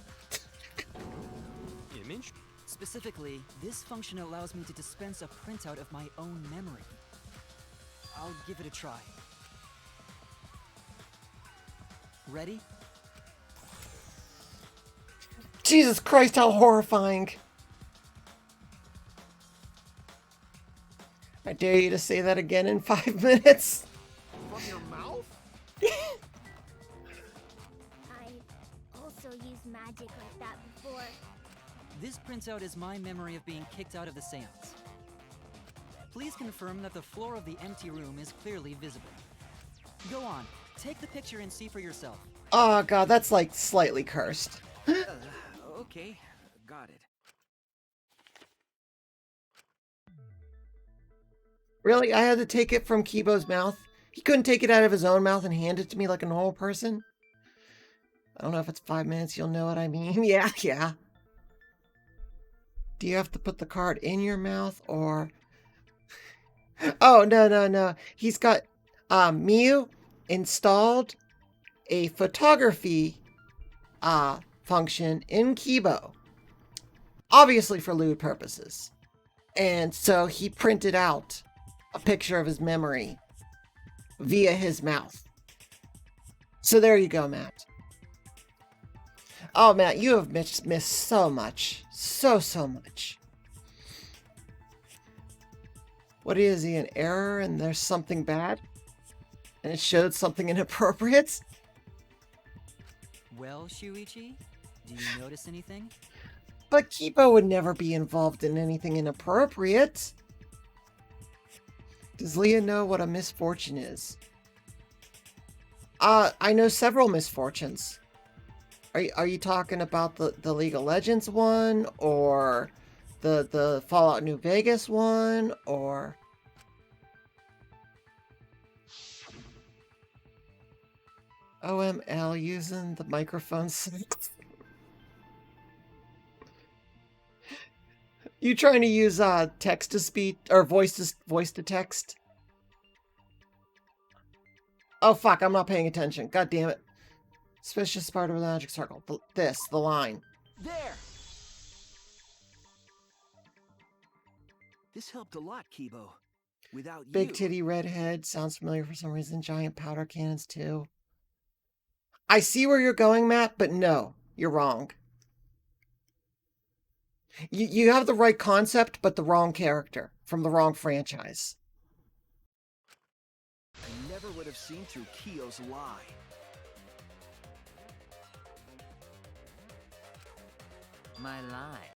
Image? Specifically, this function allows me to dispense a printout of my own memory. I'll give it a try. Ready? Jesus Christ, how horrifying. I dare you to say that again in 5 minutes. From your mouth? I also used magic like that before. This printout is my memory of being kicked out of the seance. Please confirm that the floor of the empty room is clearly visible. Go on, take the picture and see for yourself. Oh god, that's like slightly cursed. Okay, got it. Really? I had to take it from Kibo's mouth? He couldn't take it out of his own mouth and hand it to me like a normal person? I don't know if it's 5 minutes, you'll know what I mean. Yeah. Do you have to put the card in your mouth or... Oh, no. He's got Miu installed a photography function in Kibo. Obviously for lewd purposes. And so he printed out a picture of his memory via his mouth. So there you go, Matt. Oh, Matt, you have missed so much. So much. What is he, an error and there's something bad? And it showed something inappropriate? Well, Shuichi, do you notice anything? But Kibo would never be involved in anything inappropriate. Does Leah know what a misfortune is? I know several misfortunes. Are you talking about the League of Legends one, or the Fallout New Vegas one, or... OML using the microphone sync? You trying to use text to speech or voice to text? Oh fuck, I'm not paying attention. God damn it. Suspicious part of the magic circle. The line. There! This helped a lot, Kibo. Without you... Big titty redhead. Sounds familiar for some reason. Giant powder cannons too. I see where you're going, Matt, but no. You're wrong. You have the right concept, but the wrong character. From the wrong franchise. I never would have seen through Kyo's lie. My lie.